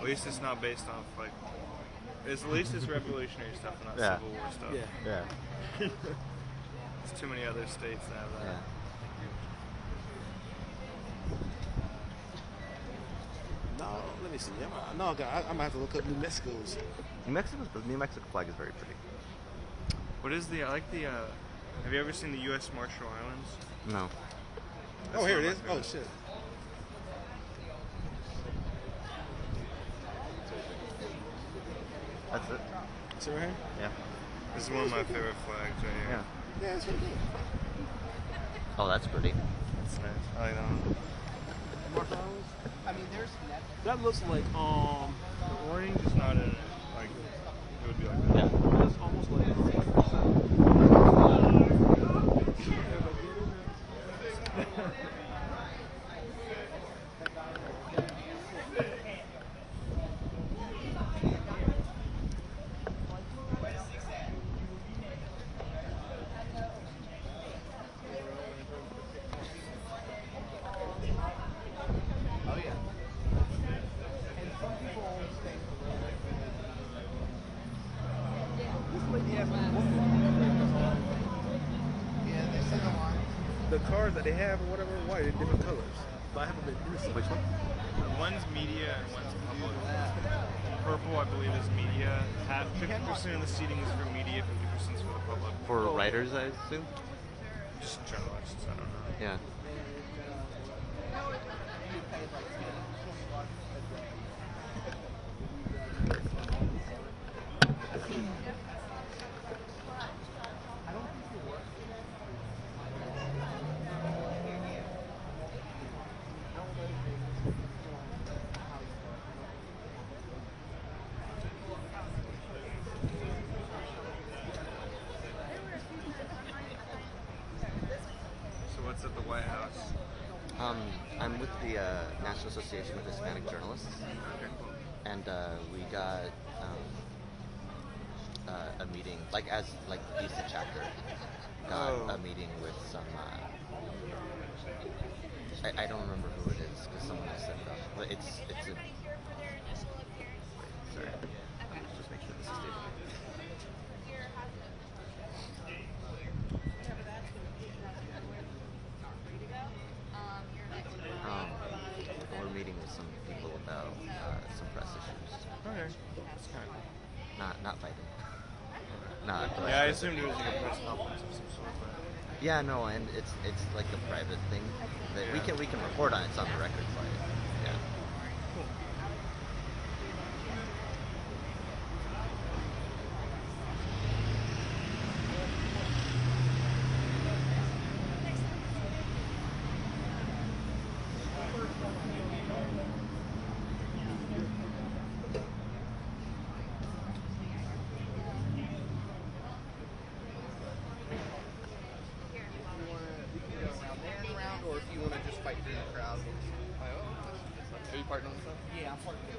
least it's not based off like. At least it's revolutionary stuff, not Civil War stuff. Yeah. There's too many other states that have that. Yeah. No, let me see. I'm gonna have to look up New Mexico's. New Mexico flag is very pretty. What is the? I like the. Have you ever seen the U.S. Marshall Islands? No. Oh, here it is. Oh shit. That's it. See right here? Yeah. This is one of my favorite flags right here. Yeah. Yeah, it's pretty good. Oh, that's pretty. That's nice. I like that one. I mean, that looks like The orange is not in it. Like it would be like that. Yeah. that's almost like the cars that they have or whatever are white in different colors. But I haven't been inside. Which one? One's media and one's public. Purple, I believe, is media. 50% of the seating is for media, 50% is for the public. For writers, I assume? Just journalists, I don't know. Yeah. So what's at the White House? I'm with the National Association of Hispanic Journalists, and we got a meeting, as the DC chapter, got a meeting with some. I don't remember who it is because someone just set it up, but it's a. Sorry, just make sure this is stable. We're meeting with some people about some press issues. Okay. That's kind of cool. Not fighting. Not. Yeah, I assumed it was like a press conference of some sort. But Yeah, no, and it's like a private thing that we can report on. It's on the record, but yeah. Or if you want to just fight through the crowd. Are you partnering with them? Yeah, I'm partnering.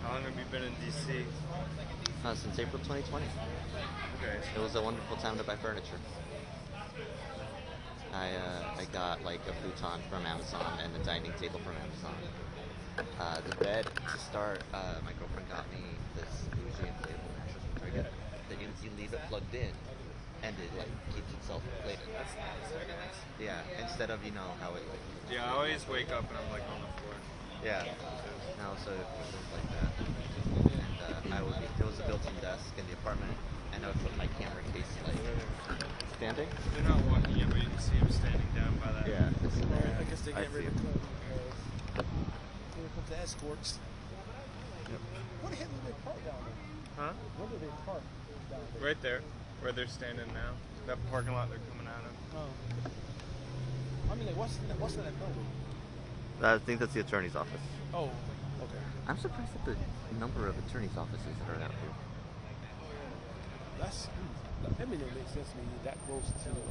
How long have you been in DC? Since April 2020. Okay. It was a wonderful time to buy furniture. I got like a futon from Amazon and a dining table from Amazon. The bed to start, my girlfriend got me this Uzi inflatable mattress from Target that you leave it plugged in and it like keeps itself inflated. That's nice. Very nice. Yeah, instead of how it like. Yeah, I always wake up and I'm like on the floor. Yeah. Now so it was like that. And there was a built-in desk in the apartment, and I would put my camera case like standing. They're not walking yet, but you can see him standing down by that. Yeah, it's in there. I guess they I get see rid it. of the here comes the escorts. Yep. What the hell do they park down there? Huh? Where do they park down there? Right there, where they're standing now. That parking lot they're coming out of. Oh. I mean, like, what's in that building? I think that's the attorney's office. Oh, okay. I'm surprised at the number of attorney's offices that are out here. That's, I mean, it makes sense to me that close to the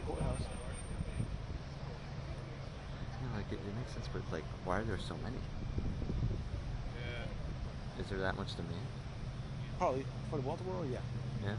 courthouse. No, like it makes sense, but like, why are there so many? Yeah. Is there that much demand? Probably for the Baltimore, yeah. Yeah.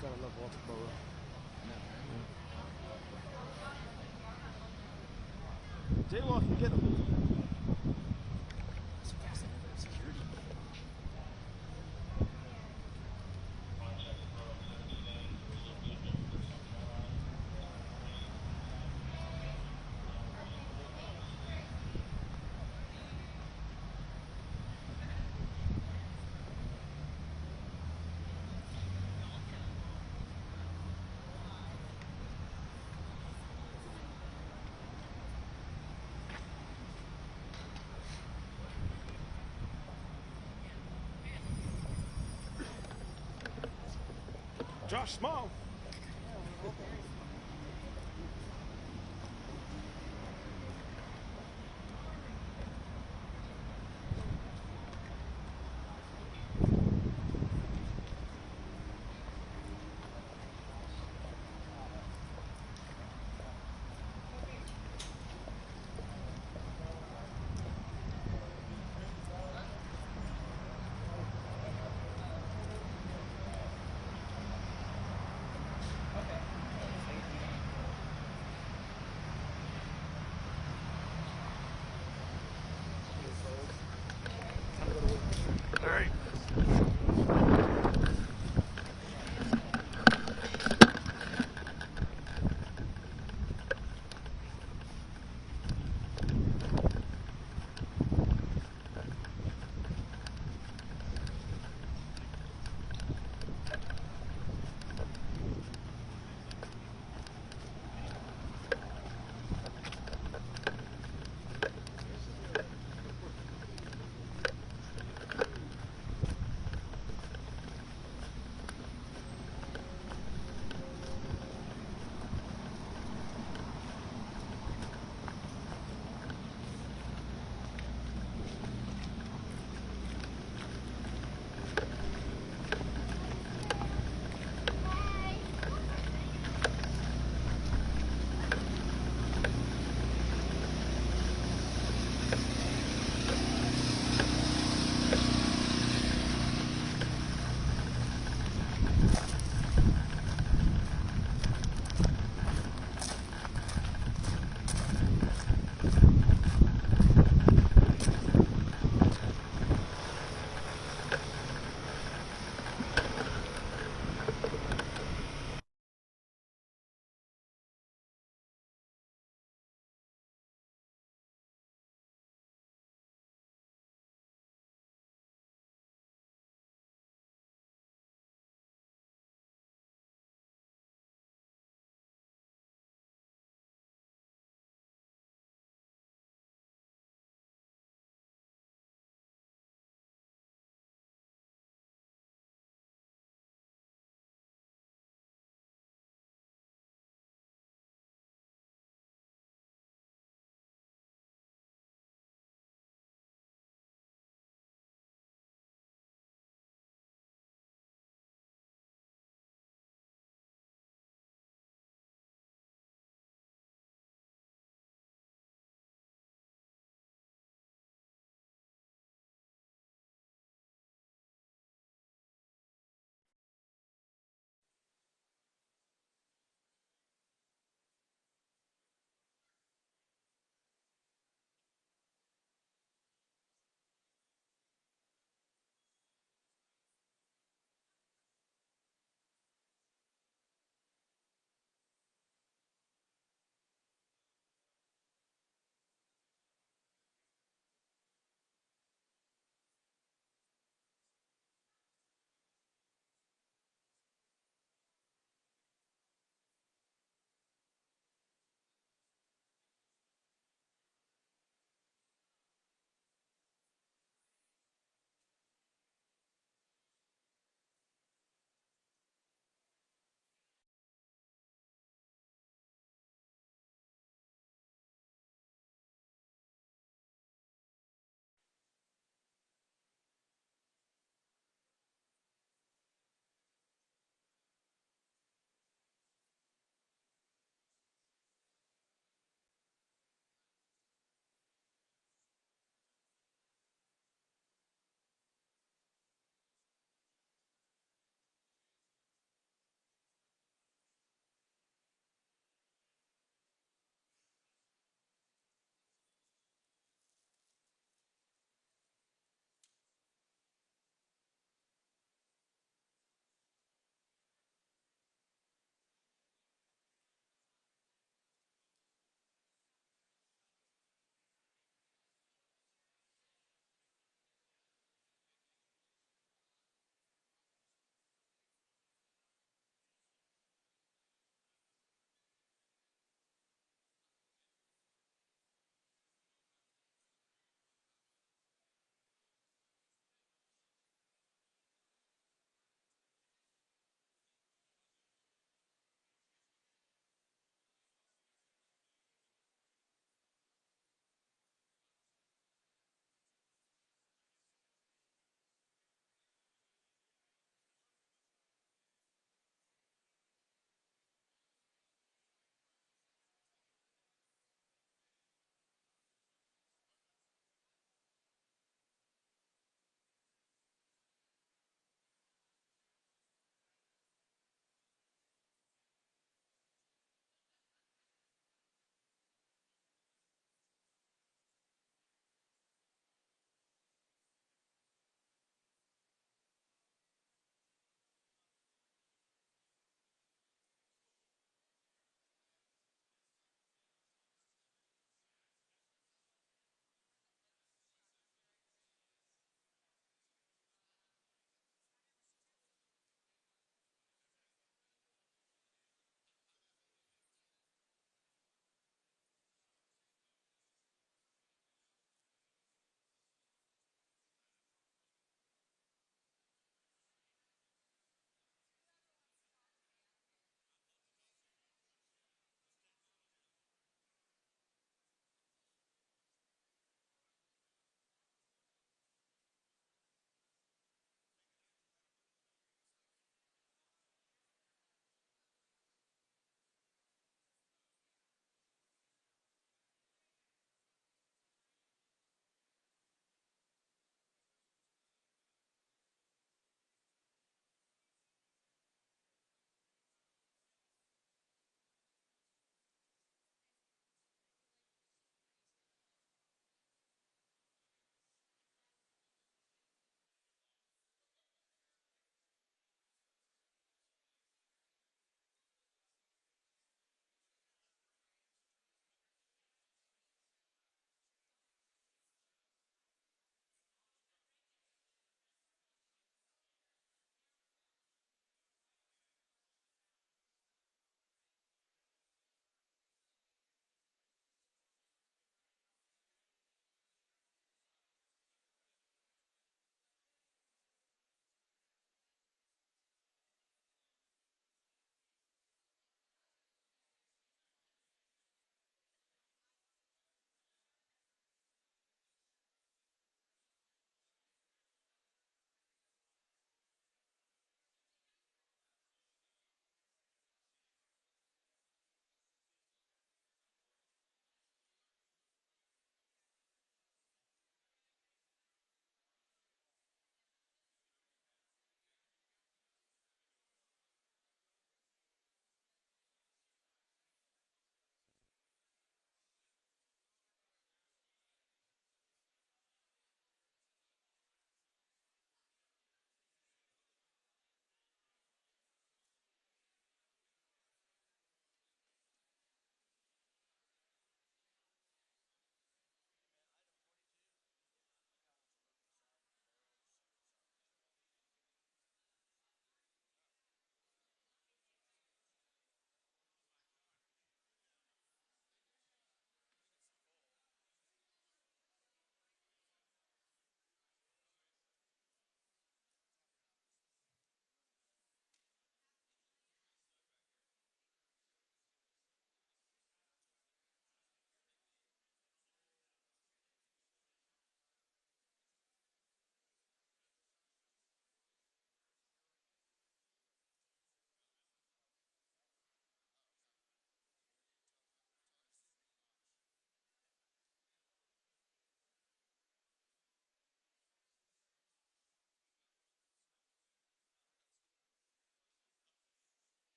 Gotta love Baltimore. Jaywalking, get him. Security. Josh Small.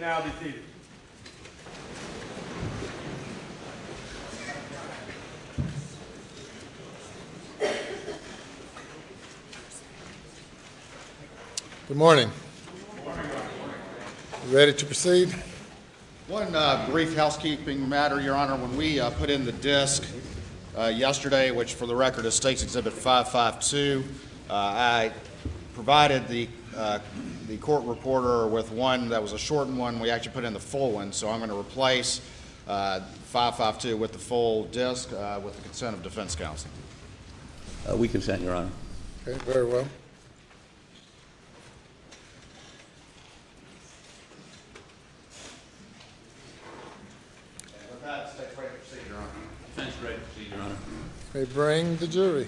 may now be seated. Good morning. You ready to proceed? One brief housekeeping matter, Your Honor. When we put in the disc yesterday, which for the record is State's Exhibit 552, I provided the court reporter with one that was a shortened one. We actually put in the full one, so I'm going to replace 552 with the full disc with the consent of defense counsel. We consent, Your Honor. Okay, very well. With that, State's ready to proceed, Your Honor. Defense ready to proceed, Your Honor. May bring the jury.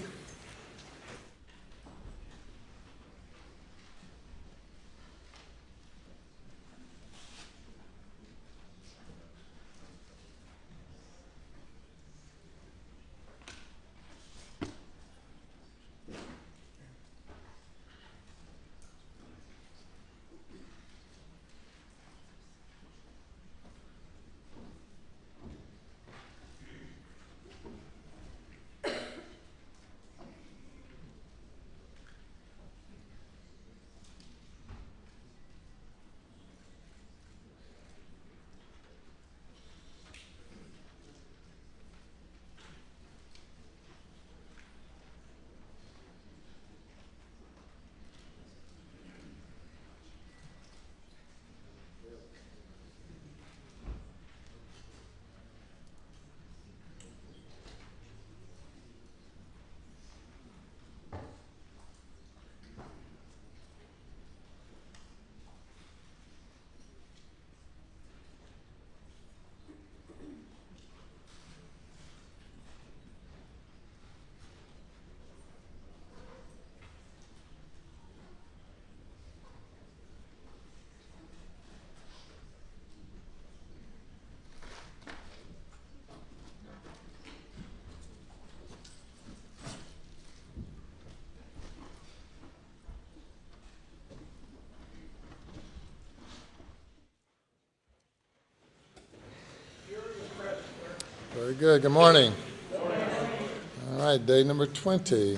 Very good. Good morning. All right, day number 20.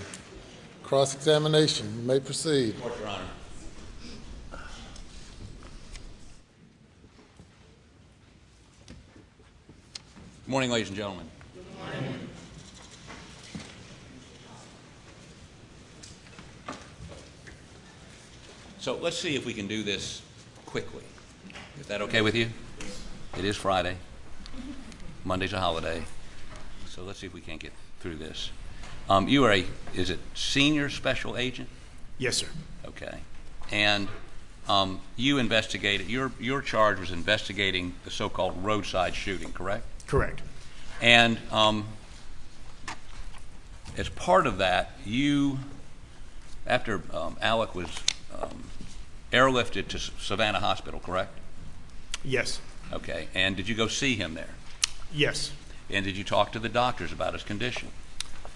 Cross-examination. You may proceed. Court, Your Honor. Good morning, ladies and gentlemen. Good morning. So let's see if we can do this quickly. Is that okay with you? It is Friday. Monday's a holiday. So let's see if we can't get through this. You are is it senior special agent? Yes, sir. Okay. And you investigated, your charge was investigating the so-called roadside shooting, correct? Correct. And as part of that, you, after Alec was airlifted to Savannah Hospital, correct? Yes. Okay. And did you go see him there? Yes. And did you talk to the doctors about his condition?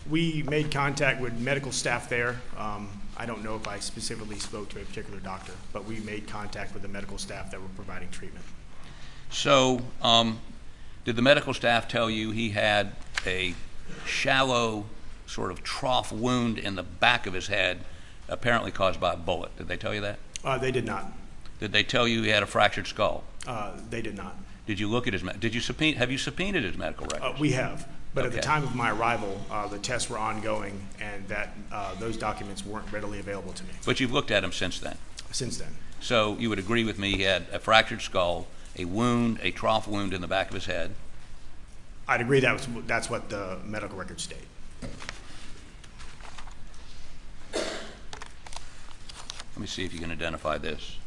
We made contact with medical staff there. I don't know if I specifically spoke to a particular doctor, but we made contact with the medical staff that were providing treatment. So, did the medical staff tell you he had a shallow sort of trough wound in the back of his head, apparently caused by a bullet? Did they tell you that? They did not. Did they tell you he had a fractured skull? They did not. Did you look at his? Have you subpoenaed his medical records? We have, but at the Okay. time of my arrival, the tests were ongoing, and that those documents weren't readily available to me. But you've looked at him since then. Since then. So you would agree with me he had a fractured skull, a wound, a trough wound in the back of his head. I'd agree that's what the medical records state. Let me see if you can identify this.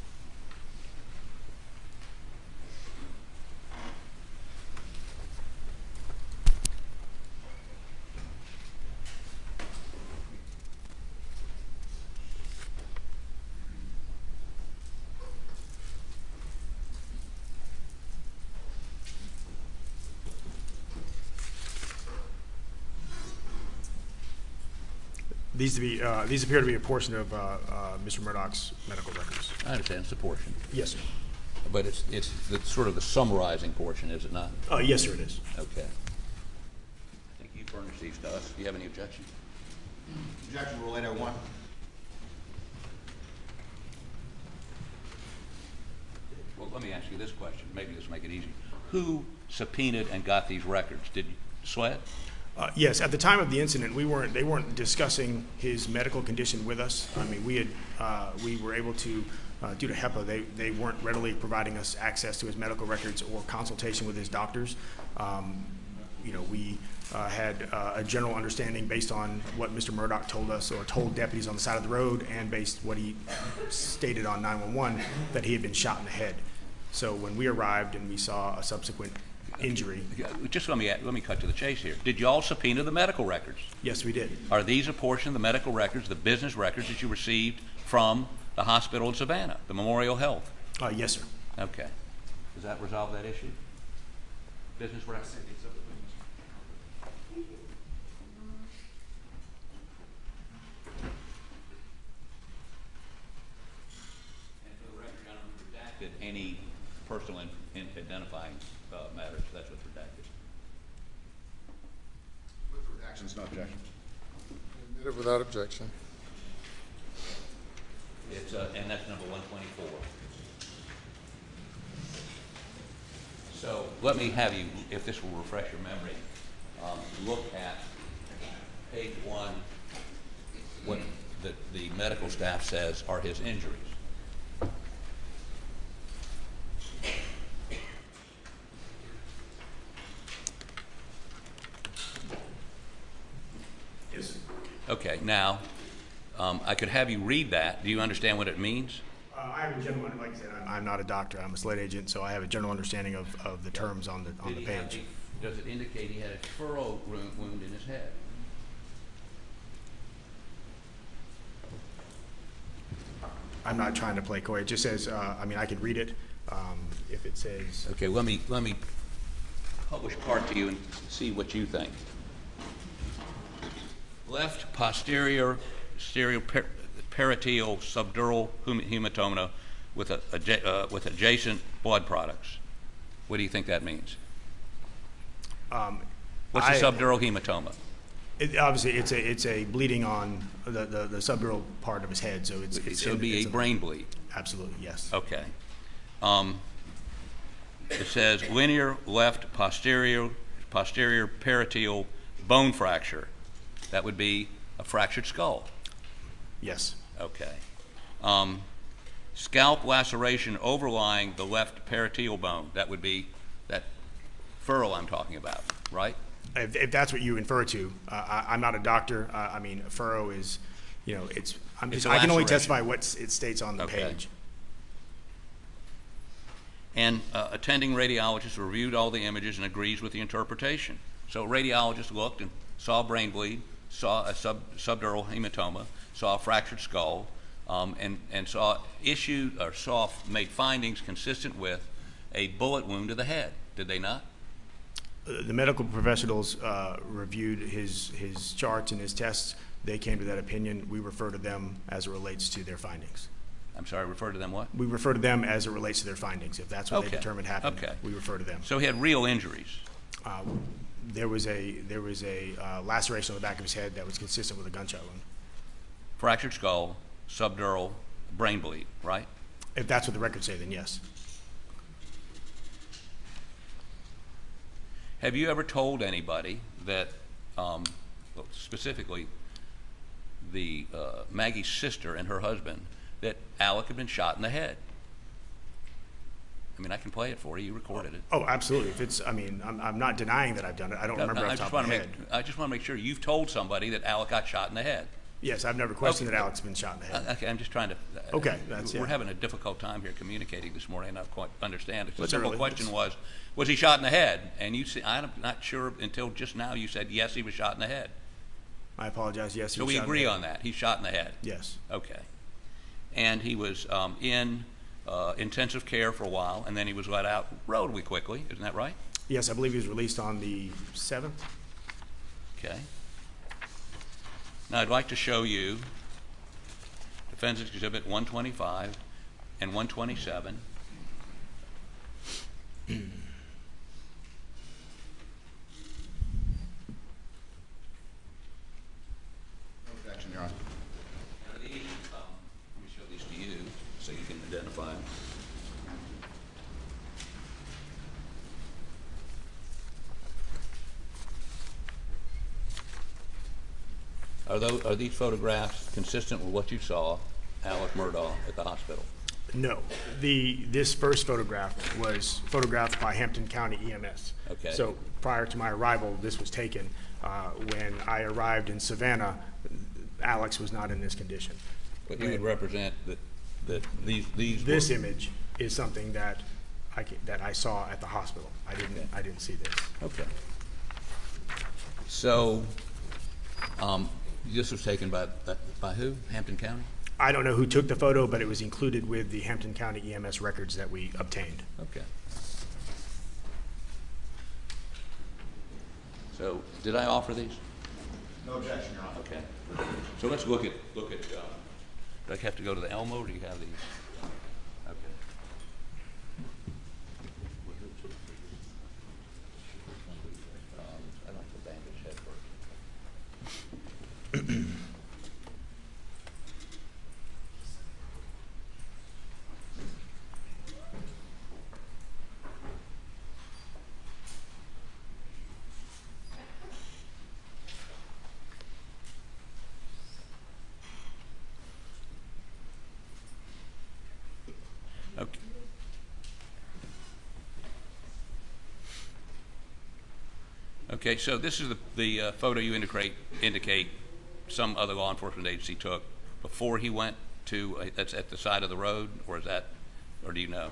These appear to be a portion of Mr. Murdaugh's medical records. I understand it's a portion. Yes, sir. but it's the, sort of the summarizing portion, is it not? Yes, sir, it is. Okay. I think you furnished these to us. Do you have any objection? Objection, Rule 801. Well, let me ask you this question. Maybe this will make it easy. Who subpoenaed and got these records? Did SLED? Yes, at the time of the incident, they weren't discussing his medical condition with us. I mean, we were able to, due to HEPA, they weren't readily providing us access to his medical records or consultation with his doctors. You know, we had a general understanding based on what Mr. Murdaugh told us or told deputies on the side of the road and based what he stated on 911 that he had been shot in the head. So when we arrived and we saw a subsequent injury. Just let me cut to the chase here. Did you all subpoena the medical records? Yes, we did. Are these a portion of the medical records, the business records that you received from the hospital in Savannah, the Memorial Health? Yes, sir. Okay. Does that resolve that issue? Business records? And for the record, I don't redacted any personal identifying matters. That's what's redacted. With redactions, no objection. Admitted without objection. It's and that's number 124. So let me have you, if this will refresh your memory, look at page 1, what the medical staff says are his injuries. Yes. Okay, now, I could have you read that. Do you understand what it means? I have a general, like I said, I'm not a doctor. I'm a SLED agent, so I have a general understanding of the terms on the page. Does it indicate he had a furrow wound in his head? I'm not trying to play coy. It just says, I mean, I can read it. If it says, Okay, let me publish part to you and see what you think. Left posterior parietal subdural hematoma with adjacent blood products. What do you think that means? What's a subdural hematoma? Obviously, it's a bleeding on the subdural part of his head, so it's So it would be a brain bleed. Absolutely, yes. Okay. It says linear left posterior parietal bone fracture. That would be a fractured skull. Yes. Okay. Scalp laceration overlying the left parietal bone. That would be that furrow I'm talking about, right? If that's what you infer to, I'm not a doctor. I mean, a furrow is, you know, I can only testify what it states on the page. And attending radiologist reviewed all the images and agrees with the interpretation. So radiologist looked and saw brain bleed, saw a subdural hematoma, saw a fractured skull, and made findings consistent with a bullet wound to the head. Did they not? The medical professionals reviewed his charts and his tests. They came to that opinion. We refer to them as it relates to their findings. I'm sorry, refer to them what? We refer to them as it relates to their findings. If that's what they determined happened, we refer to them. So he had real injuries. There was a laceration on the back of his head that was consistent with a gunshot wound. Fractured skull, subdural, brain bleed, right? If that's what the records say, then yes. Have you ever told anybody that, specifically Maggie's sister and her husband, that Alec had been shot in the head? I mean, I can play it for you. You recorded it. Oh, absolutely. If it's, I mean, I'm not denying that I've done it. I don't remember off the top of my head. I just want to make sure you've told somebody that Alec got shot in the head. Yes, I've never questioned that Alec's been shot in the head. Okay, I'm just trying to. Okay, we're having a difficult time here communicating this morning. I don't quite understand it. The That's simple early. question was he shot in the head? And you say, I'm not sure until just now you said yes, he was shot in the head. I apologize. Yes, he So was we shot in agree the head. on that. He's shot in the head. Yes. Okay. And he was in intensive care for a while, and then he was let out relatively quickly. Isn't that right? Yes, I believe he was released on the 7th. Okay. Now I'd like to show you Defense Exhibit 125 and 127 Objection, Your Honor. Now these, let me show these to you so you can identify them. Are these photographs consistent with what you saw Alex Murdaugh at the hospital? No. This first photograph was photographed by Hampton County EMS. Okay. So prior to my arrival, this was taken. When I arrived in Savannah, Alex was not in this condition. But you would represent that these This were, image is something that I saw at the hospital. I didn't see this. okay. So, this was taken by who? Hampton County? I don't know who took the photo, but it was included with the Hampton County EMS records that we obtained. Okay. So, did I offer these? No objection, Your Honor. Okay. So let's look at, do I have to go to the Elmo, or do you have these? Okay. I'd like the bandage head first. Okay. Okay, so this is the photo you indicate some other law enforcement agency took before he went to, that's at the side of the road, or is that, or do you know?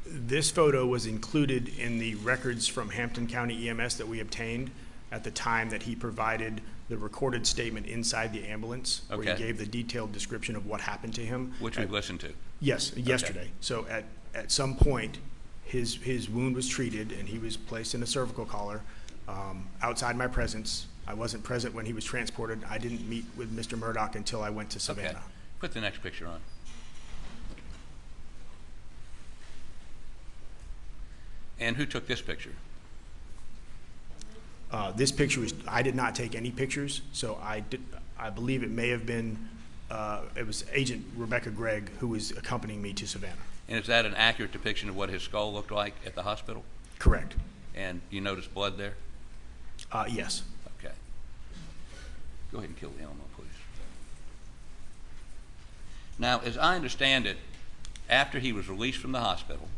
This photo was included in the records from Hampton County EMS that we obtained at the time that he provided the recorded statement inside the ambulance, where Okay. he gave the detailed description of what happened to him. Which we've listened to. Yes, yesterday. So at some point, his wound was treated and he was placed in a cervical collar outside my presence. I wasn't present when he was transported. I didn't meet with Mr. Murdaugh until I went to Savannah. Okay. Put the next picture on. And who took this picture? This picture was, I did not take any pictures, so I believe it may have been, it was Agent Rebecca Gregg who was accompanying me to Savannah. And is that an accurate depiction of what his skull looked like at the hospital? Correct. And you noticed blood there? Yes. Okay. Go ahead and kill the Elmo, please. Now, as I understand it, after he was released from the hospital,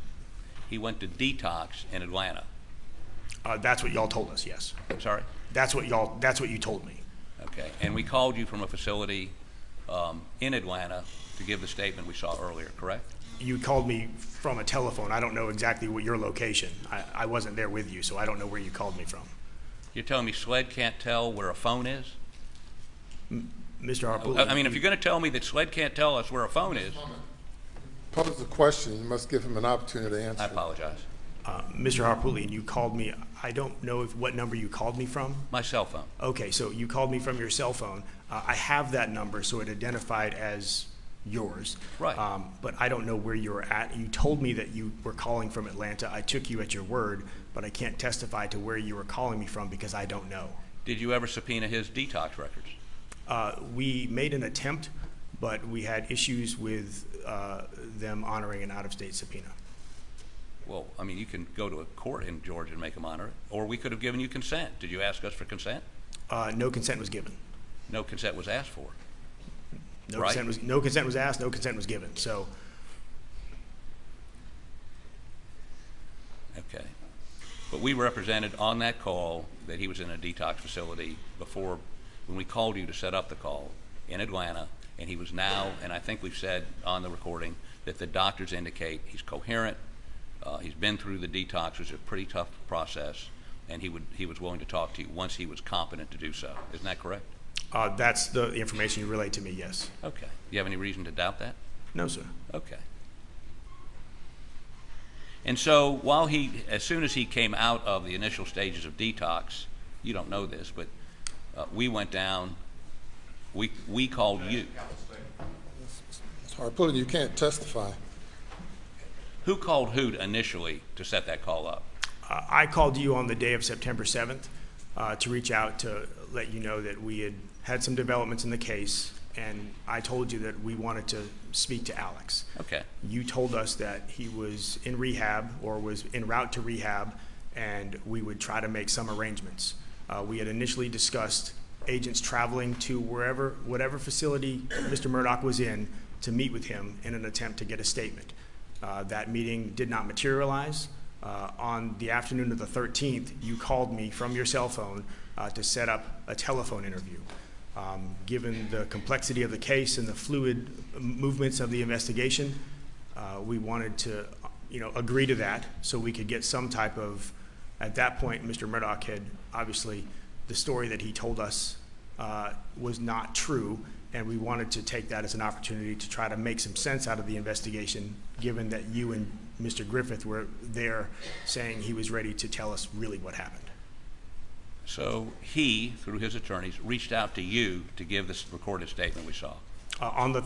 he went to detox in Atlanta. That's what y'all told us, yes. I'm sorry? That's what you told me. Okay. And we called you from a facility in Atlanta to give the statement we saw earlier, correct? You called me from a telephone. I don't know exactly what your location. I wasn't there with you, so I don't know where you called me from. You're telling me SLED can't tell where a phone is? Mr. Harpootlian. I mean, if you're going to tell me that SLED can't tell us where a phone is, Pose the question. You must give him an opportunity to answer. I apologize. Mr. Harpootlian, you called me. I don't know what number you called me from. My cell phone. Okay, so you called me from your cell phone. I have that number, so it identified as yours. Right. But I don't know where you were at. You told me that you were calling from Atlanta. I took you at your word, but I can't testify to where you were calling me from because I don't know. Did you ever subpoena his detox records? We made an attempt, but we had issues with them honoring an out-of-state subpoena. Well, I mean, you can go to a court in Georgia and make them honor it, or we could have given you consent. Did you ask us for consent? No consent was given. No consent was asked for. No Right. consent was asked. No consent was given. So, Okay. But we represented on that call that he was in a detox facility before, when we called you to set up the call in Atlanta, and he was now, and I think we've said on the recording, that the doctors indicate he's coherent, he's been through the detox, which is a pretty tough process, and he was willing to talk to you once he was competent to do so. Isn't that correct? that's the information you relayed to me, yes. Okay. Do you have any reason to doubt that? No, sir. Okay. And so as soon as he came out of the initial stages of detox, you don't know this, but we went down, we called you. Mr. Harpootlian, you can't testify. Who called who initially to set that call up? I called you on the day of September 7th to reach out to let you know that we had some developments in the case, and I told you that we wanted to speak to Alex. Okay. You told us that he was in rehab or was en route to rehab, and we would try to make some arrangements. We had initially discussed agents traveling to whatever facility Mr. Murdaugh was in to meet with him in an attempt to get a statement. That meeting did not materialize. On the afternoon of the 13th, you called me from your cell phone to set up a telephone interview. Given the complexity of the case and the fluid movements of the investigation, we wanted to, agree to that so we could get some type of. At that point, Mr. Murdaugh had obviously the story that he told us was not true, and we wanted to take that as an opportunity to try to make some sense out of the investigation, given that you and Mr. Griffith were there saying he was ready to tell us really what happened. So he, through his attorneys, reached out to you to give this recorded statement we saw. On the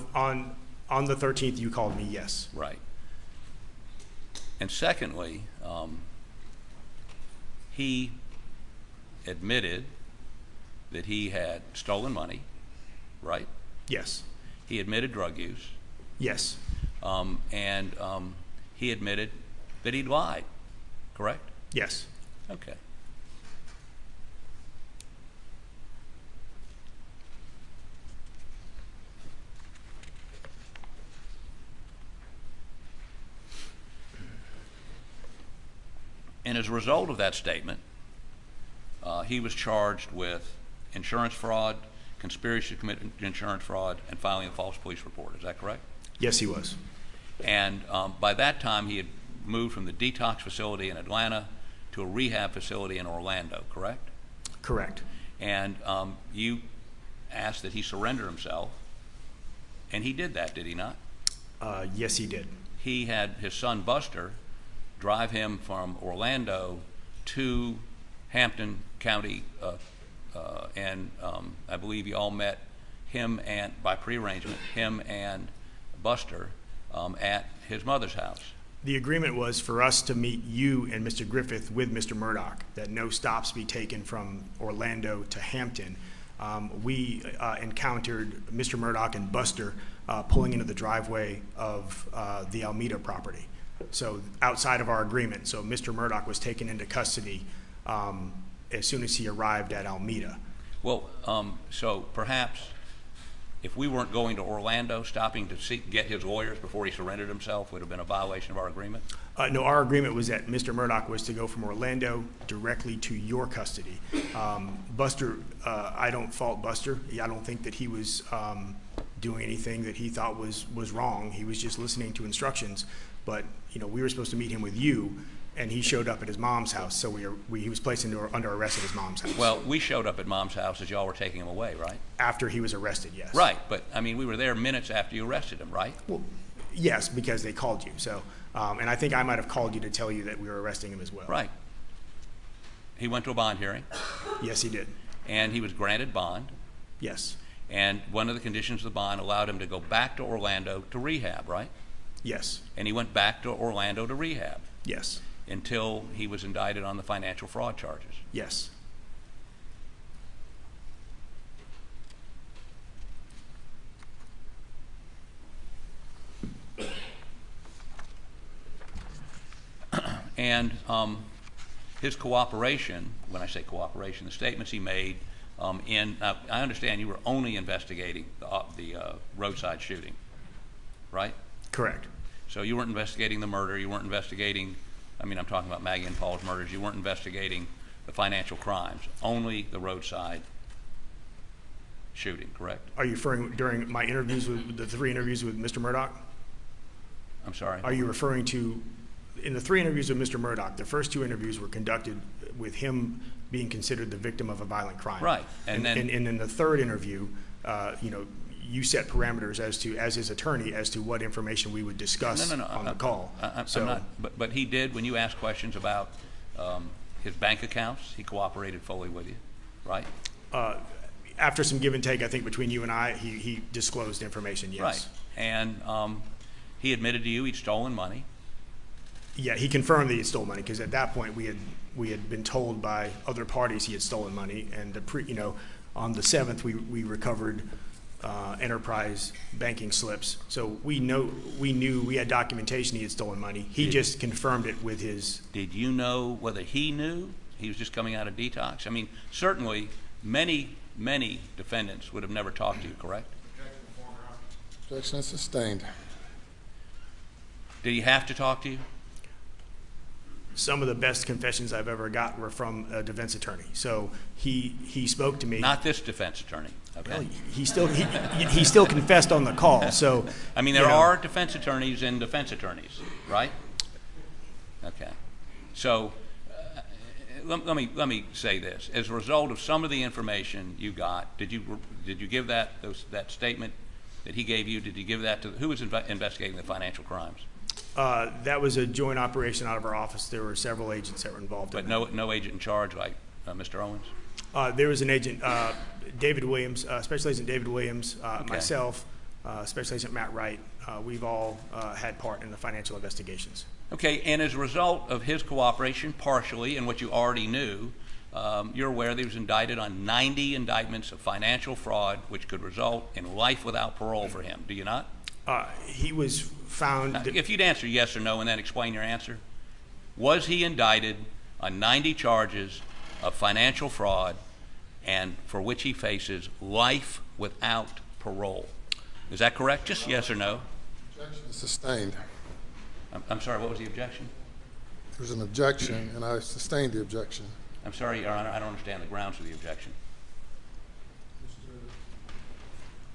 13th, you called me, yes. Right. And secondly, he admitted that he had stolen money, right? Yes. He admitted drug use. Yes. And he admitted that he'd lied, correct? Yes. Okay. And as a result of that statement, he was charged with insurance fraud, conspiracy to commit insurance fraud, and filing a false police report. Is that correct? Yes, he was. And by that time, he had moved from the detox facility in Atlanta to a rehab facility in Orlando, correct? Correct. And you asked that he surrender himself, and he did that, did he not? Yes, he did. He had his son Buster drive him from Orlando to Hampton County, and I believe you all met him and, by prearrangement, him and Buster at his mother's house. The agreement was for us to meet you and Mr. Griffith with Mr. Murdaugh, that no stops be taken from Orlando to Hampton. We encountered Mr. Murdaugh and Buster pulling into the driveway of the Alameda property. So outside of our agreement, so Mr. Murdaugh was taken into custody as soon as he arrived at Alameda. Well, so perhaps if we weren't going to Orlando, stopping to get his lawyers before he surrendered himself would have been a violation of our agreement? No, our agreement was that Mr. Murdaugh was to go from Orlando directly to your custody. Buster, I don't fault Buster. I don't think that he was doing anything that he thought was wrong. He was just listening to instructions. But we were supposed to meet him with you, and he showed up at his mom's house. So he was placed under arrest at his mom's house. Well, we showed up at Mom's house as y'all were taking him away, right? After he was arrested, yes. Right, but I mean, we were there minutes after you arrested him, right? Well, yes, because they called you. So, and I think I might have called you to tell you that we were arresting him as well. Right. He went to a bond hearing. Yes, he did. And he was granted bond. Yes. And one of the conditions of the bond allowed him to go back to Orlando to rehab, right? Yes. And he went back to Orlando to rehab. Yes. Until he was indicted on the financial fraud charges. Yes. And his cooperation, when I say cooperation, the statements he made I understand you were only investigating the roadside shooting, right? Correct. So you weren't investigating the murder, you weren't investigating, I'm talking about Maggie and Paul's murders, you weren't investigating the financial crimes, only the roadside shooting, correct? Are you referring during my interviews with the 3 interviews with Mr. Murdaugh? I'm sorry? Are you referring to, in the 3 interviews with Mr. Murdaugh, the first 2 interviews were conducted with him being considered the victim of a violent crime. Right. And in the 3rd interview, you set parameters as his attorney as to what information we would discuss on the call. I'm not, but he did, when you asked questions about his bank accounts, he cooperated fully with you, right? After some give and take, I think, between you and I, he disclosed information, yes. Right. And he admitted to you he'd stolen money. Yeah, he confirmed that he had stolen money, because at that point we had been told by other parties he had stolen money, and on the 7th we recovered enterprise banking slips. So we knew we had documentation he had stolen money. He just confirmed it with his. Did you know whether he knew he was just coming out of detox? I mean, certainly many defendants would have never talked to you, correct? Objection is sustained. Did he have to talk to you? Some of the best confessions I've ever got were from a defense attorney. So he spoke to me. Not this defense attorney. Okay. Well, he still confessed on the call. So I mean, there are defense attorneys and defense attorneys, right? Okay. So let me say this: as a result of some of the information you got, did you give that statement that he gave you? Did you give that to who was investigating the financial crimes? That was a joint operation out of our office. There were several agents that were involved. But no agent in charge like Mr. Owens? There was an agent, David Williams, Special Agent David Williams, Okay. myself, Special Agent Matt Wright. We've all had part in the financial investigations. Okay, and as a result of his cooperation, partially, and what you already knew, you're aware that he was indicted on 90 indictments of financial fraud, which could result in life without parole for him. Do you not? He was found. If you'd answer yes or no and then explain your answer. Was he indicted on 90 charges of financial fraud and for which he faces life without parole? Is that correct? Just yes or no? Objection is sustained. I'm sorry, what was the objection? There was an objection, and I sustained the objection. I'm sorry, Your Honor, I don't understand the grounds for the objection.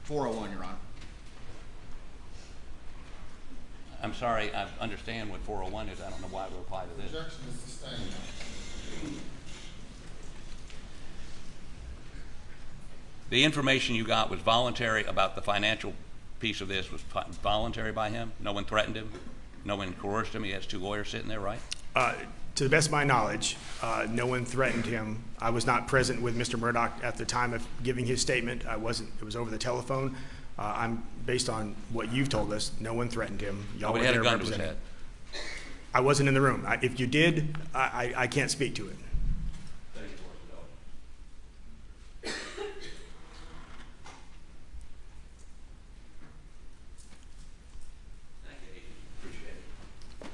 401, Your Honor. I'm sorry, I understand what 401 is. I don't know why it would apply to this. Objection is sustained. The information you got was voluntary about the financial piece of this was voluntary by him? No one threatened him? No one coerced him? He has two lawyers sitting there, right? To the best of my knowledge, no one threatened him. I was not present with Mr. Murdaugh at the time of giving his statement. I wasn't. It was over the telephone. I'm based on what you've told us. No one threatened him. Y'all were Nobody had there a gun to his representing. head. I wasn't in the room. If you did, I can't speak to it.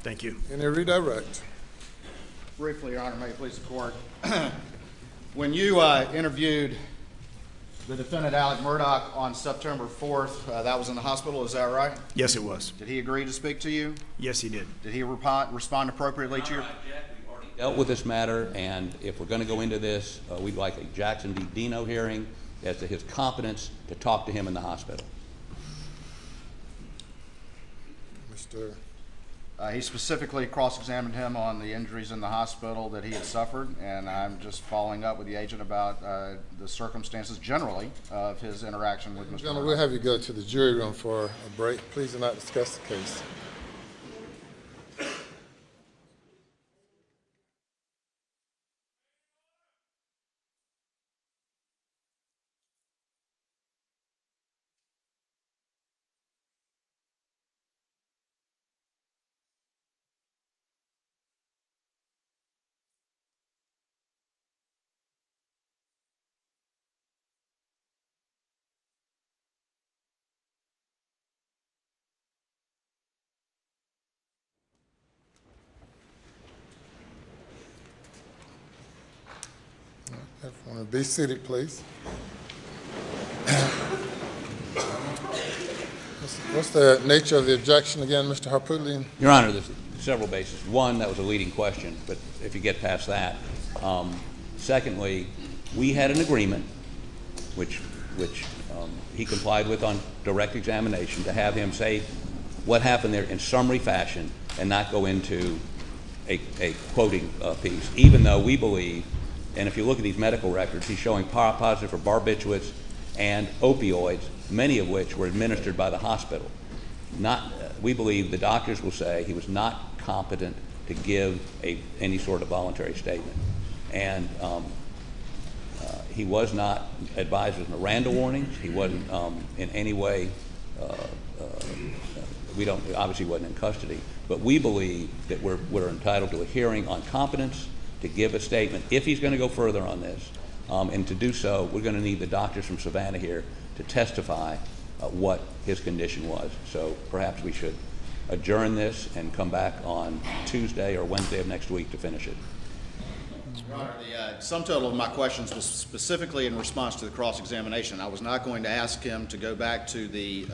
Thank you. Any redirect? Briefly, Your Honor, may it please the court. When you interviewed the defendant, Alex Murdaugh, on September 4th, that was in the hospital, is that right? Yes, it was. Did he agree to speak to you? Yes, he did. Did he respond appropriately to your... We've already dealt with this matter, and if we're going to go into this, we'd like a Jackson v. Dino hearing as to his competence to talk to him in the hospital. Mr. He specifically cross-examined him on the injuries in the hospital that he had suffered, and I'm just following up with the agent about the circumstances generally of his interaction with Mr. Gentlemen, Murdaugh. we'll have you go to the jury room for a break. Please do not discuss the case. Everyone, be seated, please. What's the nature of the objection again, Mr. Harpootlian? Your Honor, there's several bases. One, that was a leading question, but if you get past that. Secondly, we had an agreement, which he complied with on direct examination, to have him say what happened there in summary fashion and not go into a quoting piece, even though we believe, and if you look at these medical records, he's showing positive for barbiturates and opioids, many of which were administered by the hospital. We believe the doctors will say he was not competent to give any sort of voluntary statement. And he was not advised of Miranda warnings. He wasn't in any way we don't, obviously wasn't in custody, but we believe that we're entitled to a hearing on competence to give a statement if he's going to go further on this. And to do so, we're going to need the doctors from Savannah here to testify what his condition was. So perhaps we should adjourn this and come back on Tuesday or Wednesday of next week to finish it. Your Honor, the sum total of my questions was specifically in response to the cross-examination. I was not going to ask him to go back to the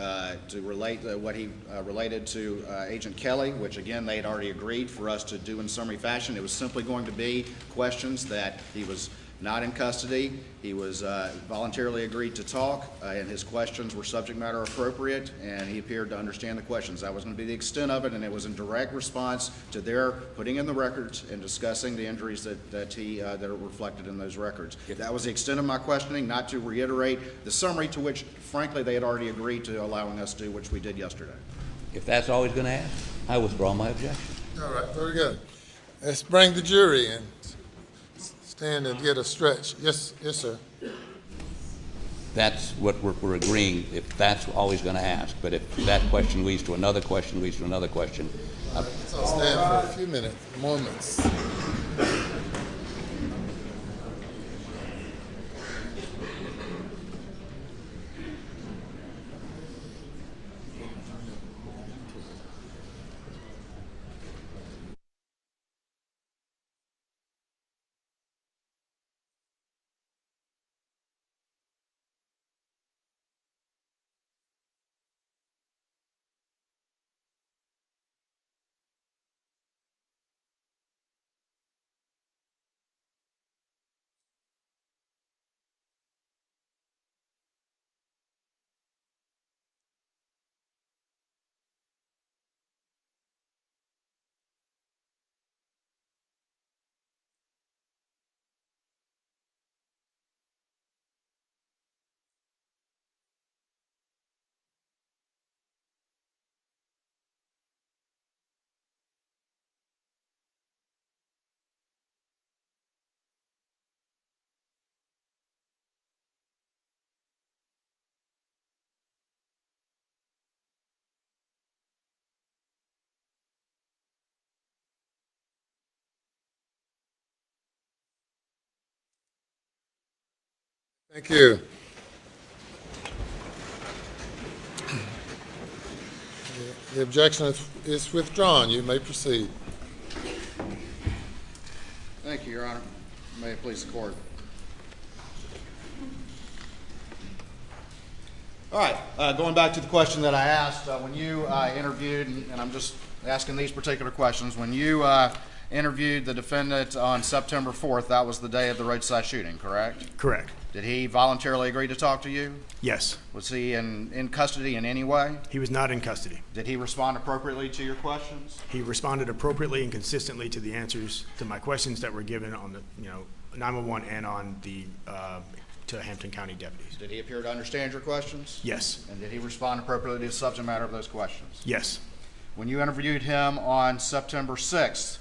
to relate what he related to Agent Kelly, which again they had already agreed for us to do in summary fashion. It was simply going to be questions that he was not in custody. He was voluntarily agreed to talk, and his questions were subject matter appropriate, and he appeared to understand the questions. That was going to be the extent of it, and it was in direct response to their putting in the records and discussing the injuries that are reflected in those records. That was the extent of my questioning, not to reiterate the summary to which, frankly, they had already agreed to allowing us to do, which we did yesterday. If that's all he's going to ask, I withdraw my objection. All right, very good. Let's bring the jury in. Stand and get a stretch. Yes, sir. That's what we're agreeing, if that's all he's going to ask. But if that question leads to another question, leads to another question. So stand for a few moments. Thank you. The objection is withdrawn. You may proceed. Thank you, Your Honor. May it please the court. All right, going back to the question that I asked, when you interviewed, and I'm just asking these particular questions, when you interviewed the defendant on September 4th, that was the day of the roadside shooting, correct? Correct. Did he voluntarily agree to talk to you? Yes. Was he in custody in any way? He was not in custody. Did he respond appropriately to your questions? He responded appropriately and consistently to the answers to my questions that were given on the 911 and on the to Hampton County deputies. Did he appear to understand your questions? Yes. And did he respond appropriately to the subject matter of those questions? Yes. When you interviewed him on September 6th,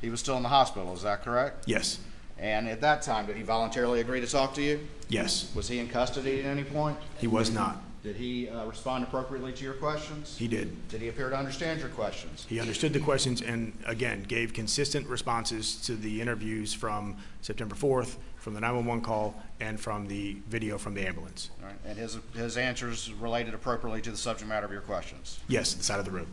he was still in the hospital, is that correct? Yes. And at that time, did he voluntarily agree to talk to you? Yes. Was he in custody at any point? He was not. Did he respond appropriately to your questions? He did. Did he appear to understand your questions? He understood the questions and, again, gave consistent responses to the interviews from September 4th, from the 911 call, and from the video from the ambulance. All right. And his answers related appropriately to the subject matter of your questions? Yes, the side of the road.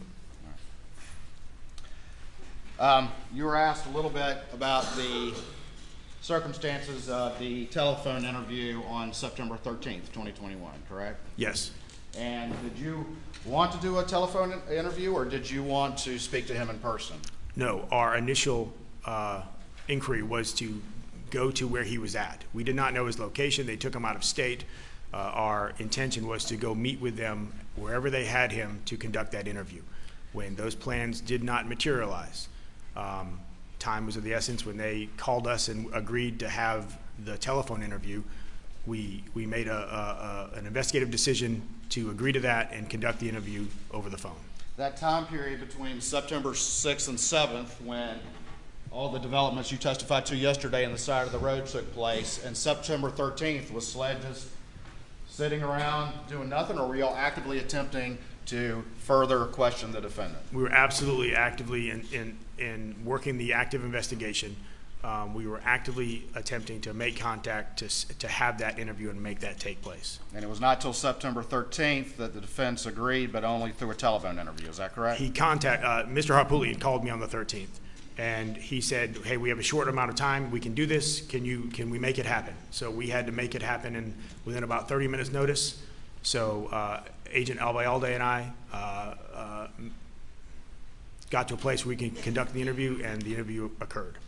You were asked a little bit about the circumstances of the telephone interview on September 13th, 2021, correct? Yes. And did you want to do a telephone interview, or did you want to speak to him in person? No, our initial inquiry was to go to where he was at. We did not know his location. They took him out of state. Our intention was to go meet with them wherever they had him to conduct that interview. When those plans did not materialize, time was of the essence. When they called us and agreed to have the telephone interview, we made an investigative decision to agree to that and conduct the interview over the phone. That time period between September 6th and 7th, when all the developments you testified to yesterday on the side of the road took place, and September 13th, was SLED just sitting around doing nothing, or were y'all actively attempting to further question the defendant? We were absolutely actively in working the active investigation. We were actively attempting to make contact to have that interview and make that take place. And it was not till September 13th that the defense agreed, but only through a telephone interview. Is that correct? Mr. Harpootlian had called me on the 13th, and he said, "Hey, we have a short amount of time. We can do this. Can we make it happen?" So we had to make it happen within about 30 minutes notice. So Agent Albayalde and I got to a place where we can conduct the interview, and the interview occurred.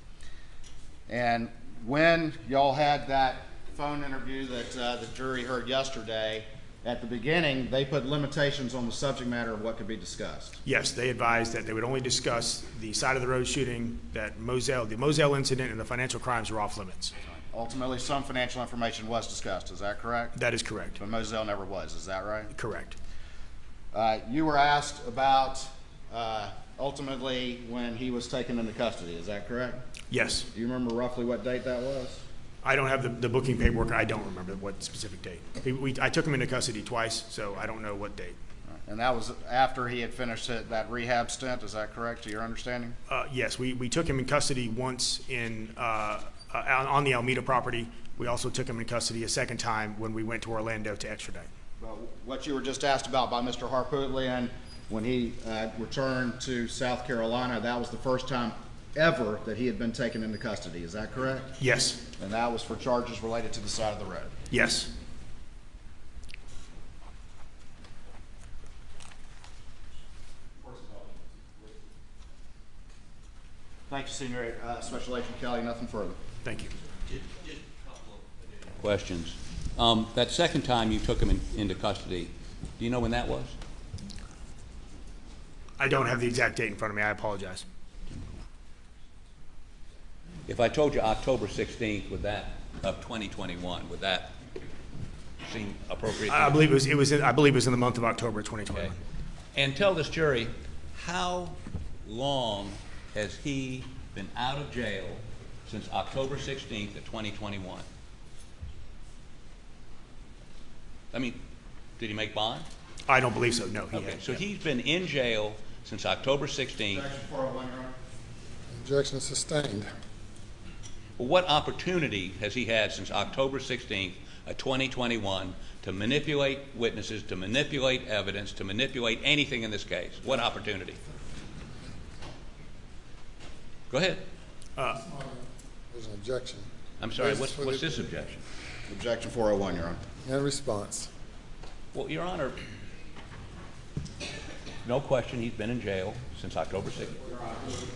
And when y'all had that phone interview that the jury heard yesterday, at the beginning, they put limitations on the subject matter of what could be discussed. Yes, they advised that they would only discuss the side of the road shooting, the Moselle incident, and the financial crimes are off limits. Ultimately, some financial information was discussed. Is that correct? That is correct. But Moselle never was. Is that right? Correct. You were asked about ultimately when he was taken into custody. Is that correct? Yes. Do you remember roughly what date that was? I don't have the booking paperwork. I don't remember what specific date. I took him into custody twice, so I don't know what date. And that was after he had finished that rehab stint. Is that correct, to your understanding? Yes, we took him in custody once on the Alameda property. We also took him in custody a second time when we went to Orlando to extradite. Well, what you were just asked about by Mr. Harpootlian, when he returned to South Carolina, that was the first time ever that he had been taken into custody. Is that correct? Yes. And that was for charges related to the side of the road? Yes. Thank you, Senior Special Agent Kelly. Nothing further. Thank you. Just a couple of questions. That second time you took him into custody, do you know when that was? I don't have the exact date in front of me. I apologize. If I told you October 16th of 2021, would that seem appropriate? I believe it was in the month of October 2021. Okay. And tell this jury, how long has he been out of jail since October 16th of 2021? I mean, did he make bond? I don't believe so. No. Okay. So he's been in jail since October 16th. Objection 401, Your Honor. Objection sustained. Well, what opportunity has he had since October 16th of 2021 to manipulate witnesses, to manipulate evidence, to manipulate anything in this case? What opportunity? Go ahead. There's an objection. I'm sorry, what's this objection? Objection 401, Your Honor. And response. Well, Your Honor, no question he's been in jail since October 6th.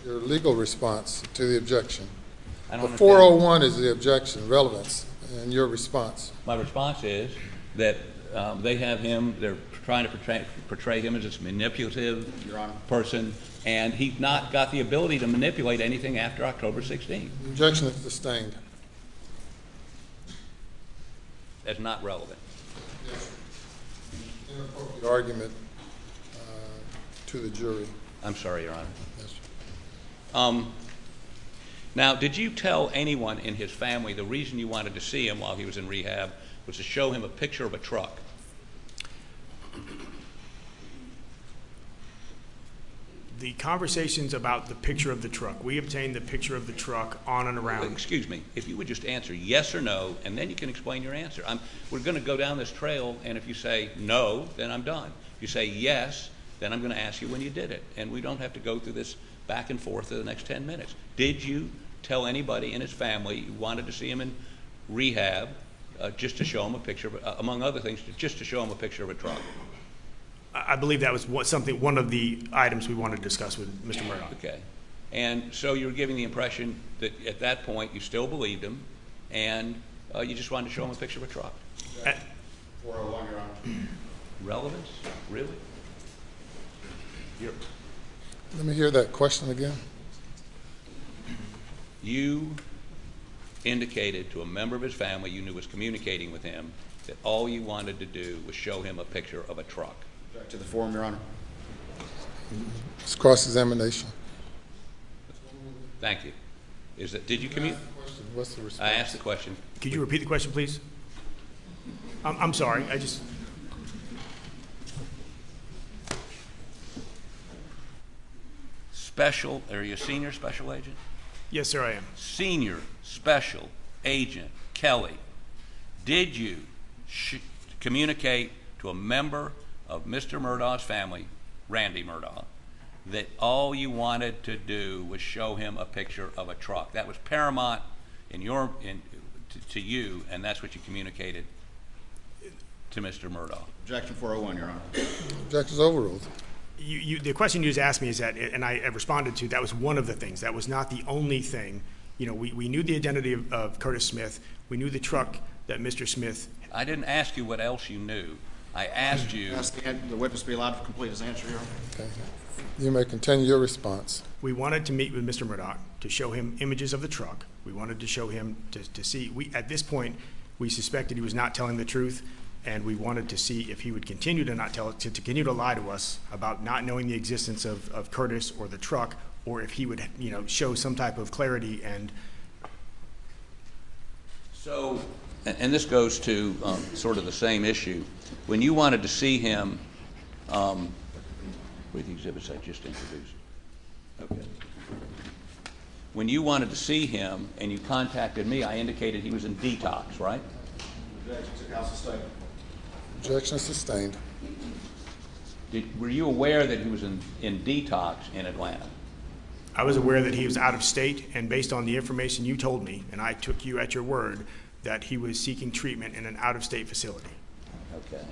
Your legal response to the objection. I don't The understand. 401 is the objection, relevance, and your response. My response is that they have him, they're trying to portray him as this manipulative Your Honor. person, and he's not got the ability to manipulate anything after October 16th. Objection is sustained. That's not relevant. Inappropriate argument to the jury. I'm sorry, Your Honor. Yes, sir. Now, did you tell anyone in his family the reason you wanted to see him while he was in rehab was to show him a picture of a truck? The conversations about the picture of the truck, we obtained the picture of the truck on and around. Excuse me, if you would just answer yes or no, and then you can explain your answer. We're going to go down this trail, and if you say no, then I'm done. If you say yes, then I'm going to ask you when you did it, and we don't have to go through this back and forth for the next 10 minutes. Did you tell anybody in his family you wanted to see him in rehab just to show him a picture, among other things, just to show him a picture of a truck? I believe that was one of the items we wanted to discuss with Mr. Murdaugh. Okay. And so you were giving the impression that at that point you still believed him, and you just wanted to show him a picture of a truck. 401, Your Honor. Relevance? Really? Let me hear that question again. You indicated to a member of his family you knew was communicating with him that all you wanted to do was show him a picture of a truck. Back to the forum, Your Honor. It's cross-examination. Thank you. Did you communicate? What's the response? I asked the question. Could you repeat the question, please? I'm sorry. are you a senior special agent? Yes, sir, I am. Senior Special Agent Kelly, did you communicate to a member of Mr. Murdaugh's family, Randy Murdaugh, that all you wanted to do was show him a picture of a truck? That was paramount to you, and that's what you communicated to Mr. Murdaugh. Objection 401, Your Honor. Objection's overruled. The question you just asked me is that, and I responded to, that was one of the things. That was not the only thing. You know, we knew the identity of Curtis Smith. We knew the truck that Mr. Smith. I didn't ask you what else you knew. I asked you. Ask the witness to be allowed to complete his answer, Your Honor. Okay. You may continue your response. We wanted to meet with Mr. Murdaugh to show him images of the truck. We wanted to show him to see. At this point, we suspected he was not telling the truth, and we wanted to see if he would continue to not tell it, to continue to lie to us about not knowing the existence of Curtis or the truck, or if he would, you know, show some type of clarity. And so, and this goes to sort of the same issue. When you wanted to see him, with the exhibits I just introduced. Okay. When you wanted to see him and you contacted me, I indicated he was in detox, right? Objection to counsel statement. Objection sustained. Were you aware that he was in detox in Atlanta? I was aware that he was out of state, and based on the information you told me, and I took you at your word, that he was seeking treatment in an out-of-state facility. Okay.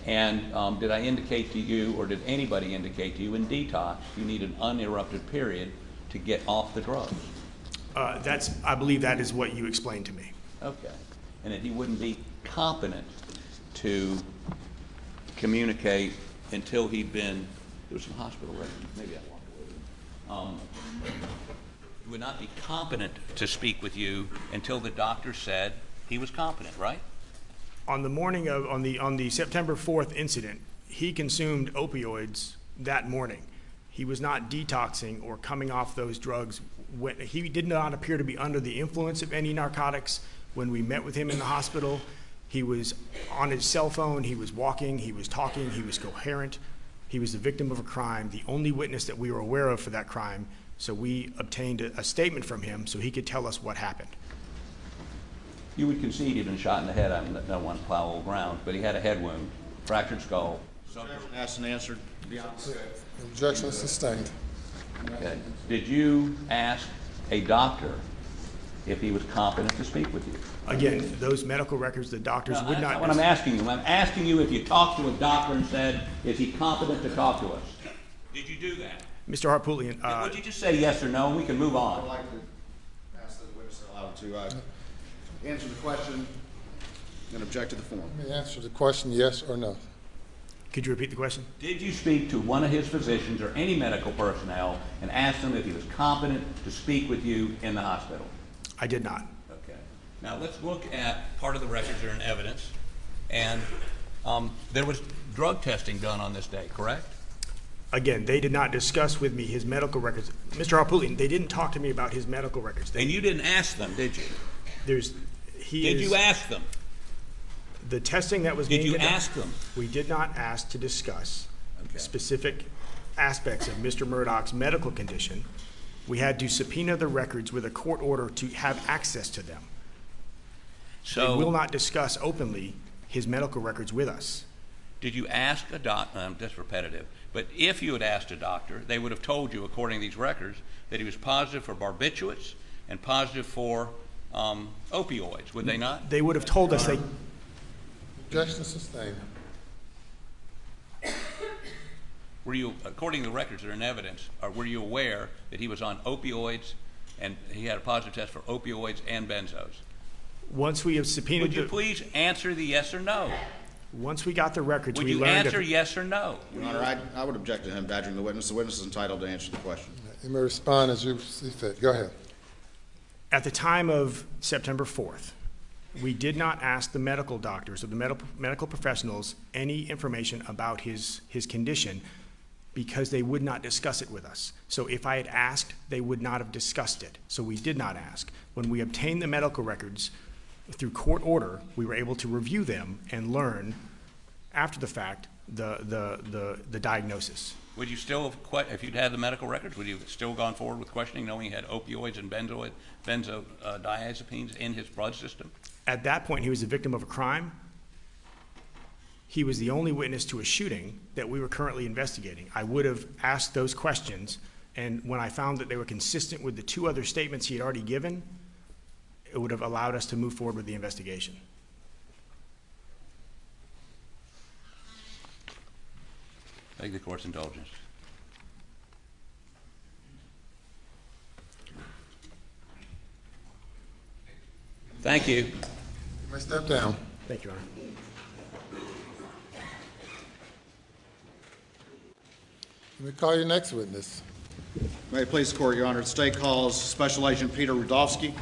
And did I indicate to you, or did anybody indicate to you, in detox you need an uninterrupted period to get off the drugs? I believe that is what you explained to me. Okay. And that he wouldn't be competent to communicate until he'd been, there was some hospital records, maybe I walked away. He would not be competent to speak with you until the doctor said he was competent, right? On the morning of, on the September 4th incident, he consumed opioids that morning. He was not detoxing or coming off those drugs. He did not appear to be under the influence of any narcotics. When we met with him in the hospital, he was on his cell phone, he was walking, he was talking, he was coherent. He was the victim of a crime, the only witness that we were aware of for that crime, so we obtained a statement from him so he could tell us what happened. You would concede he'd been shot in the head. I don't want to plow old ground, but he had a head wound, fractured skull. Asked and answered. Beyond. Objection sustained. Okay. Did you ask a doctor if he was competent to speak with you? Again, those medical records, the doctors would That's not. not what I'm asking you. I'm asking you if you talked to a doctor and said, is he competent to talk to us? Did you do that? Mr. Harpootlian, Would you just say yes or no, and we can move I'd on? like to ask the witness allowed to answer the question and object to the form. Let me answer the question, yes or no. could you repeat the question? Did you speak to one of his physicians or any medical personnel and ask them if he was competent to speak with you in the hospital? I did not. Okay. Now let's look at part of the records that are in evidence. And there was drug testing done on this day, correct? Again, they did not discuss with me his medical records. Mr. Harpootlian, they didn't talk to me about his medical records. And you didn't ask them, did you? Did You ask them? The testing that was being Did you conducted- ask them? We did not ask to discuss Okay. specific aspects of Mr. Murdaugh's medical condition. We had to subpoena the records with a court order to have access to them. They will not discuss openly his medical records with us. Did you ask a doctor? I'm just repetitive. But if you had asked a doctor, they would have told you, according to these records, that he was positive for barbiturates and positive for opioids, would they not? They would have told us they. Objection sustained. Were you, according to the records that are in evidence, were you aware that he was on opioids and he had a positive test for opioids and benzos? Once we have subpoenaed. Would you please answer the yes or no? Once we got the records, Would we you learned. answer yes or no? Your Honor, I would object to him badgering the witness. The witness is entitled to answer the question. You may respond as you see fit. Go ahead. At the time of September 4th, we did not ask the medical doctors or the medical professionals any information about his condition because they would not discuss it with us. So if I had asked, they would not have discussed it. So we did not ask. When we obtained the medical records through court order, we were able to review them and learn after the fact the diagnosis. Would you still have, if you'd had the medical records, would you have still gone forward with questioning, knowing he had opioids and benzodiazepines in his blood system? At that point, he was a victim of a crime. He was the only witness to a shooting that we were currently investigating. I would have asked those questions, and when I found that they were consistent with the 2 other statements he had already given, it would have allowed us to move forward with the investigation. Beg the court's indulgence. Thank you. You may step down. Thank you, Your Honor. Let me call your next witness. May it please the court, Your Honor. The state calls Special Agent Peter Rudofsky.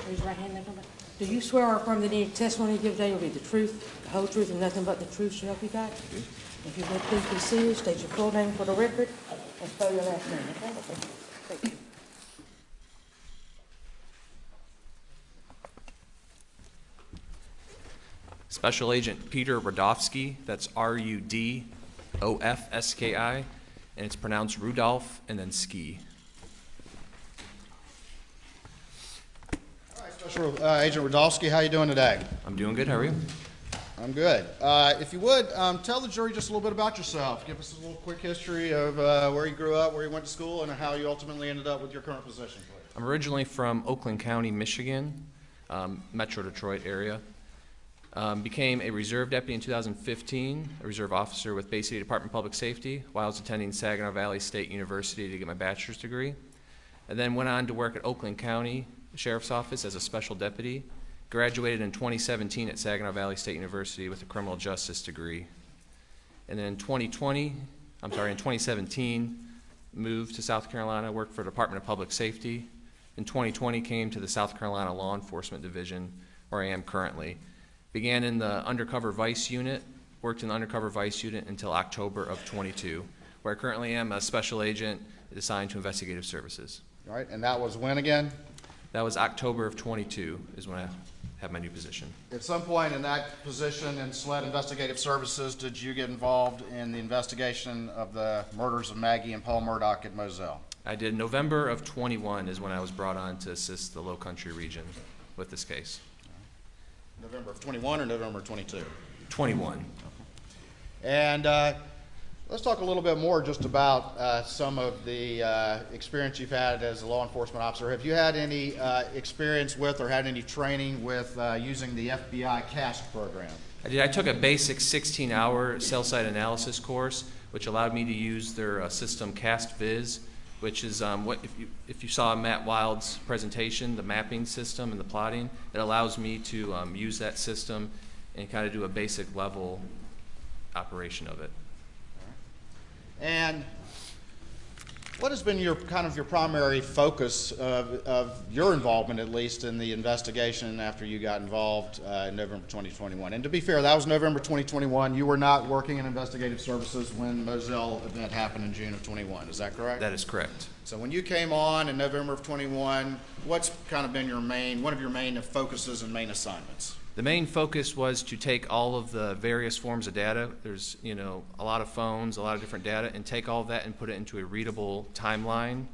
Raise your right hand and come back. Do you swear or affirm that any testimony you give today will be the truth, the whole truth, and nothing but the truth, so help you God? If you would please be seated, state your full name for the record, and spell your last name, okay? Thank you. Special Agent Peter Rudofsky, that's R-U-D-O-F-S-K-I, and it's pronounced Rudolph and then Ski. All right, Special Agent Rudofsky, how you doing today? I'm doing good, how are you? I'm good. If you would, tell the jury just a little bit about yourself. Give us a little quick history of where you grew up, where you went to school, and how you ultimately ended up with your current position, please. I'm originally from Oakland County, Michigan, Metro Detroit area. Became a reserve deputy in 2015, a reserve officer with Bay City Department of Public Safety while I was attending Saginaw Valley State University to get my bachelor's degree. And then went on to work at Oakland County Sheriff's Office as a special deputy. Graduated in 2017 at Saginaw Valley State University with a criminal justice degree. And then in 2017, moved to South Carolina, worked for the Department of Public Safety. In 2020, came to the South Carolina Law Enforcement Division, where I am currently. Began in the undercover vice unit, worked in the undercover vice unit until October of 22, where I currently am a special agent assigned to investigative services. All right, and that was when again? That was October of 22 is when I have my new position. At some point in that position in SLED Investigative Services, did you get involved in the investigation of the murders of Maggie and Paul Murdaugh at Moselle? I did. November of 21 is when I was brought on to assist the Low Country region with this case. November of 21 or November of 22? 21. And let's talk a little bit more just about some of the experience you've had as a law enforcement officer. Have you had any experience with or had any training with using the FBI CAST program? I did. I took a basic 16-hour cell site analysis course, which allowed me to use their system CAST Viz, which is what if you saw Matt Wild's presentation, the mapping system and the plotting, it allows me to use that system and kind of do a basic level operation of it. And what has been your primary focus of your involvement, at least in the investigation after you got involved in November 2021? And to be fair, that was November 2021. You were not working in investigative services when the Moselle event happened in June of 21. Is that correct? That is correct. So when you came on in November of 21, what's kind of been one of your main focuses and main assignments? The main focus was to take all of the various forms of data. There's, a lot of phones, a lot of different data, and take all of that and put it into a readable timeline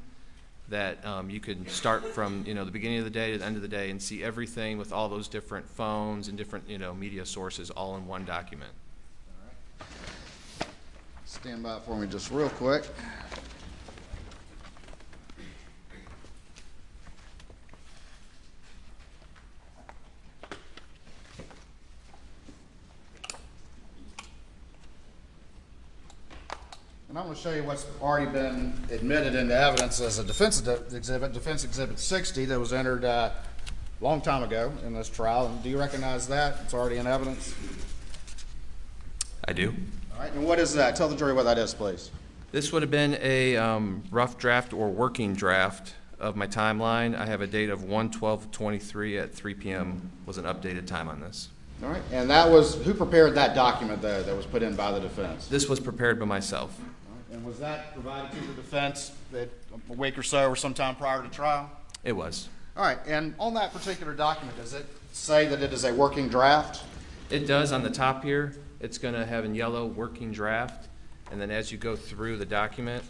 that you could start from, the beginning of the day to the end of the day and see everything with all those different phones and different, media sources all in one document. All right. Stand by for me just real quick. And I'm going to show you what's already been admitted into evidence as a defense exhibit 60 that was entered a long time ago in this trial. And do you recognize that? It's already in evidence? I do. All right, and what is that? Tell the jury what that is, please. This would have been a rough draft or working draft of my timeline. I have a date of 1/12/23 at 3 p.m. was an updated time on this. All right, and that was, who prepared that document, though, that was put in by the defense? This was prepared by myself. And was that provided to the defense a week or so or sometime prior to trial? It was. All right, and on that particular document, does it say that it is a working draft? It does on the top here. It's going to have in yellow working draft, and then as you go through the document,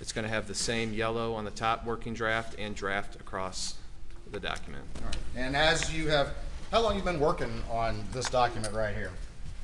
it's going to have the same yellow on the top working draft and draft across the document. All right. And as you have, how long have you been working on this document right here?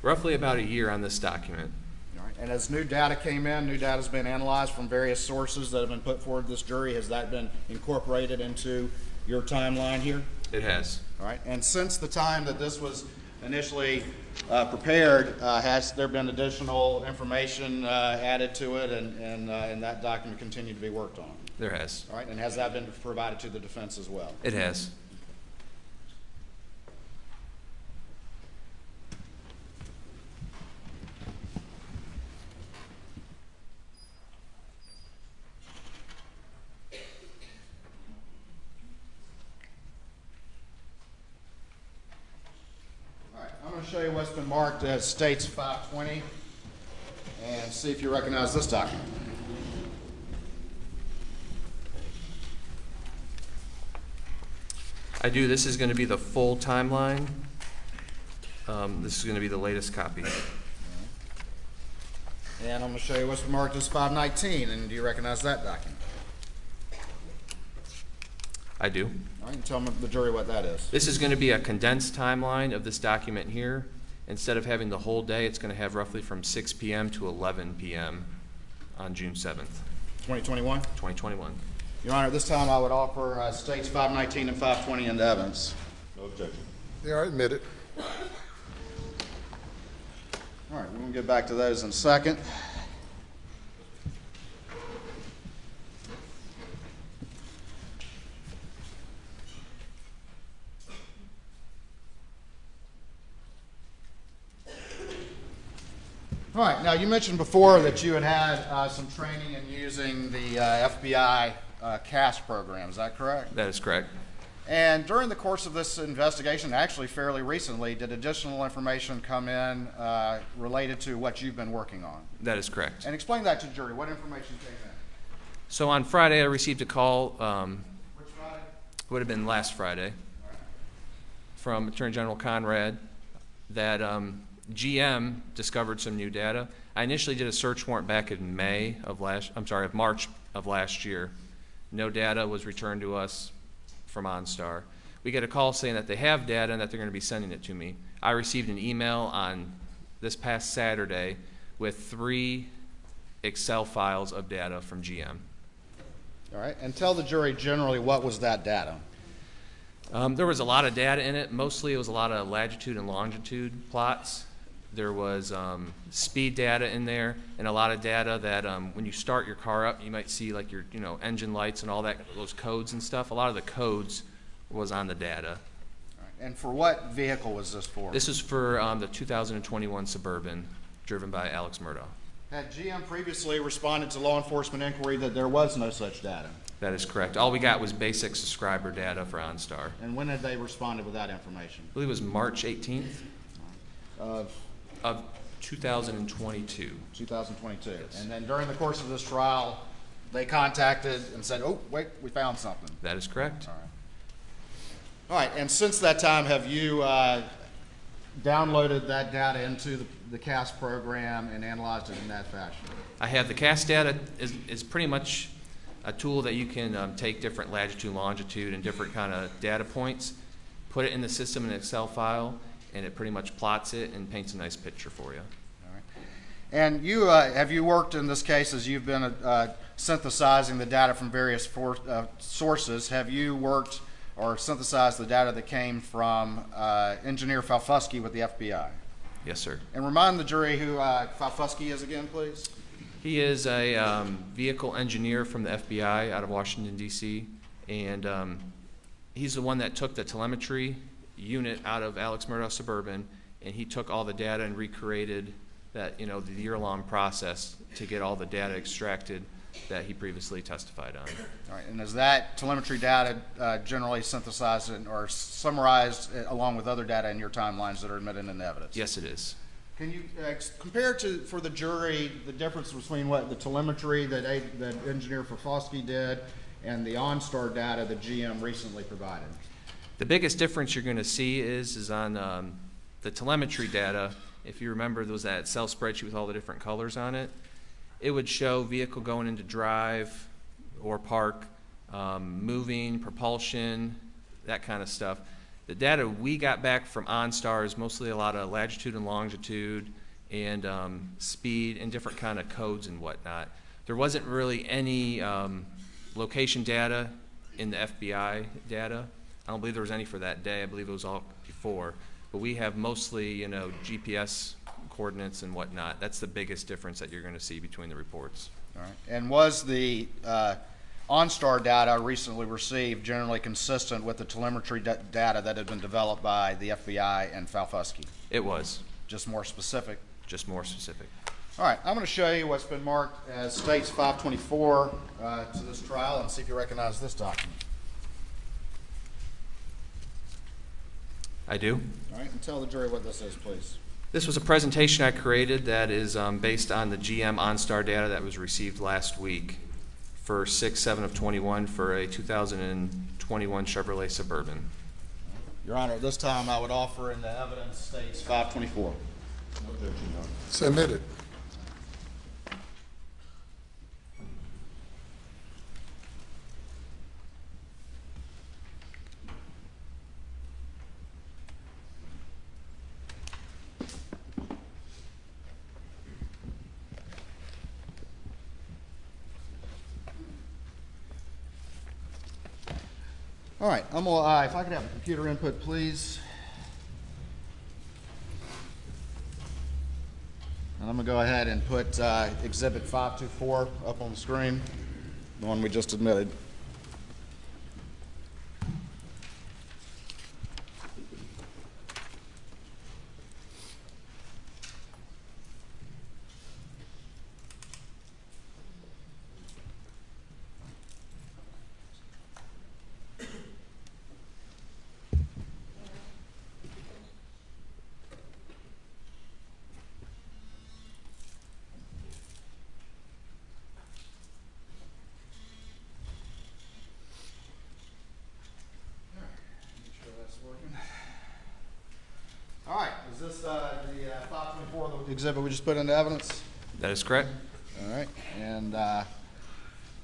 Roughly about a year on this document. All right. And as new data came in, new data has been analyzed from various sources that have been put forward to this jury. Has that been incorporated into your timeline here? It has. All right. And since the time that this was initially prepared, has there been additional information added to it, and that document continued to be worked on? There has. All right. And has that been provided to the defense as well? It has. I'm going to show you what's been marked as States 520 and see if you recognize this document. I do. This is going to be the full timeline. This is going to be the latest copy. And I'm going to show you what's been marked as 519, and do you recognize that document? I do. All right, and tell the jury what that is. This is going to be a condensed timeline of this document here. Instead of having the whole day, it's going to have roughly from 6 p.m. to 11 p.m. on June 7th. 2021? 2021. Your Honor, at this time I would offer States 519 and 520 into evidence. No objection. They are admitted. All right, we're going to get back to those in a second. All right, now you mentioned before that you had some training in using the FBI CAS program, is that correct? That is correct. And during the course of this investigation, actually fairly recently, did additional information come in related to what you've been working on? That is correct. And explain that to the jury. What information came in? So on Friday, I received a call. Which Friday? Would have been last Friday, from Attorney General Conrad, that GM discovered some new data. I initially did a search warrant back in March of last year. No data was returned to us from OnStar. We get a call saying that they have data and that they're going to be sending it to me. I received an email on this past Saturday with 3 Excel files of data from GM. All right, and tell the jury generally what was that data? There was a lot of data in it. Mostly it was a lot of latitude and longitude plots. There was speed data in there, and a lot of data that when you start your car up, you might see like your engine lights and all that, those codes and stuff. A lot of the codes was on the data. All right. And for what vehicle was this for? This is for the 2021 Suburban, driven by Alex Murdaugh. Had GM previously responded to law enforcement inquiry that there was no such data? That is correct. All we got was basic subscriber data for OnStar. And when had they responded with that information? I believe it was March 18th Of 2022. 2022. Yes. And then during the course of this trial, they contacted and said, oh, wait, we found something. That is correct. All right. All right, and since that time, have you downloaded that data into the CAS program and analyzed it in that fashion? I have the CAS data is pretty much a tool that you can take different latitude, longitude, and different kind of data points, put it in the system in an Excel file, and it pretty much plots it and paints a nice picture for you. All right. And you have you worked in this case as you've been synthesizing the data from various sources? Have you worked or synthesized the data that came from Engineer Falfusky with the FBI? Yes, sir. And remind the jury who Falfusky is again, please. He is a vehicle engineer from the FBI out of Washington, D.C., and he's the one that took the telemetry unit out of Alex Murdaugh Suburban, and he took all the data and recreated that, the year-long process to get all the data extracted that he previously testified on. All right, and is that telemetry data generally synthesized or summarized along with other data in your timelines that are admitted into evidence? Yes, it is. Can you compare for the jury the difference between what the telemetry that Engineer Fafosky did and the OnStar data that GM recently provided? The biggest difference you're going to see is on the telemetry data. If you remember, there was that Excel spreadsheet with all the different colors on it. It would show vehicle going into drive or park, moving, propulsion, that kind of stuff. The data we got back from OnStar is mostly a lot of latitude and longitude and speed and different kind of codes and whatnot. There wasn't really any location data in the FBI data. I don't believe there was any for that day. I believe it was all before. But we have mostly, you know, GPS coordinates and whatnot. That's the biggest difference that you're going to see between the reports. All right. And was the OnStar data recently received generally consistent with the telemetry data that had been developed by the FBI and Fafosky? It was. Just more specific? Just more specific. All right, I'm going to show you what's been marked as States 524 to this trial and see if you recognize this document. I do. All right, and tell the jury what this is, please. This was a presentation I created that is based on the GM OnStar data that was received last week for 6/7 of 21 for a 2021 Chevrolet Suburban. Your Honor, at this time I would offer in the evidence States 524. Submitted. All right, I'm gonna, if I could have a computer input, please. And I'm gonna go ahead and put Exhibit 524 up on the screen, the one we just admitted. All right, is this the 524 the exhibit we just put into evidence? That is correct. All right, and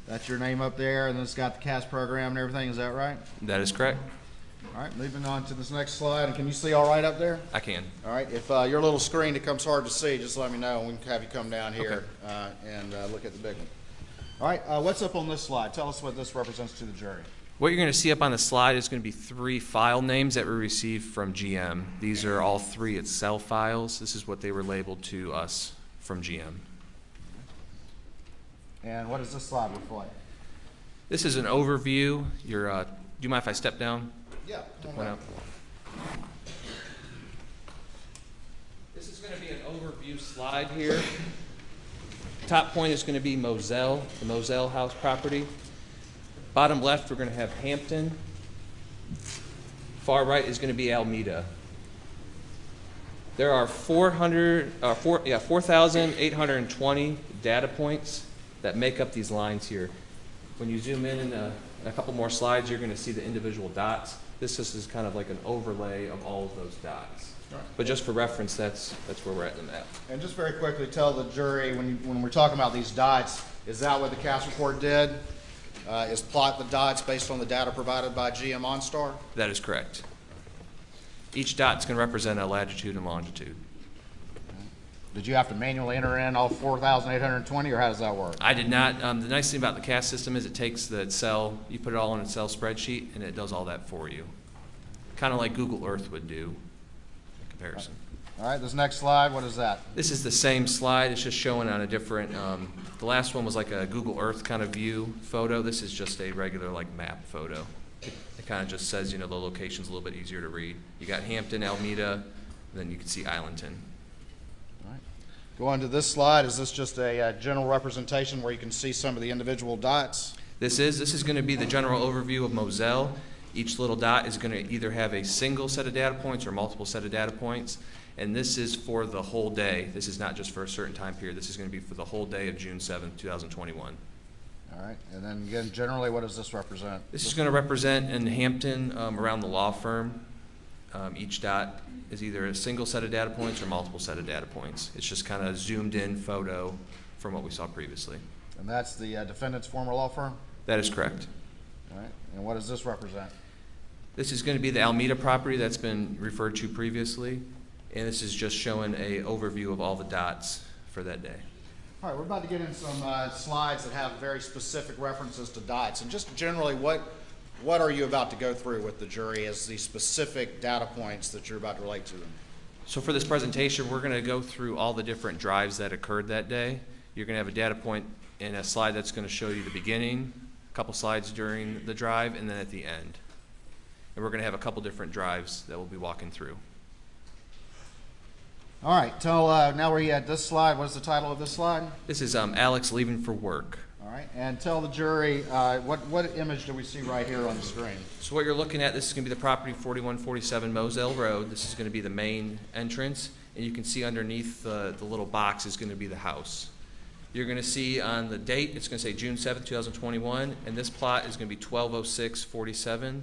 that's your name up there, and it's got the CAS program and everything, is that right? That is correct. All right, moving on to this next slide, and can you see all right up there? I can. All right, if your little screen becomes hard to see, just let me know, and we can have you come down here and look at the big one. All right, what's up on this slide? Tell us what this represents to the jury. What you're going to see up on the slide is going to be 3 file names that we received from GM. These are all 3 Excel files. This is what they were labeled to us from GM. And what does this slide reflect? This is an overview. Do you mind if I step down? Yeah, to point out? This is going to be an overview slide here. Top point is going to be Moselle, the Moselle house property. Bottom left, we're going to have Hampton. Far right is going to be Alameda. There are 4,820 data points that make up these lines here. When you zoom in a couple more slides, you're going to see the individual dots. This is kind of like an overlay of all of those dots. Right. But just for reference, that's where we're at in the map. And just very quickly, tell the jury, when we're talking about these dots, is that what the CAS report did? Is plot the dots based on the data provided by GM OnStar? That is correct. Each dot's going to represent a latitude and longitude. Did you have to manually enter in all 4,820, or how does that work? I did not. The nice thing about the CAS system is it takes the Excel, you put it all in an Excel spreadsheet, and it does all that for you. Kind of like Google Earth would do in comparison. All right, this next slide, what is that? This is the same slide. It's just showing on a different, the last one was like a Google Earth kind of view photo. This is just a regular like map photo. It kind of just says, you know, the location's a little bit easier to read. You got Hampton, Alameda, and then you can see Islandton. All right. Go on to this slide. Is this just a general representation where you can see some of the individual dots? This is going to be the general overview of Moselle. Each little dot is going to either have a single set of data points or multiple set of data points. And this is for the whole day. This is not just for a certain time period. This is going to be for the whole day of June 7th, 2021. All right, and then again, generally, what does this represent? This is going to represent in Hampton around the law firm. Each dot is either a single set of data points or multiple set of data points. It's just kind of zoomed in photo from what we saw previously. And that's the defendant's former law firm? That is correct. All right, and what does this represent? This is going to be the Alameda property that's been referred to previously, and this is just showing an overview of all the dots for that day. All right, we're about to get in some slides that have very specific references to dots. And just generally, what are you about to go through with the jury as the specific data points that you're about to relate to them? So for this presentation, we're going to go through all the different drives that occurred that day. You're going to have a data point in a slide that's going to show you the beginning, a couple slides during the drive, and then at the end. And we're going to have a couple different drives that we'll be walking through. All right, now we're at this slide. What's the title of this slide? This is Alex leaving for work. All right, and tell the jury, what image do we see right here on the screen? So what you're looking at, this is going to be the property 4147 Moselle Road. This is going to be the main entrance, and you can see underneath the little box is going to be the house. You're going to see on the date, it's going to say June 7th, 2021, and this plot is going to be 12:06:47.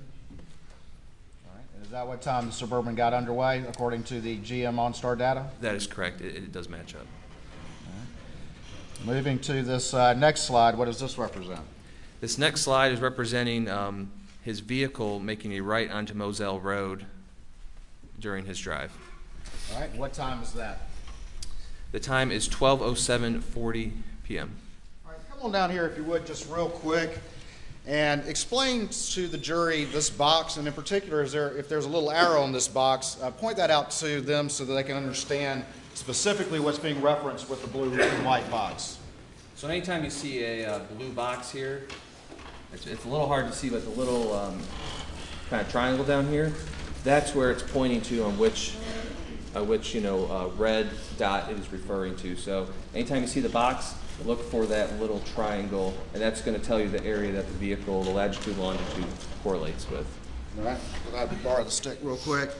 Is that what time the Suburban got underway, according to the GM OnStar data? That is correct. It does match up. Right. Moving to this next slide, what does this represent? This next slide is representing his vehicle making a right onto Moselle Road during his drive. All right. What time is that? The time is 12:07:40 p.m. All right. Come on down here, if you would, just real quick. And explain to the jury this box, and in particular, if there's a little arrow on this box, point that out to them so that they can understand specifically what's being referenced with the blue and white box. So anytime you see a blue box here, it's a little hard to see, but the little kind of triangle down here, that's where it's pointing to on which red dot it is referring to. So anytime you see the box, look for that little triangle, and that's going to tell you the area that the vehicle, the latitude, longitude correlates with. All right, I'll have to borrow the stick real quick.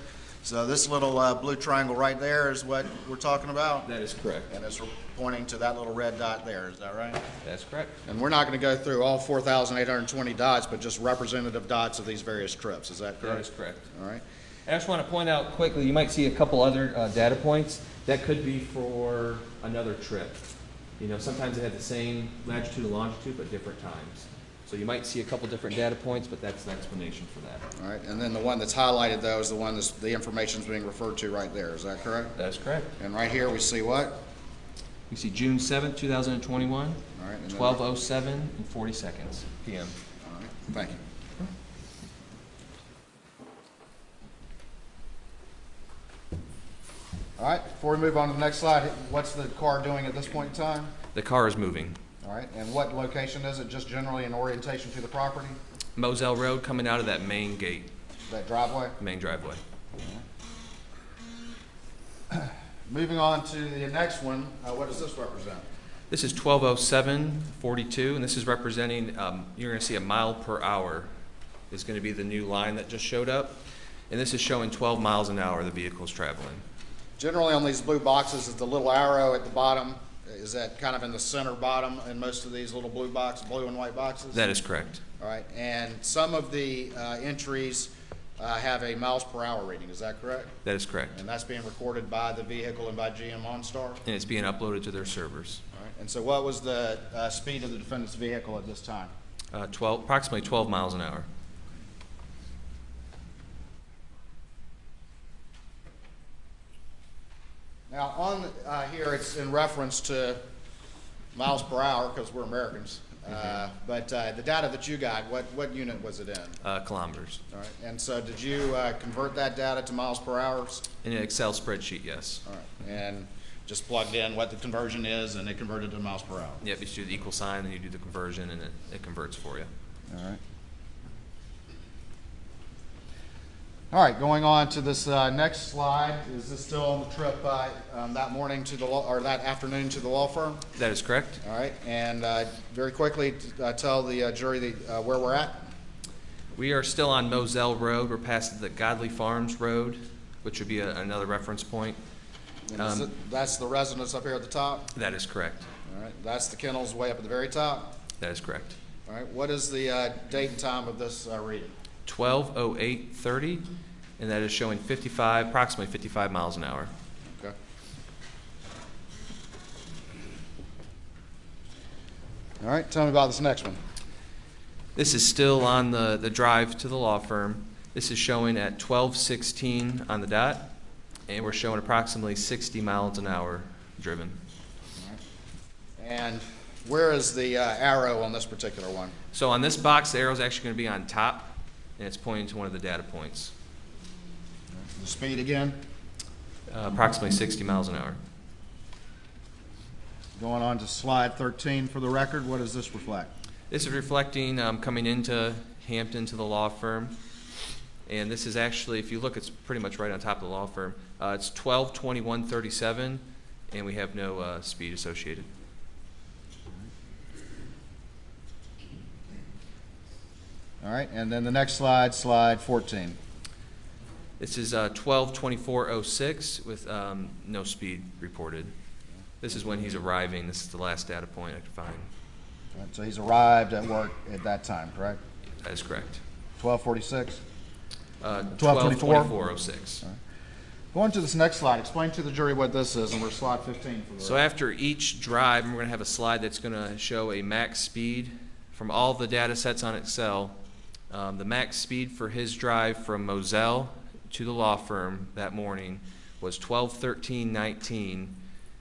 So this little blue triangle right there is what we're talking about? That is correct. And it's pointing to that little red dot there, is that right? That's correct. And we're not going to go through all 4,820 dots, but just representative dots of these various trips, is that correct? That is correct. All right. I just want to point out quickly, you might see a couple other data points. That could be for another trip. Sometimes they have the same latitude and longitude, but different times. So you might see a couple different data points, but that's the explanation for that. All right, and then the one that's highlighted, though, is the one that's the information is being referred to right there. Is that correct? That's correct. And right here we see what? We see June 7th, 2021, all right, 12:07:40 p.m. All right, thank you. All right, before we move on to the next slide, what's the car doing at this point in time? The car is moving. All right, and what location is it? Just generally an orientation to the property? Moselle Road, coming out of that main gate. That driveway? Main driveway. Moving on to the next one, what does this represent? This is 12:07:42, and this is representing, you're going to see a mile per hour is going to be the new line that just showed up. And this is showing 12 miles an hour the vehicle's traveling. Generally on these blue boxes is the little arrow at the bottom. Is that kind of in the center bottom in most of these little blue and white boxes? That is correct. All right, and some of the entries have a miles per hour reading, is that correct? That is correct. And that's being recorded by the vehicle and by GM OnStar? And it's being uploaded to their servers. All right, and so what was the speed of the defendant's vehicle at this time? Approximately 12 miles an hour. Now, on here, it's in reference to miles per hour because we're Americans. But the data that you got, what unit was it in? Kilometers. All right. And so did you convert that data to miles per hour? In an Excel spreadsheet, yes. All right. And just plugged in what the conversion is, and it converted to miles per hour? Yep, you just do the equal sign, then you do the conversion, and it converts for you. All right. All right, going on to this next slide. Is this still on the trip that morning to the or that afternoon to the law firm? That is correct. All right, and very quickly tell the jury where we're at. We are still on Moselle Road. We're past the Godley Farms Road, which would be another reference point. And that's the residence up here at the top? That is correct. All right, that's the kennels way up at the very top? That is correct. All right, what is the date and time of this reading? 12:08:30, and that is showing approximately 55 miles an hour. Okay. All right, tell me about this next one. This is still on the drive to the law firm. This is showing at 12:16 on the dot, and we're showing approximately 60 miles an hour driven. All right. And where is the arrow on this particular one? So on this box, the arrow is actually going to be on top, and it's pointing to one of the data points. The speed again? Approximately 60 miles an hour. Going on to slide 13 for the record, what does this reflect? This is reflecting coming into Hampton to the law firm. And this is actually, if you look, it's pretty much right on top of the law firm. It's 12:21:37, and we have no speed associated. All right, and then the next slide, slide 14. This is 12:24:06 with no speed reported. This is when he's arriving. This is the last data point I could find. All right, so he's arrived at work at that time, correct? That is correct. 12:46? 12:24:06. All right. Going to this next slide, explain to the jury what this is, and we're slide 15 for the So after each drive, we're going to have a slide that's going to show a max speed from all the data sets on Excel. The max speed for his drive from Moselle to the law firm that morning was 12:13:19.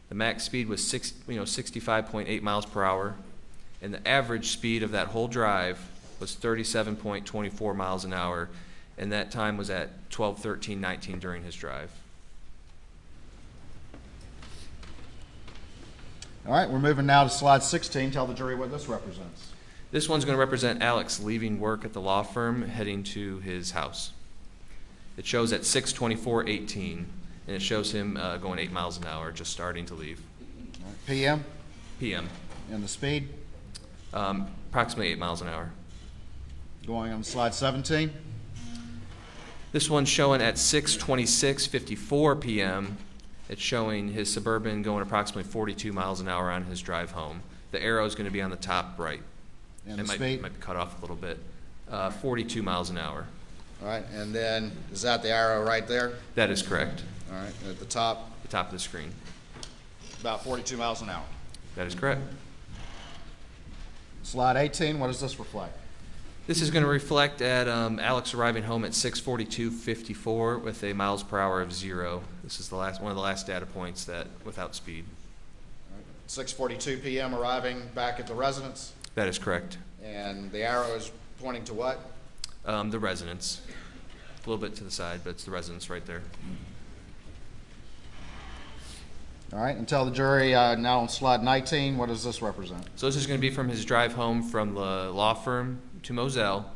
The max speed was 65.8 miles per hour, and the average speed of that whole drive was 37.24 miles an hour, and that time was at 12:13:19 during his drive. All right, we're moving now to slide 16. Tell the jury what this represents. This one's going to represent Alex leaving work at the law firm, heading to his house. It shows at 6:24:18, and it shows him going 8 miles an hour, just starting to leave. All right, PM? PM. And the speed? Approximately 8 miles an hour. Going on slide 17. This one's showing at 6:26:54 p.m. It's showing his Suburban going approximately 42 miles an hour on his drive home. The arrow is going to be on the top right. And it the might speed? be cut off a little bit. 42 miles an hour. All right, and then is that the arrow right there? That is correct. All right, at the top? The top of the screen. About 42 miles an hour. That is correct. Slide 18, what does this reflect? This is going to reflect at Alex arriving home at 6:42:54 with a miles per hour of 0. This is one of the last data points that without speed. All right, 6:42 p.m. arriving back at the residence? That is correct. And the arrow is pointing to what? The residence. A little bit to the side, but it's the residence right there. All right, and tell the jury now on slide 19, what does this represent? So this is going to be from his drive home from the law firm to Moselle.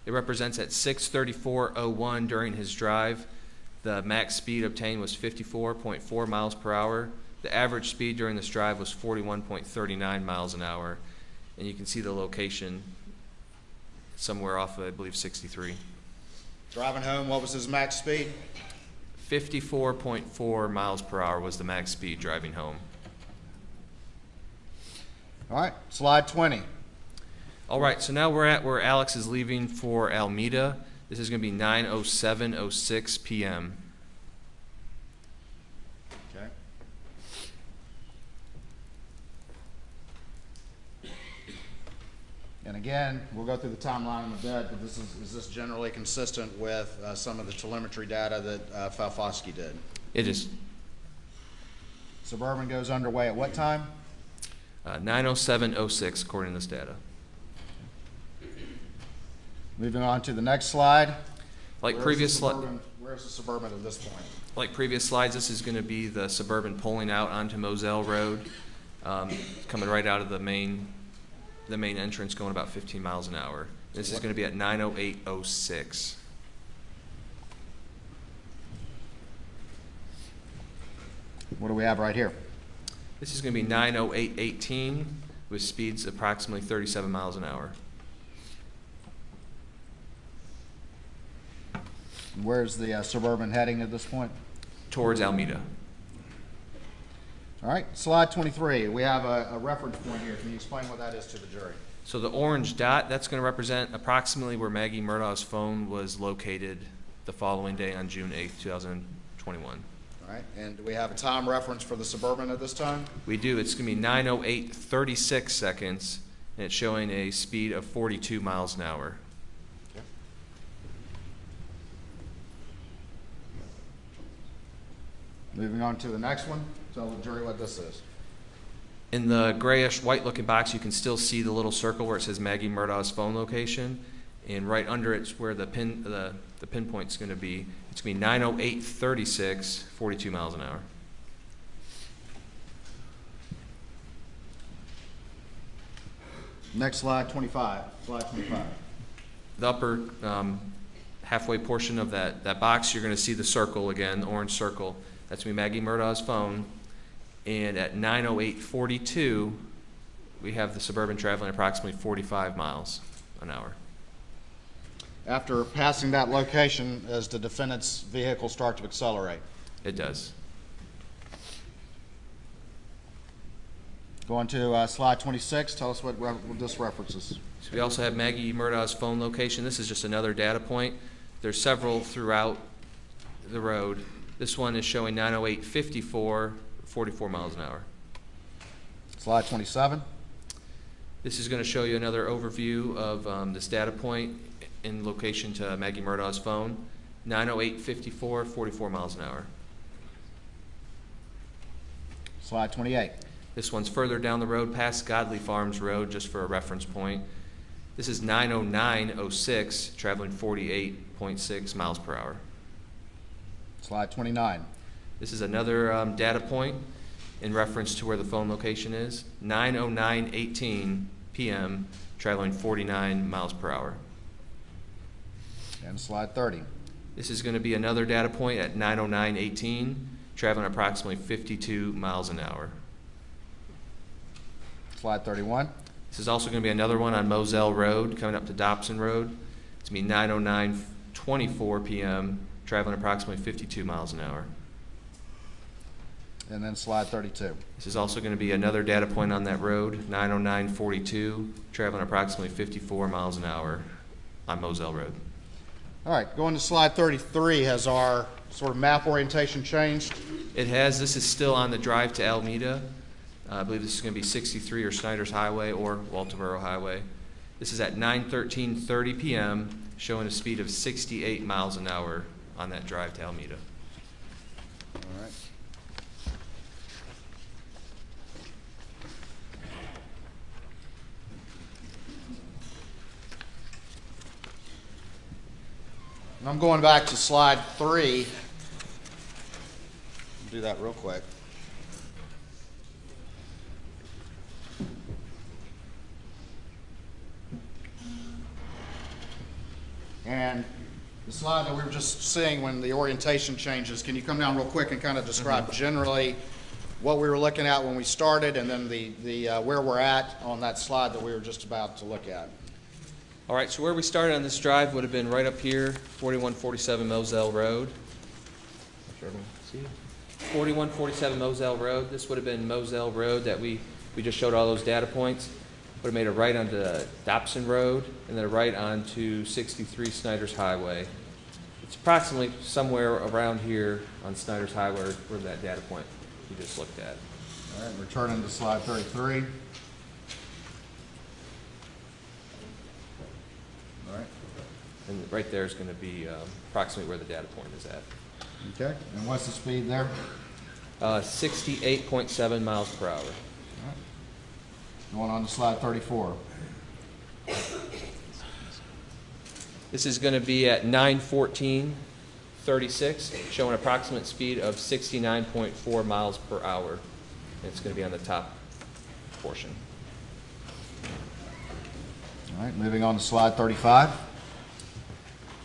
It represents at 6:34:01 during his drive. The max speed obtained was 54.4 miles per hour. The average speed during this drive was 41.39 miles an hour. And you can see the location somewhere off of, I believe, 63. Driving home, what was his max speed? 54.4 miles per hour was the max speed driving home. All right, slide 20. All right, so now we're at where Alex is leaving for Alameda. This is going to be 9:07:06 p.m. Okay. And again, we'll go through the timeline in a bit, but is this generally consistent with some of the telemetry data that Falfosky did? It is. Suburban goes underway at what time? 9:07:06 according to this data. Moving on to the next slide. Like previous where's the Suburban at this point? Like previous slides, this is going to be the Suburban pulling out onto Moselle Road, coming right out of the main entrance, going about 15 miles an hour. This is going to be at 9:08:06. What do we have right here? This is going to be 9:08:18 with speeds approximately 37 miles an hour. Where's the Suburban heading at this point? Towards Alameda. All right, slide 23. We have a reference point here. Can you explain what that is to the jury? So the orange dot, that's going to represent approximately where Maggie Murdaugh's phone was located the following day on June 8th, 2021. All right, and do we have a time reference for the Suburban at this time? We do. It's going to be 9:08:36 seconds, and it's showing a speed of 42 miles an hour. Okay. Moving on to the next one. Tell the jury what this is. In the grayish white looking box, you can still see the little circle where it says Maggie Murdaugh's phone location, and right under it's where the pinpoint's going to be. It's going to be 9:08:36, 42 miles an hour. Next slide, 25. Slide 25. The upper halfway portion of that box, you're going to see the circle again, the orange circle. That's going to be Maggie Murdaugh's phone. And at 9:08:42, we have the Suburban traveling approximately 45 miles an hour. After passing that location, does the defendant's vehicle start to accelerate? It does. Going to slide 26. Tell us what this references. So we also have Maggie Murdaugh's phone location. This is just another data point. There's several throughout the road. This one is showing 9:08:54, 44 miles an hour. Slide 27. This is going to show you another overview of this data point in location to Maggie Murdaugh's phone. 9:08:54, 44 miles an hour. Slide 28. This one's further down the road past Godley Farms Road, just for a reference point. This is 9:09:06, traveling 48.6 miles per hour. Slide 29. This is another data point in reference to where the phone location is. 9:09:18 p.m., traveling 49 miles per hour. And slide 30. This is going to be another data point at 9:09:18, traveling approximately 52 miles an hour. Slide 31. This is also going to be another one on Moselle Road, coming up to Dobson Road. It's going to be 9:09:24 p.m., traveling approximately 52 miles an hour. And then slide 32. This is also going to be another data point on that road, 9:09:42, traveling approximately 54 miles an hour on Moselle Road. All right, going to slide 33. Has our sort of map orientation changed? It has. This is still on the drive to Alameda. I believe this is going to be 63 or Snyder's Highway or Walterboro Highway. This is at 9:13:30 p.m., showing a speed of 68 miles an hour on that drive to Alameda. All right. And I'm going back to slide 3. Do that real quick. And the slide that we were just seeing when the orientation changes, can you come down real quick and kind of describe generally what we were looking at when we started and then the where we're at on that slide that we were just about to look at? All right, so where we started on this drive would have been right up here, 4147 Moselle Road. 4147 Moselle Road. This would have been Moselle Road that we just showed all those data points. Would have made a right onto Dobson Road and then a right onto 63 Snyder's Highway. It's approximately somewhere around here on Snyder's Highway where that data point we just looked at. All right, returning to slide 33. All right. And right there is going to be approximately where the data point is at. Okay, and what's the speed there? 68.7 miles per hour. All right. Going on to slide 34. This is going to be at 9:14:36, showing an approximate speed of 69.4 miles per hour. And it's going to be on the top portion. All right, moving on to slide 35.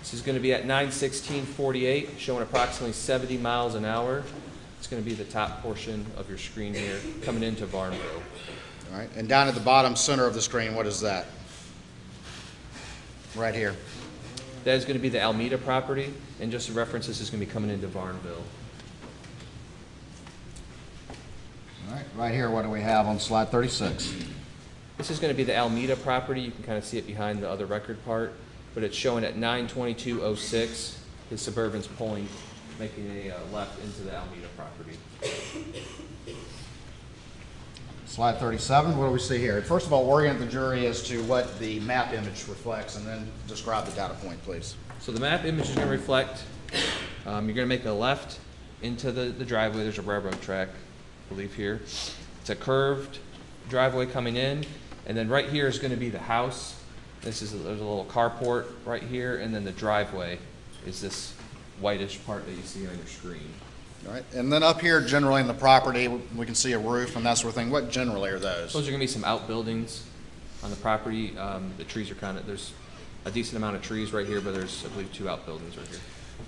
This is going to be at 9:16:48, showing approximately 70 miles an hour. It's going to be the top portion of your screen here, coming into Varnville. All right, and down at the bottom center of the screen, what is that? Right here. That is going to be the Alameda property, and just a reference, this is going to be coming into Varnville. All right. right here, what do we have on slide 36? This is going to be the Alameda property. You can kind of see it behind the other record part, but it's showing at 92206. His Suburban's pulling, making a left into the Alameda property. Slide 37, what do we see here? First of all, orient the jury as to what the map image reflects, and then describe the data point, please. So the map image is going to reflect, you're going to make a left into the driveway. There's a railroad track, I believe here. It's a curved driveway coming in, and then right here is going to be the house. There's a little carport right here, and then the driveway is this whitish part that you see on your screen. All right, and then up here, generally in the property, we can see a roof and that sort of thing. What generally are those? Those are going to be some outbuildings on the property. The trees are kind of, there's a decent amount of trees right here, but there's, I believe, 2 outbuildings right here.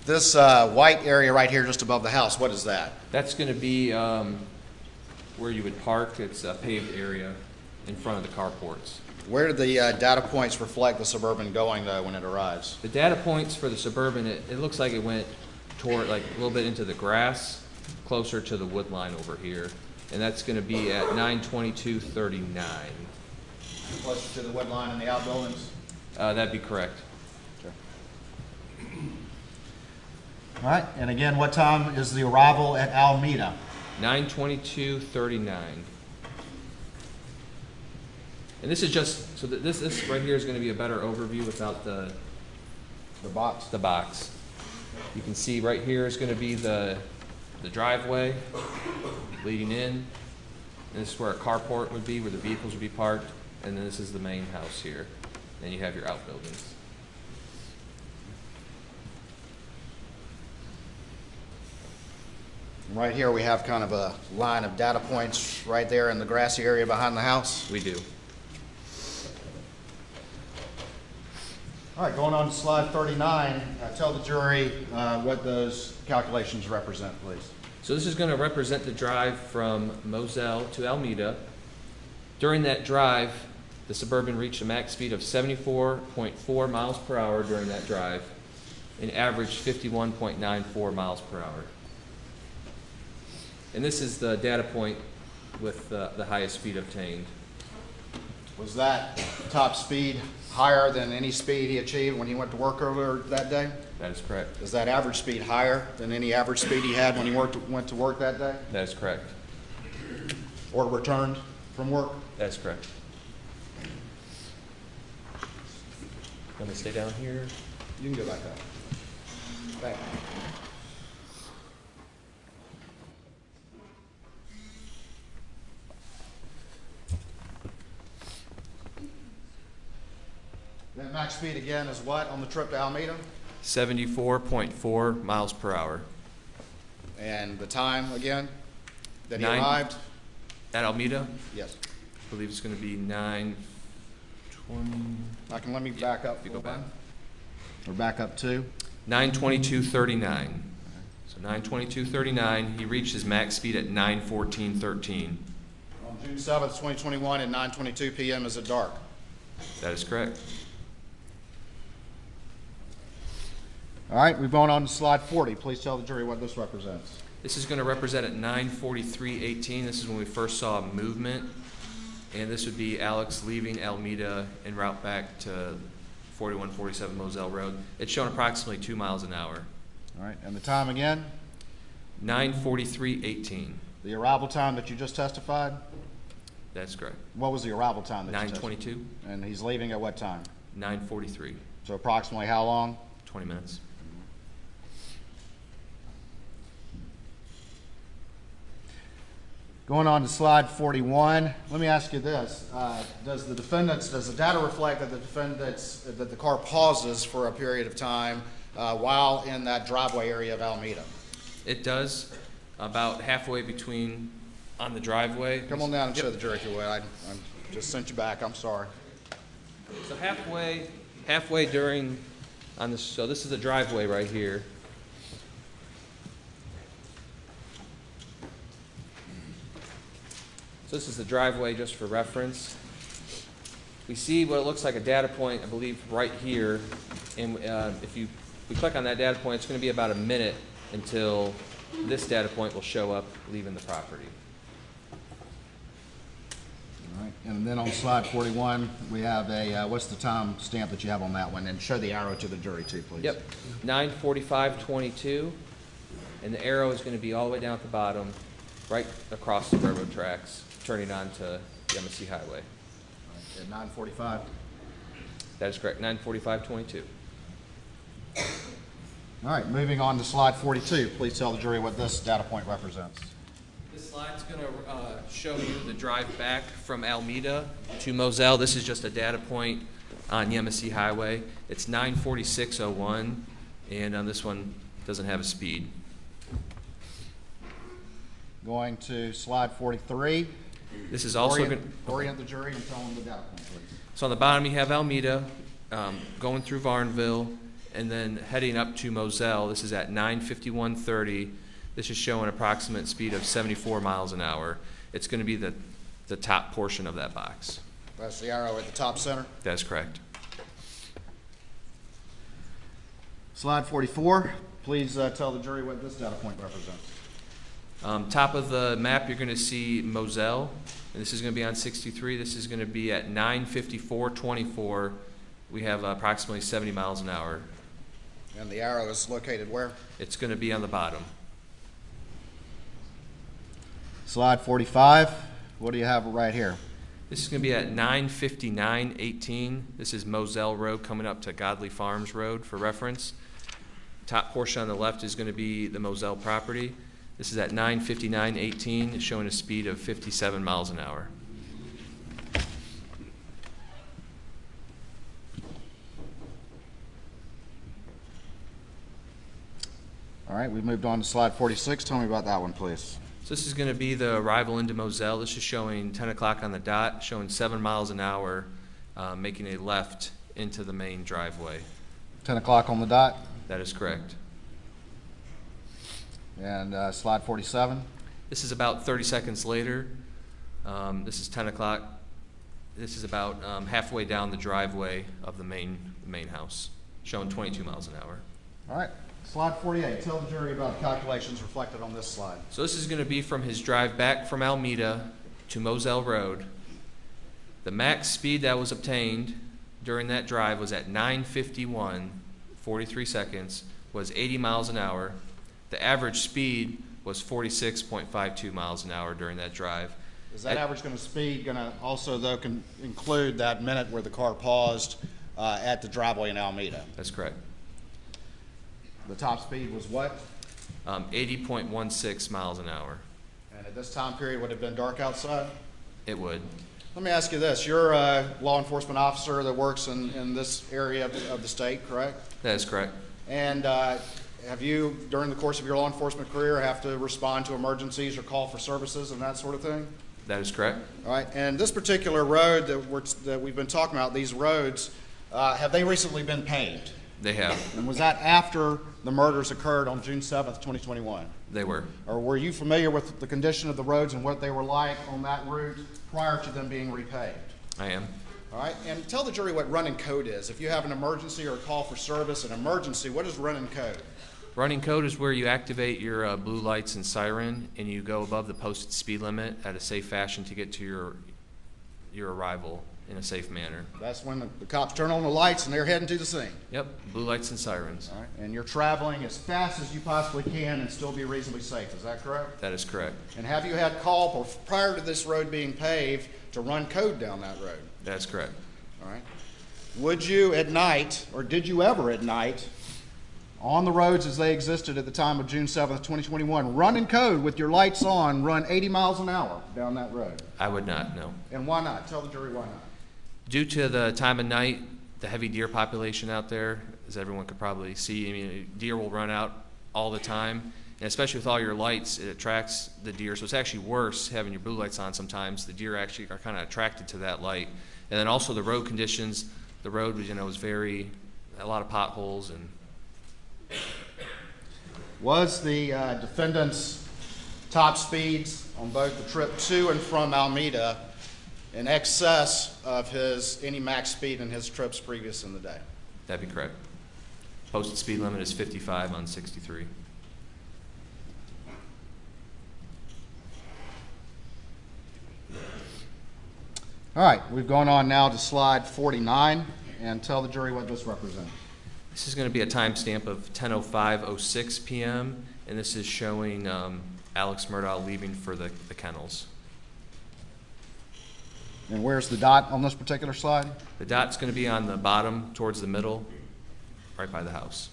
This white area right here just above the house, what is that? That's going to be where you would park. It's a paved area in front of the carports. Where do the data points reflect the Suburban going, though, when it arrives? The data points for the Suburban, it looks like it went toward, like, a little bit into the grass, closer to the wood line over here. And that's going to be at 92239. Closer to the wood line and the outbuildings? That'd be correct. All right, and again, what time is the arrival at Alameda? 92239. And this is just, so that this right here is going to be a better overview without the box. The box. You can see right here is going to be the driveway leading in. And this is where a carport would be, where the vehicles would be parked. And then this is the main house here. Then you have your outbuildings. Right here we have kind of a line of data points right there in the grassy area behind the house. We do. All right, going on to slide 39, tell the jury what those calculations represent, please. So this is going to represent the drive from Moselle to Alameda. During that drive, the Suburban reached a max speed of 74.4 miles per hour during that drive and averaged 51.94 miles per hour. And this is the data point with the highest speed obtained. Was that top speed higher than any speed he achieved when he went to work earlier that day? That is correct. Is that average speed higher than any average speed he had when he went to work that day? That is correct. Or returned from work? That is correct. Want me to stay down here? You can go back up. Back. That max speed again is what on the trip to Alameda? 74.4 miles per hour. And the time again that he arrived? At Alameda? Yes. I believe it's going to be 9:20. Let me back up. If you go back. Or back up to? 9:22:39. So 9:22:39, he reached his max speed at 9:14:13. On June 7th, 2021 at 9:22 p.m. is it dark? That is correct. All right, we've gone on to slide 40. Please tell the jury what this represents. This is going to represent at 9:43:18. This is when we first saw movement. And this would be Alex leaving Alameda en route back to 4147 Moselle Road. It's shown approximately 2 miles an hour. All right, and the time again? 9:43:18. The arrival time that you just testified? That's correct. What was the arrival time that 9:22. And he's leaving at what time? 9:43. So approximately how long? 20 minutes. Going on to slide 41, let me ask you this. Does the data reflect that that the car pauses for a period of time while in that driveway area of Alameda? It does, about halfway between on the driveway. Come on down and show the jury if you would. I just sent you back, I'm sorry. So halfway during, so this is the driveway right here. So this is the driveway just for reference. We see what looks like a data point, I believe, right here. And if we click on that data point, it's going to be about a minute until this data point will show up leaving the property. All right, and then on slide 41, we have a, what's the time stamp that you have on that one? And show the arrow to the jury too, please. Yep, 9:45:22, and the arrow is going to be all the way down at the bottom, right across the railroad tracks, turning onto Yemassee Highway. At 9:45. That is correct, 9:45:22. All right, moving on to slide 42. Please tell the jury what this data point represents. This slide's going to show you the drive back from Alameda to Moselle. This is just a data point on Yemassee Highway. It's 9:46:01, and on this one doesn't have a speed. Going to slide 43. This is also orient the jury and tell them the data point, please. So on the bottom you have Alameda, going through Varnville, and then heading up to Moselle. This is at 9:51:30. This is showing an approximate speed of 74 miles an hour. It's going to be the top portion of that box. That's the arrow at the top center. That's correct. Slide 44. Please tell the jury what this data point represents. Top of the map, you're going to see Moselle, and this is going to be on 63. This is going to be at 9:54:24. We have approximately 70 miles an hour. And the arrow is located where? It's going to be on the bottom. Slide 45. What do you have right here? This is going to be at 9:59:18. This is Moselle Road coming up to Godley Farms Road for reference. Top portion on the left is going to be the Moselle property. This is at 9:59:18, showing a speed of 57 miles an hour. All right, we've moved on to slide 46. Tell me about that one, please. So this is going to be the arrival into Moselle. This is showing 10 o'clock on the dot, showing 7 miles an hour, making a left into the main driveway. 10 o'clock on the dot. That is correct. And slide 47. This is about 30 seconds later. This is 10 o'clock. This is about halfway down the driveway of the main house, showing 22 miles an hour. All right. Slide 48. Tell the jury about the calculations reflected on this slide. So this is going to be from his drive back from Alameda to Moselle Road. The max speed that was obtained during that drive was at 9:51:43 seconds, was 80 miles an hour. The average speed was 46.52 miles an hour during that drive. Is that average speed going to also, though, include that minute where the car paused at the driveway in Alameda? That's correct. The top speed was what? 80.16 miles an hour. And at this time period, would it have been dark outside? It would. Let me ask you this. You're a law enforcement officer that works in this area of the state, correct? That is correct. And have you, during the course of your law enforcement career, have to respond to emergencies or call for services and that sort of thing? That is correct. All right. And this particular road that we've been talking about, these roads, have they recently been paved? They have. And was that after the murders occurred on June 7th, 2021? They were. Or were you familiar with the condition of the roads and what they were like on that route prior to them being repaved? I am. All right. And tell the jury what running code is. If you have an emergency or a call for service, an emergency, what is running code? Running code is where you activate your blue lights and siren, and you go above the posted speed limit at a safe fashion to get to your arrival in a safe manner. That's when the cops turn on the lights and they're heading to the scene. Yep, blue lights and sirens. All right. And you're traveling as fast as you possibly can and still be reasonably safe. Is that correct? That is correct. And have you had call prior to this road being paved to run code down that road? That is correct. All right. Would you at night, or did you ever at night, on the roads as they existed at the time of June 7th, 2021, run in code with your lights on, run 80 miles an hour down that road? I would not, no. And why not? Tell the jury why not. Due to the time of night, the heavy deer population out there, as everyone could probably see, I mean, deer will run out all the time, and especially with all your lights, it attracts the deer. So it's actually worse having your blue lights on sometimes. The deer actually are kind of attracted to that light. And then also the road conditions, the road was, was a lot of potholes. And was the defendant's top speeds on both the trip to and from Alameda in excess of any max speed in his trips previous in the day? That'd be correct. Posted speed limit is 55 on 63. All right, we've gone on now to slide 49, and tell the jury what this represents. This is going to be a timestamp of 10:05:06 p.m., and this is showing Alex Murdaugh leaving for the kennels. And where's the dot on this particular slide? The dot's going to be on the bottom towards the middle, right by the house.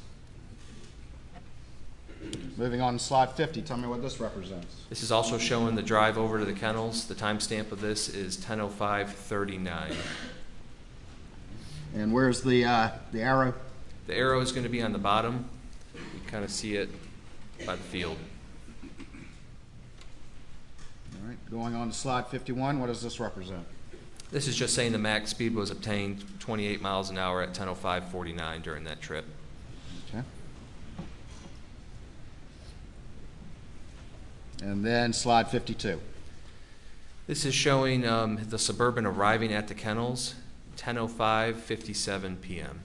Moving on to slide 50, tell me what this represents. This is also showing the drive over to the kennels. The timestamp of this is 10:05:39. And where's the arrow? The arrow is going to be on the bottom. You kind of see it by the field. All right, going on to slide 51, what does this represent? This is just saying the max speed was obtained 28 miles an hour at 10:05:49 during that trip. Okay. And then slide 52. This is showing the Suburban arriving at the kennels 10:05:57 p.m.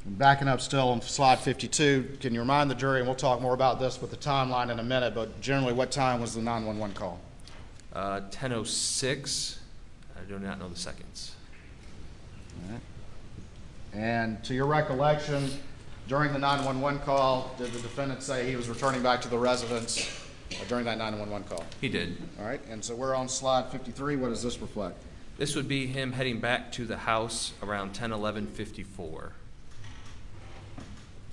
And backing up still on slide 52, can you remind the jury, and we'll talk more about this with the timeline in a minute, but generally what time was the 911 call? 10:06. I do not know the seconds. All right. And to your recollection, during the 911 call, did the defendant say he was returning back to the residence during that 911 call? He did. All right, and so we're on slide 53. What does this reflect? This would be him heading back to the house around 10:11:54.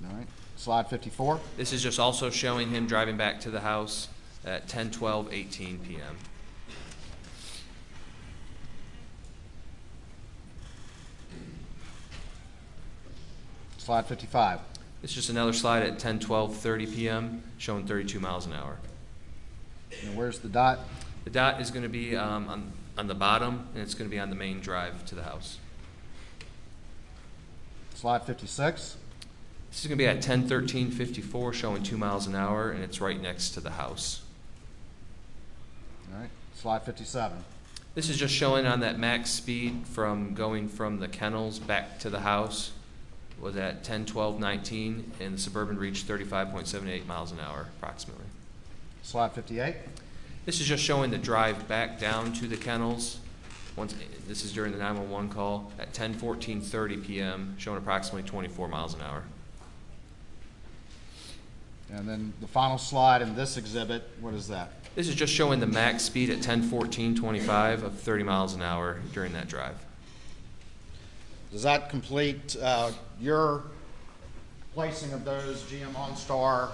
All right, slide 54. This is just also showing him driving back to the house at 10:12:18 p.m. Slide 55. This is just another slide at 10:12:30 p.m. showing 32 miles an hour. And where's the dot? The dot is going to be on the bottom, and it's going to be on the main drive to the house. Slide 56. This is going to be at 10:13:54 showing 2 miles an hour, and it's right next to the house. All right, slide 57. This is just showing on that max speed from going from the kennels back to the house was at 10:12:19, and the Suburban reached 35.78 miles an hour approximately. Slide 58. This is just showing the drive back down to the kennels. This is during the 911 call at 10:14:30 p.m., showing approximately 24 miles an hour. And then the final slide in this exhibit, what is that? This is just showing the max speed at 10:14:25 of 30 miles an hour during that drive. Does that complete your placing of those GM OnStar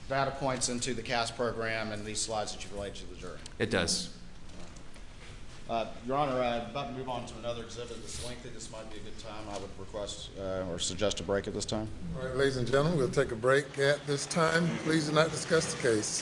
data points into the CAS program and these slides that you relayed to the jury? It does. Your Honor, I'm about to move on to another exhibit that's lengthy. This might be a good time. I would request or suggest a break at this time. All right, ladies and gentlemen, we'll take a break at this time. Please do not discuss the case.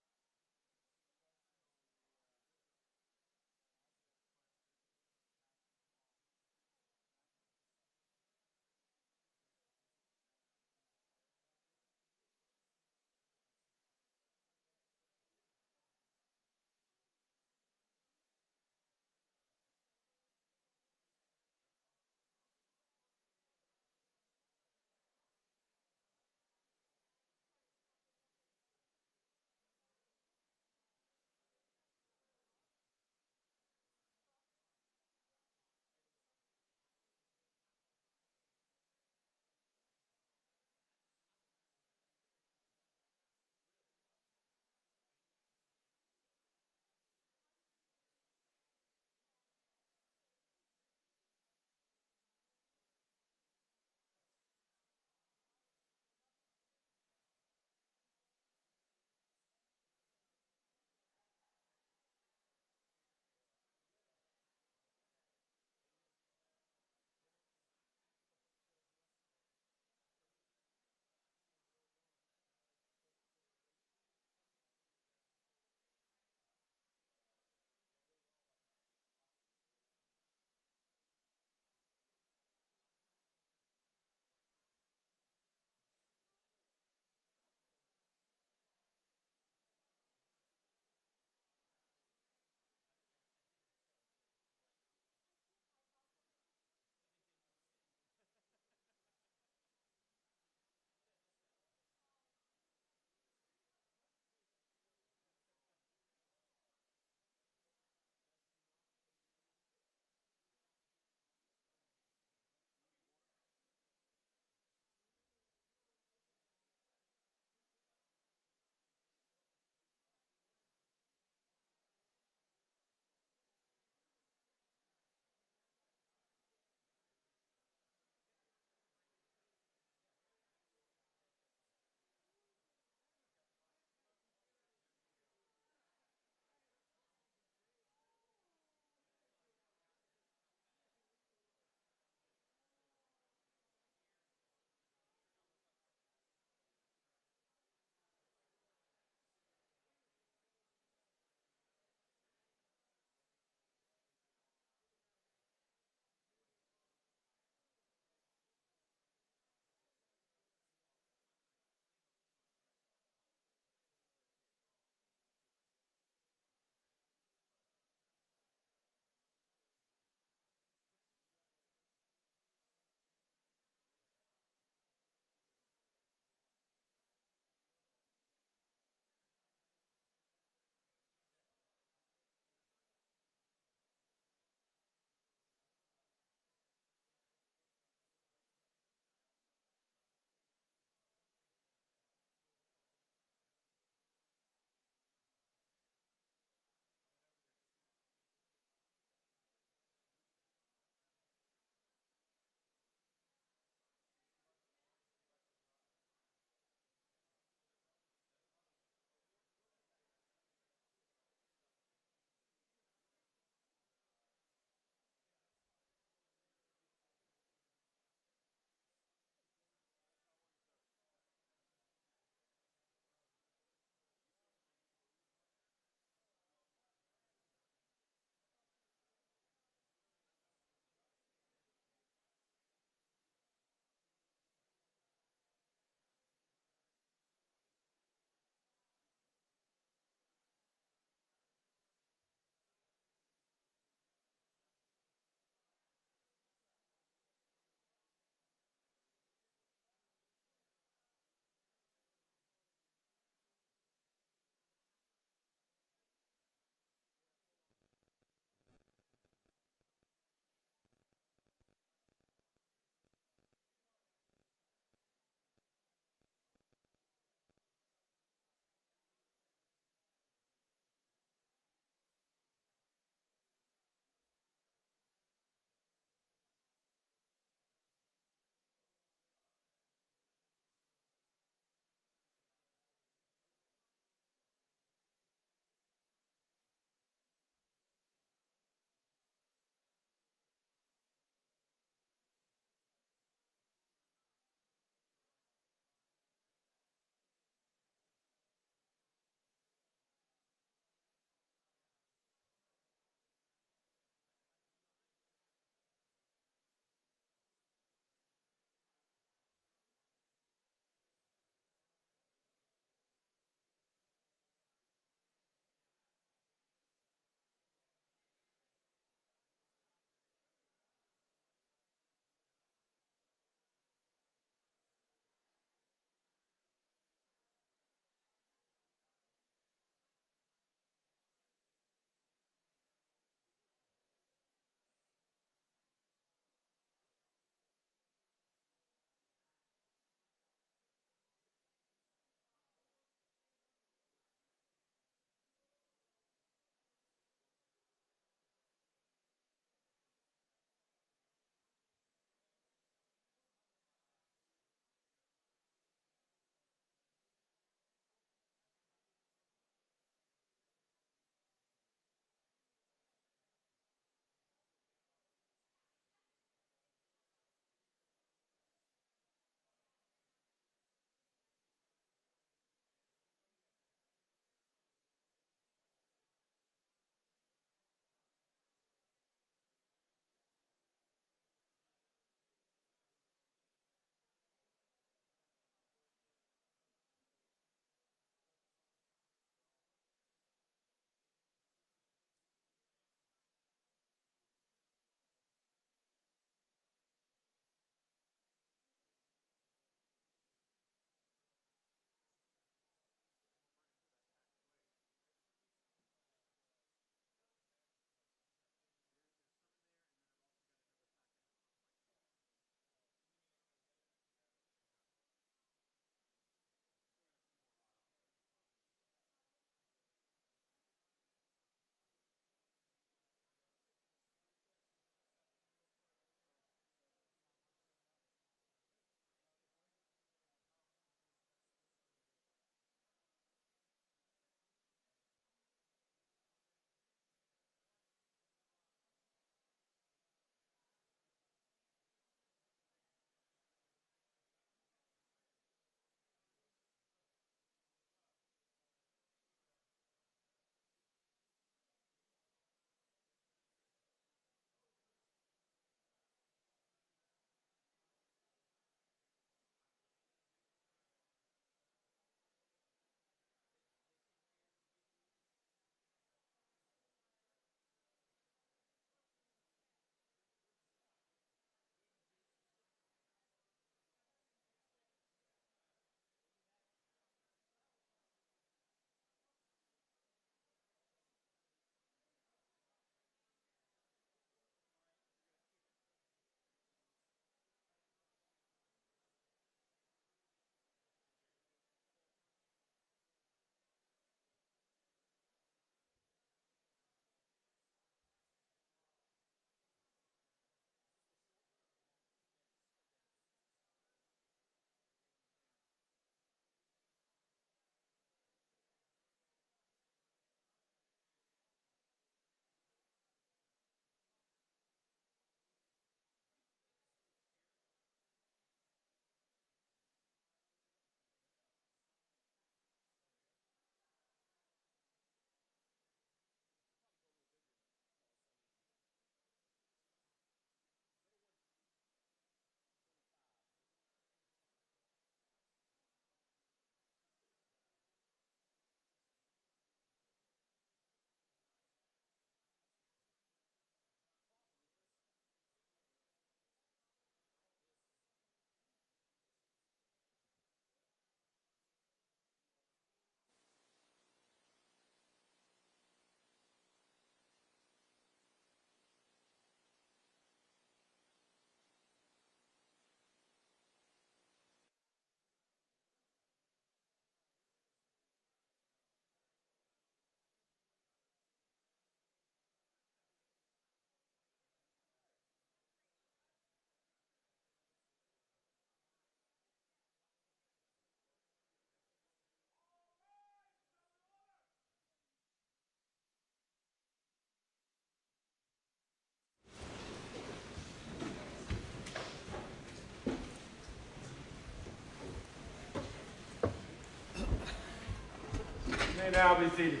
may now be seated.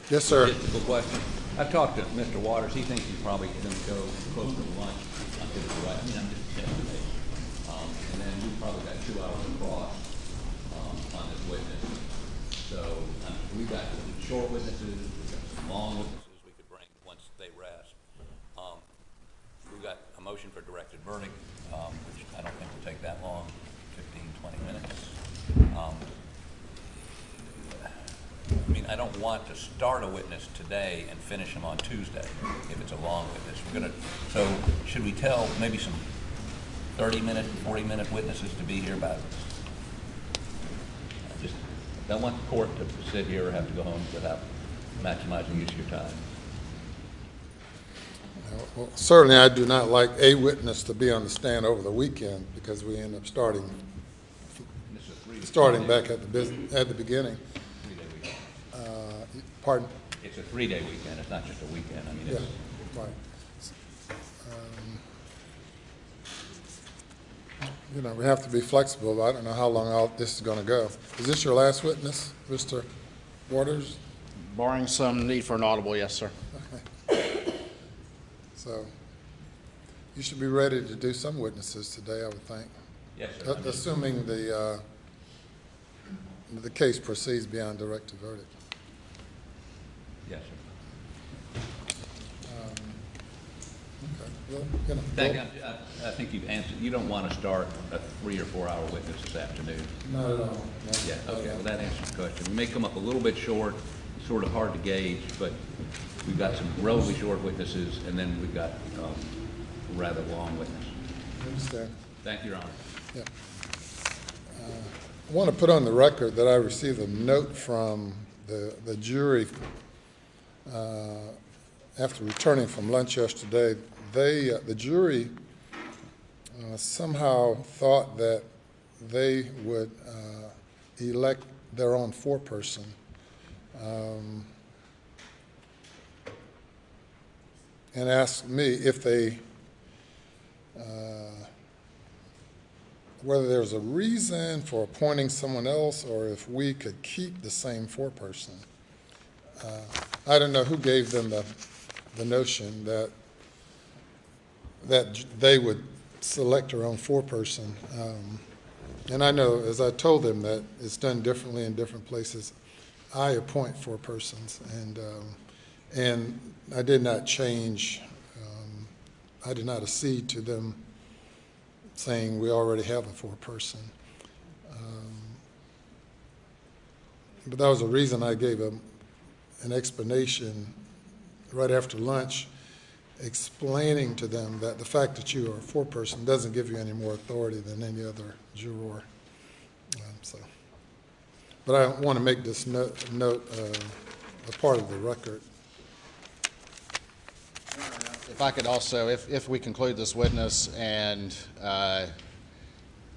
Yes, sir. Logistical question. I've talked to Mr. Waters. He thinks he's probably going to go close to lunch. I'm just estimating. And then we've probably got 2 hours across on this witness. So we've got short witnesses, we've got some long witnesses we could bring once they rest. We've got a motion for directed verdict, which I don't think will take that long, 15, 20 minutes. I mean, I don't want to start a witness today and finish him on Tuesday if it's a long witness. So should we tell maybe some 30-minute, 40-minute witnesses to be here about this? I just don't want the court to sit here or have to go home without maximizing use of your time. Well, certainly I do not like a witness to be on the stand over the weekend because we end up starting back at the beginning. Pardon? It's a 3-day weekend. It's not just a weekend. I mean, it's right. You know, we have to be flexible. I don't know how long all this is going to go. Is this your last witness, Mr. Waters? Barring some need for an audible, yes, sir. Okay. So you should be ready to do some witnesses today, I would think. Yes, sir. Assuming the case proceeds beyond directed verdict. Yes, sir. Okay. Well, you know, Thank you. I think you've answered. You don't want to start a 3 or 4 hour witness this afternoon. Not at all. Yeah, okay, well, that answers the question. We may come up a little bit short, sort of hard to gauge, but we've got some relatively short witnesses, and then we've got a rather long witness. I understand. Thank you, Your Honor. Yeah. I want to put on the record that I received a note from the jury after returning from lunch yesterday. The jury somehow thought that they would elect their own foreperson. And asked me if they, whether there's a reason for appointing someone else or if we could keep the same foreperson. I don't know who gave them the notion that they would select their own foreperson. And I know, as I told them, that it's done differently in different places. I appoint forepersons, and I did not change. I did not accede to them saying we already have a foreperson. But that was the reason I gave an explanation right after lunch, explaining to them that the fact that you are a foreperson doesn't give you any more authority than any other juror. But I want to make this note a part of the record. If I could also, if we conclude this witness, and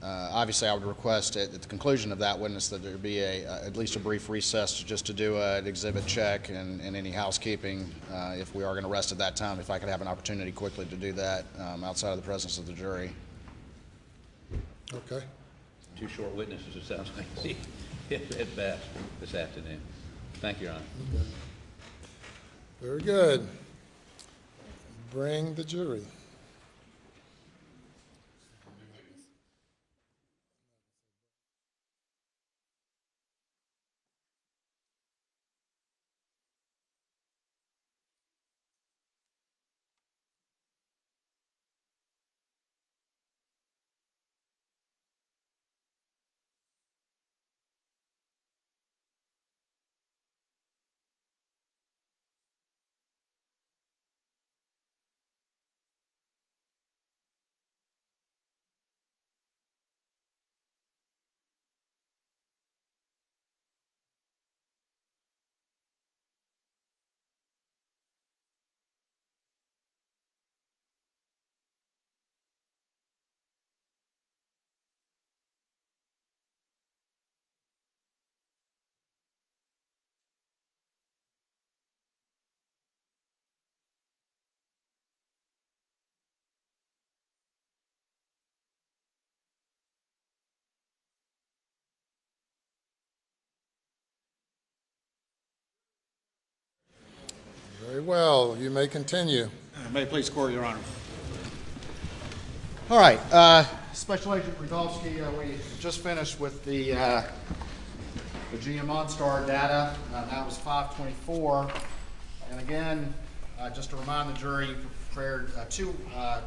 obviously I would request at the conclusion of that witness that there be at least a brief recess just to do an exhibit check and any housekeeping. If we are going to rest at that time, if I could have an opportunity quickly to do that outside of the presence of the jury. Okay. 2 short witnesses, it sounds like, at best, this afternoon. Thank you, Your Honor. Okay. Very good. Bring the jury. well. You may continue. May it please the court, Your Honor. All right, Special Agent Rudolski, we just finished with the GM OnStar data. That was 524. And again, just to remind the jury, you prepared two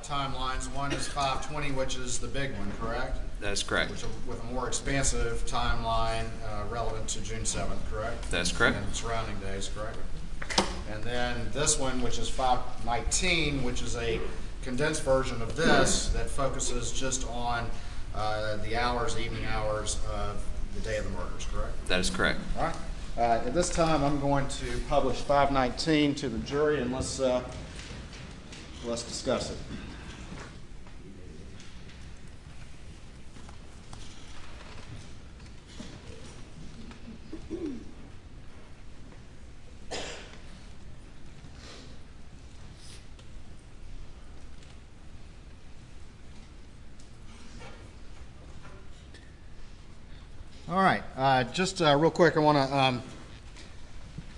timelines. One is 520, which is the big one, correct? That's correct. With a more expansive timeline relevant to June 7th, correct? That's correct. And surrounding days, correct? And then this one, which is 519, which is a condensed version of this that focuses just on the hours, evening hours of the day of the murders, correct? That is correct. All right. At this time, I'm going to publish 519 to the jury, and let's discuss it. All right, just real quick, I want to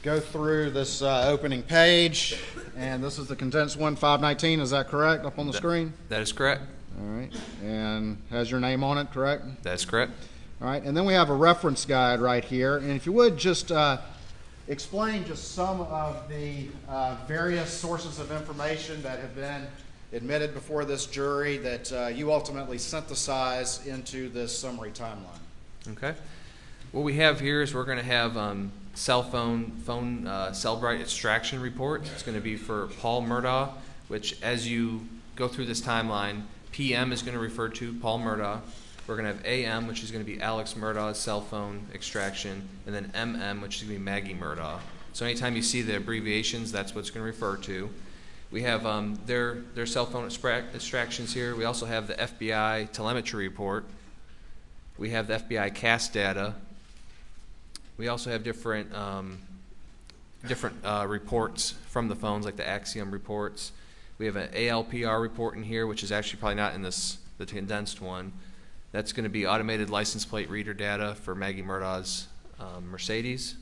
go through this opening page, and this is the condensed one, 519, is that correct, up on the screen? That is correct. All right, and has your name on it, correct? That's correct. All right, and then we have a reference guide right here, and if you would just explain just some of the various sources of information that have been admitted before this jury that you ultimately synthesize into this summary timeline. Okay. What we have here is we're going to have cell Cellbrite extraction report. It's going to be for Paul Murdaugh, which as you go through this timeline, PM is going to refer to Paul Murdaugh. We're going to have AM, which is going to be Alex Murdaugh's cell phone extraction, and then MM, which is going to be Maggie Murdaugh. So anytime you see the abbreviations, that's what it's going to refer to. We have their cell phone extractions here. We also have the FBI telemetry report. We have the FBI CAS data. We also have different reports from the phones, like the Axiom reports. We have an ALPR report in here, which is actually probably not in the condensed one. That's going to be automated license plate reader data for Maggie Murdaugh's Mercedes.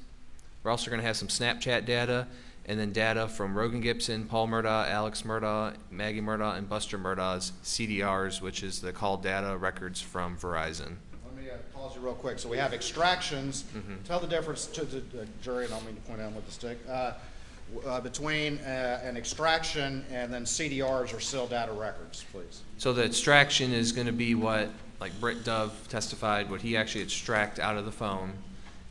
We're also going to have some Snapchat data, and then data from Rogan Gibson, Paul Murdaugh, Alex Murdaugh, Maggie Murdaugh, and Buster Murdaugh's CDRs, which is the call data records from Verizon. Pause you real quick. So we have extractions. Tell the difference to the jury, and I don't mean to point out with the stick, between an extraction and then CDRs or SIL data records, please. So the extraction is going to be what, like Britt Dove testified, what he actually extract out of the phone.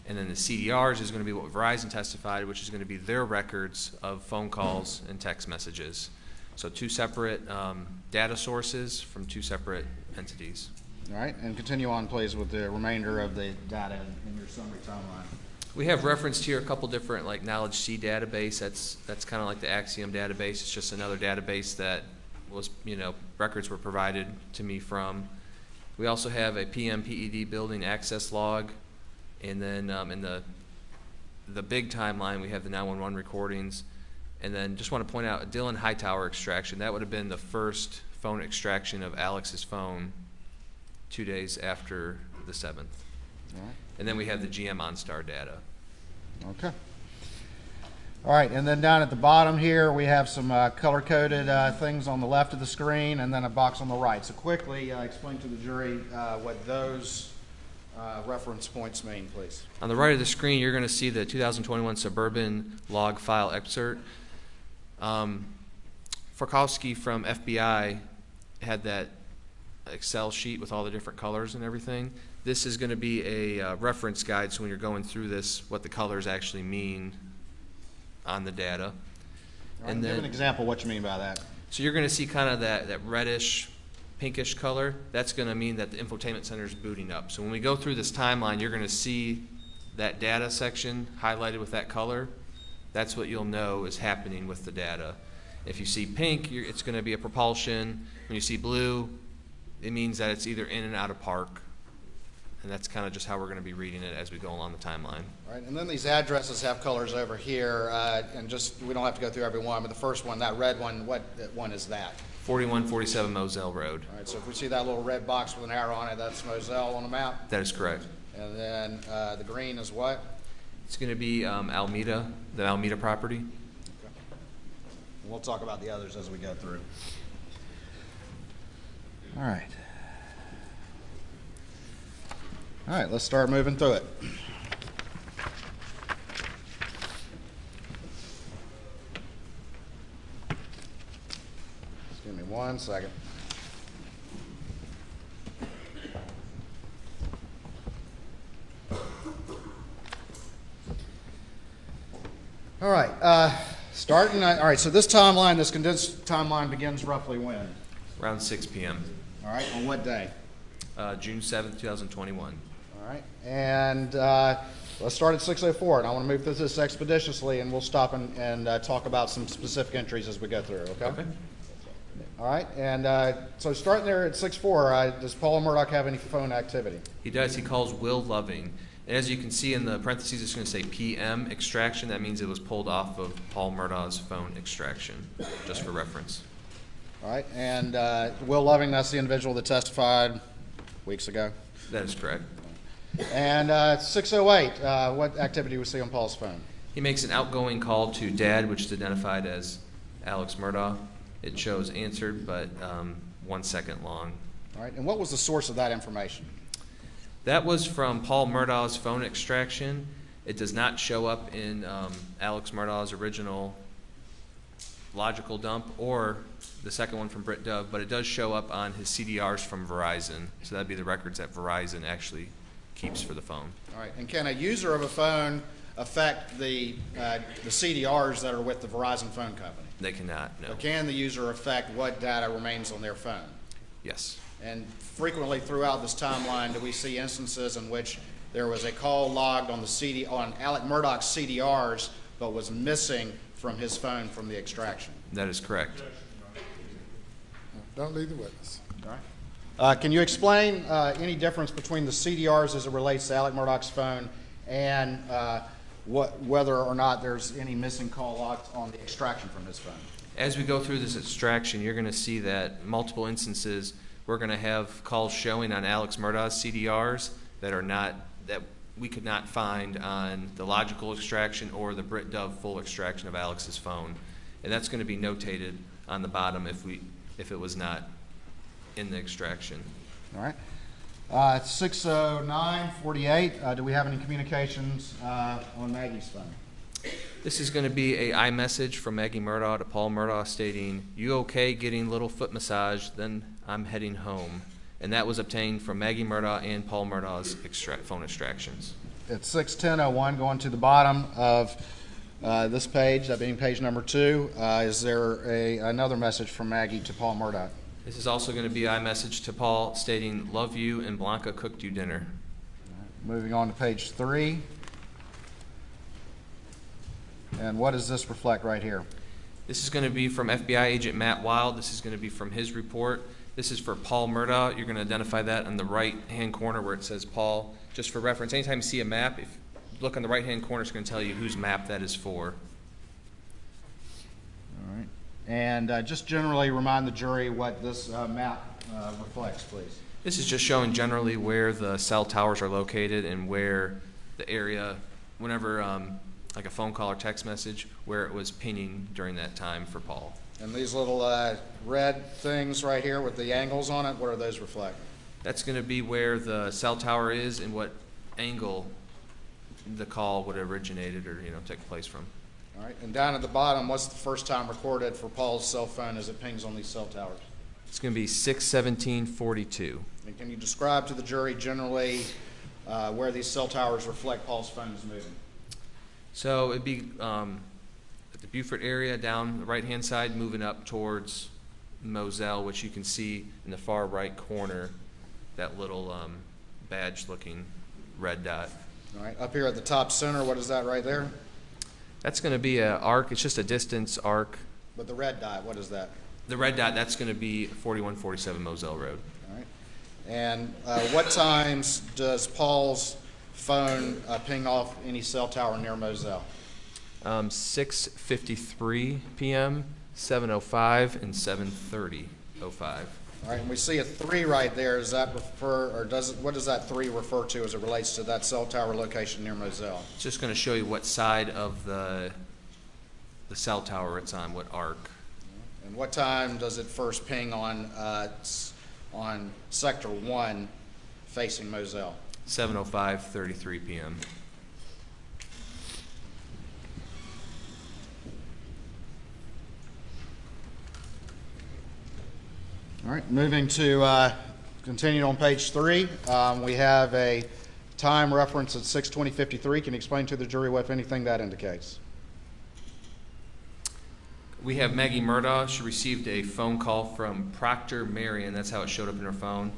And then the CDRs is going to be what Verizon testified, which is going to be their records of phone calls and text messages. So two separate data sources from two separate entities. All right, and continue on, please, with the remainder of the data in your summary timeline. We have referenced here a couple different, like Knowledge C database. That's kind of like the Axiom database. It's just another database that was, records were provided to me from. We also have a PMPED building access log, and then in the big timeline we have the 911 recordings, and then just want to point out a Dylan Hightower extraction. That would have been the first phone extraction of Alex's phone 2 days after the 7th. All right. And then we have the GM OnStar data. Okay. All right, and then down at the bottom here, we have some color-coded things on the left of the screen and then a box on the right. So quickly explain to the jury what those reference points mean, please. On the right of the screen, you're going to see the 2021 Suburban log file excerpt. Frykowski from FBI had that Excel sheet with all the different colors and everything. This is going to be a reference guide, so when you're going through this, what the colors actually mean on the data. Right, and then, give an example of what you mean by that. So you're going to see kind of that reddish, pinkish color. That's going to mean that the infotainment center is booting up. So when we go through this timeline, you're going to see that data section highlighted with that color. That's what you'll know is happening with the data. If you see pink, it's going to be a propulsion. When you see blue, it means that it's either in and out of park. And that's kind of just how we're going to be reading it as we go along the timeline. All right, and then these addresses have colors over here, and just, we don't have to go through every one, but the first one, that red one, what one is that? 4147 Moselle Road. All right, so if we see that little red box with an arrow on it, that's Moselle on the map? That is correct. And then the green is what? It's going to be Almeda, the Almeda property. Okay. We'll talk about the others as we go through. All right. All right, let's start moving through it. Just give me 1 second. All right, all right, so this timeline, this condensed timeline begins roughly when? Around 6 p.m. All right, on what day? June 7th, 2021. All right, and let's start at 6:04, and I want to move through this expeditiously, and we'll stop and talk about some specific entries as we go through, okay? Okay. All right, and so starting there at 6:04, does Paul Murdaugh have any phone activity? He does. He calls Will Loving. And as you can see in the parentheses, it's going to say PM extraction. That means it was pulled off of Paul Murdaugh's phone extraction, just for reference. All right, and Will Loving, that's the individual that testified weeks ago? That is correct. And 6:08, what activity we see on Paul's phone? He makes an outgoing call to Dad, which is identified as Alex Murdaugh. It shows answered, but 1 second long. All right, and what was the source of that information? That was from Paul Murdaugh's phone extraction. It does not show up in Alex Murdaugh's original logical dump or the second one from Britt Dove, but it does show up on his CDRs from Verizon. So that'd be the records that Verizon actually keeps for the phone. All right, and can a user of a phone affect the CDRs that are with the Verizon phone company? They cannot, no. Or can the user affect what data remains on their phone? Yes. And frequently throughout this timeline, do we see instances in which there was a call logged on on Alex Murdaugh's CDRs, but was missing from his phone from the extraction? That is correct. Don't leave the witness. All right. Can you explain any difference between the CDRs as it relates to Alex Murdaugh's phone and whether or not there's any missing call logs on the extraction from his phone? As we go through this extraction, you're going to see that multiple instances we're going to have calls showing on Alex Murdaugh's CDRs that we could not find on the logical extraction or the Britt Dove full extraction of Alex's phone, and that's going to be notated on the bottom if it was not in the extraction. All right. 6:09:48. Do we have any communications on Maggie's phone? This is going to be a iMessage from Maggie Murdaugh to Paul Murdaugh stating, "You okay getting little foot massage? Then I'm heading home." And that was obtained from Maggie Murdaugh and Paul Murdaugh's phone extractions. At 6:10:01, going to the bottom of this page, that being page number 2, is there another message from Maggie to Paul Murdaugh? This is also going to be iMessage to Paul stating, "Love you and Blanca cooked you dinner." Moving on to page 3. And what does this reflect right here? This is going to be from FBI agent Matt Wild. This is going to be from his report. This is for Paul Murdaugh. You're going to identify that on the right-hand corner where it says Paul. Just for reference, anytime you see a map, if you look on the right-hand corner, it's going to tell you whose map that is for. All right. And just generally remind the jury what this map reflects, please. This is just showing generally where the cell towers are located and where the area, whenever like a phone call or text message, where it was pinging during that time for Paul. And these little red things right here with the angles on it, what do those reflect? That's going to be where the cell tower is and what angle the call would have originated or take place from. All right, and down at the bottom, what's the first time recorded for Paul's cell phone as it pings on these cell towers? It's going to be 6:17:42. And can you describe to the jury generally where these cell towers reflect Paul's phone is moving? So it'd be at the Beaufort area down the right-hand side, moving up towards Moselle, which you can see in the far right corner, that little badge-looking red dot. All right, up here at the top center, what is that right there? That's going to be an arc. It's just a distance arc. But the red dot, what is that? The red dot, that's going to be 4147 Moselle Road. All right. And what times does Paul's phone ping off any cell tower near Moselle? 6:53 p.m., 7:05, and 7:30:05. All right, and we see a 3 right there. Does that refer, or what does that 3 refer to as it relates to that cell tower location near Moselle? It's just going to show you what side of the cell tower it's on, what arc. And what time does it first ping on Sector 1 facing Moselle? 7:05:33 p.m. All right, moving to continue on page 3. We have a time reference at 6:20:53. Can you explain to the jury what, if anything, that indicates? We have Maggie Murdaugh. She received a phone call from Proctor Marion. That's how it showed up in her phone.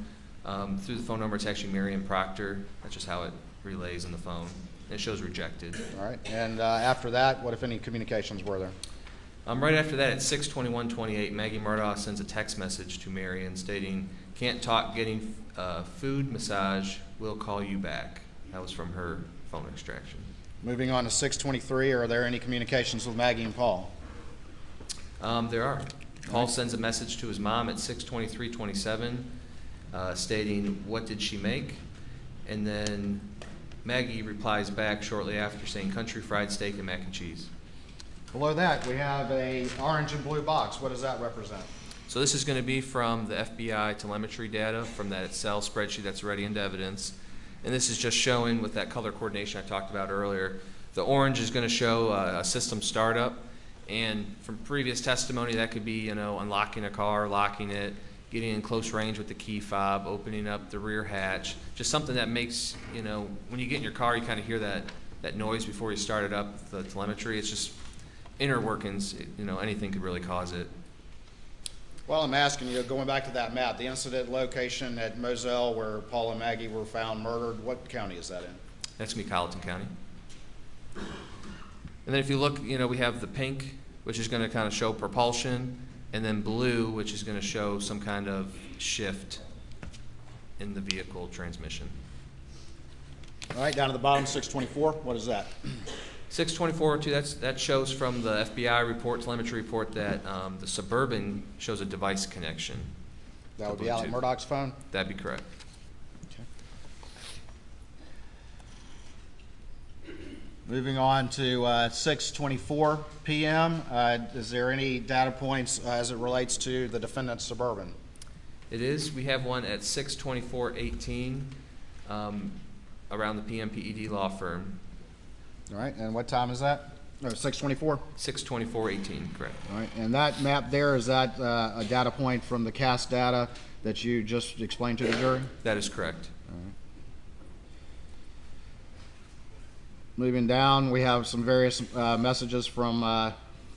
Through the phone number, it's actually Marion Proctor. That's just how it relays in the phone. And it shows rejected. All right, and after that, what, if any, communications were there? Right after that, at 6:21:28, Maggie Murdaugh sends a text message to Marion stating, "Can't talk, getting food, massage, we'll call you back." That was from her phone extraction. Moving on to 6:23, are there any communications with Maggie and Paul? There are. Paul sends a message to his mom at 6:23:27 stating, "What did she make?" And then Maggie replies back shortly after saying, "Country fried steak and mac and cheese." Below that, we have a orange and blue box. What does that represent? So this is going to be from the FBI telemetry data from that Excel spreadsheet that's already into evidence. And this is just showing with that color coordination I talked about earlier. The orange is going to show a system startup. And from previous testimony, that could be, unlocking a car, locking it, getting in close range with the key fob, opening up the rear hatch. Just something that makes, when you get in your car, you kind of hear that noise before you start it up, the telemetry. It's just inner workings, anything could really cause it. Well, I'm asking you, going back to that map, the incident location at Moselle where Paul and Maggie were found murdered, what county is that in? That's going to be Colleton County. And then if you look, we have the pink, which is going to kind of show propulsion, and then blue, which is going to show some kind of shift in the vehicle transmission. All right, down to the bottom, 624, what is that? 624-2, that shows from the FBI report, telemetry report, that the Suburban shows a device connection. That would be Alex Murdaugh's phone? That'd be correct. Okay. Moving on to 6:24 p.m. Is there any data points as it relates to the defendant's Suburban? It is. We have one at 6:24:18 around the PMPED law firm. All right, and what time is that? No, 6:24? 6:24:18, correct. All right, and that map there, is that a data point from the CAS data that you just explained to the jury? That is correct. All right. Moving down, we have some various messages from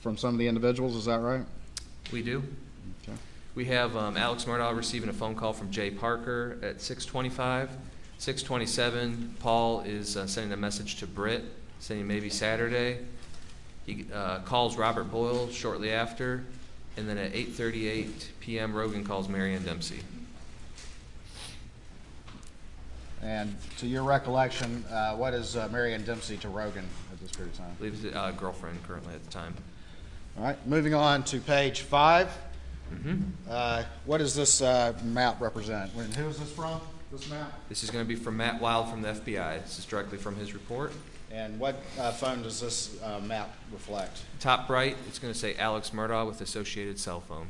some of the individuals, is that right? We do. Okay. We have Alex Murdaugh receiving a phone call from Jay Parker at 6:25. 6:27, Paul is sending a message to Britt, saying maybe Saturday. He calls Robert Boyle shortly after, and then at 8:38 p.m., Rogan calls Marianne Dempsey. And to your recollection, what is Marianne Dempsey to Rogan at this period of time? I believe it's a girlfriend currently at the time. All right, moving on to page 5. Mm-hmm. What does this map represent? Who is this from, this map? This is going to be from Matt Wild from the FBI. This is directly from his report. And what phone does this map reflect? Top right, it's going to say Alex Murdaugh with associated cell phone.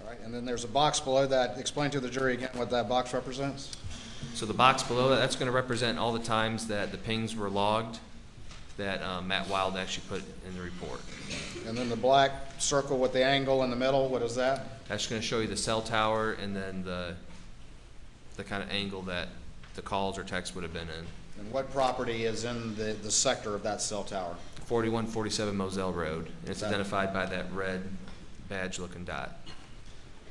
All right, and then there's a box below that. Explain to the jury again what that box represents. So the box below that, that's going to represent all the times that the pings were logged that Matt Wild actually put in the report. And then the black circle with the angle in the middle, what is that? That's going to show you the cell tower and then the kind of angle that the calls or texts would have been in. And what property is in the sector of that cell tower? 4147 Moselle Road. And it's identified by that red badge-looking dot.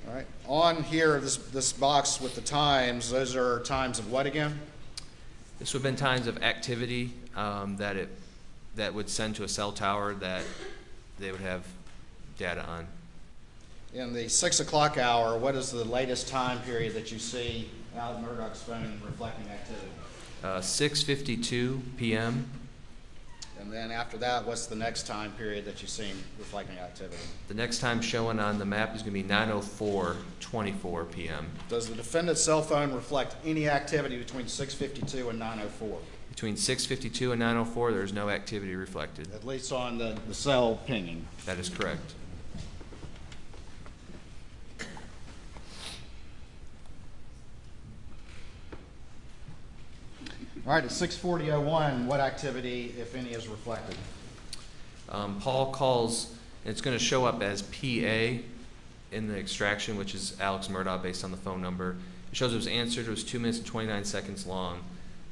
All right. On here, this box with the times, those are times of what again? This would have been times of activity that would send to a cell tower that they would have data on. In the 6 o'clock hour, what is the latest time period that you see Alex Murdaugh's phone reflecting activity? 6:52 p.m. And then after that, what's the next time period that you see reflecting activity? The next time showing on the map is going to be 9:04:24 p.m. Does the defendant's cell phone reflect any activity between 6:52 and 9:04? Between 6:52 and 9:04, there's no activity reflected. At least on the cell pinging. That is correct. All right, at 6:40:01, what activity, if any, is reflected? Paul calls, and it's going to show up as PA in the extraction, which is Alex Murdaugh based on the phone number. It shows it was answered. It was 2 minutes and 29 seconds long.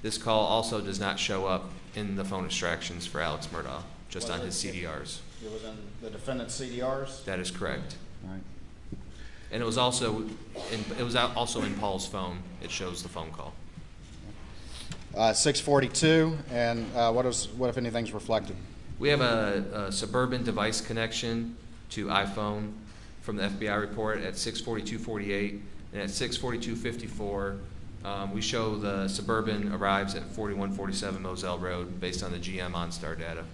This call also does not show up in the phone extractions for Alex Murdaugh, just on his CDRs. It was in the defendant's CDRs? That is correct. All right. And it was also in Paul's phone. It shows the phone call. 6:42, and what if anything's reflected? We have a Suburban device connection to iPhone from the FBI report at 6:42:48, and at 6:42:54, we show the Suburban arrives at 4147 Moselle Road based on the GM OnStar data.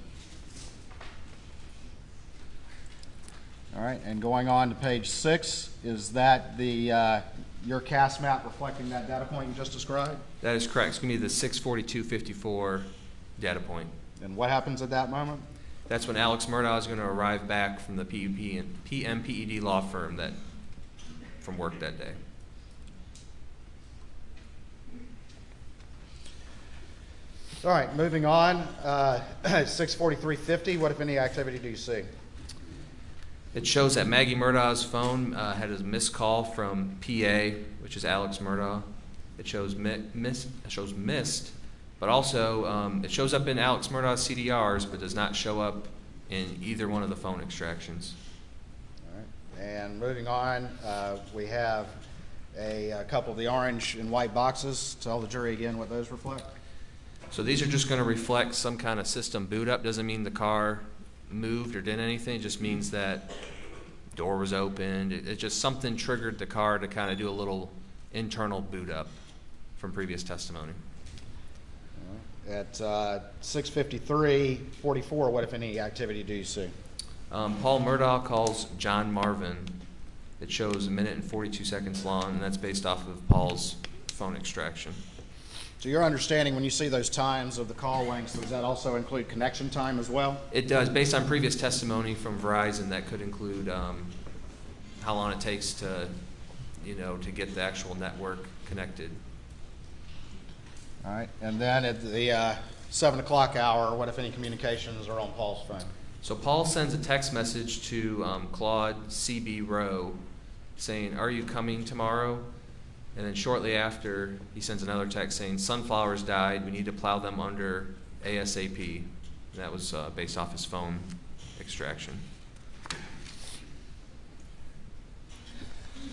All right, and going on to page 6, is that your CAS map reflecting that data point you just described? That is correct. It's going to be the 6:42:54 data point. And what happens at that moment? That's when Alex Murdaugh is going to arrive back from the PMPED law firm from work that day. All right, moving on. 6:43:50, what if any activity do you see? It shows that Maggie Murdaugh's phone had a missed call from PA, which is Alex Murdaugh. It shows missed, but also it shows up in Alex Murdaugh's CDRs, but does not show up in either one of the phone extractions. All right, and moving on, we have a couple of the orange and white boxes. Tell the jury again what those reflect. So these are just going to reflect some kind of system boot up. Doesn't mean the car moved or did anything. It just means that door was opened. It just something triggered the car to kind of do a little internal boot up from previous testimony. At 6:53:44, what if any activity do you see? Paul Murdaugh calls John Marvin. It shows 1 minute and 42 seconds long, and that's based off of Paul's phone extraction. So your understanding, when you see those times of the call lengths, does that also include connection time as well? It does. Based on previous testimony from Verizon, that could include how long it takes to get the actual network connected. All right, and then at the 7 o'clock hour, what if any communications are on Paul's phone? So Paul sends a text message to Claude CB Rowe saying, "Are you coming tomorrow?" And then shortly after, he sends another text saying, "Sunflowers died. We need to plow them under ASAP." And that was based off his phone extraction.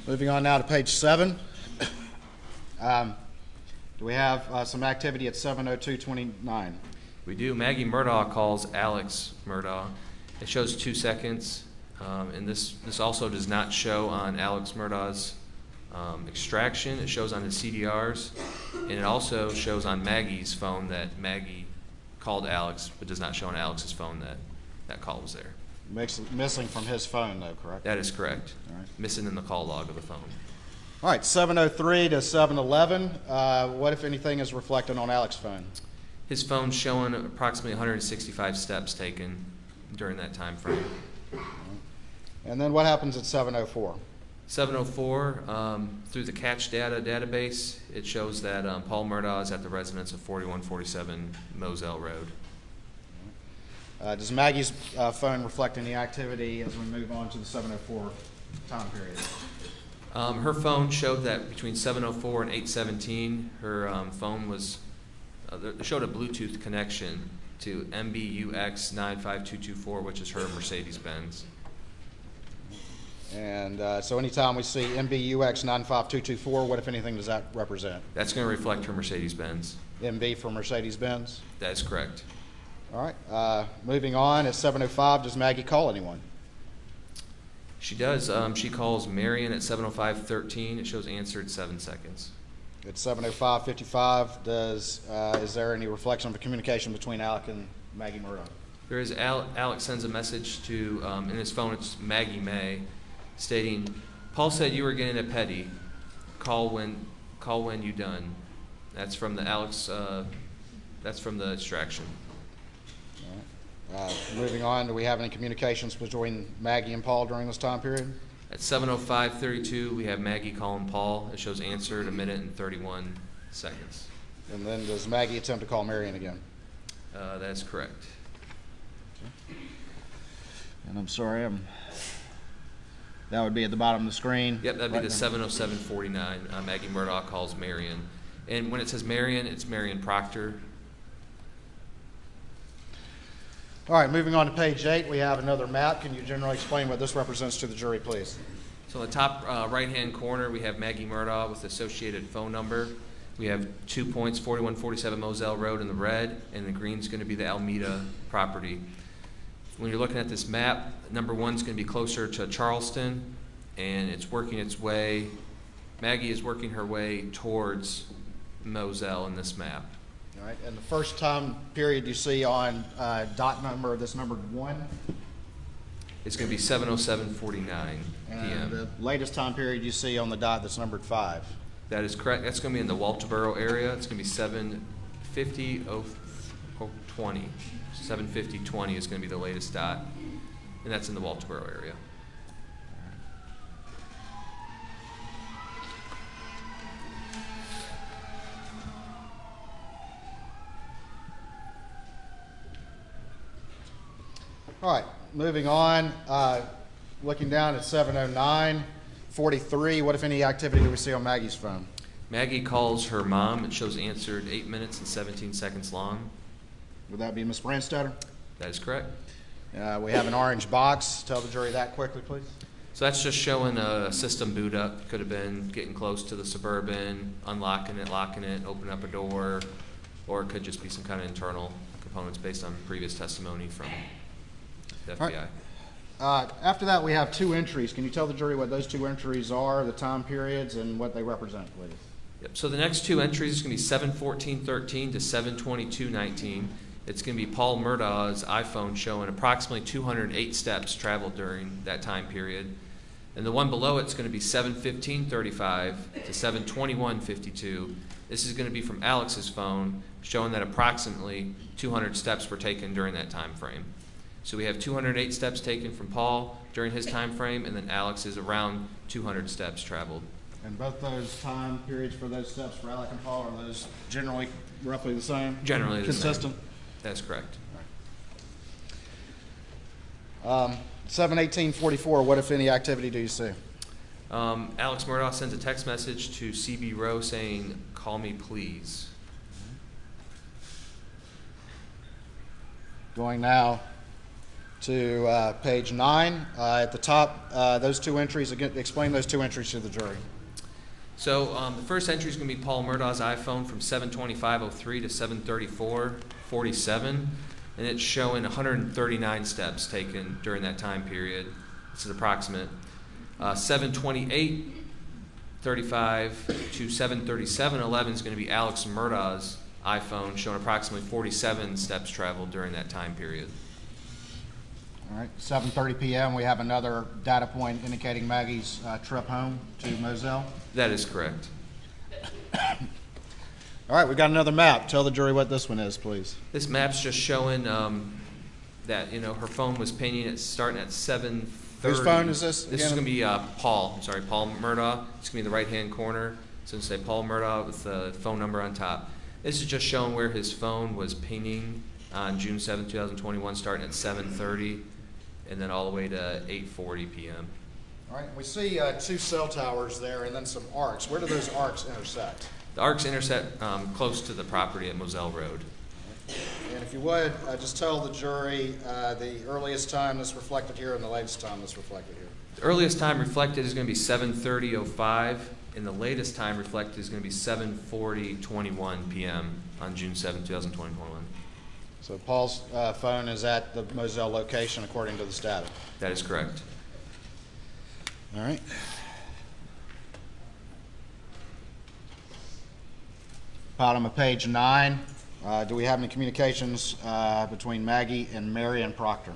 Moving on now to page 7. Do we have some activity at 7:02:29? We do. Maggie Murdaugh calls Alex Murdaugh. It shows 2 seconds, and this also does not show on Alex Murdaugh's extraction. It shows on his CDRs, and it also shows on Maggie's phone that Maggie called Alex, but does not show on Alex's phone that call was there. Missing from his phone, though, correct? That is correct. All right. Missing in the call log of the phone. All right, 7:03 to 7:11. What, if anything, is reflected on Alex's phone? His phone's showing approximately 165 steps taken during that time frame. And then what happens at 7:04? 7:04, through the catch data database, it shows that Paul Murdaugh is at the residence of 4147 Moselle Road. Does Maggie's phone reflect any activity as we move on to the 7:04 time period? Her phone showed that between 7:04 and 8:17, her phone was showed a Bluetooth connection to MBUX 95224, which is her Mercedes-Benz. And so anytime we see MBUX 95224, what, if anything, does that represent? That's going to reflect her Mercedes-Benz. MB for Mercedes-Benz? That is correct. All right. Moving on, at 7:05, does Maggie call anyone? She does. She calls Marion at 7:05:13. It shows answered 7 seconds. At 7:05:55, is there any reflection of a communication between Alec and Maggie Murdaugh? There is. Alex sends a message to, in his phone, it's Maggie May, stating, "Paul said you were getting a petty. Call when you done." That's from the that's from the extraction. Moving on, do we have any communications between Maggie and Paul during this time period? At 7:05:32, we have Maggie calling Paul. It shows answered 1 minute and 31 seconds. And then does Maggie attempt to call Marion again? That's correct. And I'm sorry, that would be at the bottom of the screen. Yep, that'd be right the now. 70749. Maggie Murdaugh calls Marion. And when it says Marion, it's Marion Proctor. All right, moving on to page 8, we have another map. Can you generally explain what this represents to the jury, please? So in the top right-hand corner, we have Maggie Murdaugh with the associated phone number. We have 2 points, 4147 Moselle Road in the red, and the green's going to be the Almeida property. When you're looking at this map, number 1's going to be closer to Charleston, and it's working its way. Maggie is working her way towards Moselle in this map. All right, and the first time period you see on dot number, this numbered 1? It's going to be 7:07:49 And p.m. the latest time period you see on the dot that's numbered 5? That is correct. That's going to be in the Walterboro area. It's going to be 7:50:20. 7:50:20 is going to be the latest dot, and that's in the Walterboro area. All right, moving on, looking down at 7:09:43, what if any activity do we see on Maggie's phone? Maggie calls her mom. It shows answered 8 minutes and 17 seconds long. Would that be Ms. Brandstetter? That is correct. We have an orange box. Tell the jury that quickly, please. So that's just showing a system boot up. Could have been getting close to the Suburban, unlocking it, locking it, opening up a door, or it could just be some kind of internal components based on previous testimony from the FBI. After that, we have 2 entries. Can you tell the jury what those 2 entries are, the time periods, and what they represent, please? Yep. So the next 2 entries is going to be 7:14:13 to 7:22:19. It's going to be Paul Murdaugh's iPhone showing approximately 208 steps traveled during that time period. And the one below it's going to be 7:15:35 to 7:21:52. This is going to be from Alex's phone, showing that approximately 200 steps were taken during that time frame. So we have 208 steps taken from Paul during his time frame, and then Alex is around 200 steps traveled. And both those time periods for those steps for Alec and Paul, are those generally roughly the same? Generally the consistent? same. That's correct. 7:18:44, what if any activity do you see? Alex Murdaugh sends a text message to CB Rowe saying, "Call me please." Going now to page 9. At the top, those 2 entries, again, explain those 2 entries to the jury. So the first entry is going to be Paul Murdaugh's iPhone from 7:25:03 to 7:34:47, and it's showing 139 steps taken during that time period. This is approximate. 7:28:35 to 7:37:11 is going to be Alex Murdaugh's iPhone, showing approximately 47 steps traveled during that time period. All right, 7:30 p.m., we have another data point indicating Maggie's trip home to Moselle. That is correct. All right, we've got another map. Tell the jury what this one is, please. This map's just showing that her phone was pinging. It's starting at 7:30. Whose phone is this? This is going to be Paul. I'm sorry, Paul Murdaugh. It's going to be in the right-hand corner. So it's going to say Paul Murdaugh with the phone number on top. This is just showing where his phone was pinging on June 7, 2021, starting at 7:30, and then all the way to 8:40 p.m. All right, we see 2 cell towers there and then some arcs. Where do those arcs intersect? The arcs intersect close to the property at Moselle Road. And if you would, just tell the jury the earliest time that's reflected here and the latest time that's reflected here. The earliest time reflected is going to be 7:30:05, and the latest time reflected is going to be 7:40:21 p.m. on June 7, 2021. So Paul's phone is at the Moselle location according to this data. That is correct. All right. Bottom of page 9. Do we have any communications between Maggie and Marion Proctor?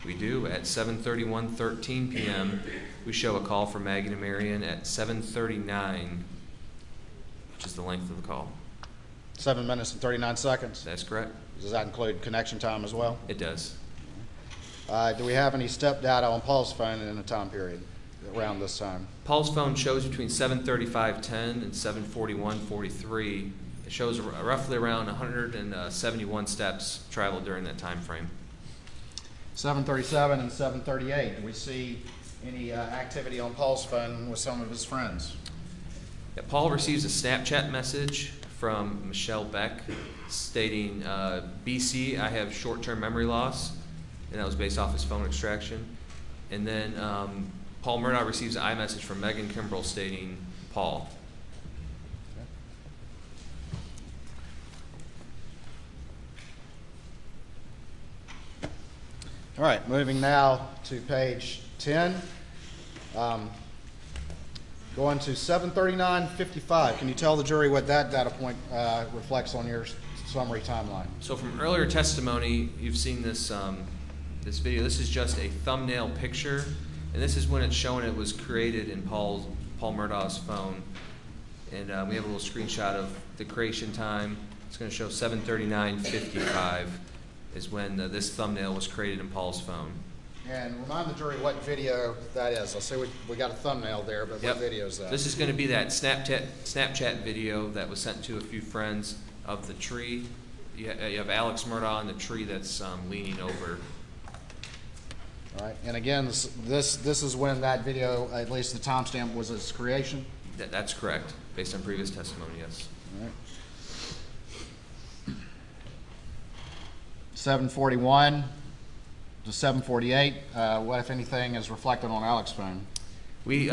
We do. At 7:31:13 p.m., we show a call from Maggie to Marion at 7:39, which is the length of the call. 7 minutes and 39 seconds. That's correct. Does that include connection time as well? It does. Do we have any step data on Paul's phone in a time period around this time? Paul's phone shows between 7:35:10 and 7:41:43. It It shows roughly around 171 steps traveled during that time frame. 7:37 and 7:38. Do we see any activity on Paul's phone with some of his friends? Yeah, Paul receives a Snapchat message from Michelle Beck stating, BC, I have short-term memory loss, and that was based off his phone extraction. And then Paul Murdaugh receives an iMessage from Megan Kimbrell stating, Paul. All right, moving now to page 10. Going to 7:39:55. Can you tell the jury what that data point reflects on your summary timeline? So from earlier testimony, you've seen this this video. This is just a thumbnail picture, and this is when it's showing it was created in Paul Murdaugh's phone. And we have a little screenshot of the creation time. It's going to show 7:39:55 is when this thumbnail was created in Paul's phone. And remind the jury what video that is. I'll say we got a thumbnail there, but Yep. what video is that? This is going to be that Snapchat video that was sent to a few friends of the tree. You have Alex Murdaugh and the tree that's leaning over. All right, and again, this is when that video, at least the timestamp, was its creation? That's correct, based on previous testimony, yes. All right. 7:41 to 7:48. What, if anything, is reflected on Alex's phone? We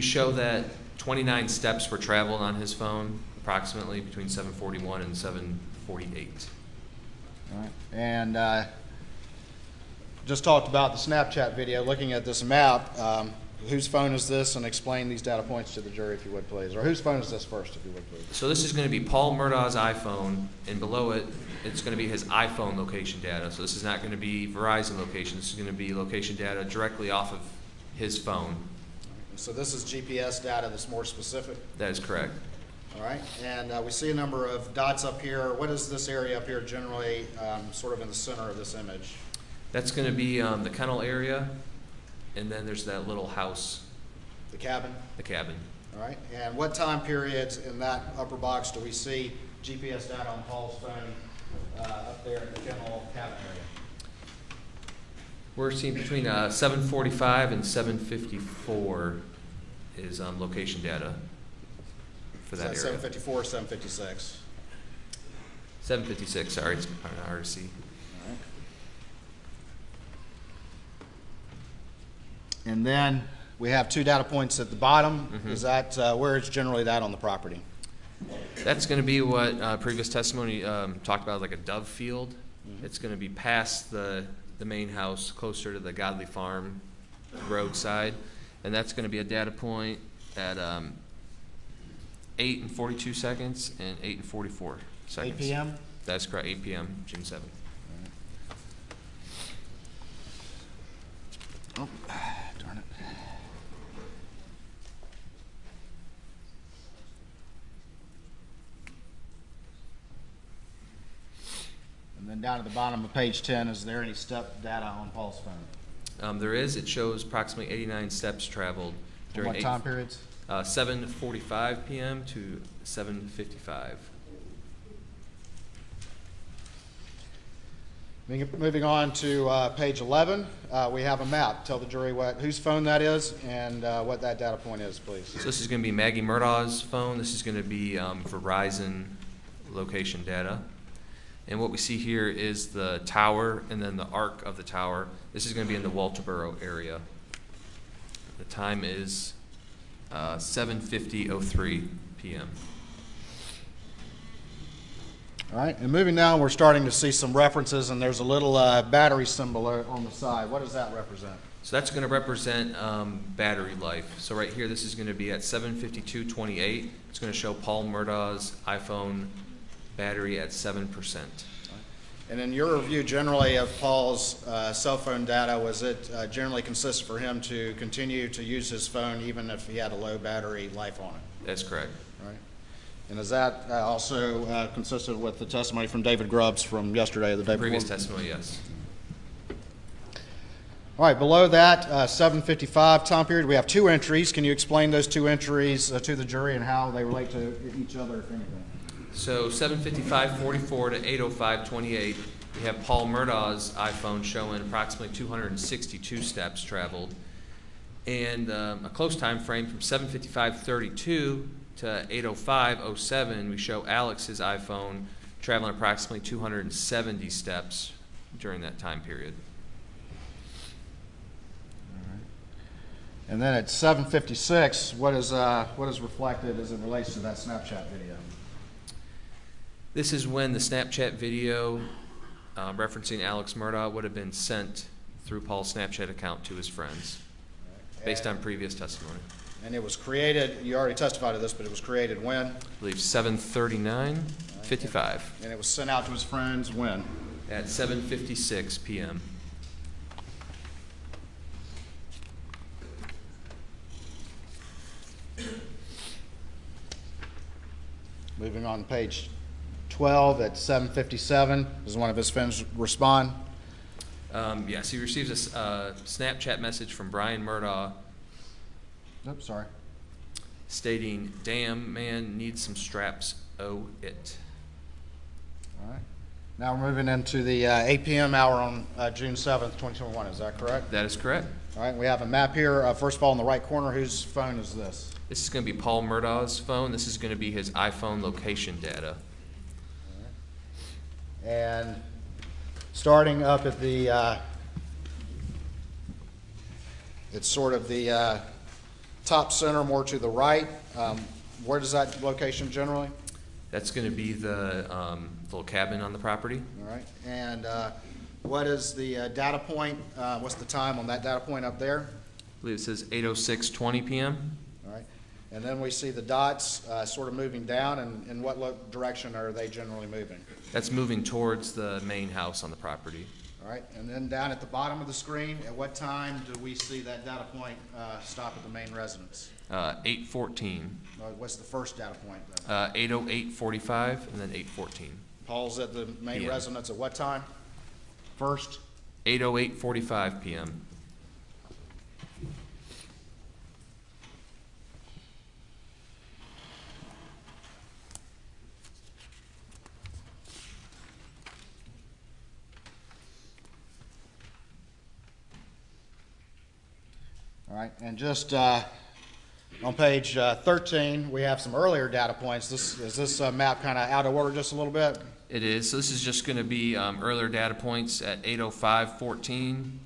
show that 29 steps were traveled on his phone, approximately between 7:41 and 7:48. All right, and just talked about the Snapchat video. Looking at this map, whose phone is this? And explain these data points to the jury, if you would, please. Or whose phone is this first, if you would, please? So this is going to be Paul Murdaugh's iPhone, and below it, it's going to be his iPhone location data. So this is not going to be Verizon location. This is going to be location data directly off of his phone. So this is GPS data that's more specific? That is correct. All right, and we see a number of dots up here. What is this area up here generally sort of in the center of this image? That's going to be the kennel area, and then there's that little house. The cabin? The cabin. All right, and what time periods in that upper box do we see GPS data on Paul's phone up there in the kennel cabin area? We're seeing between 7:45 and 7:54 is location data for that area. 7:54 or 7:56? 7:56, sorry, it's hard to see. All right. And then we have two data points at the bottom. Mm-hmm. Is that where is generally that on the property? That's going to be what previous testimony talked about, like a dove field. Mm-hmm. It's going to be past the main house, closer to the Godly Farm roadside, and that's going to be a data point at 8 and 42 seconds and 8 and 44 seconds. 8 p.m.? That's correct, 8 p.m., June 7th. Oh, darn it. And then down at the bottom of page 10, is there any step data on Paul's phone? There is. It shows approximately 89 steps traveled during what time periods? 7:45 p.m. to 7:55. Moving on to page 11, we have a map. Tell the jury whose phone that is and what that data point is, please. So this is going to be Maggie Murdaugh's phone. This is going to be Verizon location data. And what we see here is the tower and then the arc of the tower. This is going to be in the Walterboro area. The time is 7:50:03 p.m. All right, and moving now, we're starting to see some references, and there's a little battery symbol on the side. What does that represent? So that's going to represent battery life. So right here, this is going to be at 7:52:28. It's going to show Paul Murdaugh's iPhone battery at 7%. And in your review generally of Paul's cell phone data, was it generally consistent for him to continue to use his phone even if he had a low battery life on it? That's correct. All right. And is that also consistent with the testimony from David Grubbs from yesterday or the day before? Previous testimony, yes. All right, below that 7:55 time period, we have two entries. Can you explain those two entries to the jury and how they relate to each other, if anything? So 7:55:44 to 8:05:28, we have Paul Murdaugh's iPhone showing approximately 262 steps traveled. And a close time frame from 7:55:32 to 8:05:07, we show Alex's iPhone traveling approximately 270 steps during that time period. And then at 7:56, what is reflected as it relates to that Snapchat video? This is when the Snapchat video referencing Alex Murdaugh would have been sent through Paul's Snapchat account to his friends, based on previous testimony. And it was created, you already testified to this, but it was created when? I believe 7:39:55. And it was sent out to his friends when? At 7:56 p.m. Moving on to page 12 at 7:57, does one of his friends respond? Yes, he receives a Snapchat message from Brian Murdaugh Oops, sorry. stating, "Damn, man, needs some straps, oh it." All right. Now we're moving into the 8 p.m. hour on June 7th, 2021. Is that correct? That is correct. All right. We have a map here. First of all, in the right corner, whose phone is this? This is going to be Paul Murdaugh's phone. This is going to be his iPhone location data. And starting up at the, it's sort of the top center, more to the right. Where does that location generally? That's going to be the little cabin on the property. All right. And what is the data point? What's the time on that data point up there? I believe it says 8:06:20 p.m. All right. And then we see the dots sort of moving down. And in what direction are they generally moving? That's moving towards the main house on the property. All right. And then down at the bottom of the screen, at what time do we see that data point stop at the main residence? 8:14. What's the first data point? 8:08:45 and then 8:14. Paul's at the main PM. residence at what time? First? 8:08:45 p.m. All right, and just on page 13, we have some earlier data points. Is this map kind of out of order just a little bit? It is. So this is just going to be earlier data points at 8:05:14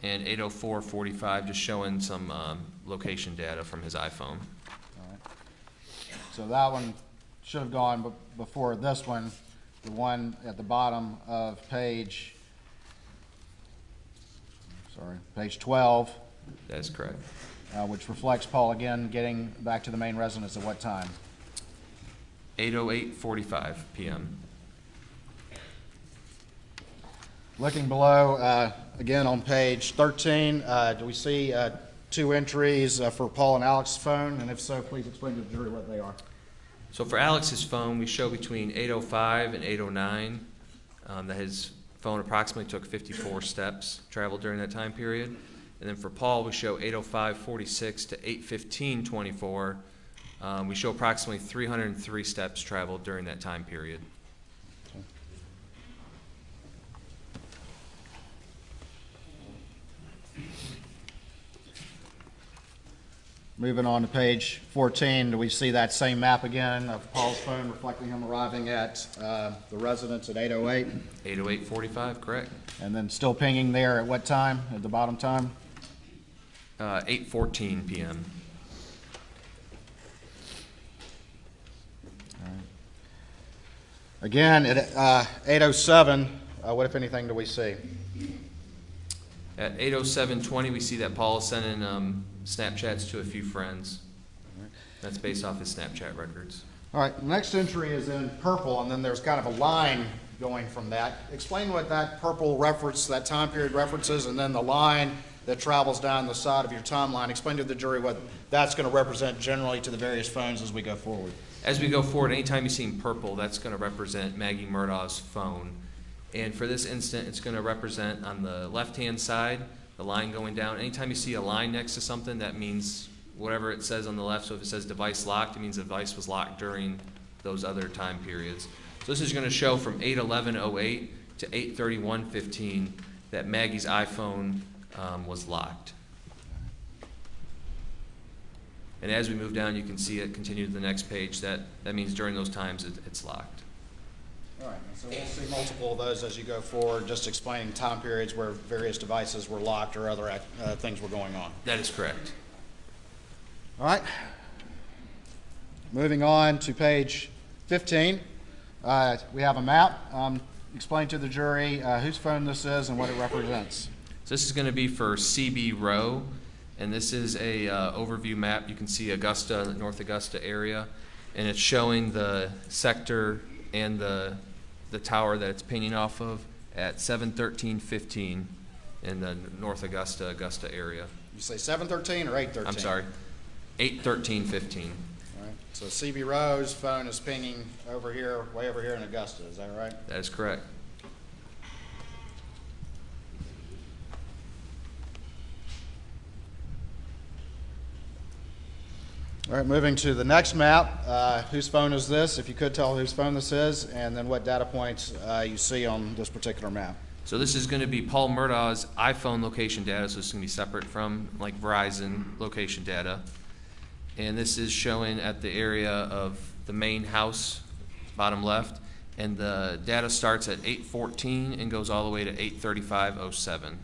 and 8:04:45, just showing some location data from his iPhone. All right. So that one should have gone before this one, the one at the bottom of page 12. That is correct. Which reflects Paul again getting back to the main residence at what time? 8:08:45 p.m. Looking below, again on page 13, do we see two entries for Paul and Alex's phone? And if so, please explain to the jury what they are. So for Alex's phone, we show between 8:05 and 8:09 that his phone approximately took 54 steps traveled during that time period. And then for Paul, we show 8:05:46 to 8:15:24. We show approximately 303 steps traveled during that time period. Moving on to page 14, do we see that same map again of Paul's phone reflecting him arriving at the residence at 8:08? 8:08:45, correct. And then still pinging there at what time, at the bottom time? 8:14 p.m. All right. Again, at 8:07, what, if anything, do we see? At 8:07:20, we see that Paul is sending Snapchats to a few friends. That's based off his Snapchat records. All right, the next entry is in purple, and then there's kind of a line going from that. Explain what that purple reference, that time period references, and then the line that travels down the side of your timeline. Explain to the jury what that's going to represent generally to the various phones as we go forward. As we go forward, anytime you see in purple, that's going to represent Maggie Murdaugh's phone. And for this instant, it's going to represent on the left-hand side, the line going down. Anytime you see a line next to something, that means whatever it says on the left. So if it says device locked, it means the device was locked during those other time periods. So this is going to show from 8/11/08 to 8/31/15 that Maggie's iPhone was locked. And as we move down, you can see it continue to the next page. That means during those times it's locked. All right, so we'll see multiple of those as you go forward, just explaining time periods where various devices were locked or other things were going on. That is correct. All right. Moving on to page 15, we have a map. Explain to the jury whose phone this is and what it represents. So this is going to be for CB Row, and this is a overview map. You can see Augusta, North Augusta area, and it's showing the sector and the tower that it's pinging off of at 7/13/15 in the North Augusta area. You say 7/13 or 8/13? I'm sorry, 8/13/15. All right. So CB Row's phone is pinging over here, way over here in Augusta. Is that right? That is correct. All right, moving to the next map. Whose phone is this? If you could tell whose phone this is, and then what data points you see on this particular map. So this is going to be Paul Murdaugh's iPhone location data, so it's going to be separate from like Verizon location data. And this is showing at the area of the main house, bottom left, and the data starts at 8/14 and goes all the way to 8/35/07.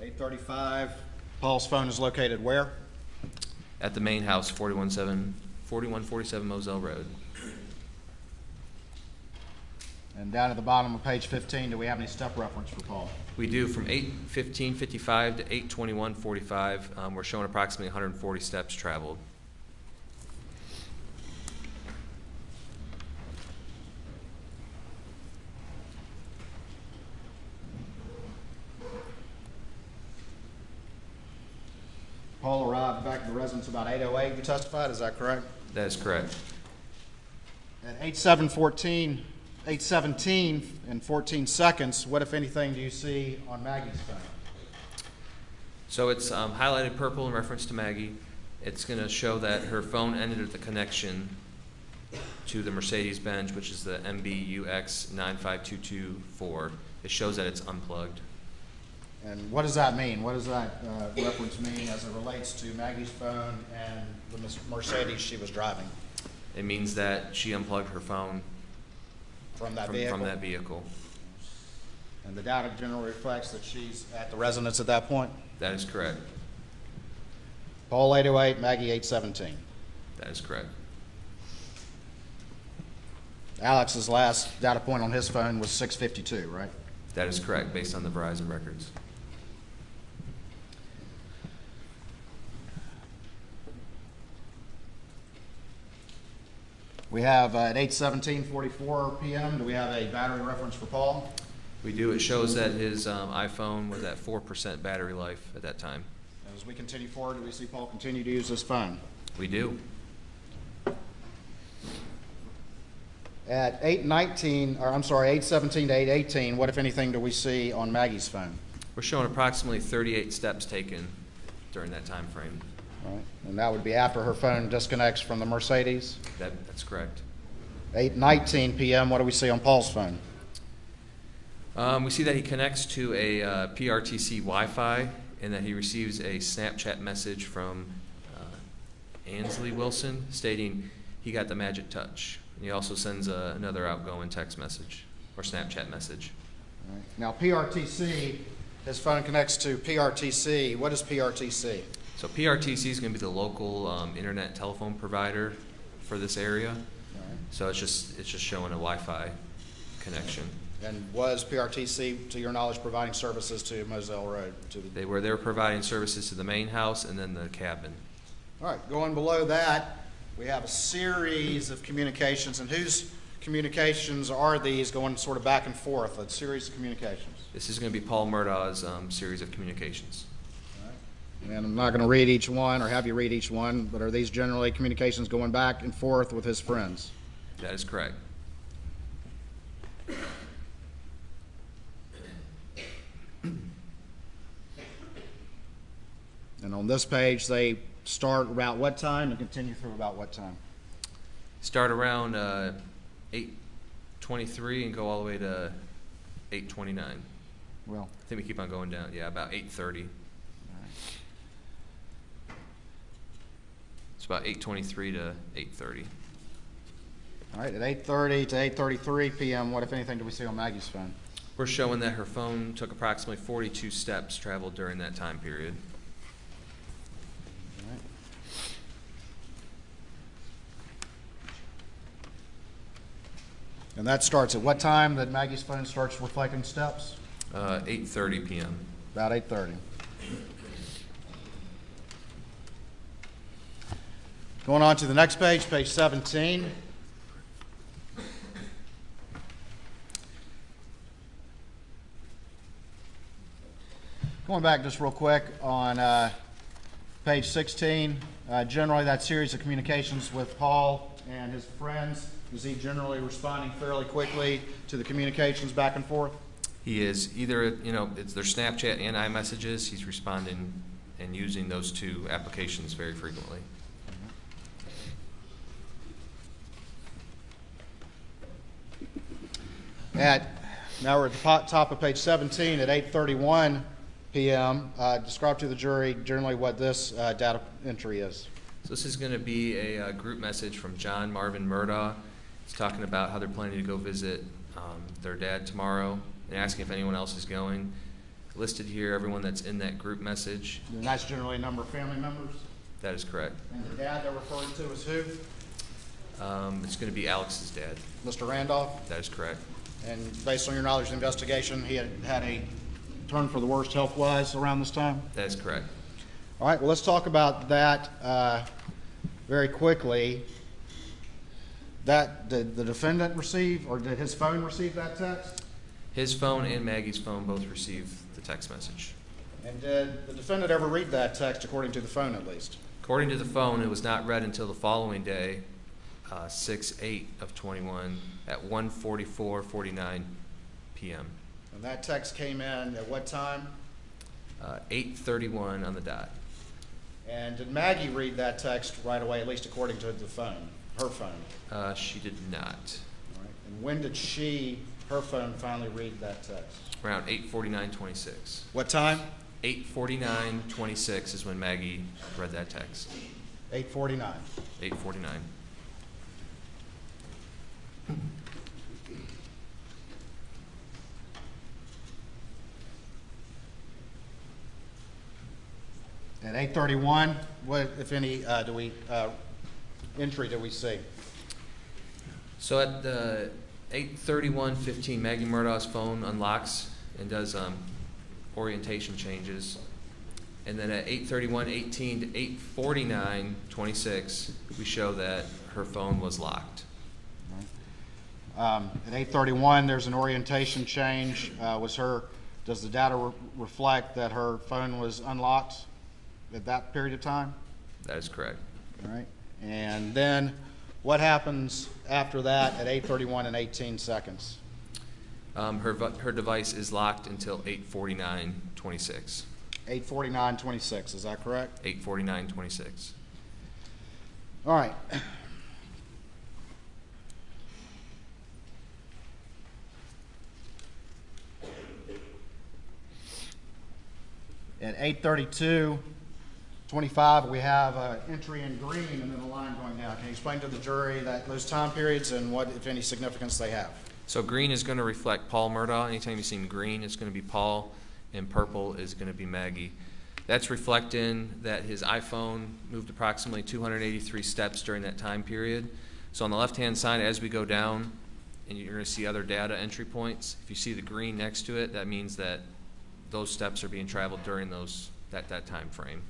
8:35. Paul's phone is located where? At the main house, 4147 Moselle Road. And down at the bottom of page 15, do we have any step reference for Paul? We do. From 8:15:55 to 8:21:45, we're showing approximately 140 steps traveled. Paul arrived back at the residence about 8:08, you testified, is that correct? That is correct. At 8:17 and 14 seconds, what, if anything, do you see on Maggie's phone? So it's highlighted purple in reference to Maggie. It's going to show that her phone ended at the connection to the Mercedes-Benz, which is the MBUX 95224. It shows that it's unplugged. And what does that mean? What does that reference mean as it relates to Maggie's phone and the Mercedes she was driving? It means that she unplugged her phone from that vehicle. And the data generally reflects that she's at the residence at that point? That is correct. Paul 8:08, Maggie 8:17. That is correct. Alex's last data point on his phone was 6:52, right? That is correct, based on the Verizon records. We have at 8:17:44 p.m., do we have a battery reference for Paul? We do. It shows that his iPhone was at 4% battery life at that time. As we continue forward, do we see Paul continue to use his phone? We do. At 8:17 to 8:18, what, if anything, do we see on Maggie's phone? We're showing approximately 38 steps taken during that time frame. All right. And that would be after her phone disconnects from the Mercedes? That's correct. 8:19 p.m., what do we see on Paul's phone? We see that he connects to a PRTC Wi-Fi and that he receives a Snapchat message from Ansley Wilson stating he got the magic touch. And he also sends another outgoing text message or Snapchat message. All right. Now, PRTC, his phone connects to PRTC. What is PRTC? So PRTC is going to be the local internet telephone provider for this area. All right. So it's just showing a Wi-Fi connection. And was PRTC, to your knowledge, providing services to Moselle Road? They were providing services to the main house and then the cabin. All right, going below that, we have a series of communications, and whose communications are these going sort of back and forth, a series of communications? This is going to be Paul Murdaugh's series of communications. All right. And I'm not going to read each one or have you read each one, but are these generally communications going back and forth with his friends? That is correct. And on this page, they start about what time and continue through about what time? Start around 8:23 and go all the way to 8:29. Well, I think we keep on going down. Yeah, about 8:30. It's about 8:23 to 8:30. all right, at 8:30 to 8:33 p.m., what, if anything, do we see on Maggie's phone? We're showing that her phone took approximately 42 steps traveled during that time period. All right. And that starts at what time that Maggie's phone starts reflecting steps? 8:30 p.m. About 8:30. Going on to the next page, page 17. Going back just real quick on page 16, generally that series of communications with Paul and his friends, is he generally responding fairly quickly to the communications back and forth? He is either, it's their Snapchat and iMessages. He's responding and using those two applications very frequently. Now we're at the top of page 17 at 8:31 p.m. Describe to the jury generally what this data entry is. So this is going to be a group message from John Marvin Murdaugh. It's talking about how they're planning to go visit their dad tomorrow and asking if anyone else is going. Listed here, everyone that's in that group message. And that's generally a number of family members? That is correct. And the dad they're referring to is who? It's going to be Alex's dad. Mr. Randolph? That is correct. And based on your knowledge of the investigation, he had a turn for the worst health-wise around this time? That is correct. All right, well, let's talk about that very quickly. Did the defendant receive, or did his phone receive that text? His phone and Maggie's phone both received the text message. And did the defendant ever read that text, according to the phone at least? According to the phone, it was not read until the following day, 6/8 of 21 at 1:44:49 p.m. And that text came in at what time? 8:31 on the dot. And did Maggie read that text right away, at least according to the phone, her phone? She did not. All right. And when did her phone finally read that text? Around 8:49:26. What time? 8:49:26 is when Maggie read that text. 8:49. 8:49. At 8:31, what, if any, entry do we see? So at the 8:31:15, Maggie Murdaugh's phone unlocks and does orientation changes. And then at 8:31:18 to 8:49:26, we show that her phone was locked. At 8:31, there's an orientation change. Does the data reflect that her phone was unlocked at that period of time? That is correct. All right. And then what happens after that at 8:31 and 18 seconds? Her device is locked until 8:49:26. 8:49:26, is that correct? 8:49:26. All right. At 8:32:25, we have an entry in green and then a line going down. Can you explain to the jury those time periods and what, if any, significance they have? So green is going to reflect Paul Murdaugh. Anytime you see green, it's going to be Paul, and purple is going to be Maggie. That's reflecting that his iPhone moved approximately 283 steps during that time period. So on the left-hand side, as we go down, and you're going to see other data entry points, if you see the green next to it, that means that those steps are being traveled during that time frame.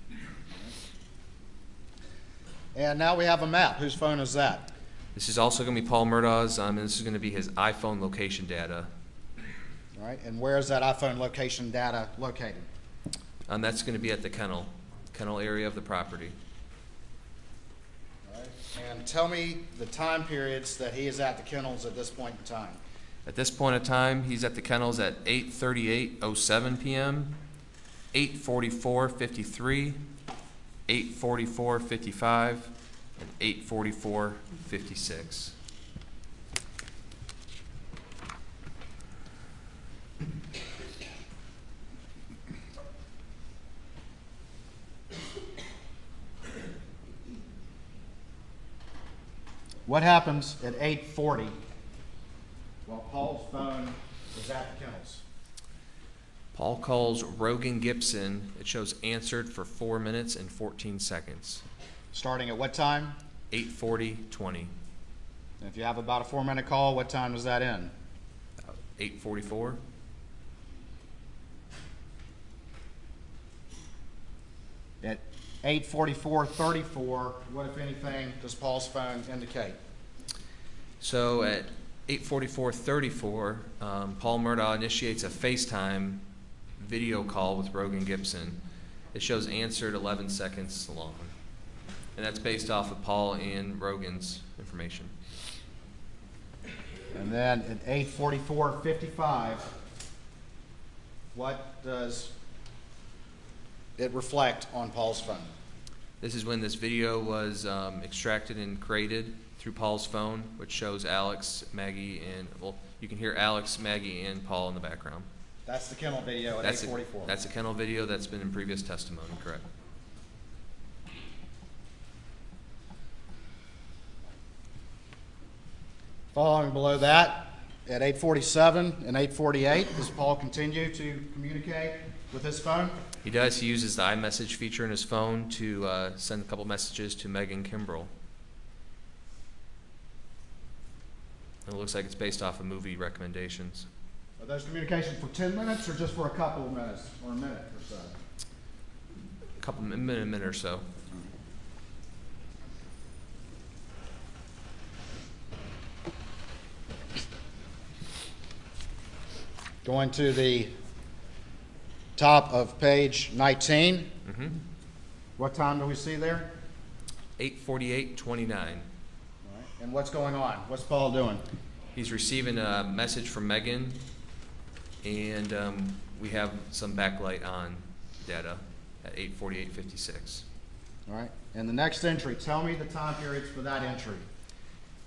And now we have a map. Whose phone is that? This is also going to be Paul Murdaugh's, and this is going to be his iPhone location data. All right. And where is that iPhone location data located? That's going to be at the kennel area of the property. All right. And tell me the time periods that he is at the kennels at this point in time. At this point in time, he's at the kennels at 8:38:07 p.m., 8:44:53, 8:44:55, and 8:44:56. What happens at 8:40 while Paul's phone is at the kennels? Paul calls Rogan Gibson. It shows answered for 4 minutes and 14 seconds. Starting at what time? 8:40:20. And if you have about a 4-minute call, what time does that end? 8:44. At 8:44:34, what, if anything, does Paul's phone indicate? So at 8:44:34, Paul Murdaugh initiates a FaceTime video call with Rogan Gibson. It shows answered 11 seconds long. And that's based off of Paul and Rogan's information. And then at 8:44:55, what does it reflect on Paul's phone? This is when this video was extracted and created through Paul's phone, which shows Alex, Maggie, and, well, you can hear Alex, Maggie, and Paul in the background. That's the kennel video at 8:44. That's a kennel video that's been in previous testimony, correct? Following below that, at 8:47 and 8:48, does Paul continue to communicate with his phone? He does. He uses the iMessage feature in his phone to send a couple messages to Megan Kimbrell. And it looks like it's based off of movie recommendations. Are those communications for 10 minutes or just for a couple of minutes or a minute or so? A minute or so. Going to the top of page 19. Mm-hmm. What time do we see there? 8:48:29. And what's going on? What's Paul doing? He's receiving a message from Megan, and we have some backlight on data at 8:48:56. All right. And the next entry, tell me the time periods for that entry.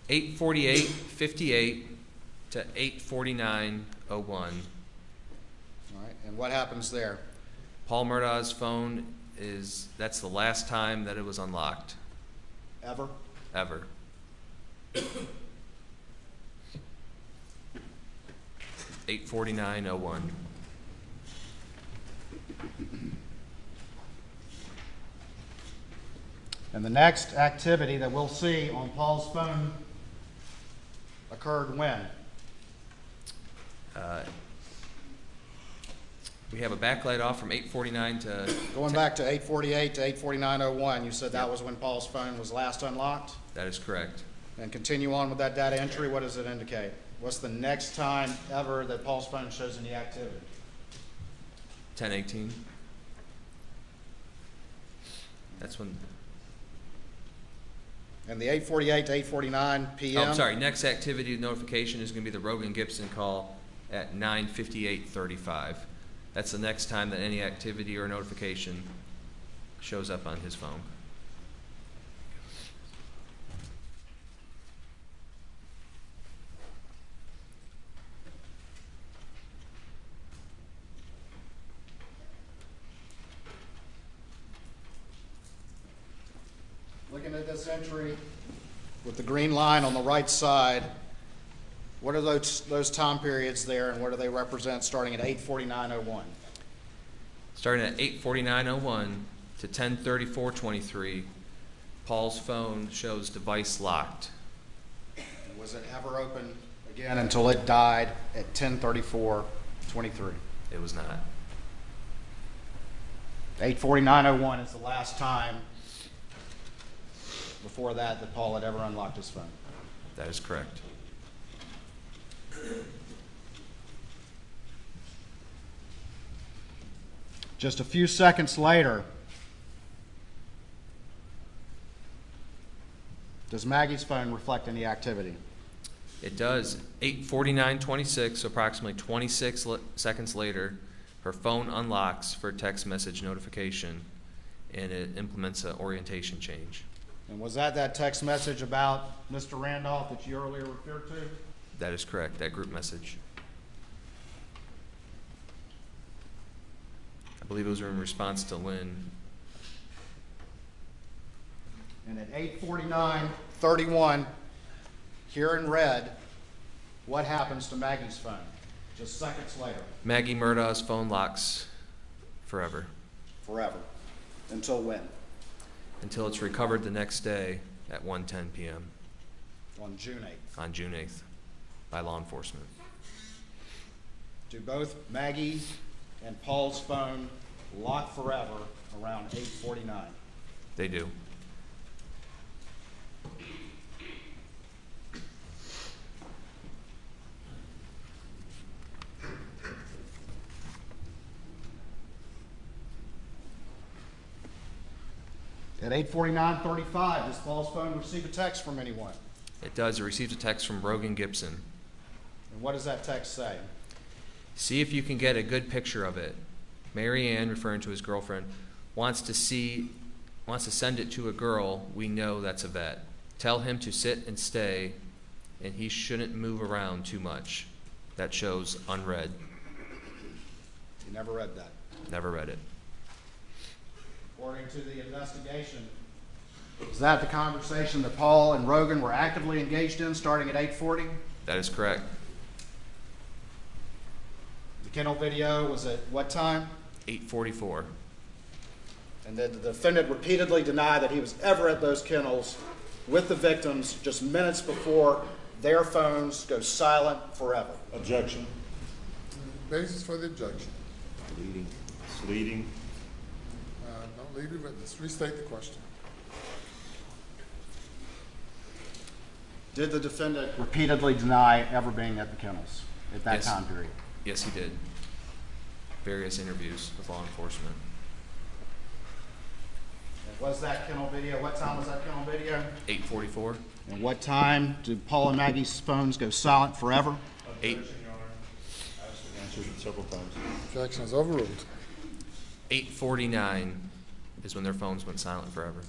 8:48:58 to 8:49:01. All right. And what happens there? Paul Murdaugh's phone that's the last time that it was unlocked. Ever? Ever. $8:49:01. And the next activity that we'll see on Paul's phone occurred when? We have a backlight off from 8:49 to... Going back to 8:48 to 8:49:01, you said that was when Paul's phone was last unlocked? That is correct. And continue on with that data entry, what does it indicate? What's the next time ever that Paul's phone shows any activity? 10:18. That's when... And the 8:48 to 8:49 p.m.? Oh, I'm sorry. Next activity notification is going to be the Rogan Gibson call at 9:58:35. That's the next time that any activity or notification shows up on his phone. Looking at this entry with the green line on the right side, what are those time periods there, and what do they represent starting at 8:49:01? Starting at 8:49:01 to 10:34:23, Paul's phone shows device locked. Was it ever open again until it died at 10:34:23? It was not. 8:49:01 is the last time before that Paul had ever unlocked his phone. That is correct. Just a few seconds later, does Maggie's phone reflect any activity? It does. 8:49:26, so approximately 26 seconds later, her phone unlocks for text message notification, and it implements an orientation change. And was that text message about Mr. Randolph that you earlier referred to? That is correct, that group message. I believe it was in response to Lynn. And at 8:49:31, here in red, what happens to Maggie's phone? Just seconds later. Maggie Murdaugh's phone locks forever. Forever. Until when? Until it's recovered the next day at 1:10 p.m. On June 8th. on June 8th by law enforcement. Do both Maggie and Paul's phone lock forever around 8:49? They do. At 8:49:35, does Paul's phone receive a text from anyone? It does. It receives a text from Brogan Gibson. And what does that text say? See if you can get a good picture of it. Mary Ann, referring to his girlfriend, wants to send it to a girl we know that's a vet. Tell him to sit and stay, and he shouldn't move around too much. That shows unread. You never read that. Never read it. According to the investigation, is that the conversation that Paul and Rogan were actively engaged in starting at 8:40? That is correct. The kennel video was at what time? 8:44. And the defendant repeatedly denied that he was ever at those kennels with the victims just minutes before their phones go silent forever. Objection. Basis for the objection. Leading. It's leading. Don't lead the witness. Restate the question. Did the defendant repeatedly deny ever being at the kennels at that time period? Yes, he did. Various interviews with law enforcement. And was that kennel video, what time was that kennel video? 8:44. And what time did Paul and Maggie's phones go silent forever? Eight. Answered it several times. Objection is overruled. 8:49 is when their phones went silent forever.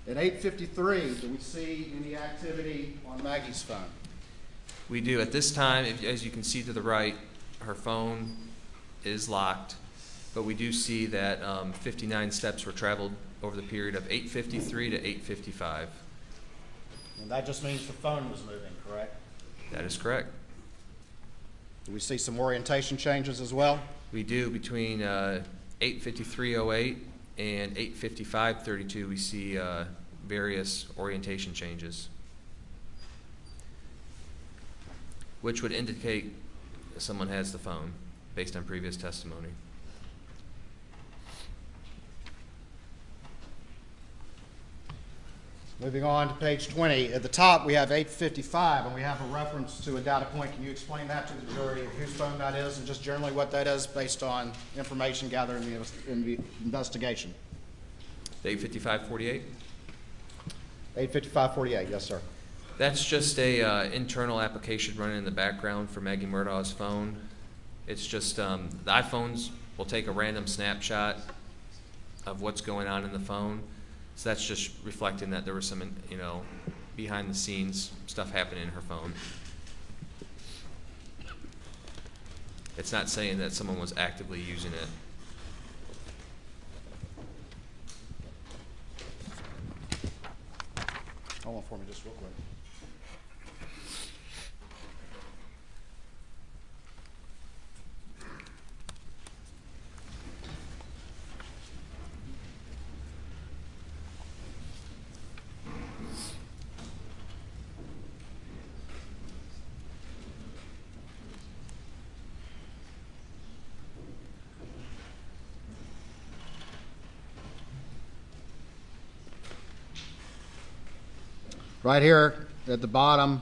At 8:53, do we see any activity on Maggie's phone? We do. At this time, as you can see to the right, her phone is locked, but we do see that 59 steps were traveled over the period of 8:53 to 8:55. And that just means the phone was moving, correct? That is correct. Do we see some orientation changes as well? We do. Between 8:53:08 and 8:55:32, we see various orientation changes, which would indicate someone has the phone based on previous testimony. Moving on to page 20. At the top, we have 8:55, and we have a reference to a data point. Can you explain that to the jury, whose phone that is, and just generally what that is based on information gathered in the investigation? 8:55:48? 8:55:48, yes, sir. That's just a internal application running in the background for Maggie Murdaugh's phone. It's just the iPhones will take a random snapshot of what's going on in the phone. So that's just reflecting that there was some, behind the scenes stuff happening in her phone. It's not saying that someone was actively using it. Hold on for me just real quick. Right here at the bottom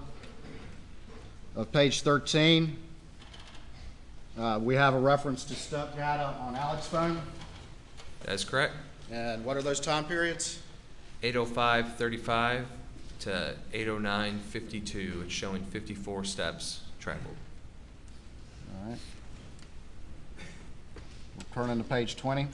of page 13, we have a reference to step data on Alex's phone. That's correct. And what are those time periods? 8:05:35 to 8:09:52. It's showing 54 steps traveled. All right. We'll turn into page 20.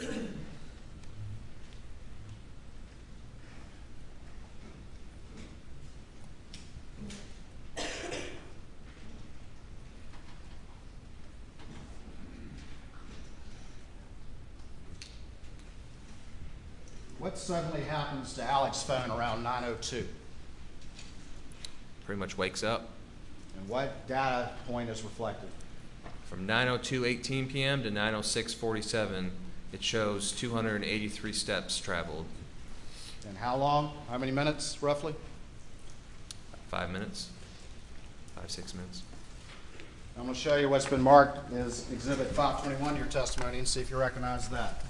What suddenly happens to Alex's phone around 9:02? Pretty much wakes up. And what data point is reflected? From 9:02:18 p.m. to 9:06:47, it shows 283 steps traveled. And how long? How many minutes, roughly? 5 minutes, 5-6 minutes. I'm going to show you what's been marked as Exhibit 521 to your testimony and see if you recognize that.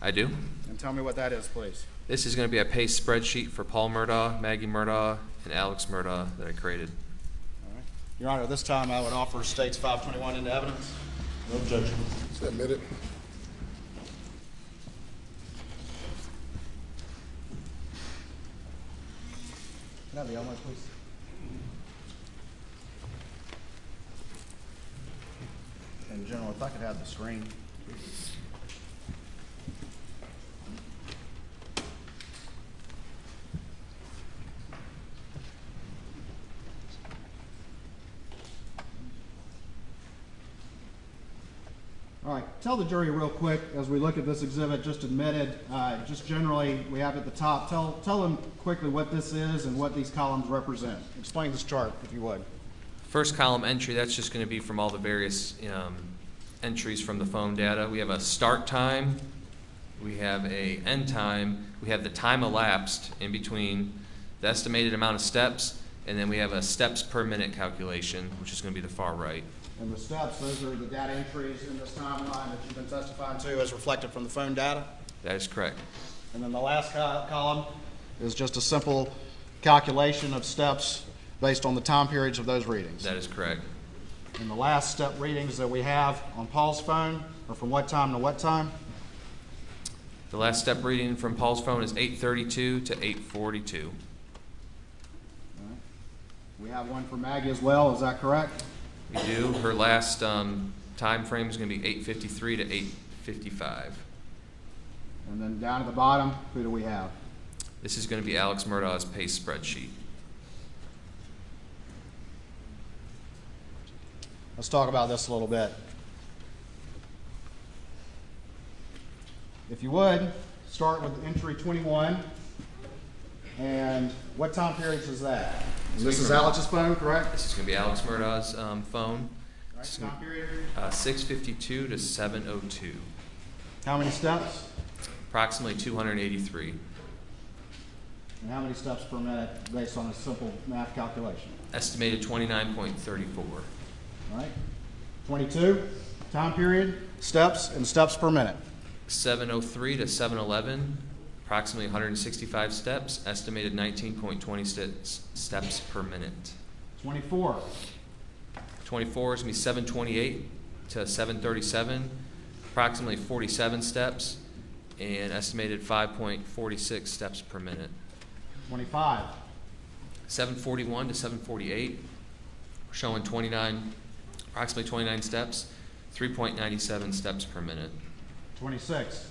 I do. And tell me what that is, please. This is going to be a PACE spreadsheet for Paul Murdaugh, Maggie Murdaugh, and Alex Murdaugh that I created. All right. Your Honor, this time I would offer States 521 into evidence. No objection. Submit it. Can I have the other one, please? And General, if I could have the screen. All right, tell the jury real quick as we look at this exhibit just admitted, just generally we have at the top, tell them quickly what this is and what these columns represent. Explain this chart if you would. First column entry, that's just going to be from all the various entries from the phone data. We have a start time, we have a end time, we have the time elapsed in between the estimated amount of steps, and then we have a steps per minute calculation, which is going to be the far right. And the steps, those are the data entries in this timeline that you've been testifying to as reflected from the phone data? That is correct. And then the last column is just a simple calculation of steps based on the time periods of those readings? That is correct. And the last step readings that we have on Paul's phone are from what time to what time? The last step reading from Paul's phone is 8:32 to 8:42. We have one for Maggie as well, is that correct? We do. Her last time frame is going to be 8:53 to 8:55. And then down at the bottom, who do we have? This is going to be Alex Murdaugh's PACE spreadsheet. Let's talk about this a little bit. If you would, start with entry 21. And what time periods is that? This is Alex's phone, correct? This is going to be Alex Murdaugh's phone. Right, time period? 6:52 to 7:02. How many steps? Approximately 283. And how many steps per minute based on a simple math calculation? Estimated 29.34. All right. 22, time period, steps, and steps per minute. 7:03 to 7:11. Approximately 165 steps, estimated 19.20 steps per minute. 24. 24 is going to be 7:28 to 7:37, approximately 47 steps, and estimated 5.46 steps per minute. 25. 7:41 to 7:48, we're showing approximately 29 steps, 3.97 steps per minute. 26.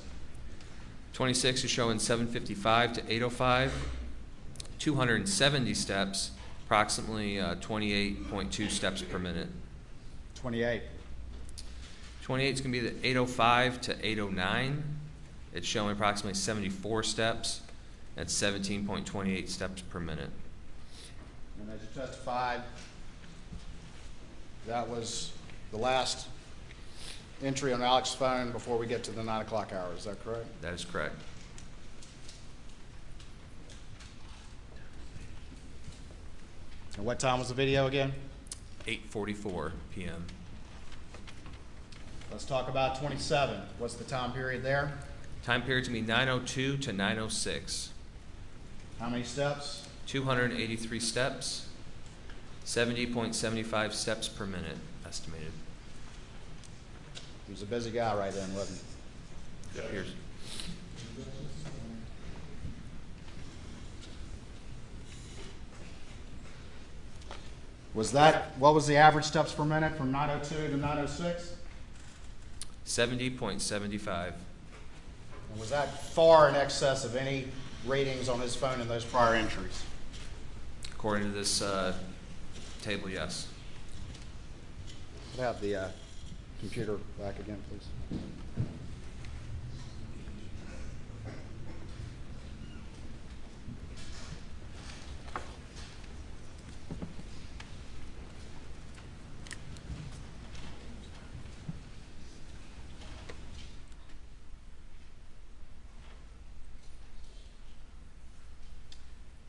26 is showing 7:55 to 8:05, 270 steps, approximately 28.2 steps per minute. 28. 28 is going to be the 8:05 to 8:09. It's showing approximately 74 steps at 17.28 steps per minute. And as you testified, that was the last entry on Alex's phone before we get to the 9 o'clock hour. Is that correct? That is correct. And what time was the video again? 8:44 p.m. Let's talk about 27. What's the time period there? Time period to be 9:02 to 9:06. How many steps? 283 steps, 70.75 steps per minute estimated. He was a busy guy right then, wasn't he? It appears. What was the average steps per minute from 902 to 906? 70.75. And was that far in excess of any ratings on his phone in those prior entries? According to this table, yes. Could I have the computer back again, please?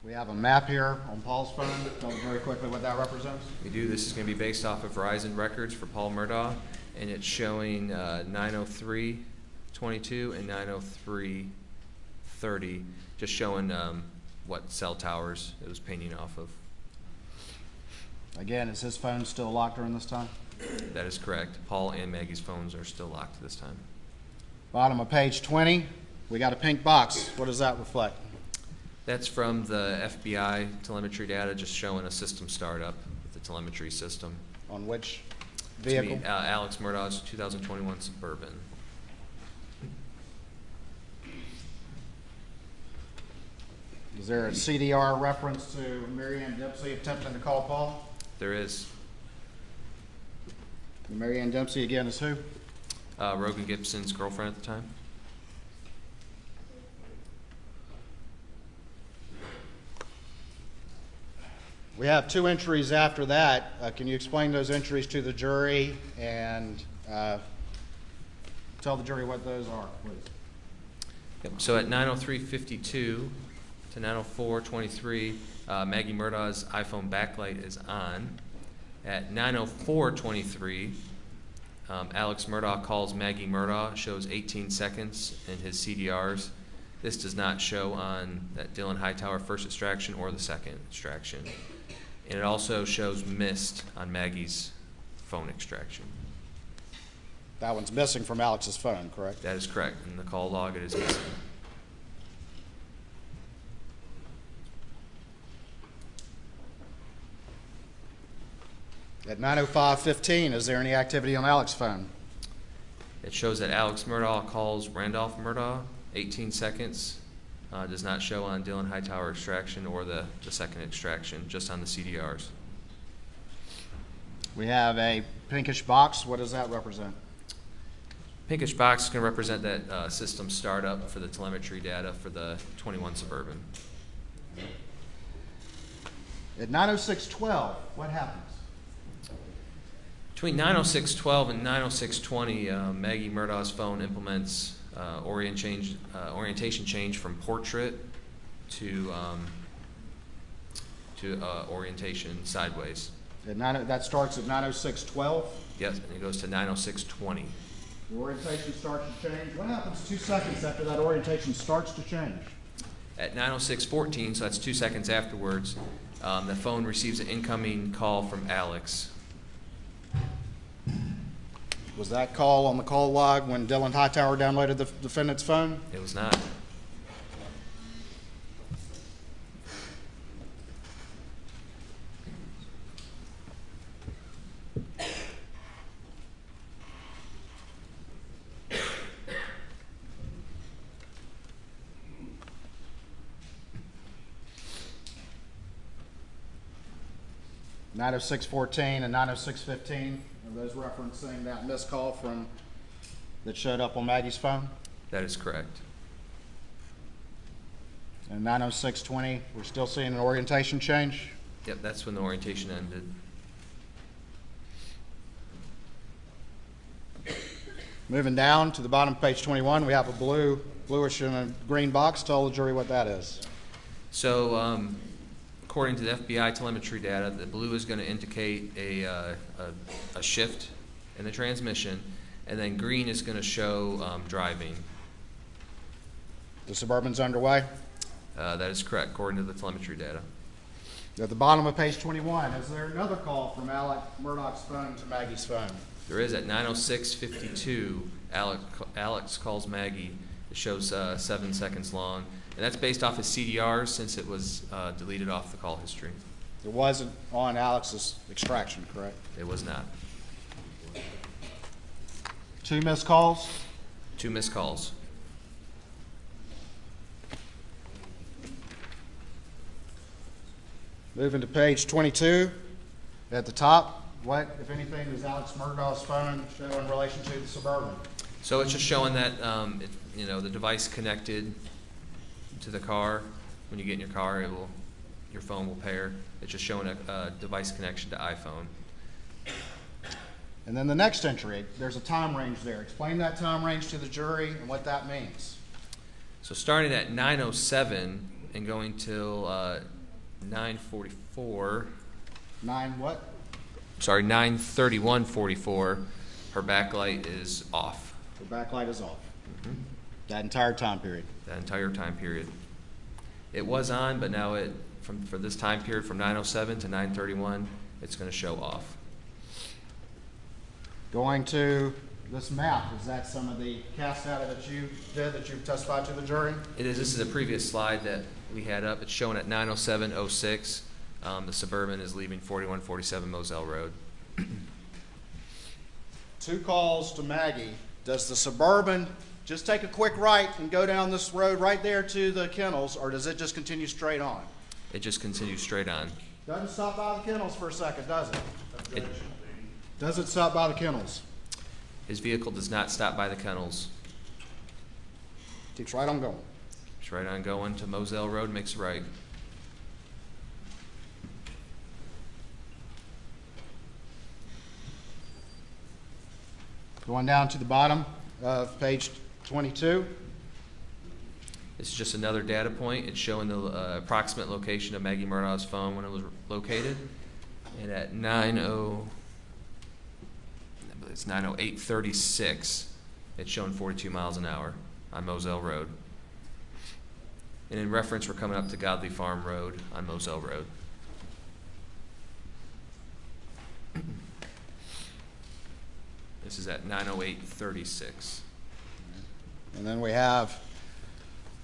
We have a map here on Paul's phone. Tell me very quickly what that represents. We do. This is going to be based off of Verizon records for Paul Murdaugh, and it's showing 903.22 and 903.30, just showing what cell towers it was pinging off of. Again, is his phone still locked during this time? That is correct. Paul and Maggie's phones are still locked at this time. Bottom of page 20, we got a pink box. What does that reflect? That's from the FBI telemetry data, just showing a system startup with the telemetry system. On which To vehicle? be, Alex Murdaugh's 2021 Suburban. Is there a CDR reference to Mary Ann Dempsey attempting to call Paul? There is. And Mary Ann Dempsey again is who? Rogan Gibson's girlfriend at the time. We have two entries after that. Can you explain those entries to the jury and tell the jury what those are, please? Yep. So at 9:03:52 to 9:04:23, Maggie Murdaugh's iPhone backlight is on. At 9:04:23, Alex Murdaugh calls Maggie Murdaugh, shows 18 seconds in his CDRs. This does not show on that Dylan Hightower first extraction or the second extraction. And it also shows missed on Maggie's phone extraction. That one's missing from Alex's phone, correct? That is correct. In the call log, it is missing. At 9:05:15, is there any activity on Alex's phone? It shows that Alex Murdaugh calls Randolph Murdaugh, 18 seconds. Does not show on Dylan Hightower extraction or the second extraction, just on the CDRs. We have a pinkish box. What does that represent? Pinkish box can represent that system startup for the telemetry data for the 21 Suburban. At 9:06:12, what happens? Between 9:06:12 and 9:06:20, Maggie Murdaugh's phone implements orientation change from portrait to orientation sideways. That starts at 9:06:12. Yes, and it goes to 9:06:20. The orientation starts to change. What happens 2 seconds after that orientation starts to change? At 9:06:14, so that's 2 seconds afterwards, the phone receives an incoming call from Alex. Was that call on the call log when Dylan Hightower downloaded the defendant's phone? It was not. At 9:06:14 and 9:06:15. Are those referencing that missed call that showed up on Maggie's phone? That is correct. And 9:06:20, we're still seeing an orientation change? Yep, that's when the orientation ended. Moving down to the bottom of page 21, we have a bluish and a green box. Tell the jury what that is. So, according to the FBI telemetry data, the blue is going to indicate a shift in the transmission, and then green is going to show driving. The Suburban's underway? That is correct, according to the telemetry data. At the bottom of page 21, is there another call from Alex Murdaugh's phone to Maggie's phone? There is. At 9:06:52, Alex calls Maggie. It shows 7 seconds long, and that's based off his CDRs since it was deleted off the call history. It wasn't on Alex's extraction, correct? It was not. 2 missed calls? 2 missed calls. Moving to page 22, at the top, what, if anything, does Alex Murdaugh's phone show in relation to the Suburban? So it's just showing that, the device connected to the car. When you get in your car, your phone will pair. It's just showing a device connection to iPhone. And then the next entry, there's a time range there. Explain that time range to the jury and what that means. So starting at 9:07 and going till 9:44. 9 what? Sorry, 9:31:44. Her backlight is off. The backlight is off. That entire time period. That entire time period. It was on, but now for this time period from 9:07 to 9:31, it's going to show off. Going to this map, is that some of the cast data that you did that you've testified to the jury? It is. This is a previous slide that we had up. It's showing at 9:07:06. The Suburban is leaving 4147 Moselle Road. 2 calls to Maggie. Does the Suburban just take a quick right and go down this road right there to the kennels, or does it just continue straight on? It just continues straight on. Doesn't stop by the kennels for a second, does it? Does it stop by the kennels? His vehicle does not stop by the kennels. Keeps right on going. It's right on going to Moselle Road, makes a right. Going down to the bottom of page 22. This is just another data point. It's showing the approximate location of Maggie Murdaugh's phone when it was located. And at 9:08:36, it's showing 42 miles an hour on Moselle Road. And in reference, we're coming up to Godley Farm Road on Moselle Road. This is at 9:08:36. And then we have,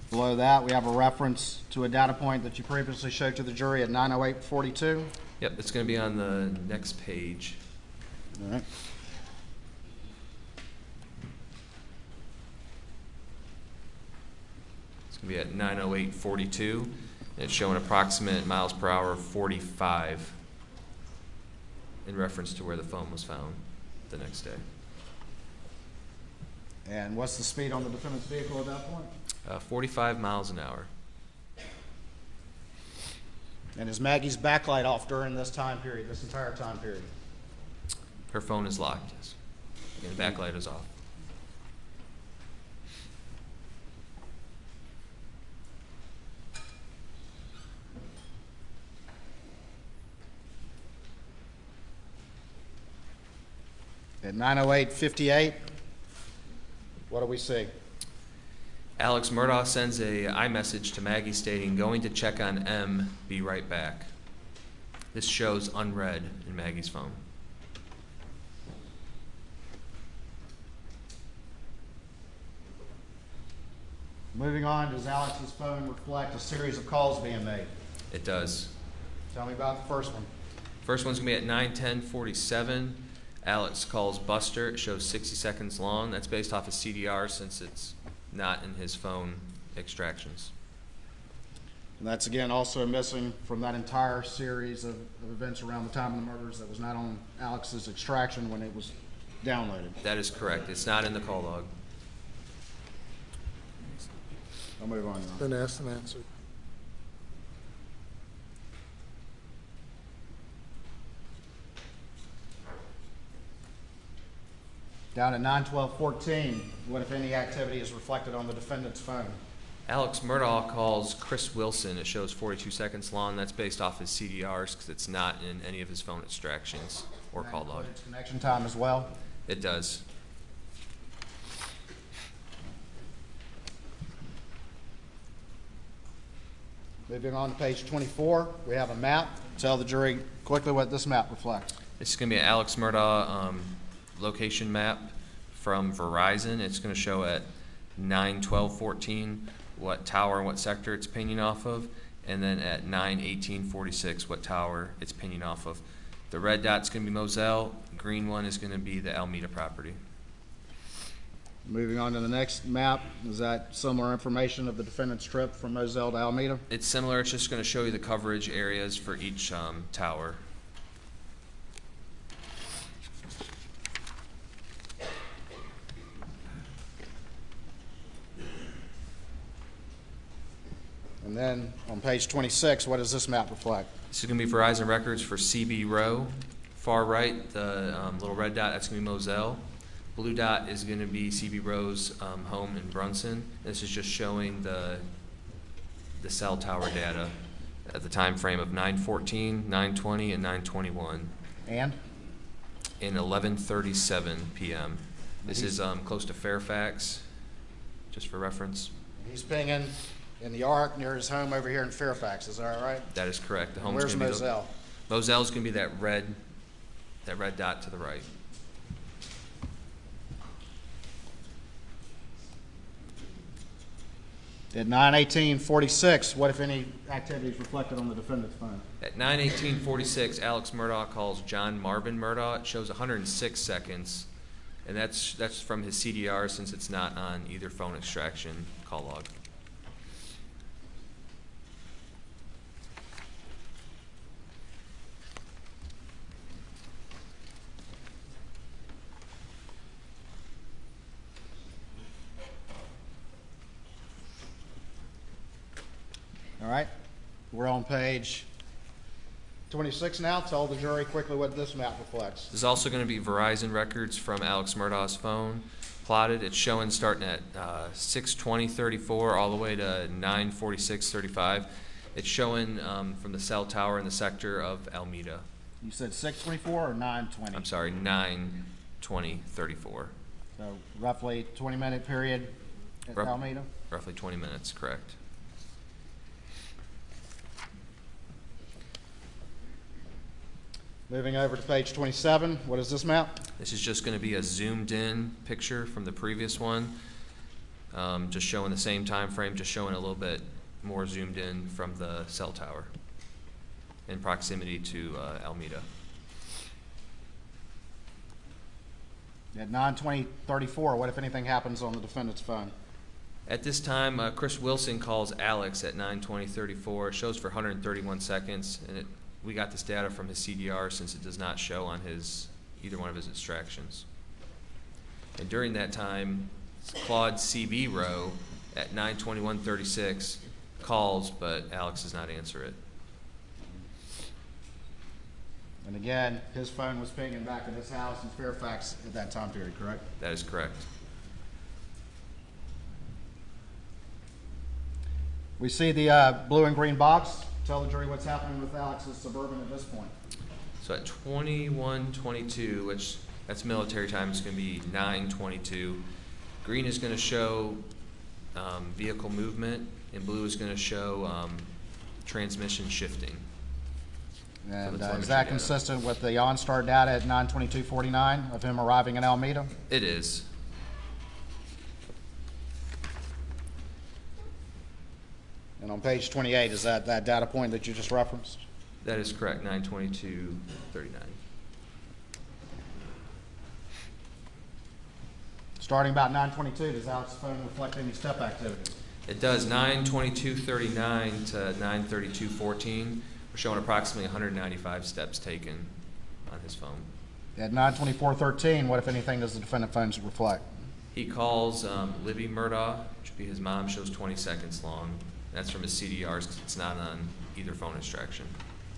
below that, we have a reference to a data point that you previously showed to the jury at 9:08:42. Yep, it's going to be on the next page. All right. It's going to be at 9:08:42, and it's showing approximate miles per hour of 45 in reference to where the phone was found the next day. And what's the speed on the defendant's vehicle at that point? 45 miles an hour. And is Maggie's backlight off during this time period, this entire time period? Her phone is locked, yes. And the backlight is off. At 9:08:58, what do we see? Alex Murdaugh sends a iMessage to Maggie stating, "Going to check on M, be right back." This shows unread in Maggie's phone. Moving on, does Alex's phone reflect a series of calls being made? It does. Tell me about the first one. First one's going to be at 9:10:47. Alex calls Buster. It shows 60 seconds long. That's based off of CDR since it's not in his phone extractions. And that's again also missing from that entire series of events around the time of the murders that was not on Alex's extraction when it was downloaded. That is correct. It's not in the call log. I'll move on. Been asked and answered. Down at 9:12:14, what if any activity is reflected on the defendant's phone? Alex Murdaugh calls Chris Wilson. It shows 42 seconds long. That's based off his CDRs because it's not in any of his phone extractions or call log. Its connection time as well. It does. Moving on to page 24, we have a map. Tell the jury quickly what this map reflects. This is going to be an Alex Murdaugh location map from Verizon. It's going to show at 9:12:14 what tower and what sector it's pinging off of, and then at 9:18:46 what tower it's pinging off of. The red dot's going to be Moselle, green one is going to be the Alameda property. Moving on to the next map, is that similar information of the defendant's trip from Moselle to Alameda? It's similar, it's just going to show you the coverage areas for each tower. And then on page 26, what does this map reflect? This is going to be Verizon records for CB Row. Far right, the little red dot, that's going to be Moselle. Blue dot is going to be CB Row's home in Brunson. This is just showing the cell tower data at the time frame of 9:14, 9:20, and 9:21. And? In 11:37 p.m. This is close to Fairfax, just for reference. He's pinging in the arc near his home over here in Fairfax, is that right? That is correct. The home's Where's gonna be Moselle? Moselle's going to be that red dot to the right. At 9:18:46, what, if any, activity is reflected on the defendant's phone? At 9:18:46, Alex Murdaugh calls John Marvin Murdaugh. It shows 106 seconds, and that's from his CDR since it's not on either phone extraction call log. All right, we're on page 26 now. Tell the jury quickly what this map reflects. There's also going to be Verizon records from Alex Murdaugh's phone plotted. It's showing starting at 6:20:34 all the way to 9:46:35. It's showing from the cell tower in the sector of Alameda. You said 6:24 or 9:20? I'm sorry, 9:20:34. So roughly 20-minute period at Alameda? Roughly 20 minutes, correct. Moving over to page 27, what is this map? This is just going to be a zoomed in picture from the previous one, just showing the same time frame, just showing a little bit more zoomed in from the cell tower in proximity to Alameda. At 9:20:34, what, if anything, happens on the defendant's phone? At this time, Chris Wilson calls Alex at 9:20:34. It shows for 131 seconds, and we got this data from his CDR since it does not show on either one of his extractions. And during that time, Claude CB Row at 9:21:36 calls, but Alex does not answer it. And again, his phone was pinging back at his house in Fairfax at that time period, correct? That is correct. We see the blue and green box. Tell the jury what's happening with Alex's Suburban at this point. So at 21:22, which that's military time, it's going to be 9:22. Green is going to show vehicle movement, and blue is going to show transmission shifting. And is that consistent with the OnStar data at 9:22:49 of him arriving in Alameda? It is. And on page 28, is that data point that you just referenced? That is correct, 9:22:39. Starting about 9:22, does Alex's phone reflect any step activity? It does, 9:22:39 to 9:32:14. We're showing approximately 195 steps taken on his phone. At 9:24:13, what, if anything, does the defendant phones reflect? He calls Libby Murdaugh, which would be his mom, shows 20 seconds long. That's from his CDRs because it's not on either phone extraction.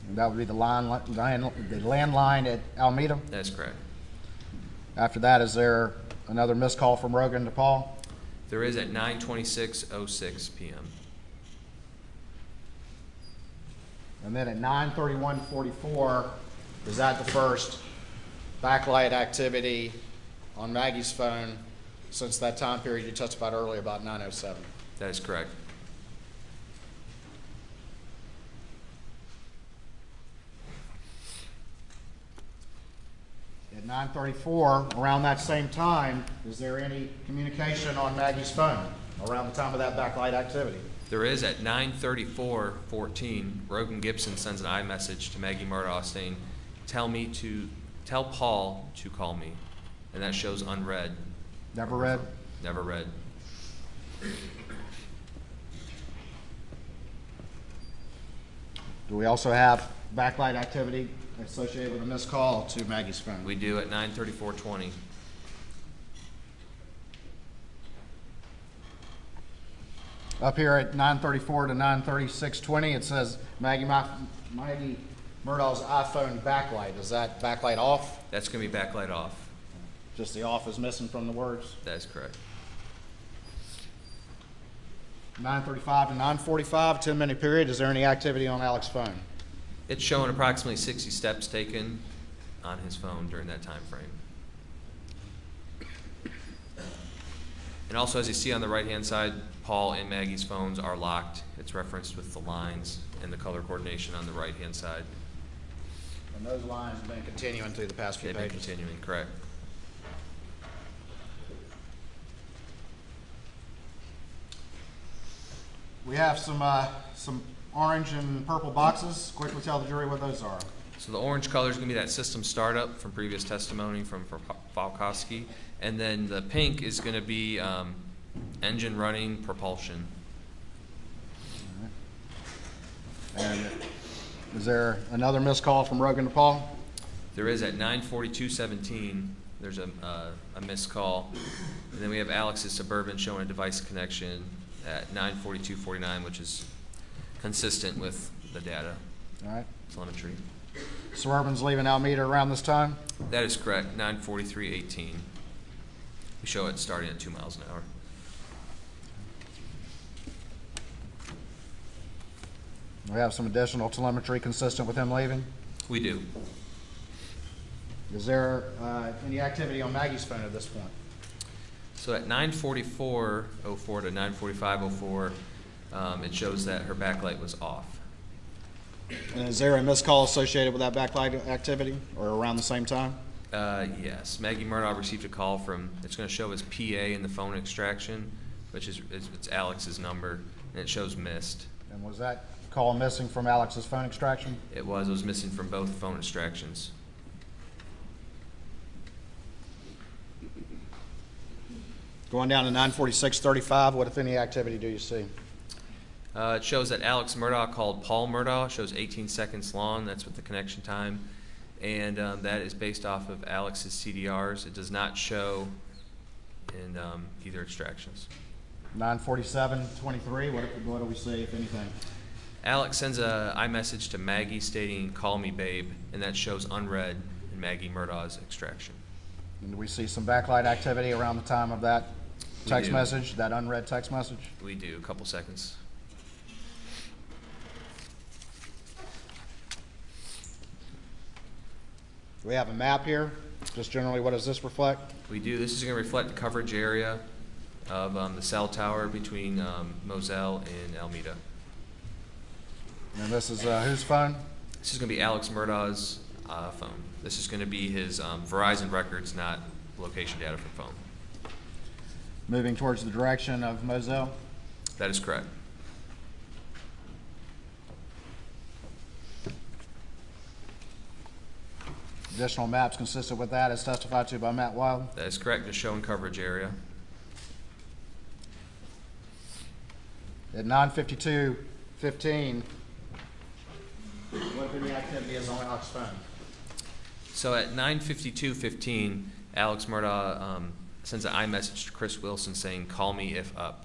And that would be the landline at Alameda? That's correct. After that, is there another missed call from Rogan to Paul? There is at 9:26:06 p.m. And then at 9:31:44, is that the first backlight activity on Maggie's phone since that time period you testified earlier about 9:07? That is correct. At 9:34, around that same time, is there any communication on Maggie's phone? around the time of that backlight activity? There is at 9:34:14. Rogan Gibson sends an iMessage to Maggie Murdaugh saying, "Tell Paul to call me," and that shows unread. Never read? Never read. Do we also have backlight activity associated with a missed call to Maggie's phone? We do at 9:34:20. Up here at 9:34 to 9:36:20, it says Maggie Murdaugh's iPhone backlight. Is that backlight off? That's going to be backlight off. Just the off is missing from the words? That is correct. 9:35 to 9:45, 10-minute period. Is there any activity on Alex's phone? It's showing approximately 60 steps taken on his phone during that time frame. And also, as you see on the right-hand side, Paul and Maggie's phones are locked. It's referenced with the lines and the color coordination on the right-hand side. And those lines have been continuing through the past few They've been pages. continuing, correct. We have some orange and purple boxes. Quickly tell the jury what those are. So the orange color is going to be that system startup from previous testimony from Falkowski. And then the pink is going to be engine running propulsion. And is there another missed call from Rogan to Paul? There is at 9:42:17. There's a missed call. And then we have Alex's Suburban showing a device connection at 9:42:49, which is consistent with the data. All right. Telemetry. Suburban's leaving Alameda around this time? That is correct, 9:43:18. We show it starting at 2 miles an hour. We have some additional telemetry consistent with him leaving. We do. Is there any activity on Maggie's phone at this point? So at 9:44:04 to 9:45:04, it shows that her backlight was off. And is there a missed call associated with that backlight activity or around the same time? Yes. Maggie Murdaugh received a call from, it's going to show as PA in the phone extraction, which is it's Alex's number, and it shows missed. And was that call missing from Alex's phone extraction? It was missing from both phone extractions. Going down to 9:46:35, what if any activity do you see? It shows that Alex Murdaugh called Paul Murdaugh. It shows 18 seconds long. That's with the connection time. And that is based off of Alex's CDRs. It does not show in either extractions. 9:47:23, what do we see, if anything? Alex sends a iMessage to Maggie stating, "Call me, babe," and that shows unread in Maggie Murdaugh's extraction. And do we see some backlight activity around the time of that text do. message, that unread text message? We do, a couple seconds. Do we have a map here? Just generally, what does this reflect? We do. This is going to reflect the coverage area of the cell tower between Moselle and Alameda. And this is whose phone? This is going to be Alex Murdaugh's phone. This is going to be his Verizon records, not location data from phone. Moving towards the direction of Moselle? That is correct. Additional maps consistent with that as testified to by Matt Wild? That is correct, just showing coverage area. At 9:52:15, what if any activity is on Alex's phone? So at 9:52:15, Alex Murdaugh sends an iMessage to Chris Wilson saying, "Call me if up."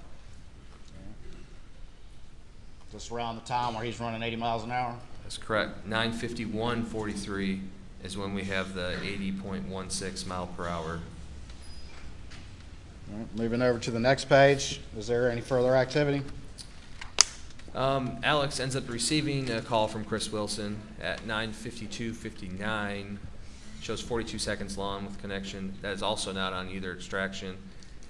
Just around the time where he's running 80 miles an hour? That's correct. 9:51:43 is when we have the 80.16 mile per hour. All right, moving over to the next page, is there any further activity? Alex ends up receiving a call from Chris Wilson at 9:52:59. Shows 42 seconds long with connection. That is also not on either extraction.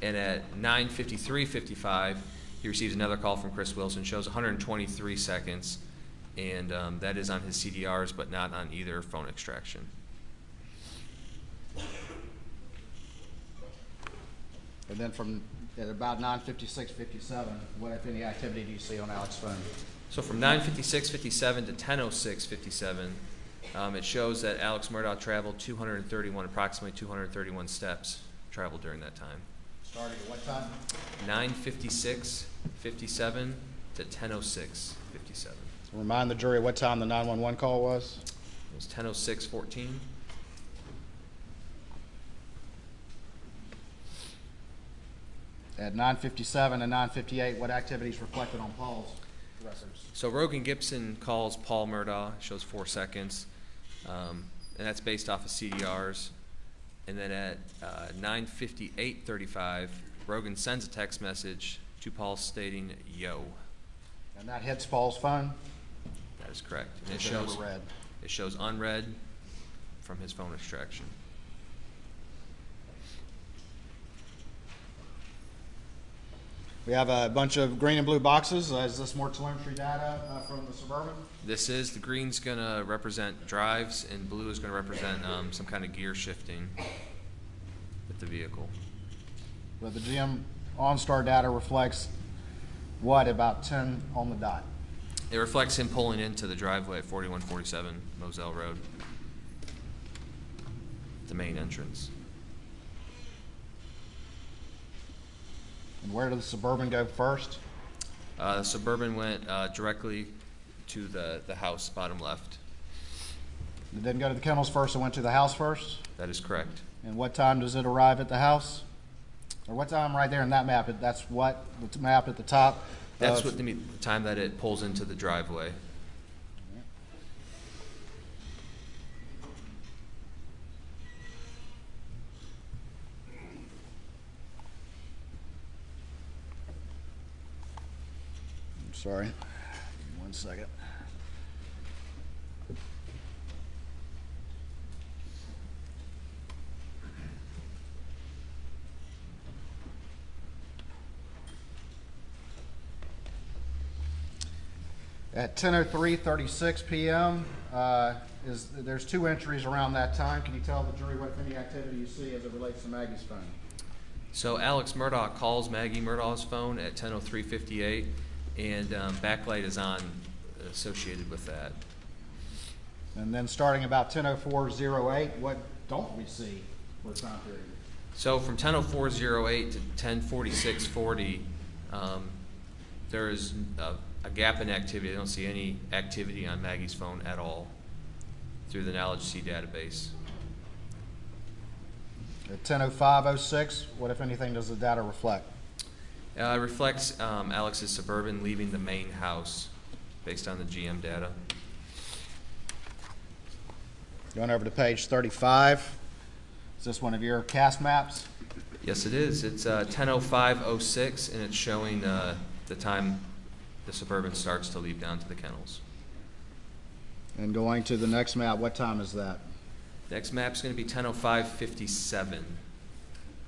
And at 9:53:55, he receives another call from Chris Wilson. Shows 123 seconds. And that is on his CDRs, but not on either phone extraction. And then from At about 9:56:57, what, if any, activity do you see on Alex's phone? So from 9:56:57 to 10:06:57, it shows that Alex Murdaugh traveled approximately 231 steps traveled during that time. Starting at what time? 9:56:57 to 10:06:57. Remind the jury what time the 911 call was. It was 10:06:14. At 9:57 and 9:58, what activities reflected on Paul's records? So Rogan Gibson calls Paul Murdaugh, shows 4 seconds, and that's based off of CDRs. And then at 9:58:35, Rogan sends a text message to Paul stating, "Yo." And that hits Paul's phone? That is correct. And It shows unread from his phone extraction. We have a bunch of green and blue boxes. Is this more telemetry data from the Suburban? This is, the green's going to represent drives, and blue is going to represent some kind of gear shifting with the vehicle. Well, the GM OnStar data reflects what, about 10 on the dot? It reflects him pulling into the driveway at 4147 Moselle Road, the main entrance. And where did the Suburban go first? The Suburban went directly to the house, bottom left. It didn't go to the kennels first, it went to the house first? That is correct. And what time does it arrive at the house? Or what time right there in that map? That's what, the map at the top? That's what the time that it pulls into the driveway. I'm sorry. Give me 1 second. At 10:03:36 p.m., there's 2 entries around that time. Can you tell the jury what, if any, activity you see as it relates to Maggie's phone? So Alex Murdaugh calls Maggie Murdaugh's phone at 10:03:58, and backlight is on associated with that. And then starting about 10:04:08, what don't we see for a time period? So from 10:04:08 to 10:46:40, there is a gap in activity. I don't see any activity on Maggie's phone at all through the Knowledge C database. At 10:05:06, what, if anything, does the data reflect? It reflects Alex's Suburban leaving the main house based on the GM data. Going over to page 35, is this one of your cast maps? Yes, it is. It's 10:05:06, and it's showing the time the Suburban starts to leave down to the kennels. And going to the next map, what time is that? Next map's going to be 10:05:57.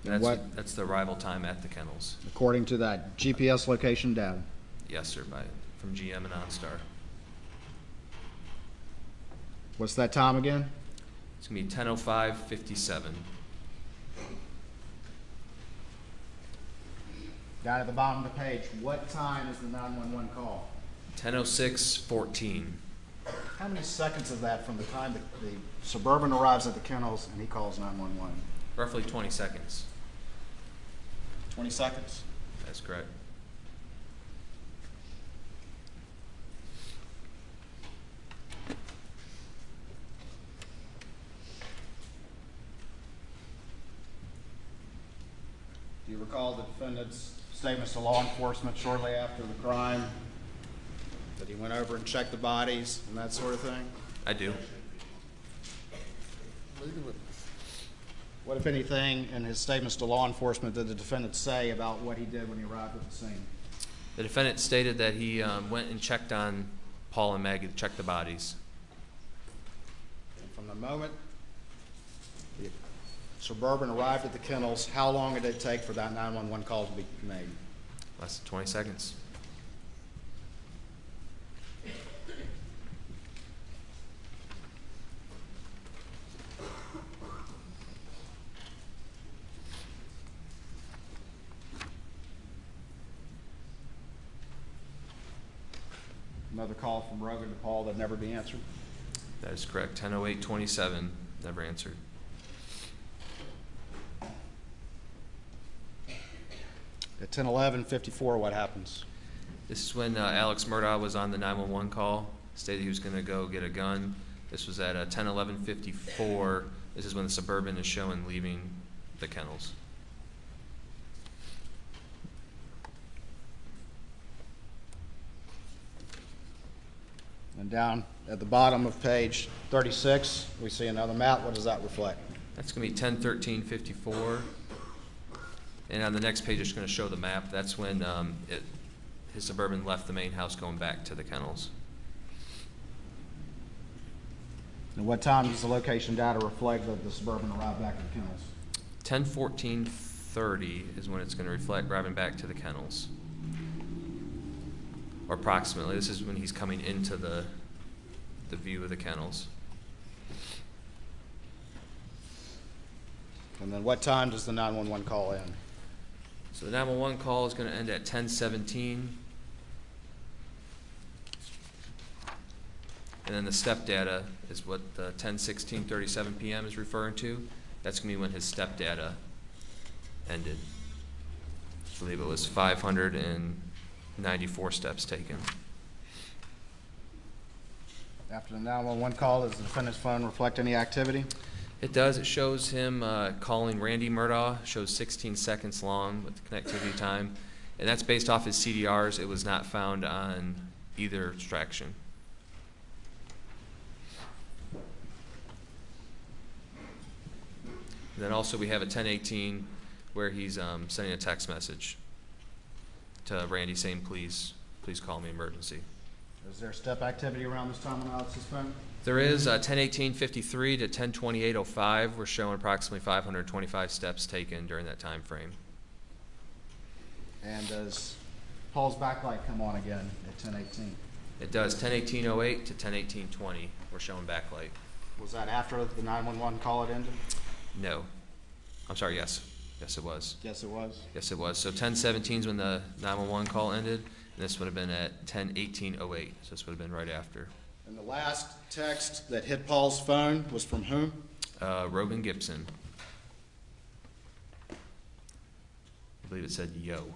That's the arrival time at the kennels. According to that GPS location data? Yes, sir, from GM and OnStar. What's that time again? It's going to be 10:05:57. Down at the bottom of the page, what time is the 911 call? 10:06:14. How many seconds is that from the time the Suburban arrives at the kennels and he calls 911? Roughly 20 seconds. 20 seconds? That's correct. Do you recall the defendant's statements to law enforcement shortly after the crime? That he went over and checked the bodies and that sort of thing? I do. What, if anything, in his statements to law enforcement did the defendant say about what he did when he arrived at the scene? The defendant stated that he went and checked on Paul and Maggie to check the bodies. And from the moment the Suburban arrived at the kennels, how long did it take for that 911 call to be made? Less than 20 seconds. Another call from Rogan to Paul that never be answered. That is correct. 10:08:27, never answered. At 10:11:54, what happens? This is when Alex Murdaugh was on the 911 call, stated he was going to go get a gun. This was at 10:11:54. This is when the Suburban is showing leaving the kennels. And down at the bottom of page 36, we see another map. What does that reflect? That's going to be 10:13:54. And on the next page, it's going to show the map. That's when his Suburban left the main house going back to the kennels. And what time does the location data reflect that the Suburban arrived back at the kennels? 10:14:30 is when it's going to reflect driving back to the kennels. Or approximately. This is when he's coming into the view of the kennels. And then what time does the 911 call end? So the 911 call is going to end at 10:17. And then the step data is what the 10:16:37 p.m. is referring to. That's going to be when his step data ended. I believe it was 594 steps taken. After the 911 call, does the defendant's phone reflect any activity? It does. It shows him calling Randy Murdaugh. Shows 16 seconds long with the connectivity time. And that's based off his CDRs. It was not found on either extraction. And then also we have a 10:18 where he's sending a text message to Randy saying, please call me emergency. Is there step activity around this time on Alex's phone? There is 10:18:53 to 10:28:05. We're showing approximately 525 steps taken during that time frame. And does Paul's backlight come on again at 10:18? It does. 10:18:08 to 10:18:20. We're showing backlight. Was that after the 911 call had ended? No. I'm sorry, yes. Yes, it was. Yes, it was. Yes, it was. So 10:17 is when the 911 call ended, and this would have been at 10:18:08. So this would have been right after. And the last text that hit Paul's phone was from whom? Rogan Gibson. I believe it said yo.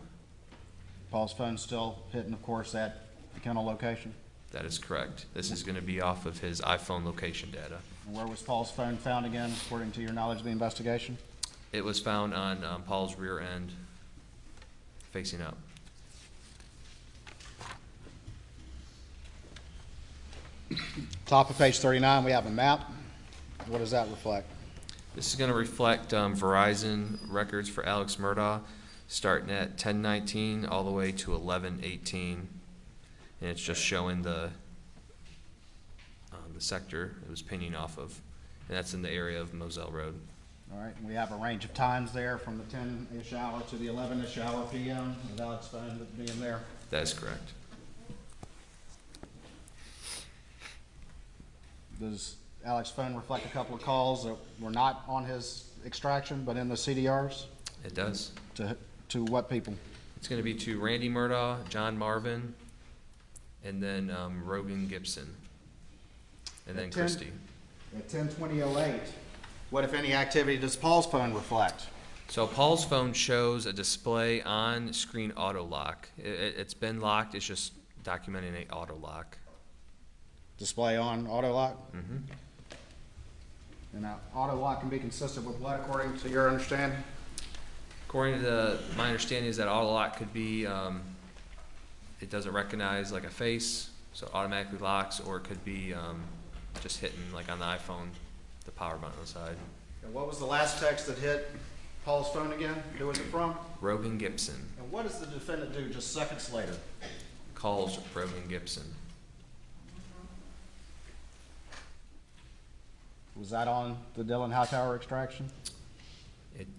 Paul's phone still hitting, of course, at the kennel location? That is correct. This is going to be off of his iPhone location data. And where was Paul's phone found again, according to your knowledge of the investigation? It was found on Paul's rear end, facing up. Top of page 39, we have a map. What does that reflect? This is going to reflect Verizon records for Alex Murdaugh, starting at 10:19 all the way to 11:18, and it's just showing the sector it was pinging off of, and that's in the area of Moselle Road. All right, and we have a range of times there from the 10-ish hour to the 11-ish hour p.m. with Alex phone being there. That is correct. Does Alex's phone reflect a couple of calls that were not on his extraction but in the CDRs? It does. To what people? It's going to be to Randy Murdaugh, John Marvin, and then Rogan Gibson, and then Christie. At 10:20:08, what, if any, activity does Paul's phone reflect? So Paul's phone shows a display on screen auto lock. It's been locked. It's just documenting a auto lock. Display on auto lock? Mm-hmm. And now auto lock can be consistent with what, according to your understanding? According to my understanding is that auto lock could be, it doesn't recognize like a face, so it automatically locks, or it could be just hitting like on the iPhone, the power button on the side. And what was the last text that hit Paul's phone again? Who was it from? Rogan Gibson. And what does the defendant do just seconds later? Calls Rogan Gibson. Was that on the Dillon Hightower extraction?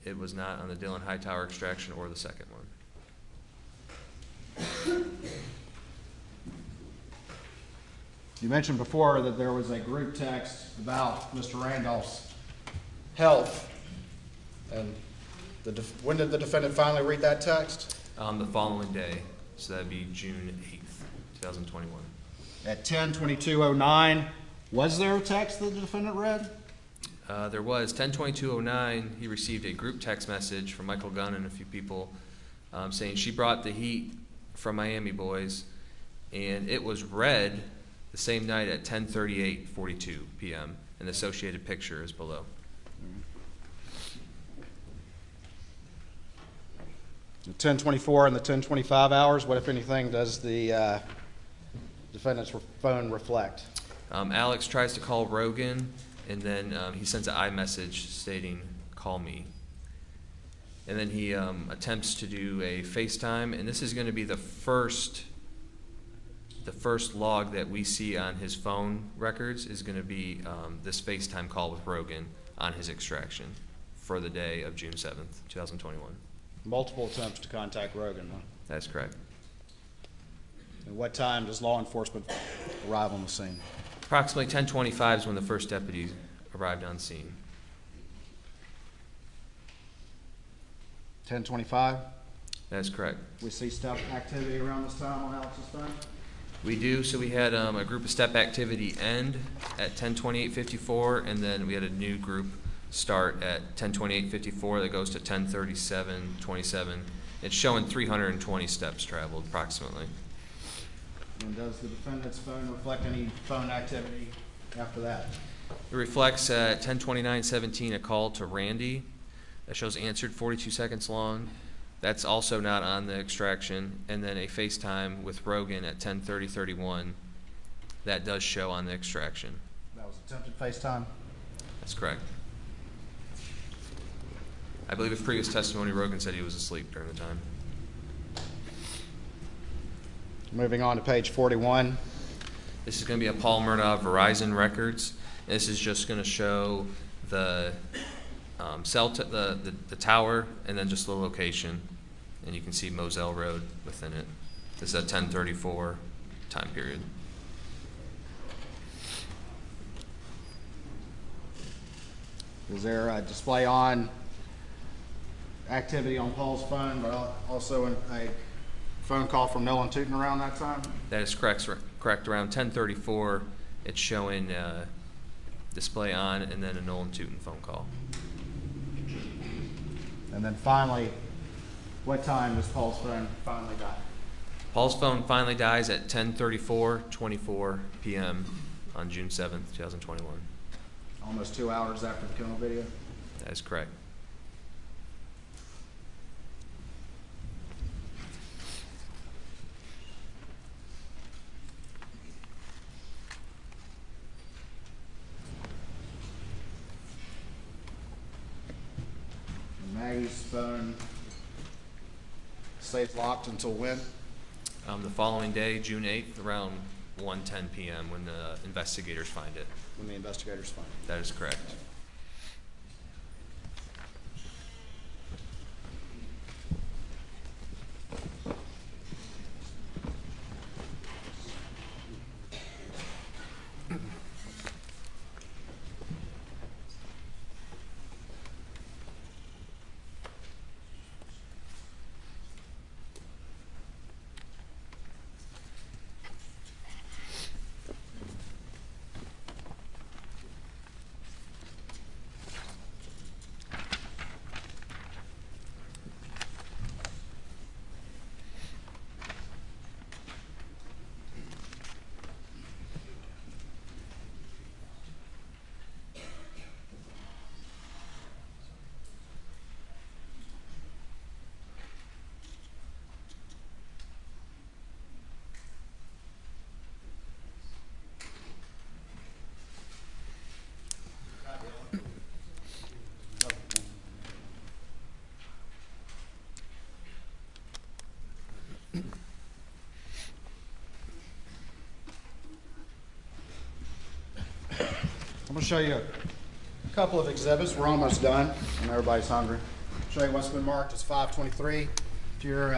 It was not on the Dillon Hightower extraction or the second one. You mentioned before that there was a group text about Mr. Randolph's health. And when did the defendant finally read that text? The following day, so that'd be June 8th, 2021. At 10:22:09, was there a text that the defendant read? There was 10/22/09. He received a group text message from Michael Gunn and a few people saying she brought the heat from Miami boys, and it was read the same night at 10:38:42 p.m. An associated picture is below. The 10:24 and the 10:25 hours, what, if anything, does the defendant's phone reflect? Alex tries to call Rogan, and then he sends an iMessage stating, "Call me." And then he attempts to do a FaceTime, and this is going to be the first log that we see on his phone records is going to be this FaceTime call with Rogan on his extraction for the day of June 7th, 2021. Multiple attempts to contact Rogan, huh? That's correct. And what time does law enforcement arrive on the scene? Approximately 10:25 is when the first deputy arrived on scene. 10:25? That is correct. We see step activity around this time on Alex's phone? We do. So we had a group of step activity end at 10:28:54, and then we had a new group start at 10:28:54 that goes to 10:37:27. It's showing 320 steps traveled approximately. And does the defendant's phone reflect any phone activity after that? It reflects at 10:29:17 a call to Randy that shows answered 42 seconds long. That's also not on the extraction. And then a FaceTime with Rogan at 10:30:31 that does show on the extraction. That was attempted FaceTime? That's correct. I believe in previous testimony, Rogan said he was asleep during the time. Moving on to page 41. This is going to be a Paul Murdaugh Verizon records. This is just going to show the the tower and then just the location, and you can see Moselle Road within it. This is a 10:34 time period. Is there a display on activity on Paul's phone, but also a phone call from Nolan Tootin around that time? That is correct. Correct. Around 10:34, it's showing display on, and then a Nolan Tootin phone call. And then finally, what time does Paul's phone finally die? Paul's phone finally dies at 10:34:24 p.m. on June 7th, 2021. Almost 2 hours after the kennel video? That is correct. Maggie's phone stays locked until when? The following day, June 8th, around 1:10 p.m. when the investigators find it. When the investigators find it. That is correct. I'm going to show you a couple of exhibits. We're almost done, and everybody's hungry. I'll show you what's been marked as 523. If you're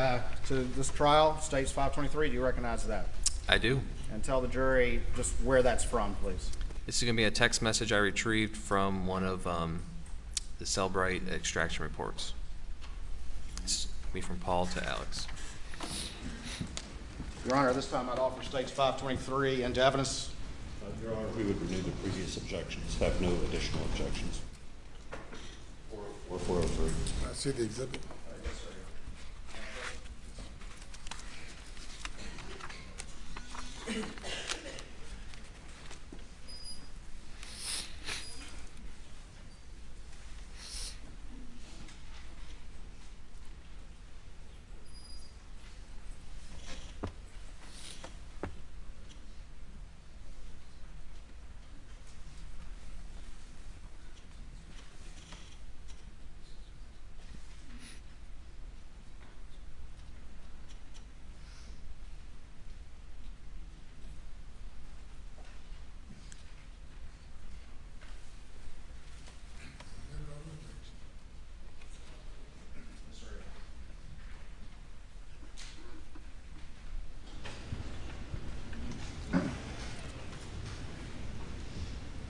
to this trial, states 523. Do you recognize that? I do. And tell the jury just where that's from, please. This is going to be a text message I retrieved from one of the Cellbrite extraction reports. It's me from Paul to Alex. Your Honor, this time I'd offer States 523 into evidence. Your Honor, we would renew the previous objections, have no additional objections. Or 403. I see the exhibit.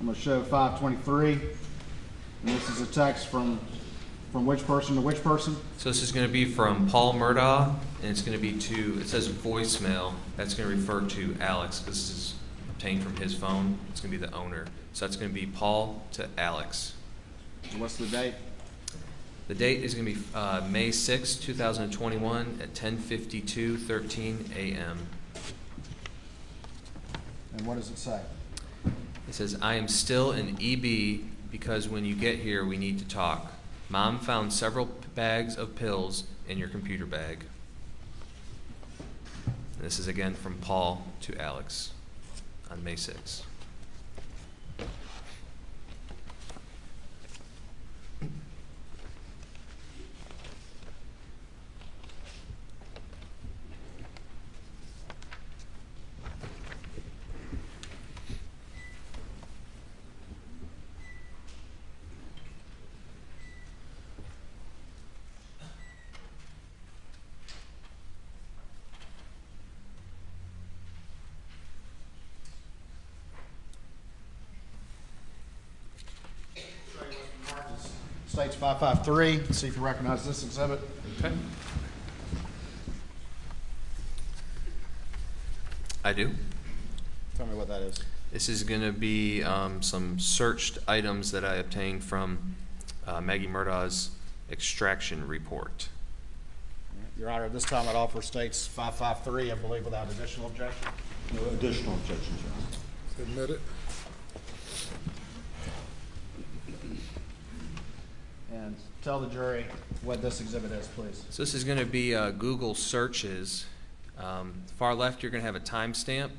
I'm going to show 523, and this is a text from which person to which person? So this is going to be from Paul Murdaugh, and it's going to be to, it says voicemail. That's going to refer to Alex. This is obtained from his phone. It's going to be the owner. So that's going to be Paul to Alex. And what's the date? The date is going to be May 6, 2021 at 10:52:13 a.m. And what does it say? It says, I am still in EB because when you get here, we need to talk. Mom found several bags of pills in your computer bag. And this is again from Paul to Alex on May 6. States 553. Let's see if you recognize this exhibit. Okay. I do. Tell me what that is. This is going to be some searched items that I obtained from Maggie Murdaugh's extraction report. Your Honor, this time I'd offer States 553, I believe, without additional objection. No additional objections, Your Honor. Submit it. And tell the jury what this exhibit is, please. So this is going to be Google searches. Far left, you're going to have a timestamp.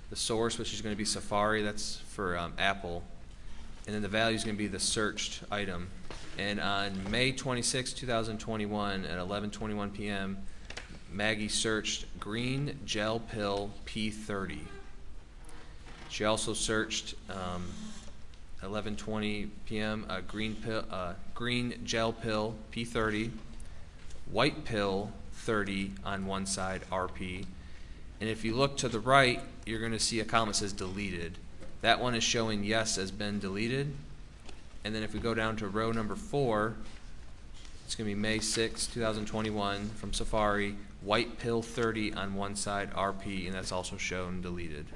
The source, which is going to be Safari, that's for Apple. And then the value is going to be the searched item. And on May 26, 2021 at 11:21 p.m., Maggie searched green gel pill P30. She also searched 11:20 p.m. Green gel pill P30, white pill 30 on one side RP, and if you look to the right, you're going to see a column that says deleted. That one is showing yes has been deleted, and then if we go down to row number 4, it's going to be May 6, 2021 from Safari, white pill 30 on one side RP, and that's also shown deleted.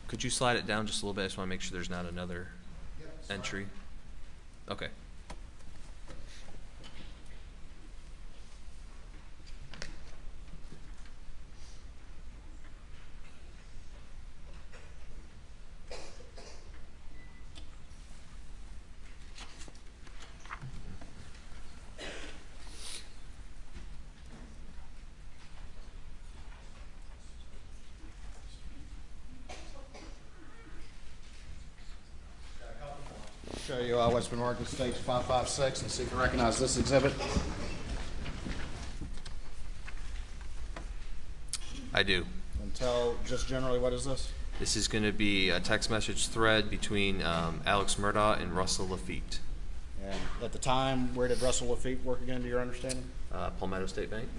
Could you slide it down just a little bit? I just want to make sure there's not another entry. Okay. Show you what's been marked as stage 556 and see if you recognize this exhibit. I do. And tell just generally what is this? This is going to be a text message thread between Alex Murdaugh and Russell Lafitte. And at the time, where did Russell Lafitte work again, to your understanding? Palmetto State Bank.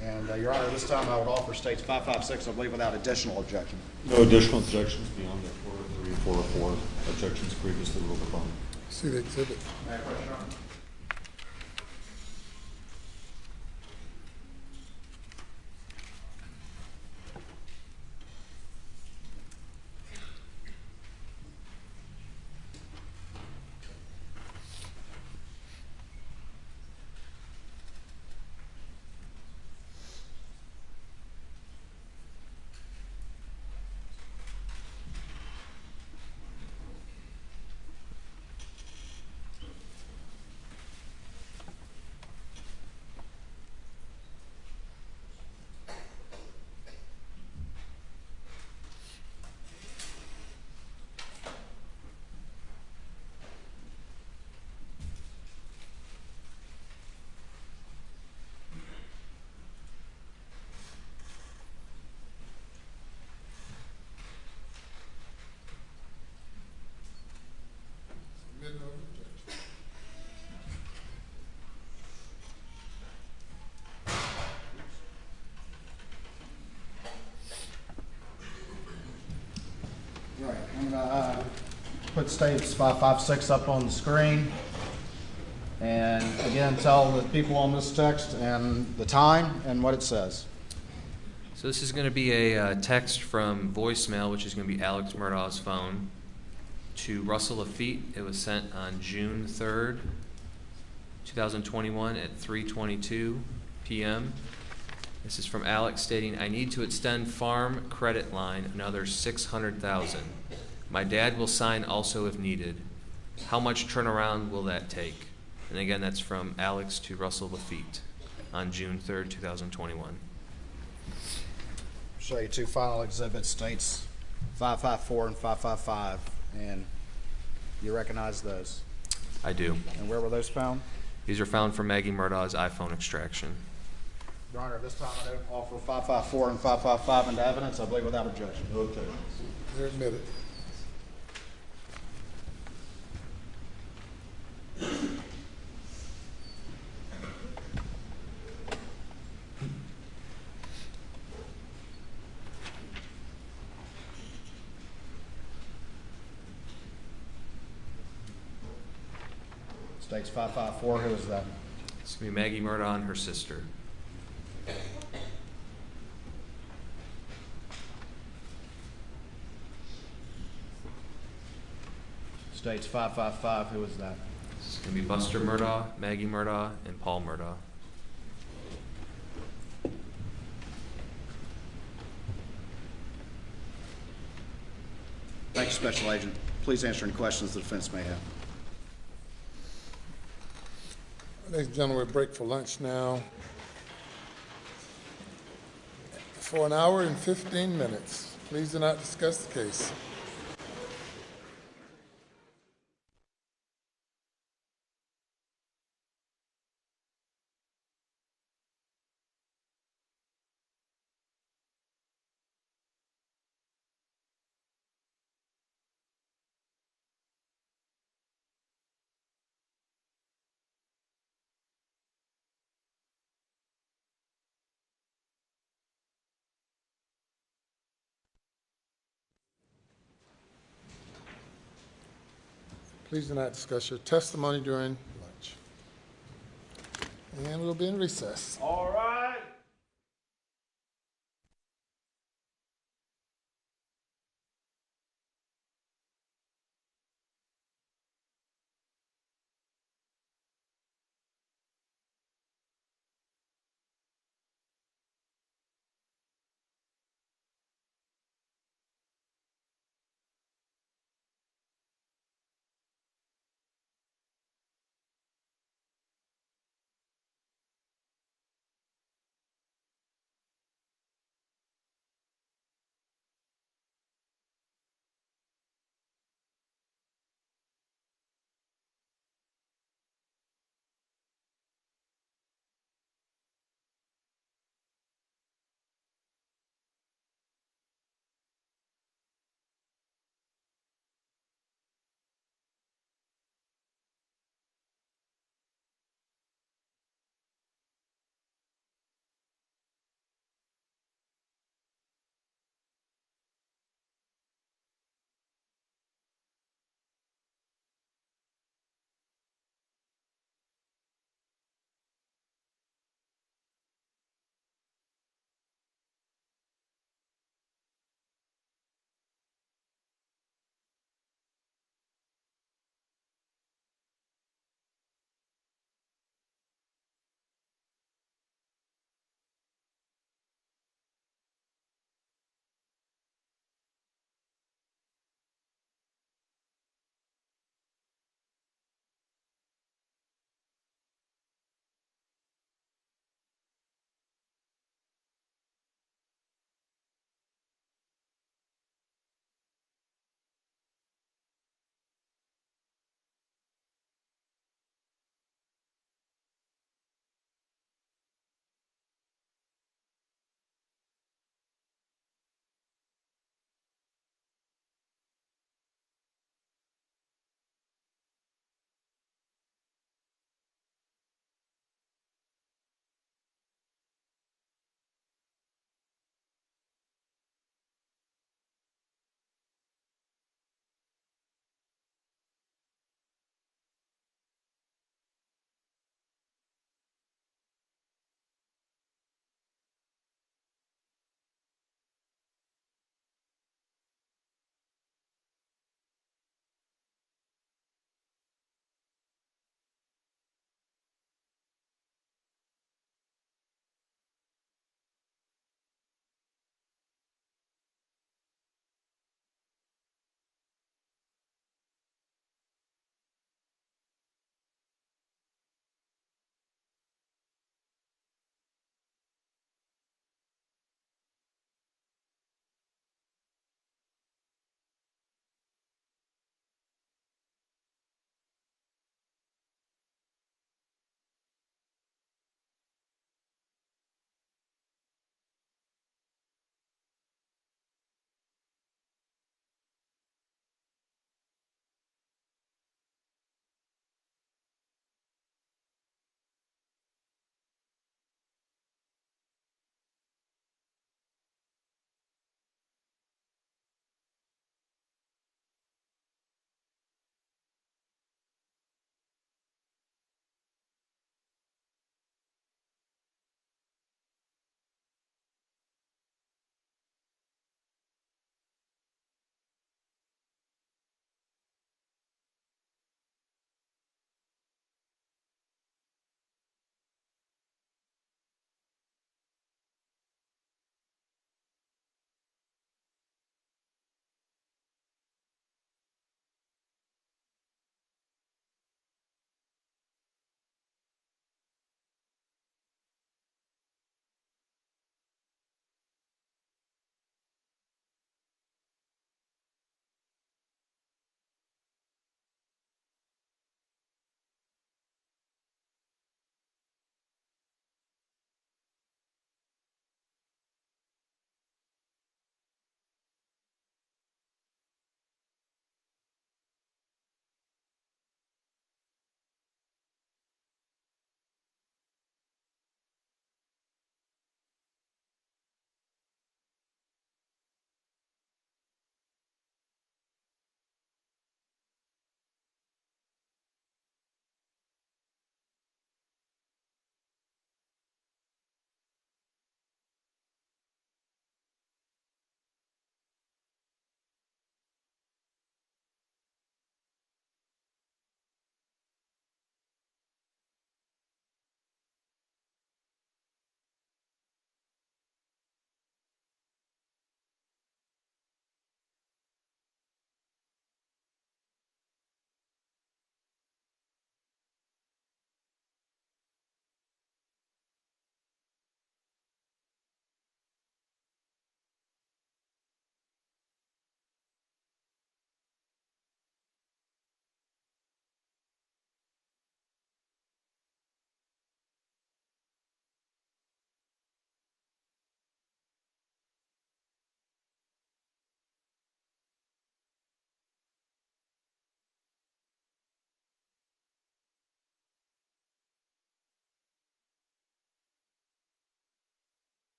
And Your Honor, this time I would offer stage 556, I believe, without additional objection. No additional objections beyond the 403 and 404 objections previously ruled upon. See the exhibit. May I question, Your Honor? Right, I'm gonna put stage 556 up on the screen. And again, tell the people on this text and the time and what it says. So this is going to be a text from voicemail, which is going to be Alex Murdaugh's phone, to Russell Lafitte. It was sent on June 3rd, 2021 at 3:22 p.m. This is from Alex stating, "I need to extend farm credit line another $600,000. My dad will sign also if needed. How much turnaround will that take?" And again, that's from Alex to Russell Lafitte on June 3rd, 2021. Show you two final exhibits, states 554 and 555, and you recognize those. I do. And where were those found? These are found from Maggie Murdaugh's iPhone extraction. Your Honor, this time I don't offer 554 and 555 into evidence, I believe without objection. No objections. They're admitted. States 554, who is that? It's going to be Maggie Murdaugh and her sister. States 555, who is that? It's going to be Buster Murdaugh, Maggie Murdaugh, and Paul Murdaugh. Thank you, Special Agent. Please answer any questions the defense may have. Ladies and gentlemen, we break for lunch now. For an hour and 15 minutes. Please do not discuss the case. Please do not discuss your testimony during lunch. And we'll be in recess. All right.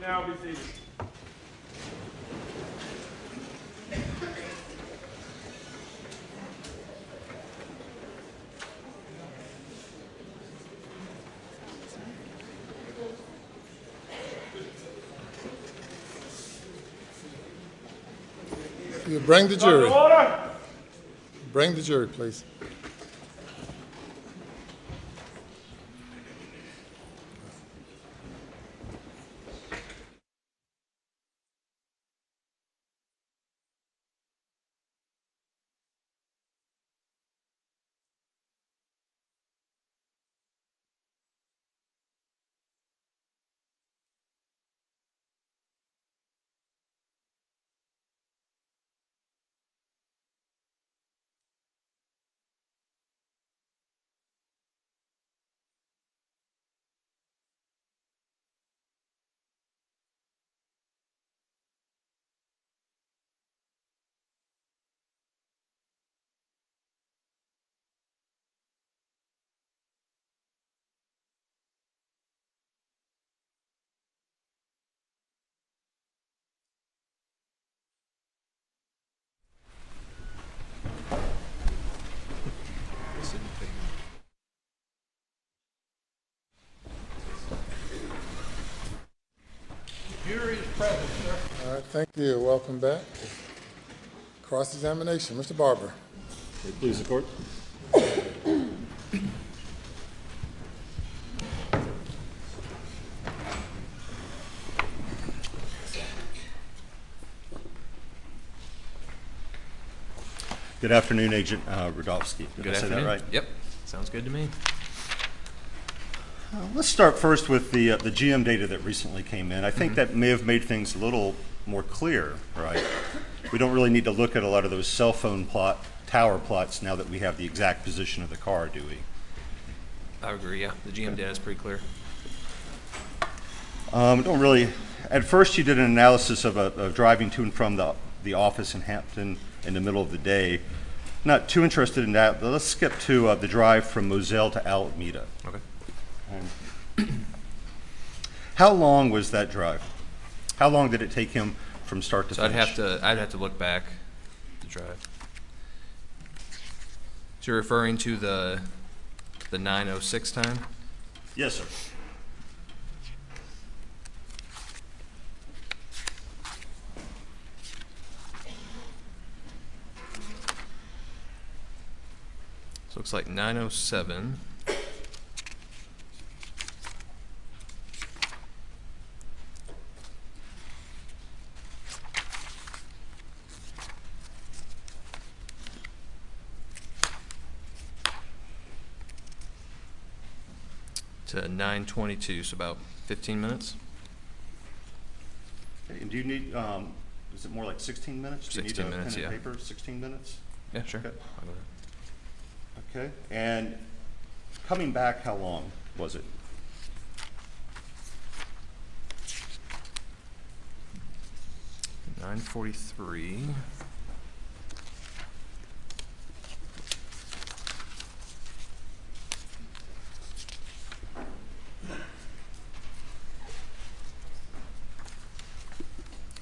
now be seated. You bring the jury. Order. Bring the jury, please. Jury is present, sir. All right, thank you. Welcome back. Cross-examination. Mr. Barber. Please, the court. Good afternoon, Agent Rudolph. Did Good I say afternoon. that right? Yep, sounds good to me. Let's start first with the GM data that recently came in. I think that may have made things a little more clear, right? We don't really need to look at a lot of those cell phone tower plots now that we have the exact position of the car, do we? I agree, yeah. The GM data is pretty clear. Don't really. At first, you did an analysis of driving to and from the office in Hampton in the middle of the day. Not too interested in that, but let's skip to the drive from Moselle to Alameda. Okay. How long was that drive? How long did it take him from start to So finish? I'd have to look back the drive. So you're referring to the 9:06 time? Yes, sir. So it looks like 9:07. To 9:22, so about 15 minutes. And do you need, is it more like 16 minutes? Do you 16 need a minutes, pen and yeah. paper, 16 minutes? Yeah, sure. Okay. I'll go there. Okay, and coming back, how long was it? $9:43.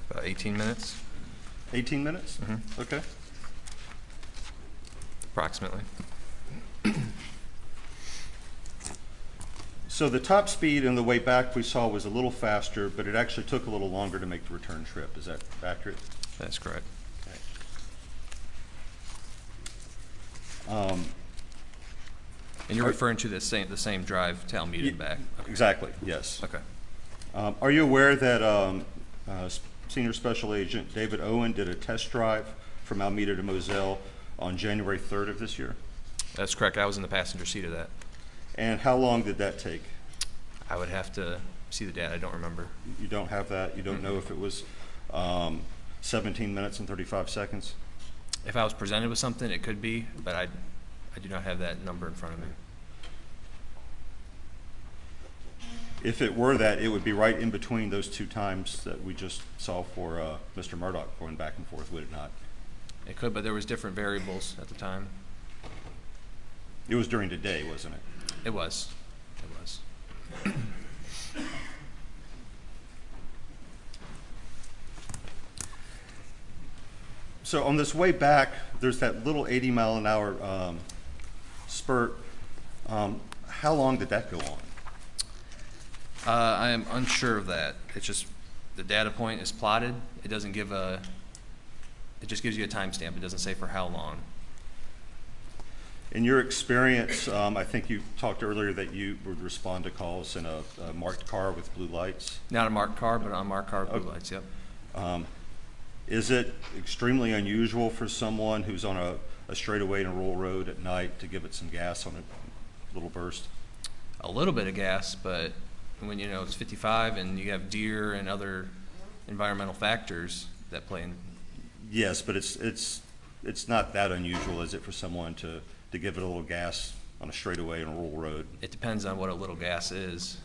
About 18 minutes. 18 minutes? Mhm. Okay. Approximately. So the top speed on the way back we saw was a little faster, but it actually took a little longer to make the return trip. Is that accurate? That's correct. Okay. And you're referring to the same drive to Alameda and back? Okay. Exactly, yes. Okay. Are you aware that Senior Special Agent David Owen did a test drive from Alameda to Moselle on January 3rd of this year? That's correct. I was in the passenger seat of that. And how long did that take? I would have to see the data. I don't remember. You don't have that? You don't know if it was 17 minutes and 35 seconds? If I was presented with something, it could be, but I do not have that number in front of me. If it were that, it would be right in between those two times that we just saw for Mr. Murdaugh going back and forth, would it not? It could, but there was different variables at the time. It was during the day, wasn't it? It was. It was. So on this way back, there's that little 80-mile-an-hour spurt. How long did that go on? I am unsure of that. It's just the data point is plotted. It doesn't give it just gives you a timestamp. It doesn't say for how long. In your experience, I think you talked earlier that you would respond to calls in a marked car with blue lights. Not a marked car, but an unmarked car with blue lights, yep. Is it extremely unusual for someone who's on a straightaway in a rural road at night to give it some gas on a little burst? A little bit of gas, but when it's 55 and you have deer and other environmental factors that play in. Yes, but it's not that unusual, is it, for someone to give it a little gas on a straightaway in a rural road? It depends on what a little gas is.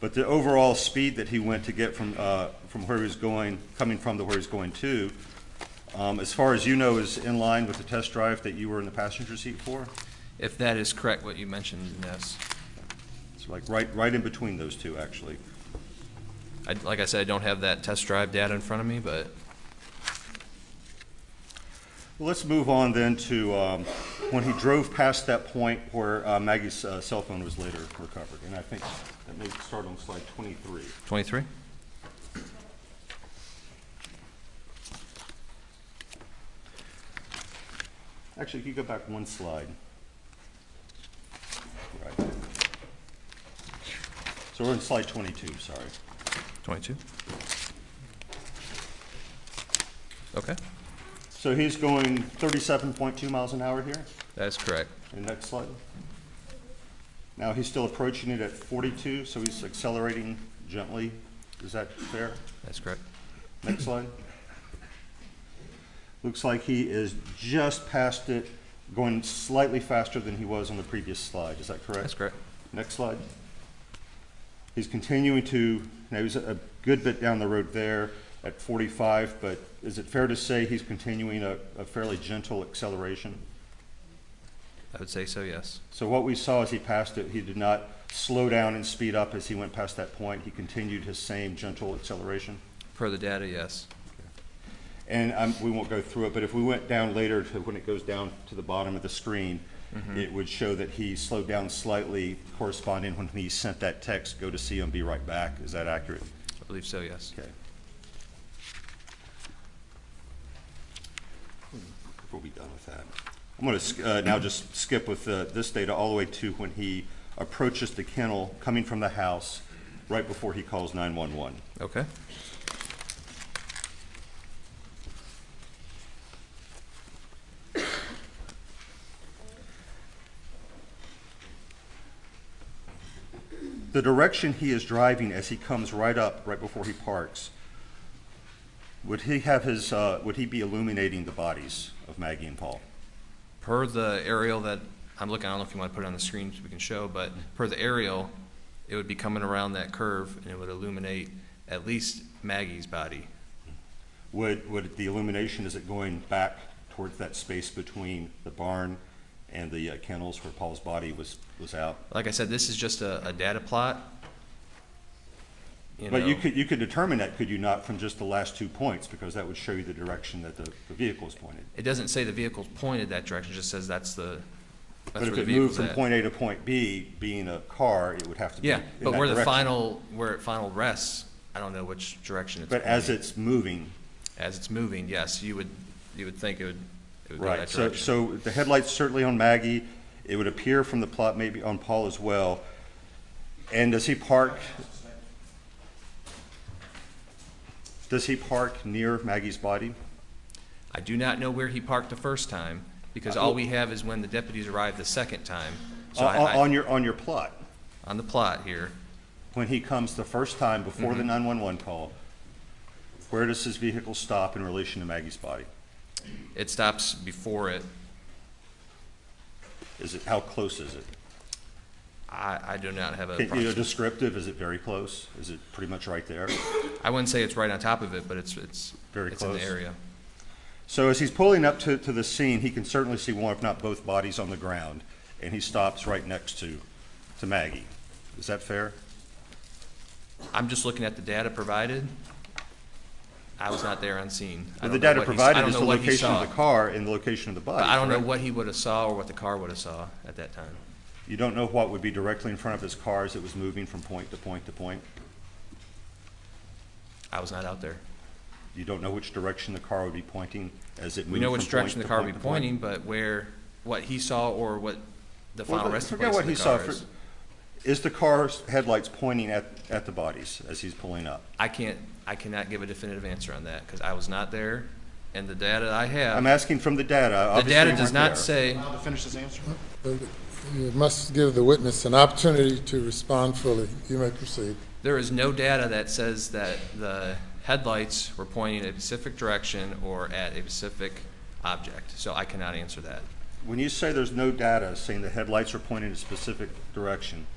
But the overall speed that he went to get from where he was going, coming from to where he's going to, as far as you know, is in line with the test drive that you were in the passenger seat for? If that is correct, what you mentioned, yes. It's like right in between those two, actually. Like I said, I don't have that test drive data in front of me, but. Well, let's move on then to when he drove past that point where Maggie's cell phone was later recovered. And I think that may start on slide 23. 23? Actually, if you go back one slide. Right. So we're in slide 22, sorry. 22? Okay. So he's going 37.2 miles an hour here? That is correct. And next slide. Now he's still approaching it at 42, so he's accelerating gently. Is that fair? That's correct. Next slide. Looks like he is just past it, going slightly faster than he was on the previous slide. Is that correct? That's correct. Next slide. He's continuing to, now he's a good bit down the road there at 45, but is it fair to say he's continuing a fairly gentle acceleration? I would say so, yes. So what we saw as he passed it, he did not slow down and speed up as he went past that point. He continued his same gentle acceleration? Per the data, yes. And we won't go through it, but if we went down later to when it goes down to the bottom of the screen, it would show that he slowed down slightly, corresponding when he sent that text, "Go to CM, be right back." Is that accurate? I believe so, yes. Okay. We'll be done with that. I'm going to now just skip with this data all the way to when he approaches the kennel coming from the house right before he calls 911. Okay. The direction he is driving as he comes right up, right before he parks, would he have his, would he be illuminating the bodies of Maggie and Paul? Per the aerial that I'm looking, I don't know if you want to put it on the screen so we can show, but per the aerial, it would be coming around that curve and it would illuminate at least Maggie's body. Would the illumination, is it going back towards that space between the barn and the kennels where Paul's body was out? Like I said, this is just a data plot. But you could determine that, could you not, from just the last 2 points, because that would show you the direction that the vehicle is pointed. It doesn't say the vehicle's pointed that direction, it just says that's But where if the it moved vehicle's from at. point A to point B, being a car, it would have to be Yeah, in but that where direction. where it final rests, I don't know which direction it's But pointing. as it's moving. As it's moving, yes, you would think it would go Right, that so, direction. so the headlights certainly on Maggie, it would appear from the plot maybe on Paul as well. And does he park near Maggie's body? I do not know where he parked the first time, because all we have is when the deputies arrived the second time. So On your plot? On the plot here. When he comes the first time before the 911 call, where does his vehicle stop in relation to Maggie's body? It stops before it. How close is it? I do not have a descriptive, is it very close? Is it pretty much right there? I wouldn't say it's right on top of it, but it's very close in the area. So as he's pulling up to the scene, he can certainly see one, if not both, bodies on the ground, and he stops right next to Maggie. Is that fair? I'm just looking at the data provided. I was not there on scene. I But don't the know data what he- I provided don't is know the what he location saw. of the car and the location of the body. But I don't know correct? what he would have saw or what the car would have saw at that time. You don't know what would be directly in front of his car as it was moving from point to point to point? I was not out there. You don't know which direction the car would be pointing as it moved We know from which direction point the to car would point be to point? pointing, but what he saw or what the final Well, resting forget place what of the he saw. car is. Is the car's headlights pointing at the bodies as he's pulling up? I cannot give a definitive answer on that because I was not there, and the data I have. I'm asking from the data. The Obviously data you does weren't not there. say. Allowed to finish this answer? You must give the witness an opportunity to respond fully. You may proceed. There is no data that says that the headlights were pointing in a specific direction or at a specific object, so I cannot answer that. When you say there's no data saying the headlights are pointing in a specific direction,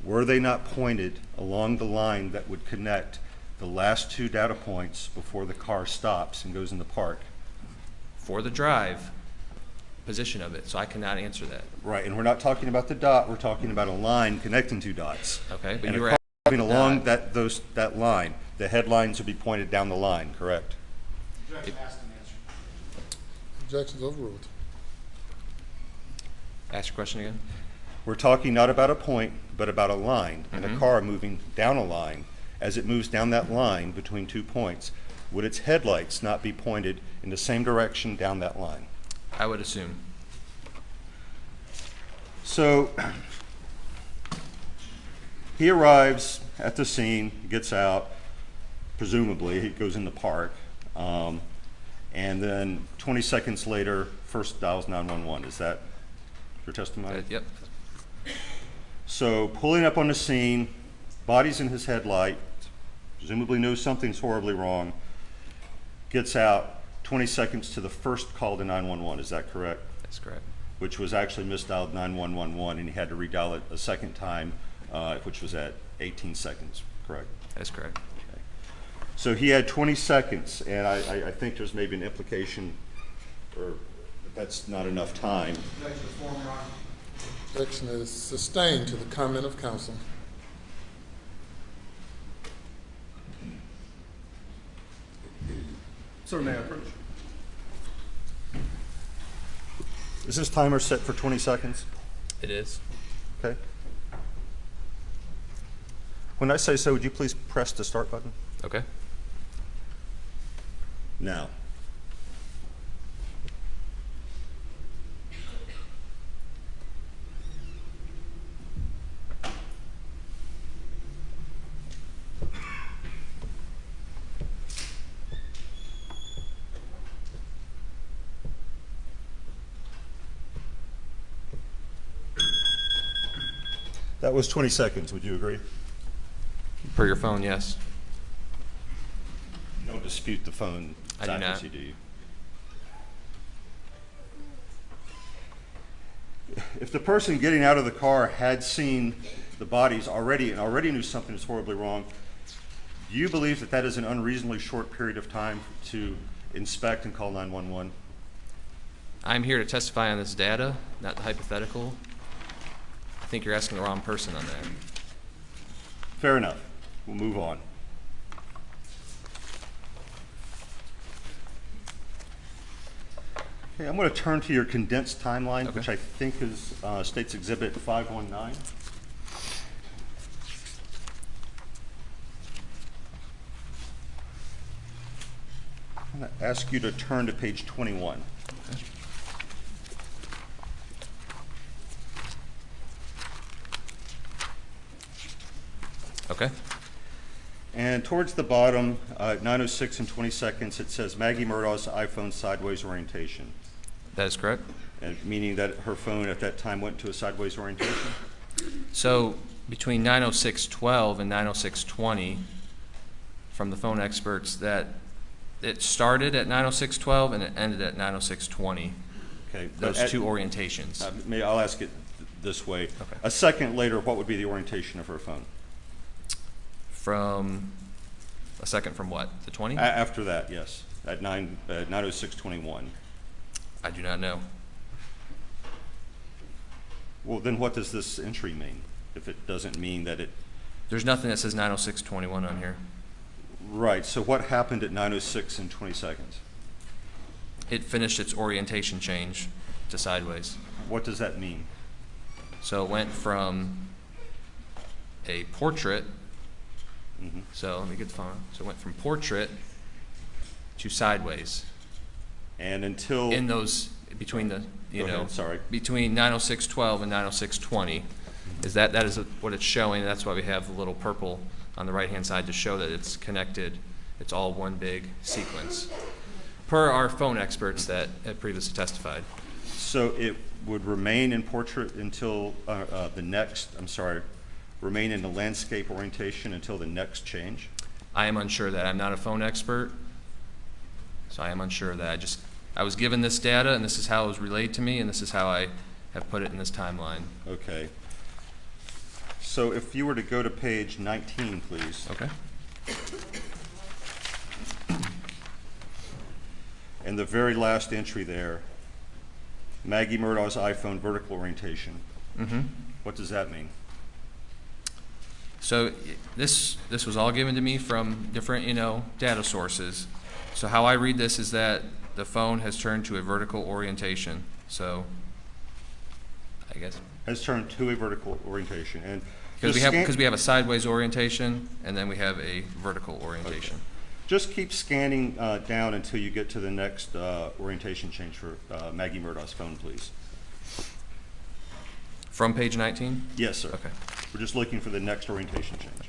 were they not pointed along the line that would connect the last two data points before the car stops and goes in the park? For the drive position of it, so I cannot answer that. Right, and we're not talking about the dot, we're talking about a line connecting two dots. Okay, but And you a were car moving asking along that. that line, the headlines would be pointed down the line, correct? Objection asked and answered. Objections overruled. Ask your question again. We're talking not about a point, but about a line, and Mm-hmm. a car moving down a line. As it moves down that line between 2 points, would its headlights not be pointed in the same direction down that line? I would assume. So he arrives at the scene, gets out, presumably he goes in the park, and then 20 seconds later, first dials 911. Is that your testimony? Yep. So pulling up on the scene, body's in his headlight, presumably knows something's horribly wrong, gets out 20 seconds to the first call to 911. Is that correct? That's correct. Which was actually misdialed 9111, and he had to redial it a second time, which was at 18 seconds, correct? That's correct. Okay. So he had 20 seconds, and I think there's maybe an implication, or that's not enough time. Objection is sustained to the comment of counsel. Sir, may I approach? Is this timer set for 20 seconds? It is. Okay. When I say so, would you please press the start button? Okay. Now. That was 20 seconds, would you agree? Per your phone, yes. You don't dispute the phone I do not. accuracy, do you? If the person getting out of the car had seen the bodies already and already knew something is horribly wrong, do you believe that that is an unreasonably short period of time to inspect and call 911? I'm here to testify on this data, not the hypothetical. I think you're asking the wrong person on that. Fair enough. We'll move on. Okay, I'm going to turn to your condensed timeline, Okay. which I think is State's Exhibit 519. I'm going to ask you to turn to page 21. Okay. And towards the bottom, 9:06 and 20 seconds, it says Maggie Murdaugh's iPhone sideways orientation, That is correct. and meaning that her phone at that time went to a sideways orientation? So between 9:06:12 and 9:06:20, from the phone experts, that it started at 9:06:12 and it ended at 9:06:20. Okay. Those but two orientations. I'll ask it this way. Okay. A second later, what would be the orientation of her phone? From a second from what? The 20? After that, yes, at 9:06:21. I do not know. Well, then what does this entry mean? If it doesn't mean that it, There's nothing that says 9:06:21 on here. Right, so what happened at 9:06 and 20 seconds? It finished its orientation change to sideways. What does that mean? So it went from a portrait, Mhm. so let me get the phone. So it went from portrait to sideways. And until... In those, between the, Go ahead, sorry. between 906.12 and 906.20, is that is what it's showing. That's why we have the little purple on the right-hand side to show that it's connected. It's all one big sequence, per our phone experts that had previously testified. So it would remain in portrait until the next, remain in the landscape orientation until the next change? I am unsure of that. I'm not a phone expert, so I am unsure of that. I was given this data, and this is how it was relayed to me, and this is how I have put it in this timeline. Okay. So if you were to go to page 19, please. Okay. And the very last entry there, Maggie Murdaugh's iPhone vertical orientation. Mm-hmm. What does that mean? So this was all given to me from different, data sources. So how I read this is that the phone has turned to a vertical orientation. So I guess Has turned to a vertical orientation, and because we have a sideways orientation and then we have a vertical orientation. Okay. Just keep scanning down until you get to the next orientation change for Maggie Murdaugh's phone, please. From page 19? Yes, sir. Okay. We're just looking for the next orientation change.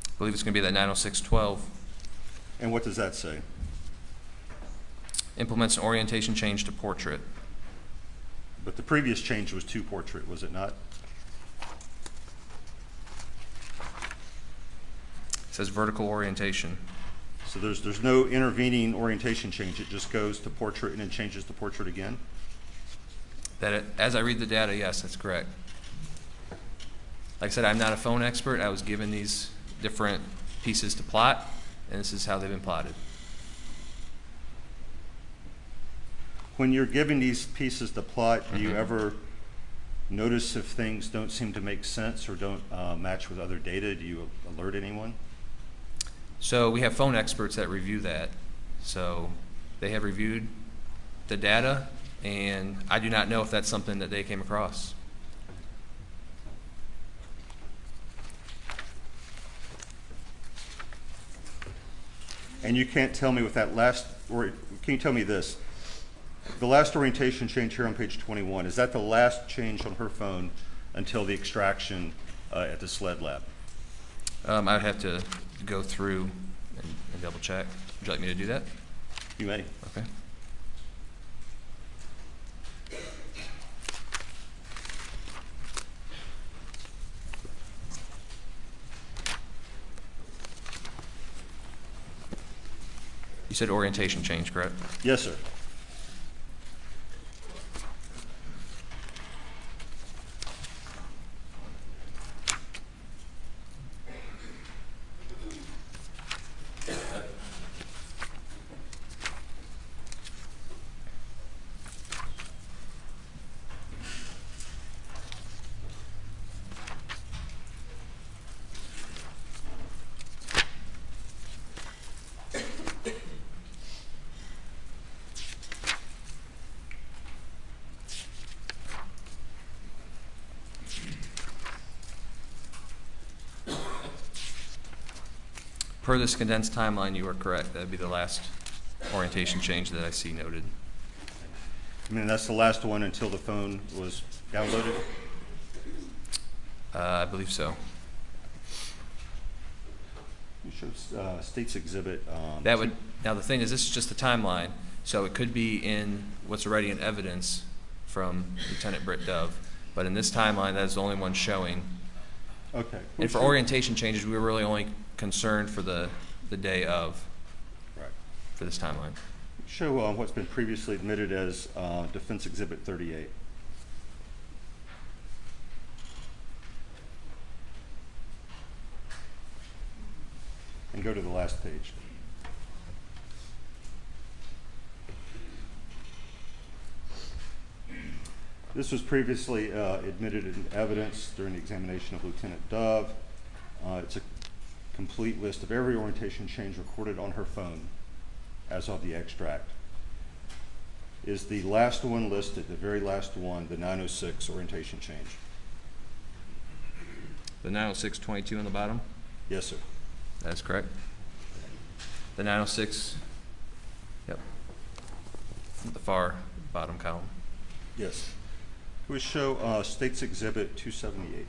I believe it's going to be that 906.12. And what does that say? Implements an orientation change to portrait. But the previous change was to portrait, was it not? It says vertical orientation. So there's no intervening orientation change. It just goes to portrait and then changes to portrait again? As I read the data, yes, that's correct. Like I said, I'm not a phone expert. I was given these different pieces to plot, and this is how they've been plotted. When you're given these pieces to plot, do you ever notice if things don't seem to make sense or don't match with other data? Do you alert anyone? So we have phone experts that review that. So they have reviewed the data, and I do not know if that's something that they came across. And you can't tell me with that last, or can you tell me this? The last orientation change here on page 21, is that the last change on her phone until the extraction at the SLED lab? I would have to go through and double check. Would you like me to do that? You may. Okay. You said orientation change, correct? Yes, sir. Per this condensed timeline, you are correct. That would be the last orientation change that I see noted. I mean, that's the last one until the phone was downloaded? I believe so. You showed State's Exhibit. That would, now the thing is, this is just the timeline, so it could be in what's already in evidence from Lieutenant Britt Dove, but in this timeline, that is the only one showing. Okay. And for orientation changes, we were really only concerned for the day of, Right. for this timeline. Show what's been previously admitted as Defense Exhibit 38. And go to the last page. This was previously admitted in evidence during the examination of Lieutenant Dove. It's a complete list of every orientation change recorded on her phone as of the extract. Is the last one listed, the very last one, the 906 orientation change? The 906.22 on the bottom? Yes, sir. That's correct. The 906, yep, the far bottom column. Yes. Can we show State's Exhibit 278?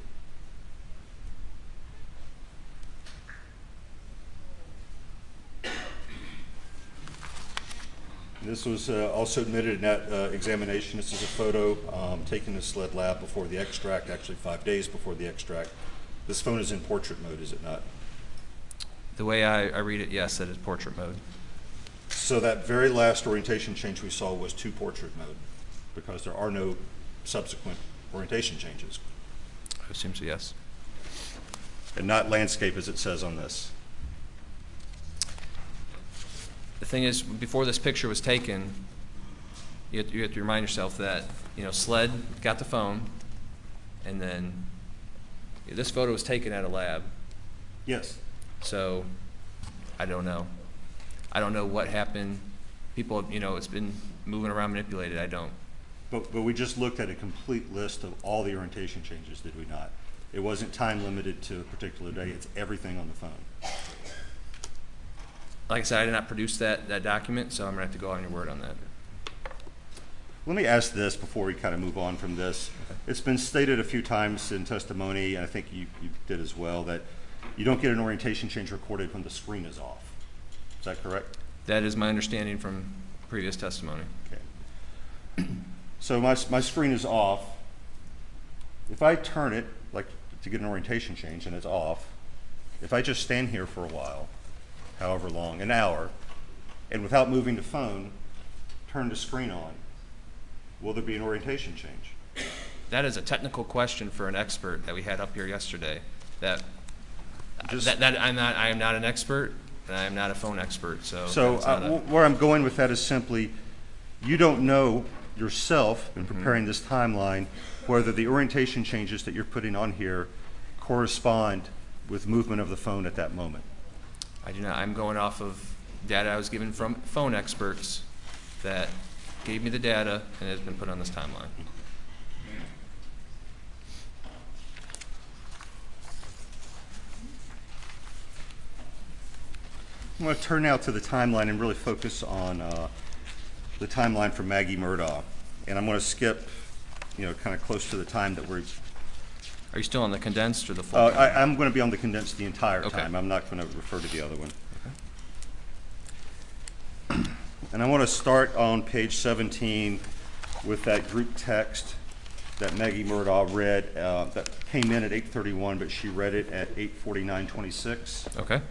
This was also admitted in that examination. This is a photo taken in the SLED lab before the extract, actually 5 days before the extract. This phone is in portrait mode, is it not? The way I read it, yes, that is portrait mode. So that very last orientation change we saw was to portrait mode because there are no subsequent orientation changes. I assume so, yes. And not landscape as it says on this. The thing is, before this picture was taken, you have to remind yourself that, you know, SLED got the phone, and then this photo was taken at a lab. Yes. So, I don't know. I don't know what happened. People, you know, it's been moving around, manipulated. I don't. But we just looked at a complete list of all the orientation changes, did we not? It wasn't time limited to a particular day. It's everything on the phone. Like I said, I did not produce that document, so I'm going to have to go on your word on that. Let me ask this before we kind of move on from this. Okay. It's been stated a few times in testimony, and I think you did as well, that you don't get an orientation change recorded when the screen is off. Is that correct? That is my understanding from previous testimony. Okay. So my screen is off. If I turn it, like to get an orientation change, and it's off, if I just stand here for a while, however long, an hour, and without moving the phone, turn the screen on, will there be an orientation change? That is a technical question for an expert that we had up here yesterday. I am not an expert, and I am not a phone expert. So where I'm going with that is simply, you don't know yourself in preparing this timeline whether the orientation changes that you're putting on here correspond with movement of the phone at that moment. I do not. I'm going off of data I was given from phone experts that gave me the data and it has been put on this timeline. I'm going to turn now to the timeline and really focus on the timeline for Maggie Murdaugh. And I'm going to skip, kind of close to the time that we're... Are you still on the condensed or the full? I'm going to be on the condensed the entire Okay. time. I'm not going to refer to the other one. Okay. And I want to start on page 17 with that group text that Maggie Murdaugh read that came in at 8:31, but she read it at 8:49:26. Okay.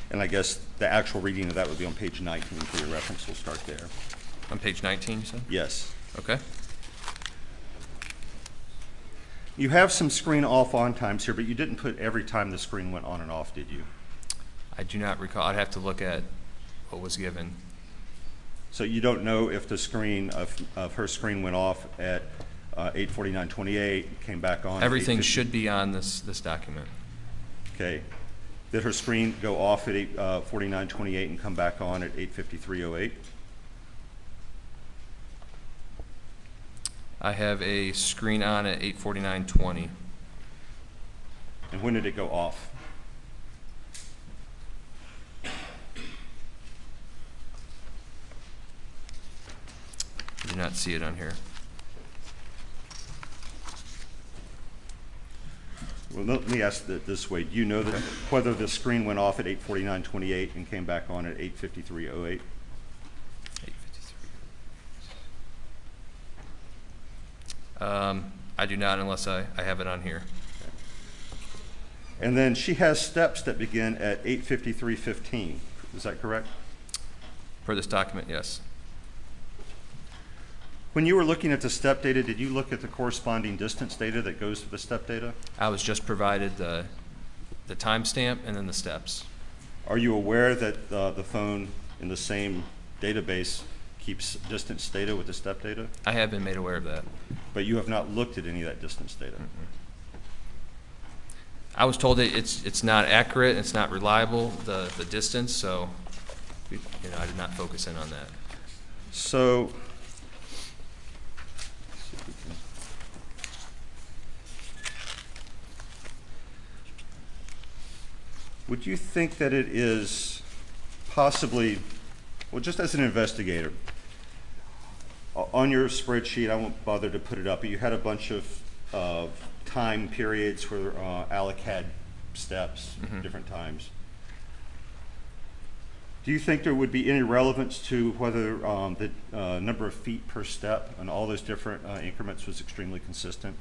And I guess the actual reading of that would be on page 19 for your reference. We'll start there. On page 19, you said? Yes. Okay. You have some screen off on times here, but you didn't put every time the screen went on and off, did you? I do not recall. I'd have to look at what was given. So you don't know if the screen of her screen went off at 8:49:28, came back on. Everything should be on this document. Okay. Did her screen go off at 8:49:28 and come back on at 8:53:08? I have a screen on at 8:49:20. And when did it go off? I do not see it on here. Well, let me ask it this way. Do you know that whether the screen went off at 8:49:28 and came back on at 8:53:08? 8:53. I do not unless I have it on here. And then she has steps that begin at When you were looking at the step data, did you look at the corresponding distance data that goes to the step data? I was just provided the timestamp and then the steps. Are you aware that the phone in the same database keeps distance data with the step data? I have been made aware of that. But you have not looked at any of that distance data? I was told that it's not accurate, it's not reliable, the distance, so I did not focus in on that. So, would you think that it is possibly, well, just as an investigator, on your spreadsheet, I won't bother to put it up, but you had a bunch of time periods where Alec had steps, different times. Do you think there would be any relevance to whether the number of feet per step on all those different increments was extremely consistent?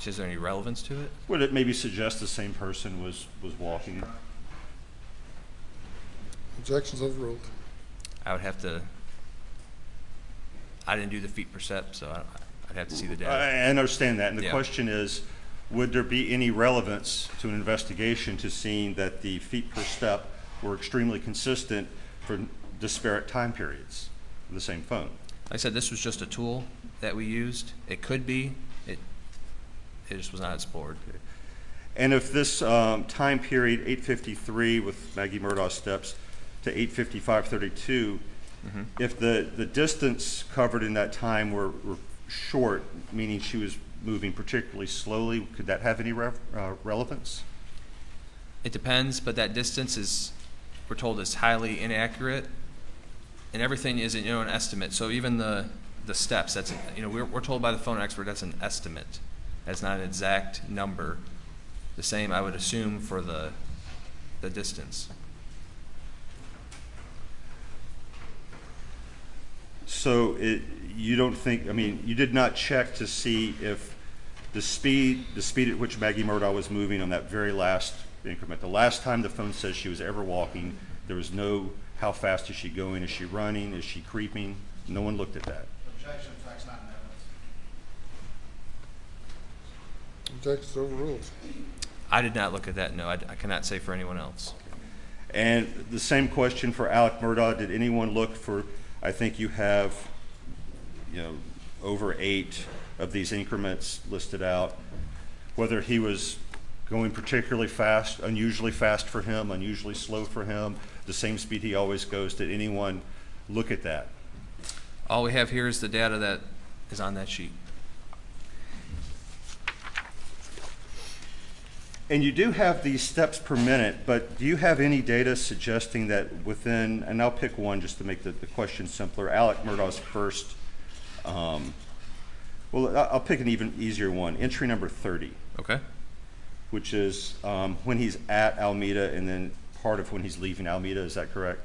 Is there any relevance to it? Would it maybe suggest the same person was walking? Objections overruled. I would have to, I didn't do the feet per step, so I'd have to see the data. I understand that, and the Yeah. question is, would there be any relevance to an investigation to seeing that the feet per step were extremely consistent for disparate time periods of the same phone? Like I said, this was just a tool that we used. It could be, it just was not explored. And if this time period, 8:53 with Maggie Murdaugh's steps to 8:55:32, if the distance covered in that time were short, meaning she was moving particularly slowly, could that have any relevance? It depends, but that distance is, we're told, is highly inaccurate, and everything is an estimate. So even the steps, that's we're told by the phone expert that's an estimate. That's not an exact number. The same, I would assume, for the distance. So you don't think, you did not check to see if the speed at which Maggie Murdaugh was moving on that very last increment, the last time the phone says she was ever walking, there was no, how fast is she going, is she running, is she creeping? No one looked at that. Objection, facts not in evidence. Objections overruled. I did not look at that, no. I cannot say for anyone else. And the same question for Alex Murdaugh. Did anyone look for, I think you have, over 8 of these increments listed out, whether he was going particularly fast, unusually fast for him, unusually slow for him, the same speed he always goes. Did anyone look at that? All we have here is the data that is on that sheet. And you do have these steps per minute, but do you have any data suggesting that within, and I'll pick one just to make the question simpler, Alex Murdaugh's first, well, I'll pick an even easier one, entry number 30. Okay. Which is when he's at Alameda and then part of when he's leaving Alameda, is that correct?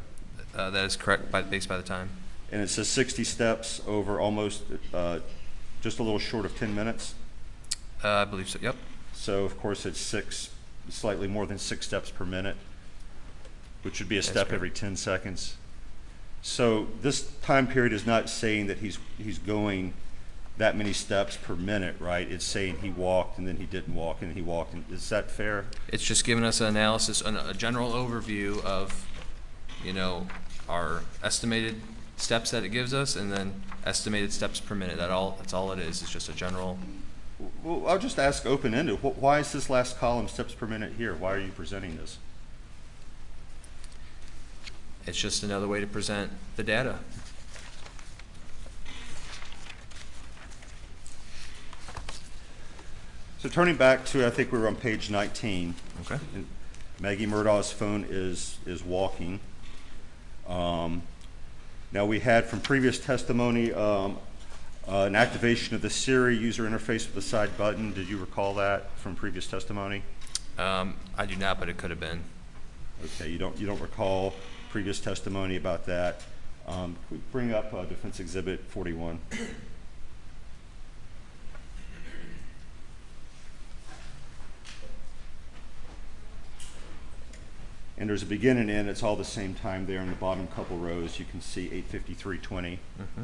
That is correct, based by the time. And it says 60 steps over almost just a little short of 10 minutes? I believe so, yep. So, of course, it's slightly more than 6 steps per minute, which would be a step every 10 seconds. So this time period is not saying that he's going that many steps per minute, right? It's saying he walked and then he didn't walk and he walked. Is that fair? It's just giving us an analysis, a general overview of, our estimated steps that it gives us, and then estimated steps per minute. That's all it is. It's just a general. Well, I'll just ask open-ended. Why is this last column steps per minute here? Why are you presenting this? It's just another way to present the data. So turning back to, I think we were on page 19. Okay. Maggie Murdaugh's phone is walking. Now we had from previous testimony an activation of the Siri user interface with the side button. Did you recall that from previous testimony? I do not, but it could have been. Okay, you don't recall previous testimony about that. Can we bring up Defense Exhibit 41? And there's a begin and end. It's all the same time there in the bottom couple rows. You can see 8:53:20. Mm-hmm.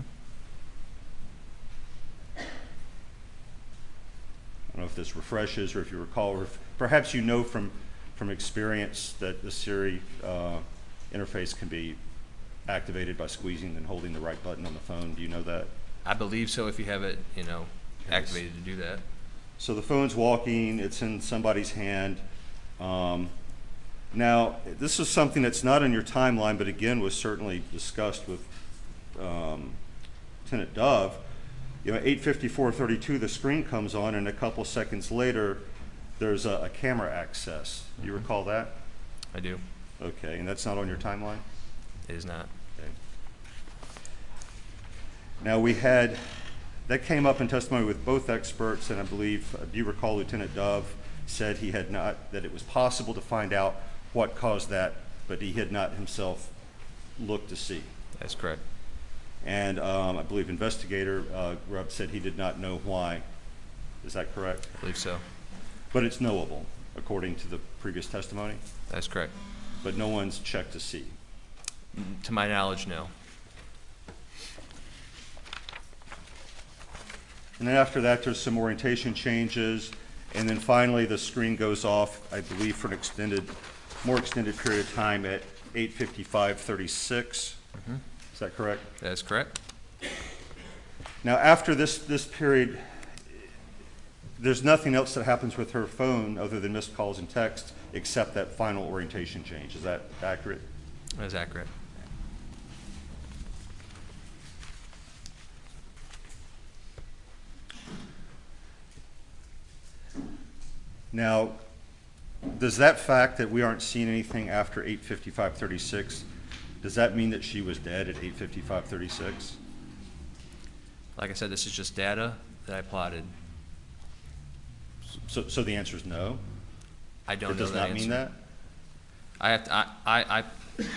I don't know if this refreshes or if you recall, or if perhaps you know from experience that the Siri interface can be activated by squeezing and holding the right button on the phone. Do you know that? I believe so, if you have it, activated to do that. So the phone's walking, it's in somebody's hand. Now, this is something that's not in your timeline, but again was certainly discussed with Lieutenant Dove. 8:54:32, the screen comes on, and a couple seconds later, there's a camera access. Do you recall that? I do. Okay, and that's not on your timeline? It is not. Okay. Now that came up in testimony with both experts, and I believe, do you recall Lieutenant Dove said that it was possible to find out what caused that, but he had not himself looked to see. That's correct. And I believe investigator Grubb said he did not know why. Is that correct? I believe so. But it's knowable, according to the previous testimony? That's correct. But no one's checked to see? To my knowledge, no. And then after that, there's some orientation changes, and then finally the screen goes off, I believe, for an more extended period of time at 8:55:36. Mm-hmm. Is that correct? That is correct. Now, after this period, there's nothing else that happens with her phone other than missed calls and text, except that final orientation change. Is that accurate? That is accurate. Now, does that fact that we aren't seeing anything after 8:55:36, does that mean that she was dead at 8:55:36? Like I said, this is just data that I plotted. So the answer is no? I don't know that It does not answer. mean that? I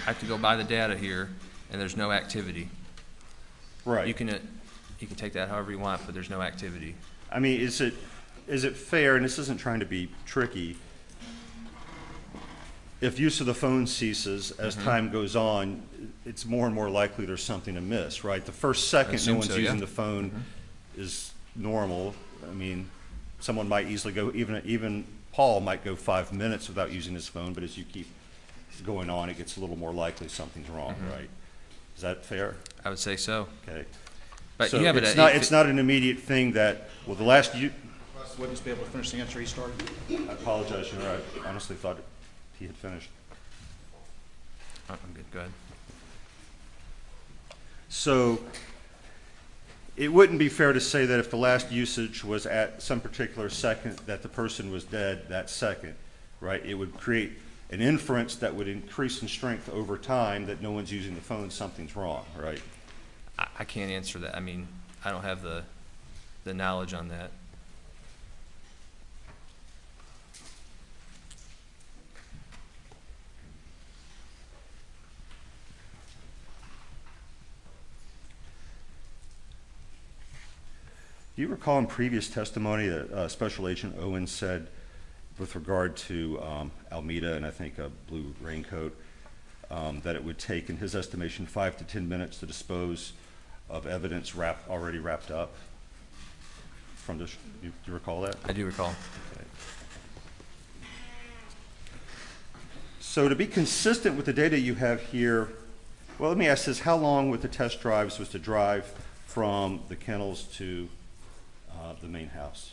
have to go by the data here, and there's no activity. Right. You can take that however you want, but there's no activity. I mean, is it fair, and this isn't trying to be tricky, if use of the phone ceases as time goes on, it's more and more likely there's something amiss, right? The first second no one's using the phone is normal. I mean, someone might easily go, even Paul might go 5 minutes without using his phone, but as you keep going on, it gets a little more likely something's wrong, right? Is that fair? I would say so. Okay. But So you have it's not an immediate thing that, well, the last Witness be able to finish the answer he started? I apologize, Your Honor. I honestly thought he had finished. I'm good. Go ahead. So it wouldn't be fair to say that if the last usage was at some particular second that the person was dead that second, right? It would create an inference that would increase in strength over time that no one's using the phone, something's wrong, right? I can't answer that. I mean, I don't have the knowledge on that. Do you recall in previous testimony that Special Agent Owen said with regard to Almeida and I think a blue raincoat, that it would take, in his estimation, 5 to 10 minutes to dispose of evidence already wrapped up? Do you recall that? I do recall. Okay. So to be consistent with the data you have here, well, let me ask this. How long with the test drives was to drive from the kennels to the main house?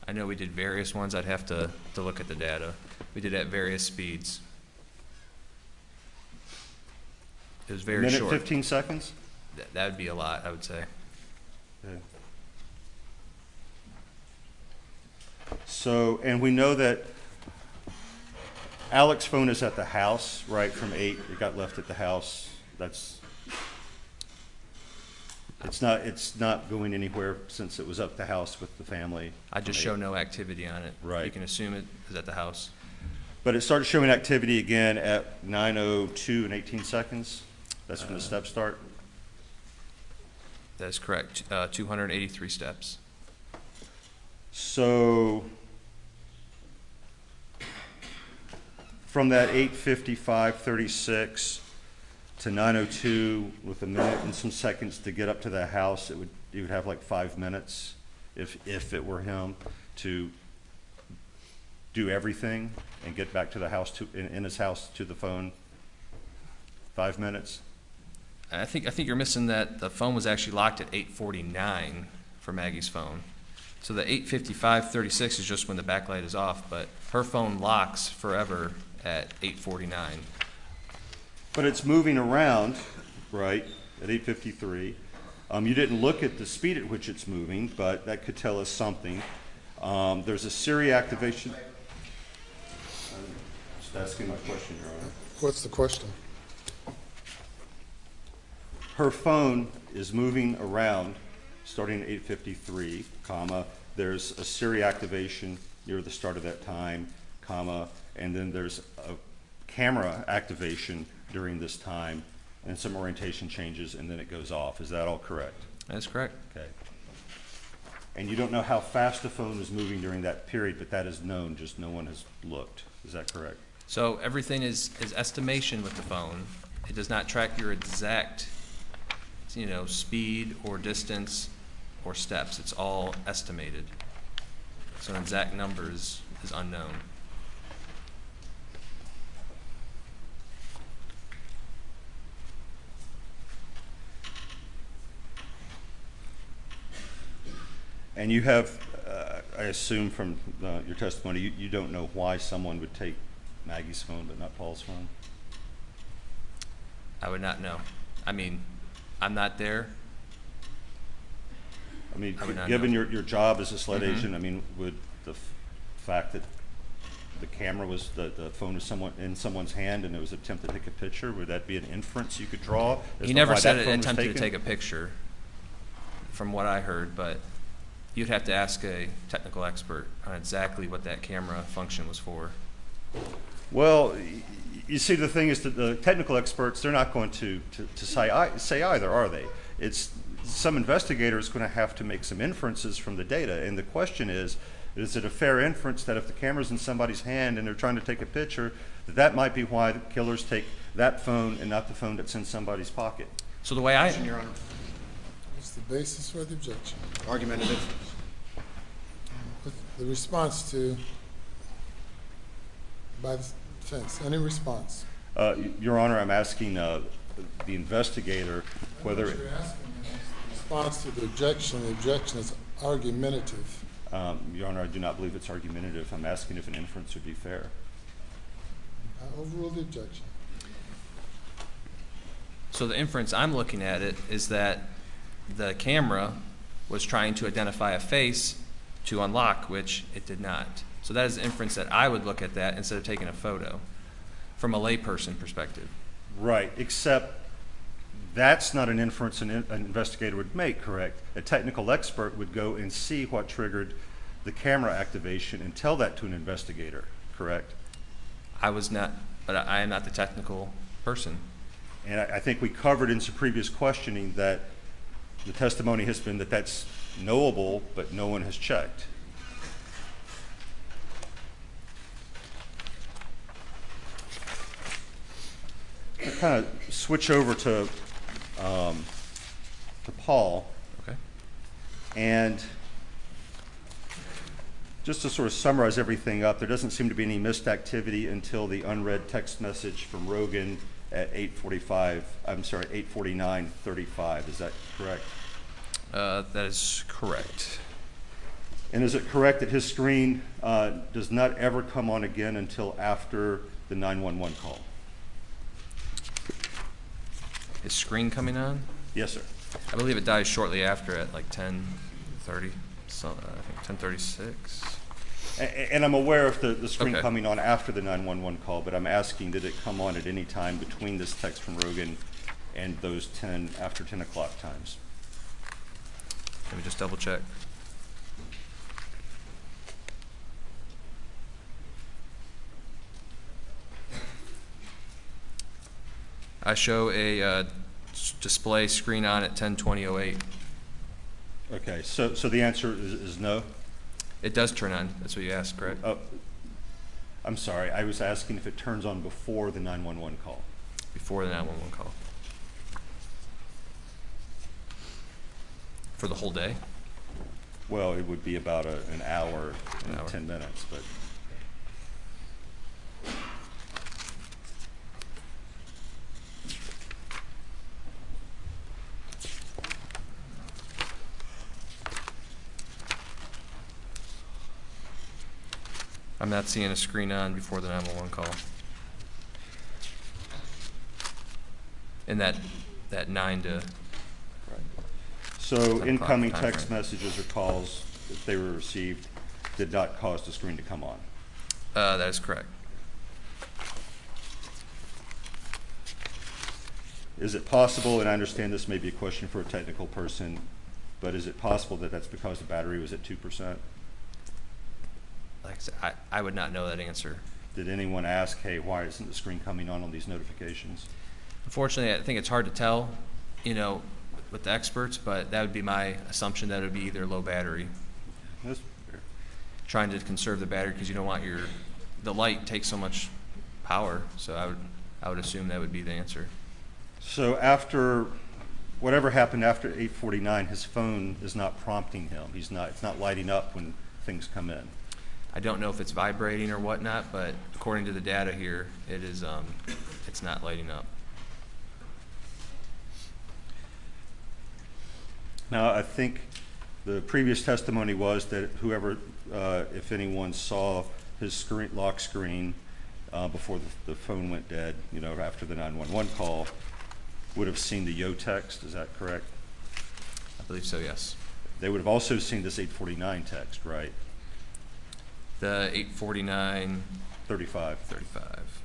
I know we did various ones. I'd have to look at the data. We did at various speeds. It was very short. 15 seconds? That would be a lot, I would say. Okay. So, and we know that Alex's phone is at the house, right, from 8. It got left at the house. It's not going anywhere since it was up the house with the family. I just show no activity on it. Right. You can assume it is at the house. But it started showing activity again at 9:02 and 18 seconds. That's when the steps start. That is correct. 283 steps. So From that 8:55:36 to 9:02 with a minute and some seconds to get up to the house, you would have like 5 minutes if it were him to do everything and get back to the house in his house to the phone. 5 minutes. I think you're missing that the phone was actually locked at 8:49 for Maggie's phone. So the 8:55:36 is just when the backlight is off, but her phone locks forever at 8:49. But it's moving around, right, at 8:53. You didn't look at the speed at which it's moving, but that could tell us something. There's a Siri activation. I'm just asking my question, Your Honor. What's the question? Her phone is moving around starting at 8:53, comma, there's a Siri activation near the start of that time, comma, and then there's a camera activation during this time, and some orientation changes, and then it goes off. Is that all correct? That's correct. Okay. And you don't know how fast the phone was moving during that period, but that is known, just no one has looked. Is that correct? So everything is estimation with the phone. It does not track your exact, speed or distance or steps. It's all estimated. So an exact number is unknown. And you have, I assume from your testimony, you don't know why someone would take Maggie's phone but not Paul's phone? I would not know. I mean, I'm not there. I mean, I would not given know. your job as a SLED agent, I mean, would the fact that the camera was, the phone was in someone's hand and it was an attempt to take a picture, would that be an inference you could draw? He never said it attempted to take a picture, from what I heard, but you'd have to ask a technical expert on exactly what that camera function was for. Well, you see, the thing is that the technical experts, they're not going to say either, are they? It's some investigator is going to have to make some inferences from the data, and the question is it a fair inference that if the camera's in somebody's hand and they're trying to take a picture, that might be why the killers take that phone and not the phone that's in somebody's pocket? So the way Your Honor. What's the basis for the objection? Argumentative. The response to, by the defense, any response? Your Honor, I'm asking the investigator whether... What you're asking is the response to the objection is argumentative. Your Honor, I do not believe it's argumentative. I'm asking if an inference would be fair. I overrule the objection. So the inference I'm looking at it is that the camera was trying to identify a face to unlock, which it did not. So that is the inference that I would look at that instead of taking a photo from a layperson perspective. Right, except that's not an inference an investigator would make, correct? A technical expert would go and see what triggered the camera activation and tell that to an investigator, correct? I was not, but I am not the technical person. And I think we covered in some previous questioning that the testimony has been that that's knowable, but no one has checked. I kind of switch over to Paul. Okay. And just to sort of summarize everything up, there doesn't seem to be any missed activity until the unread text message from Rogan at 8:49:35. Is that correct? That is correct. And is it correct that his screen does not ever come on again until after the 911 call? Is screen coming on? Yes, sir. I believe it dies shortly after at like 10:30, so I think 10:36. And I'm aware of the screen Okay. coming on after the 911 call, but I'm asking, did it come on at any time between this text from Rogan and those after 10 o'clock times? Let me just double check. I show a display screen on at 10:20:08. Okay, so the answer is no? It does turn on. That's what you asked, correct? I'm sorry, I was asking if it turns on before the 911 call. Before the 911 call. For the whole day? Well, it would be about an hour and 10 minutes, but. I'm not seeing a screen on before the 911 call. And that 9 to. So 10 incoming o'clock text timeframe. messages or calls, if they were received, did not cause the screen to come on. That is correct. Is it possible, and I understand this may be a question for a technical person, but is it possible that that's because the battery was at 2%? Like I said, I would not know that answer. Did anyone ask, hey, why isn't the screen coming on these notifications? Unfortunately, I think it's hard to tell, with the experts, but that would be my assumption that it would be either low battery. That's fair. Trying to conserve the battery because you don't want the light takes so much power, so I would assume that would be the answer. So after, whatever happened after 8:49, his phone is not prompting him. It's not lighting up when things come in. I don't know if it's vibrating or whatnot, but according to the data here, it is, it's not lighting up. Now, I think the previous testimony was that whoever, if anyone saw his lock screen before the phone went dead, after the 911 call, would have seen the yo text. Is that correct? I believe so, yes. They would have also seen this 8:49 text, right? The 8:49. 35. 35.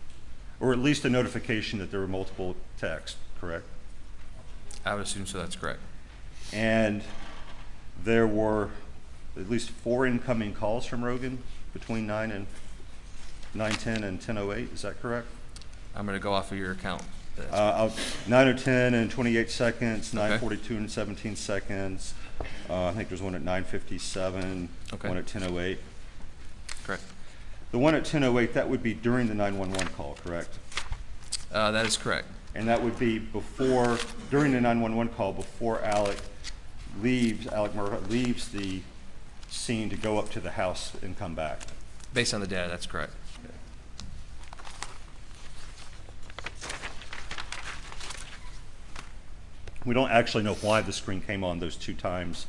Or at least a notification that there were multiple texts, correct? I would assume so, that's correct. And there were at least 4 incoming calls from Rogan between 9:10 and 10:08. Is that correct? I'm going to go off of your account. 9:10 and 28 seconds, Okay. 9:42 and 17 seconds. I think there's one at 9:57, Okay. one at 10:08. Correct. The one at 10:08, that would be during the 911 call, correct? That is correct. And that would be during the 911 call, before Alex Murdaugh leaves the scene to go up to the house and come back. Based on the data, that's correct. Okay. We don't actually know why the screen came on those 2 times,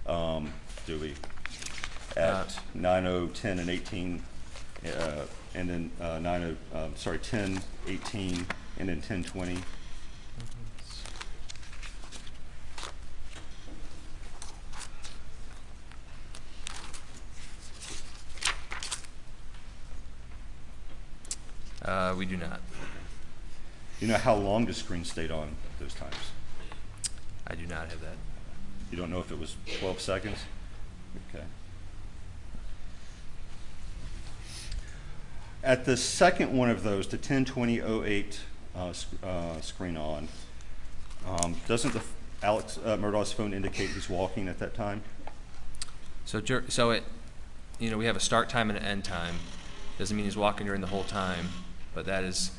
do we? At 9:10 and 18, and then 10, 18, and then 10:20. We do not. You know how long the screen stayed on those times? I do not have that. You don't know if it was 12 seconds? Okay. At the second one of those, the 10:20:08 screen on, doesn't Alex Murdaugh's phone indicate he's walking at that time? So we have a start time and an end time. Doesn't mean he's walking during the whole time, but that is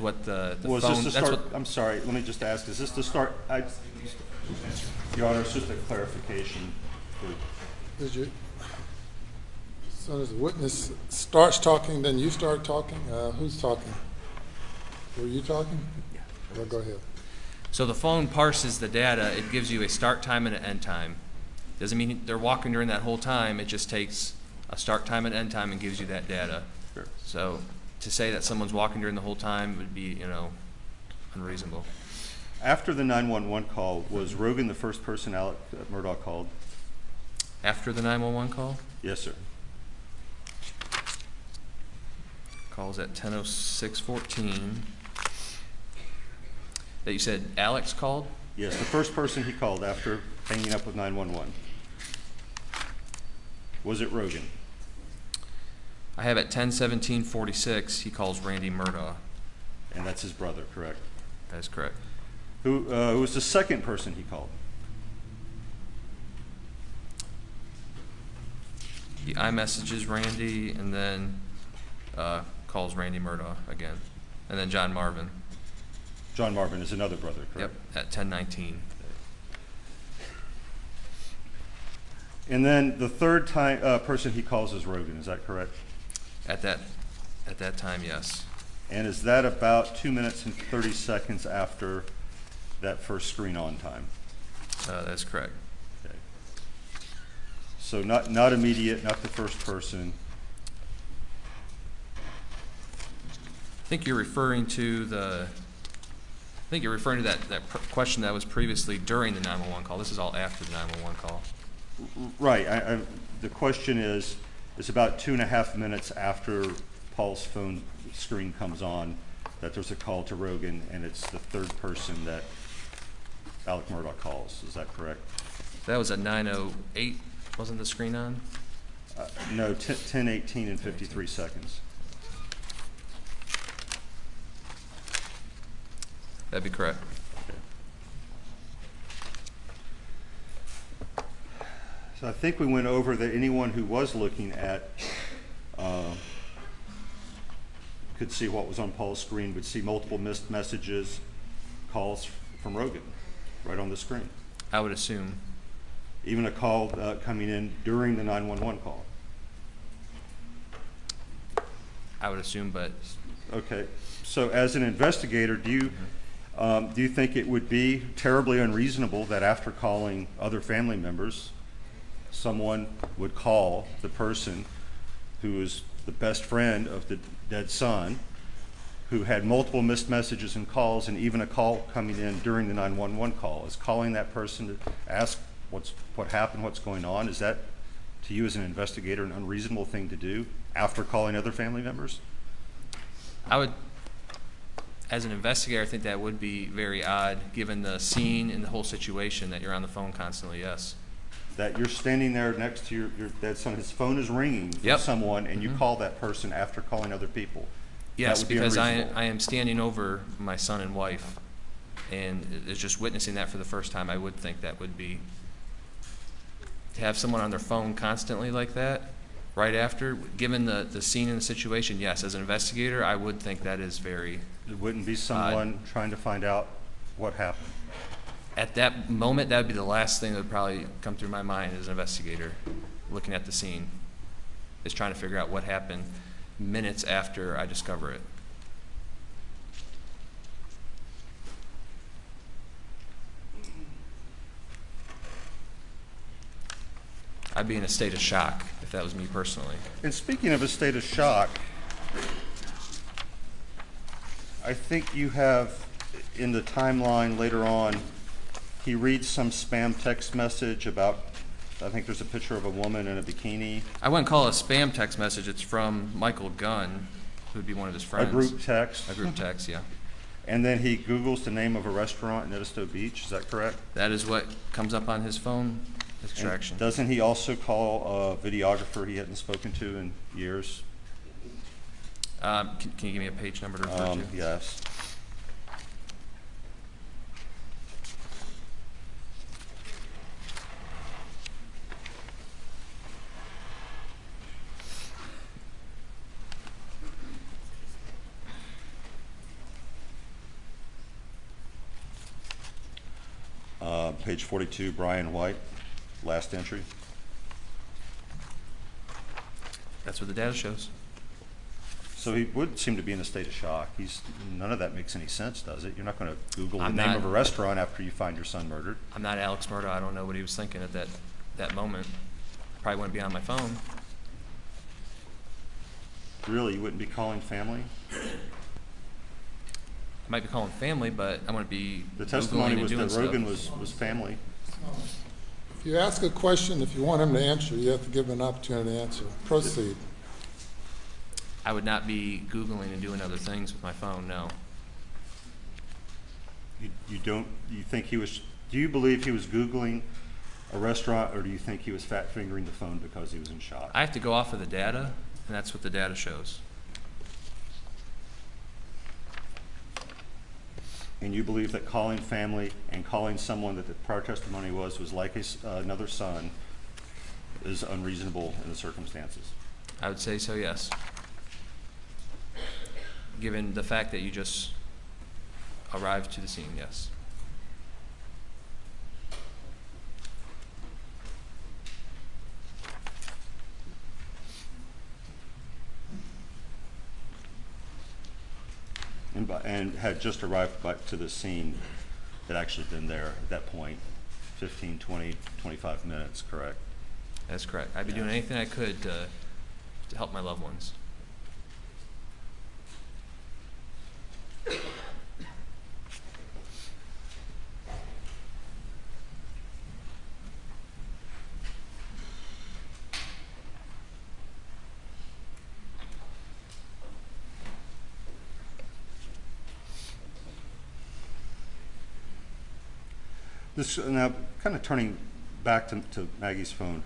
what the Well, phone. is this the start? I'm sorry. Let me just ask: is this the start? Your Honor, it's just a clarification. Did you? So as the witness starts talking, then you start talking. Who's talking? Were you talking? Yeah. Well, go ahead. So the phone parses the data. It gives you a start time and an end time. Doesn't mean they're walking during that whole time. It just takes a start time and end time and gives you that data. Sure. So to say that someone's walking during the whole time would be, unreasonable. After the 911 call, was Rogan the first person Alex Murdaugh called? After the 911 call? Yes, sir. Calls at 10:06:14. That you said Alex called? Yes, the first person he called after hanging up with 911. Was it Rogan? I have at 10:17:46, he calls Randy Murdaugh. And that's his brother, correct? That is correct. Who was the second person he called? He iMessages Randy, and then calls Randy Murdaugh again. And then John Marvin. John Marvin is another brother, correct? Yep, at 10:19. And then the third time person he calls is Rogan, is that correct? At that time, yes. And is that about 2 minutes and 30 seconds after that first screen on time? That's correct. Okay. So not immediate, not the first person. I think you're referring to that question that was previously during the 911 call. This is all after the 911 call. Right. The question is, it's about 2.5 minutes after Paul's phone screen comes on that there's a call to Rogan, and it's the third person that Alex Murdaugh calls. Is that correct? That was at 9:08. Wasn't the screen on? No, 10:18 and 53 seconds. That'd be correct. So I think we went over that anyone who was looking at could see what was on Paul's screen, would see multiple missed messages, calls from Rogan right on the screen. I would assume. Even a call coming in during the 911 call. I would assume, but... Okay. So as an investigator, do you think it would be terribly unreasonable that after calling other family members, someone would call the person who is the best friend of the dead son, who had multiple missed messages and calls, and even a call coming in during the 911 call? Is calling that person to ask what happened, what's going on, is that, to you as an investigator, an unreasonable thing to do after calling other family members? I would, as an investigator, I think that would be very odd, given the scene and the whole situation, that you're on the phone constantly, yes. That you're standing there next to your dead son, his phone is ringing from someone, and you call that person after calling other people. Yes, because I am standing over my son and wife, and it's just witnessing that for the first time. I would think that would be, to have someone on their phone constantly like that, right after, given the scene and the situation, yes, as an investigator, I would think that is very It wouldn't be someone trying to find out what happened. At that moment, that would be the last thing that would probably come through my mind as an investigator, looking at the scene, is trying to figure out what happened minutes after I discover it. I'd be in a state of shock if that was me personally. And speaking of a state of shock, I think you have in the timeline later on, he reads some spam text message about, I think there's a picture of a woman in a bikini. I wouldn't call it a spam text message. It's from Michael Gunn, who would be one of his friends. A group text? A group text, yeah. And then he Googles the name of a restaurant in Edisto Beach, is that correct? That is what comes up on his phone extraction. And doesn't he also call a videographer he hadn't spoken to in years? Can you give me a page number to refer to? Yes. Page 42, Brian White, last entry. That's what the data shows. So he would seem to be in a state of shock. None of that makes any sense, does it? You're not going to Google the name of a restaurant after you find your son murdered. I'm not Alex Murdaugh. I don't know what he was thinking at that moment. Probably wouldn't be on my phone. Really? You wouldn't be calling family? I might be calling family, but I wouldn't be The testimony was that Rogan stuff. was family. If you ask a question, if you want him to answer, you have to give him an opportunity to answer. Proceed. I would not be Googling and doing other things with my phone, no. Do you believe he was Googling a restaurant, or do you think he was fat fingering the phone because he was in shock? I have to go off of the data, and that's what the data shows. And you believe that calling family and calling someone that the prior testimony was like another son is unreasonable in the circumstances? I would say so, yes. Given the fact that you just arrived to the scene, yes. And had just arrived back to the scene, had actually been there at that point 15, 20, 25 minutes, correct? That's correct. I'd be doing anything I could to help my loved ones. Now, kind of turning back to Maggie's phone,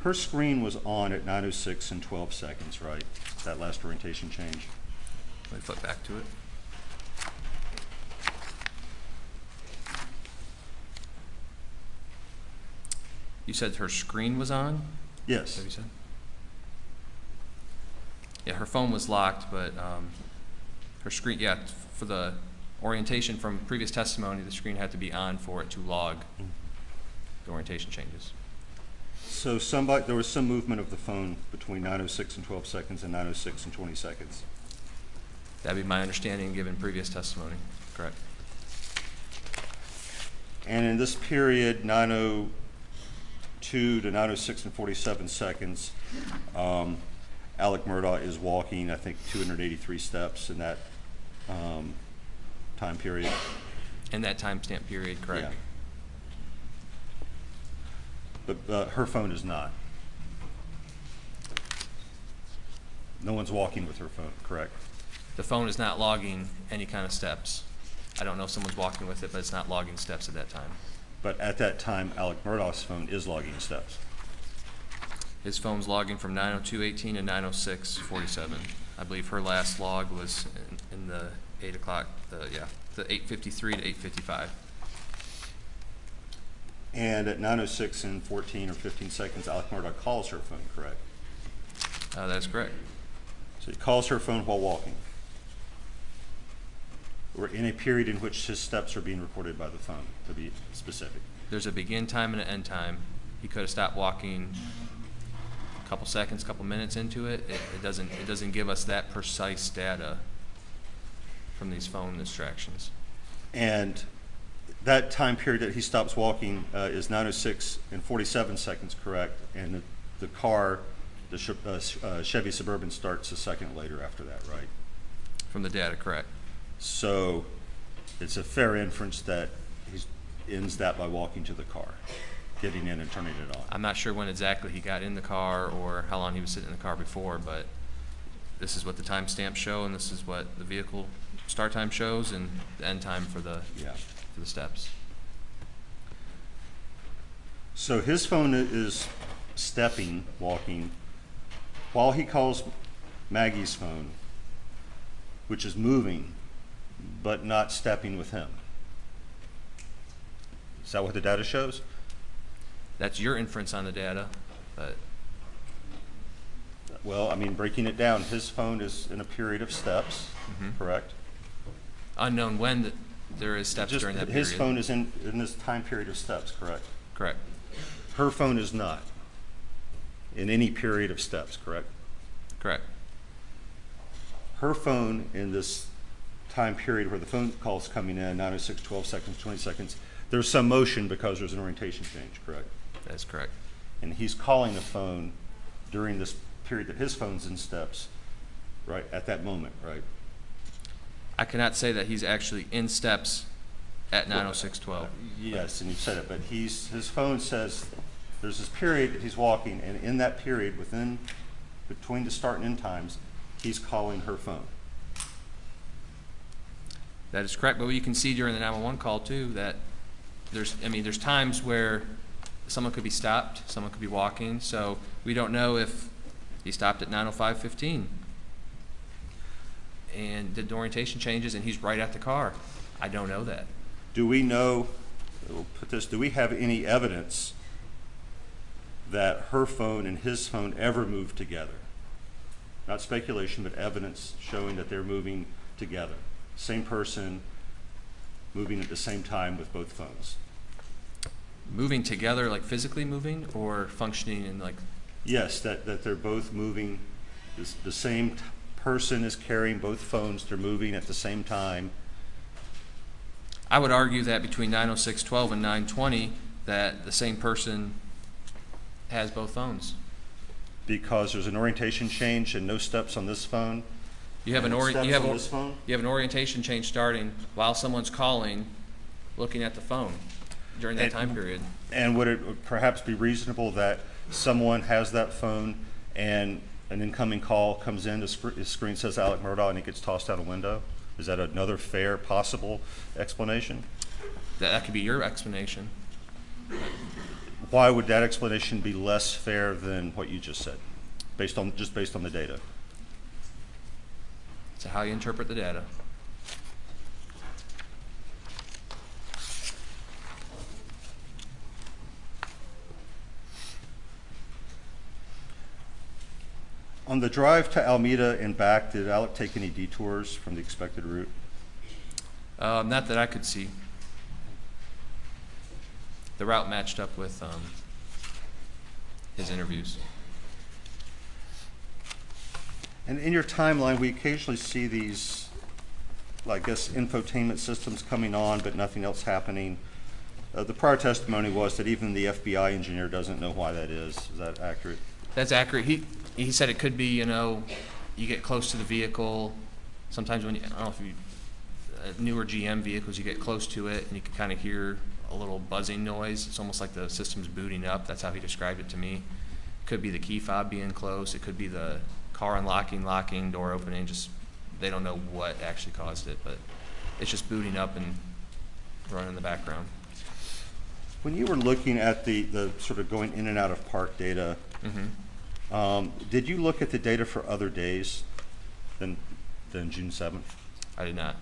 her screen was on at 9:06 and 12 seconds, right? That last orientation change. Let me flip back to it. You said her screen was on? Yes. Is that what you said? Yeah, her phone was locked, but her screen, yeah, for the orientation from previous testimony, the screen had to be on for it to log the orientation changes. So there was some movement of the phone between 9:06 and 12 seconds and 9:06 and 20 seconds. That'd be my understanding given previous testimony, correct? And in this period, 9:02 to 9:06 and 47 seconds, Alex Murdaugh is walking, I think, 283 steps in that time period. In that timestamp period, correct? Yeah. But her phone is not. No one's walking with her phone, correct? The phone is not logging any kind of steps. I don't know if someone's walking with it, but it's not logging steps at that time. But at that time, Alex Murdaugh's phone is logging steps. His phone's logging from 9:02:18 to 9:06:47. I believe her last log was in the 8 o'clock, the 8:53 to 8:55. And at 9:06 and 14 or 15 seconds, Alex Murdaugh calls her phone, correct? That's correct. So he calls her phone while walking. Or in a period in which his steps are being recorded by the phone, to be specific. There's a begin time and an end time. He could have stopped walking a couple seconds, couple minutes into it. It doesn't give us that precise data from these phone distractions. And that time period that he stops walking is 9:06 and 47 seconds, correct? And the car, the Chevy Suburban, starts a second later after that, right? From the data, correct. So it's a fair inference that he ends that by walking to the car, getting in and turning it on. I'm not sure when exactly he got in the car or how long he was sitting in the car before, but this is what the timestamps show, and this is what the vehicle start time shows, and the end time for the steps. So his phone is stepping, walking, while he calls Maggie's phone, which is moving, but not stepping with him. Is that what the data shows? That's your inference on the data, but well, I mean, breaking it down, his phone is in a period of steps, correct? Unknown when there is steps during that period. His phone is in this time period of steps, correct? Correct. Her phone is not in any period of steps, correct? Correct. Her phone in this time period where the phone call's coming in, 9:06, 12 seconds, 20 seconds, there's some motion because there's an orientation change, correct? That's correct. And he's calling the phone during this period that his phone's in steps, right, at that moment, right? I cannot say that he's actually in steps at 9:06:12. Yes, and you said it, but his phone says there's this period that he's walking, and in that period, between the start and end times, he's calling her phone. That is correct, but you can see during the 911 call too that there's times where someone could be stopped, someone could be walking, so we don't know if he stopped at 9:05:15 and did the orientation changes and he's right at the car. I don't know that. Do we know, we'll put this, do we have any evidence that her phone and his phone ever moved together? not speculation, but evidence showing that they're moving together. Same person moving at the same time with both phones. Moving together, like physically moving, or functioning in like? Yes, that they're both moving. The same person is carrying both phones. They're moving at the same time. I would argue that between 906.12 and 920, that the same person has both phones. Because there's an orientation change and no steps on this phone. You have an this phone. You have an orientation change starting while someone's calling, looking at the phone during that time period. And would it perhaps be reasonable that someone has that phone and an incoming call comes in, the screen says Alex Murdaugh, and it gets tossed out a window? Is that another fair possible explanation? That could be your explanation. Why would that explanation be less fair than what you just said, based on the data? It's how you interpret the data. On the drive to Alameda and back, did Alec take any detours from the expected route? Not that I could see. The route matched up with his interviews. And in your timeline, we occasionally see these, I guess, infotainment systems coming on, but nothing else happening. The prior testimony was that even the FBI engineer doesn't know why that is. Is that accurate? That's accurate. He said it could be, you get close to the vehicle. Sometimes when I don't know if you, newer GM vehicles, you get close to it and you can kind of hear a little buzzing noise. It's almost like the system's booting up. That's how he described it to me. It could be the key fob being close. It could be the car unlocking, locking, door opening. Just they don't know what actually caused it, but it's just booting up and running in the background. When you were looking at the sort of going in and out of park data, did you look at the data for other days than June 7th? I did not.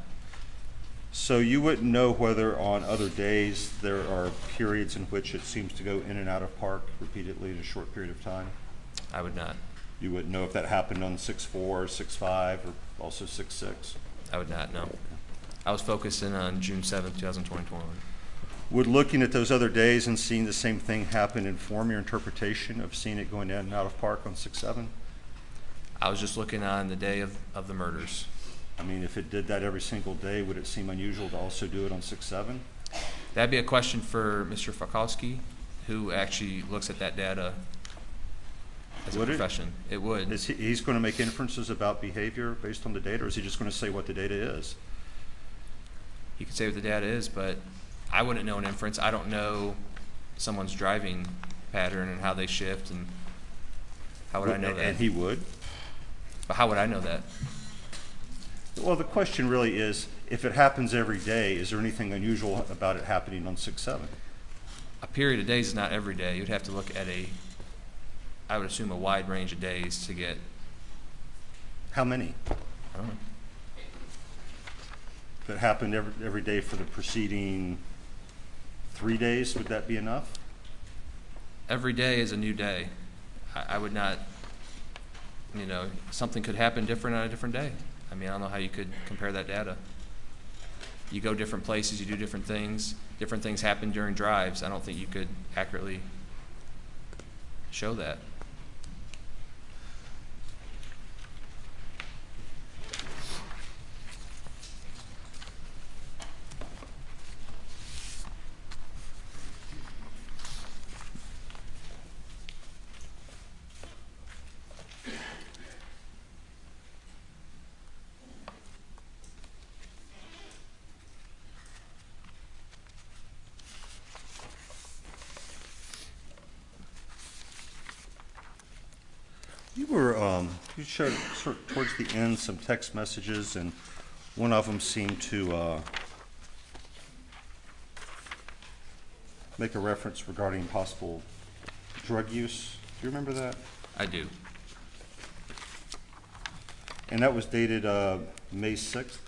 So you wouldn't know whether on other days there are periods in which it seems to go in and out of park repeatedly in a short period of time? I would not. You wouldn't know if that happened on 6/4, 6/5, or also 6/6? I would not, no. I was focusing on June 7th, 2021. Would looking at those other days and seeing the same thing happen inform your interpretation of seeing it going in and out of park on 6/7? I was just looking on the day of the murders. I mean, if it did that every single day, would it seem unusual to also do it on 6/7? That'd be a question for Mr. Fakowski, who actually looks at that data as a profession. It would. He's going to make inferences about behavior based on the data, or is he just going to say what the data is? He could say what the data is, but I wouldn't know an inference. I don't know someone's driving pattern and how they shift, and how would I know that? And he would? But how would I know that? Well, the question really is, if it happens every day, is there anything unusual about it happening on 6/7? A period of days is not every day. You'd have to look at I would assume a wide range of days to get. How many? I don't know. If it happened every day for the preceding 3 days, would that be enough? Every day is a new day. I would not, something could happen different on a different day. I mean, I don't know how you could compare that data. You go different places, you do different things happen during drives. I don't think you could accurately show that. You showed sort of towards the end some text messages, and one of them seemed to make a reference regarding possible drug use. Do you remember that? I do. And that was dated May 6th?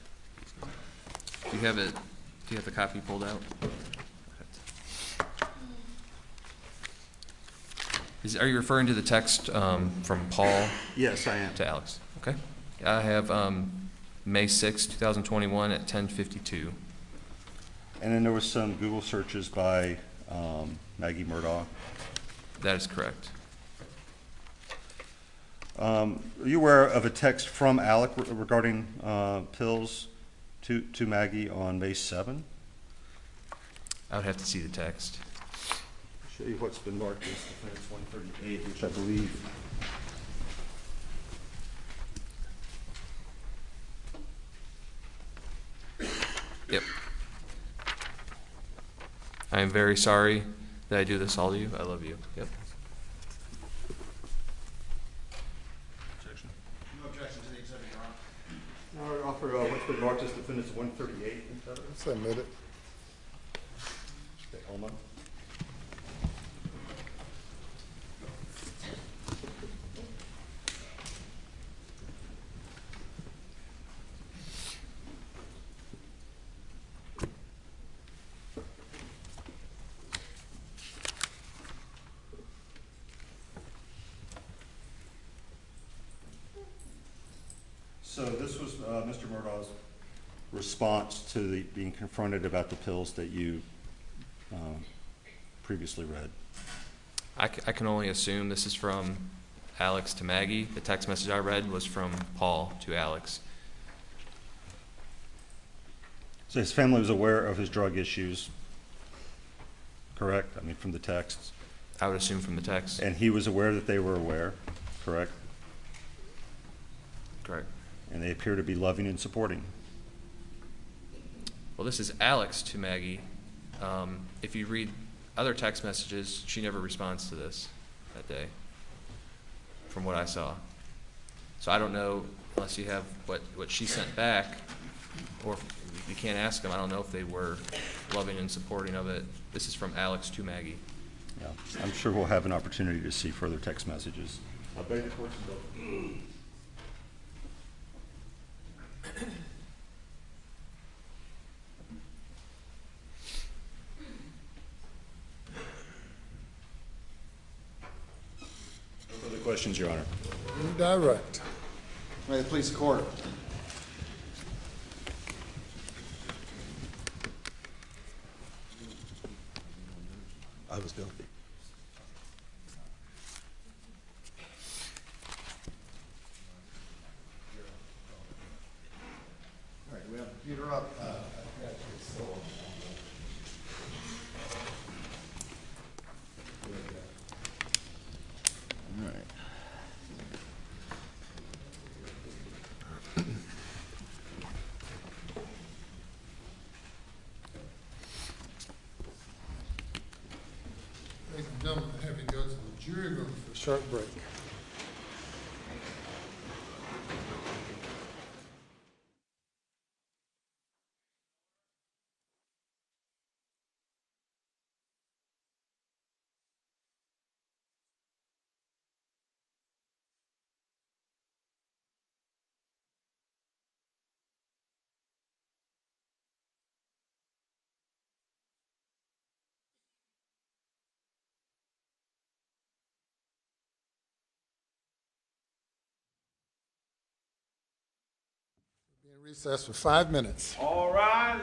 Do you have it? Do you have the copy pulled out? Are you referring to the text from Paul? Yes, I am. To Alex? Okay. I have May 6, 2021 at 10:52. And then there was some Google searches by Maggie Murdaugh. That is correct. Are you aware of a text from Alec regarding pills to Maggie on May 7? I would have to see the text. I'll show you what's been marked as defense 138, which I believe. Yep. I am very sorry that I do this all to you. I love you. Yep. Objection. No objection to the exhibit, Your Honor. I would offer what's been marked as defendants 138 in federal. Let's admit it. Okay, Alma. So this was Mr. Murdaugh's response to being confronted about the pills that you previously read. I can only assume this is from Alex to Maggie. The text message I read was from Paul to Alex. So his family was aware of his drug issues, correct? I mean, from the texts. I would assume from the text. And he was aware that they were aware, correct? Correct. And they appear to be loving and supporting. Well, this is Alex to Maggie. If you read other text messages, she never responds to this that day, from what I saw. So I don't know, unless you have what she sent back, or if you can't ask them, I don't know if they were loving and supporting of it. This is from Alex to Maggie. Yeah, I'm sure we'll have an opportunity to see further text messages. I beg the court's bill. No further questions, Your Honor. Direct. May it please the court. I was guilty. All right, we have the computer up. All right. Ladies and gentlemen, I have you go to the jury room for a short break. Be in recess for 5 minutes. All right.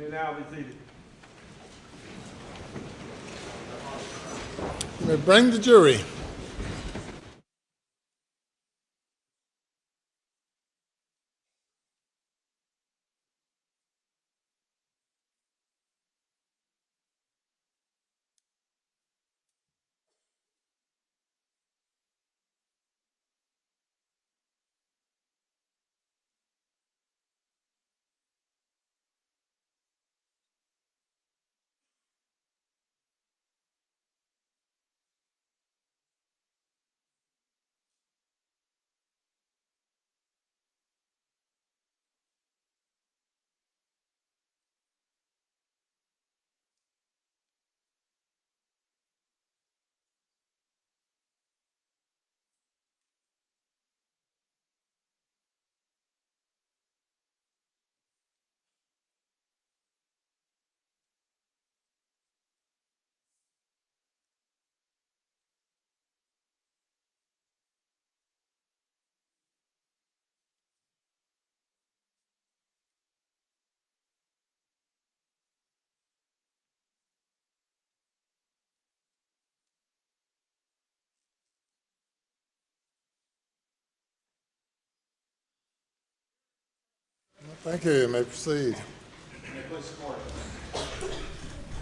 You may now be seated. You may bring the jury. Thank you. You may proceed.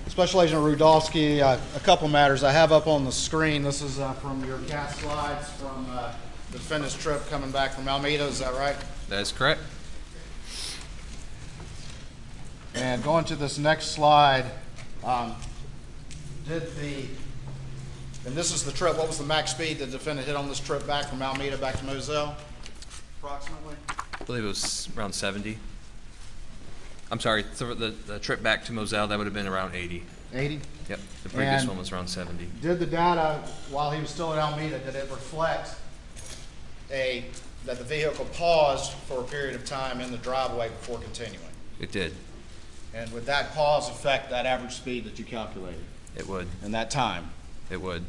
Special Agent Rudolski, a couple matters I have up on the screen. This is from your cast slides from the defendant's trip coming back from Alameda. Is that right? That is correct. And going to this next slide, and this is the trip, what was the max speed the defendant hit on this trip back from Alameda back to Moselle, approximately? I believe it was around 70. I'm sorry, the trip back to Moselle, that would have been around 80. 80? Yep, the previous And one was around 70. did the data, while he was still at Alameda, did it reflect that the vehicle paused for a period of time in the driveway before continuing? It did. And would that pause affect that average speed that you calculated? It would. And that time? It would.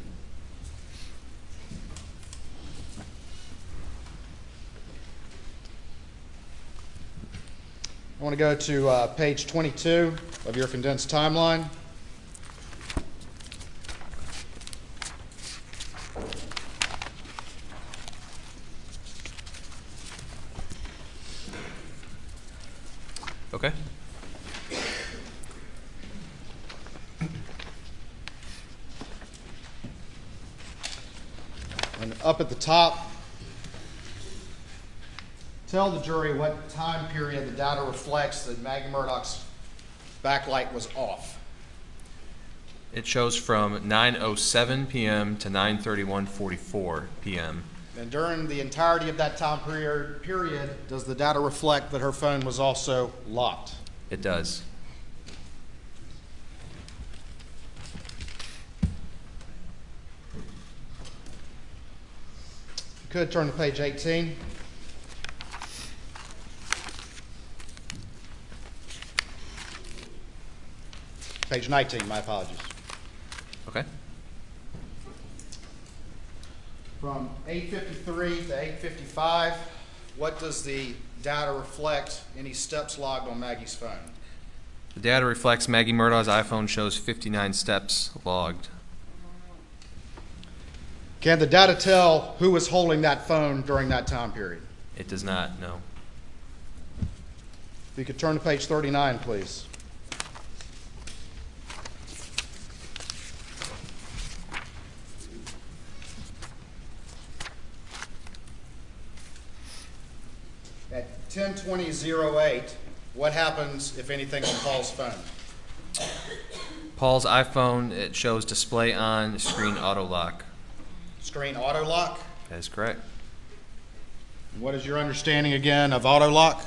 I want to go to page 22 of your condensed timeline. Okay. And up at the top, tell the jury what time period the data reflects that Maggie Murdaugh's backlight was off. It shows from 9:07 p.m. to 9:31:44 p.m. And during the entirety of that time period, does the data reflect that her phone was also locked? It does. You could turn to page 18. Page 19, my apologies. Okay. From 8:53 to 8:55, what does the data reflect? Any steps logged on Maggie's phone? The data reflects Maggie Murdaugh's iPhone shows 59 steps logged. Can the data tell who was holding that phone during that time period? It does not, no. If you could turn to page 39, please. At 10:20:08, what happens, if anything, on Paul's phone? Paul's iPhone, it shows display on, screen auto lock. Screen auto lock? That is correct. What is your understanding again of auto lock?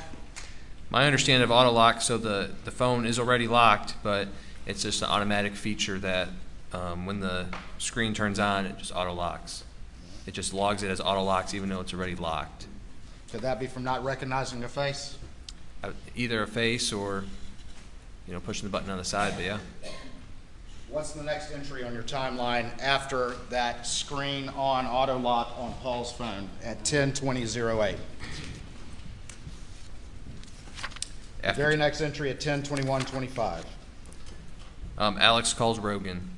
My understanding of auto lock, so the phone is already locked, but it's just an automatic feature that when the screen turns on, it just auto locks. It just logs it as auto locks even though it's already locked. Could that be from not recognizing a face? Either a face or, pushing the button on the side, but yeah. What's the next entry on your timeline after that screen on auto lock on Paul's phone at 10:20:08? After Very next entry at 10/21/25. Alex calls Rogan.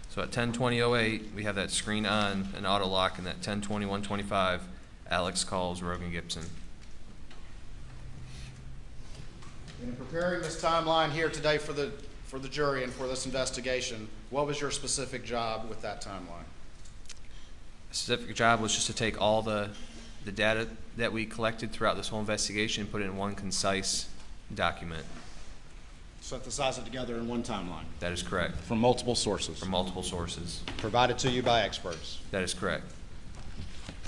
So at 10:20:08, we have that screen on, an auto lock, and at 10:21:25, Alex calls Rogan Gibson. In preparing this timeline here today for the jury and for this investigation, what was your specific job with that timeline? The specific job was just to take all the data that we collected throughout this whole investigation and put it in one concise document. Synthesize it together in one timeline. That is correct. From multiple sources. From multiple sources. Provided to you by experts. That is correct.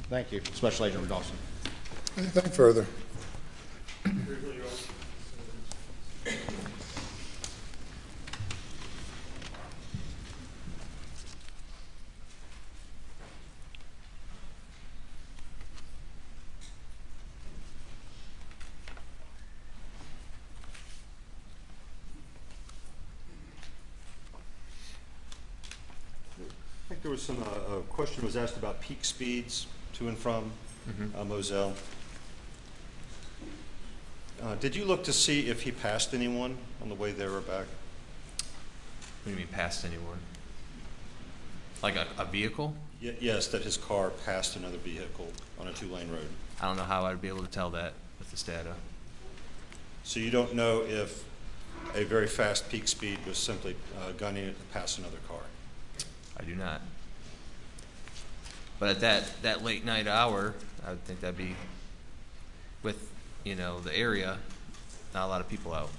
Thank you, Special Agent Dawson. Anything further? I think there was some, a question was asked about peak speeds to and from Moselle. Did you look to see if he passed anyone on the way there or back? What do you mean, passed anyone? Like a vehicle? Yes, that his car passed another vehicle on a two-lane road. I don't know how I'd be able to tell that with this data. So you don't know if a very fast peak speed was simply gunning it to pass another car? I do not. But at that late night hour, I would think that'd be, with, you know, the area, not a lot of people out.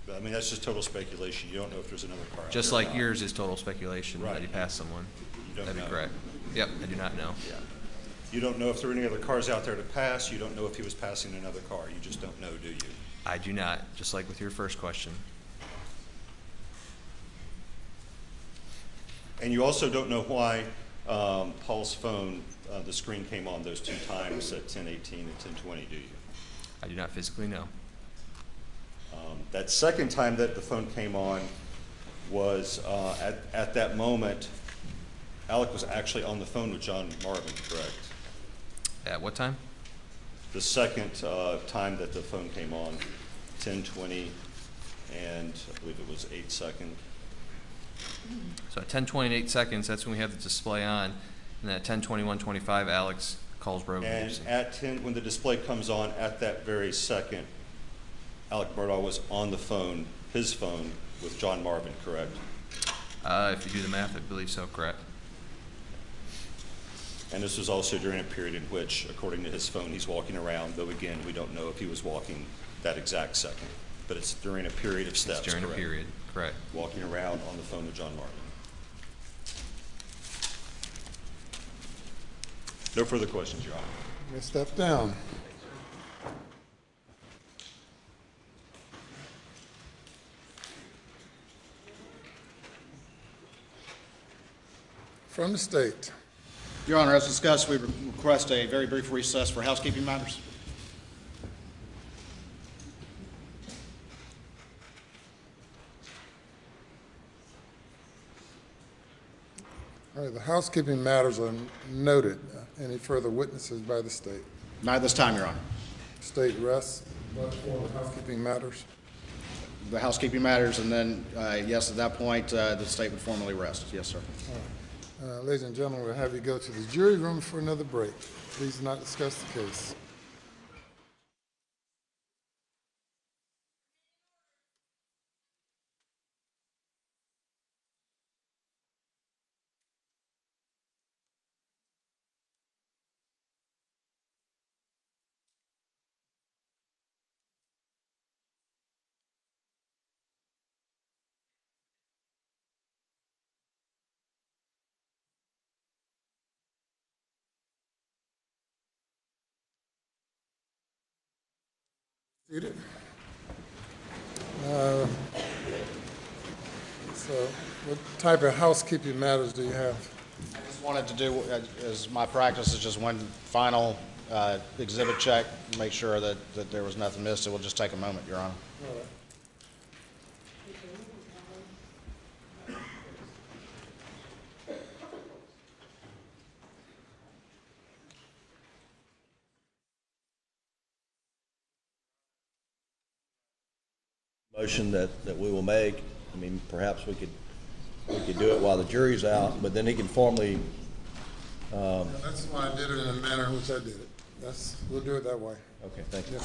But, I mean, that's just total speculation. You don't know if there's another car out Just there or like not. yours is total speculation Right. that he passed someone. You don't That'd know. be correct. Yep, I do not know. Yeah. You don't know if there were any other cars out there to pass. You don't know if he was passing another car. You just don't know, do you? I do not, just like with your first question. And you also don't know why Paul's phone, the screen came on those two times at 10:18 and 10:20, do you? I do not physically know. That second time that the phone came on was at that moment, Alec was actually on the phone with John Marvin, correct? At what time? The second time that the phone came on, 10:20, and I believe it was 8 seconds. So at 10:20 and 8 seconds, that's when we have the display on, and at 10:21:25, Alex calls Rogan And Gibson. at 10, when the display comes on, at that very second, Alex Murdaugh was on the phone, his phone, with John Marvin, correct? If you do the math, I believe so, correct. And this was also during a period in which, according to his phone, he's walking around, though again, we don't know if he was walking that exact second. But it's during a period of steps, It's during correct? a period, correct. Walking around on the phone with John Marvin. No further questions, Your Honor. Let me step down. From the state. Your Honor, as discussed, we request a very brief recess for housekeeping matters. All right, the housekeeping matters are noted. Any further witnesses by the state? Not at this time, Your Honor. State rests but for the housekeeping matters. The housekeeping matters, and then, yes, at that point, the state would formally rest. Yes, sir. Ladies and gentlemen, we'll have you go to the jury room for another break. Please do not discuss the case. Seated. So what type of housekeeping matters do you have? I just wanted to do, as my practice, is just one final exhibit check, make sure that there was nothing missed. It will just take a moment, Your Honor. All right. Motion that we will make. I mean, perhaps we could do it while the jury's out, but then he can formally. That's why I did it in the manner in which I did it. We'll do it that way. Okay, thank you. Yeah.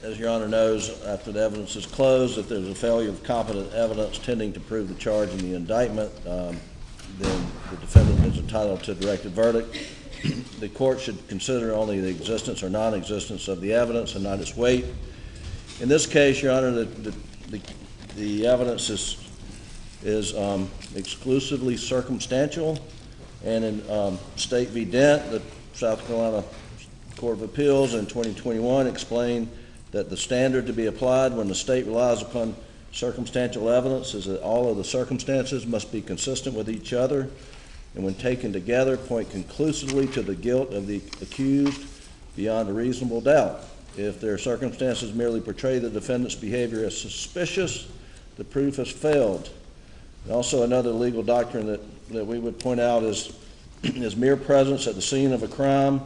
As Your Honor knows, after the evidence is closed, if there's a failure of competent evidence tending to prove the charge in the indictment, then the defendant is entitled to a directed verdict. The court should consider only the existence or non-existence of the evidence and not its weight. In this case, Your Honor, the evidence is exclusively circumstantial, and in State v. Dent, the South Carolina Court of Appeals in 2021 explained that the standard to be applied when the state relies upon circumstantial evidence is that all of the circumstances must be consistent with each other, and when taken together point conclusively to the guilt of the accused beyond a reasonable doubt. If their circumstances merely portray the defendant's behavior as suspicious, the proof has failed. And also another legal doctrine that we would point out is mere presence at the scene of a crime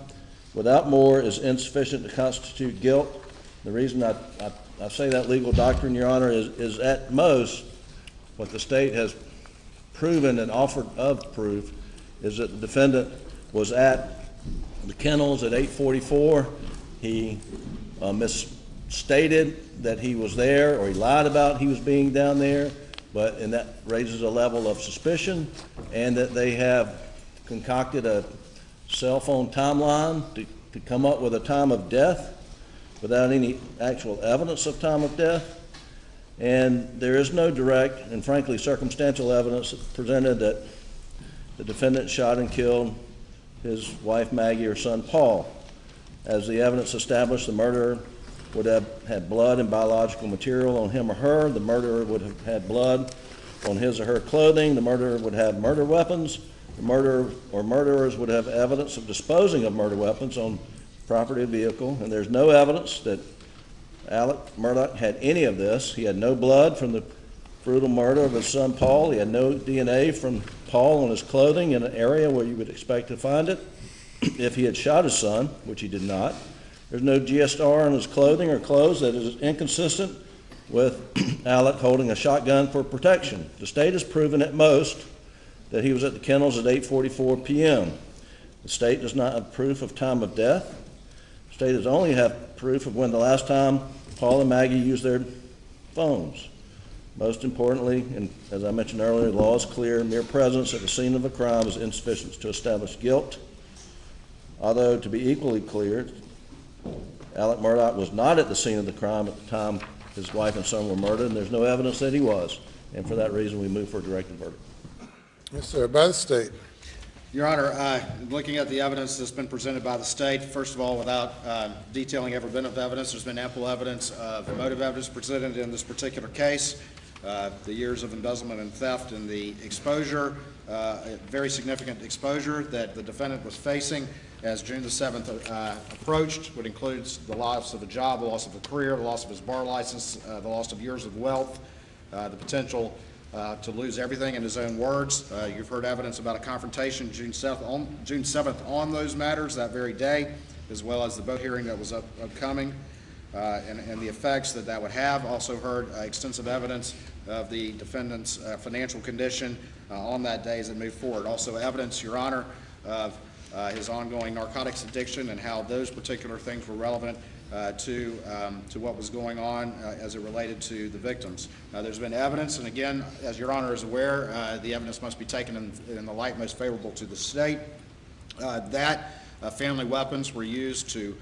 without more is insufficient to constitute guilt. The reason I say that legal doctrine, Your Honor, is at most what the state has proven and offered of proof is that the defendant was at the kennels at 8:44. He misstated that he was there, or he lied about he was being down there, and that raises a level of suspicion, and that they have concocted a cell phone timeline to come up with a time of death without any actual evidence of time of death. And there is no direct and frankly circumstantial evidence presented that The defendant shot and killed his wife Maggie, her son Paul. As the evidence established, the murderer would have had blood and biological material on him or her. The murderer would have had blood on his or her clothing. The murderer would have murder weapons. The murderer or murderers would have evidence of disposing of murder weapons on property or vehicle. And there's no evidence that Alex Murdaugh had any of this. He had no blood from the brutal murder of his son Paul. He had no DNA from Paul on his clothing in an area where you would expect to find it if he had shot his son, which he did not. There's no GSR on his clothing or clothes that is inconsistent with Alec holding a shotgun for protection. The state has proven at most that he was at the kennels at 8:44 p.m. The state does not have proof of time of death. The state does only have proof of when the last time Paul and Maggie used their phones. Most importantly, and as I mentioned earlier, the law is clear. Mere presence at the scene of a crime is insufficient to establish guilt. Although, to be equally clear, Alex Murdaugh was not at the scene of the crime at the time his wife and son were murdered, and there's no evidence that he was. And for that reason, we move for a directed verdict. Yes, sir. By the state. Your Honor, looking at the evidence that's been presented by the state, first of all, without detailing every bit of evidence, there's been ample evidence of motive evidence presented in this particular case. The years of embezzlement and theft and the exposure, very significant exposure that the defendant was facing as June the 7th approached, would include the loss of a job, the loss of a career, the loss of his bar license, the loss of years of wealth, the potential to lose everything, in his own words. You've heard evidence about a confrontation June 7th on those matters that very day, as well as the boat hearing that was upcoming, and the effects that that would have. Also heard extensive evidence of the defendant's financial condition on that day as it moved forward. Also evidence, Your Honor, of his ongoing narcotics addiction and how those particular things were relevant to what was going on as it related to the victims. There's been evidence, and again, as Your Honor is aware, the evidence must be taken in the light most favorable to the state, that family weapons were used to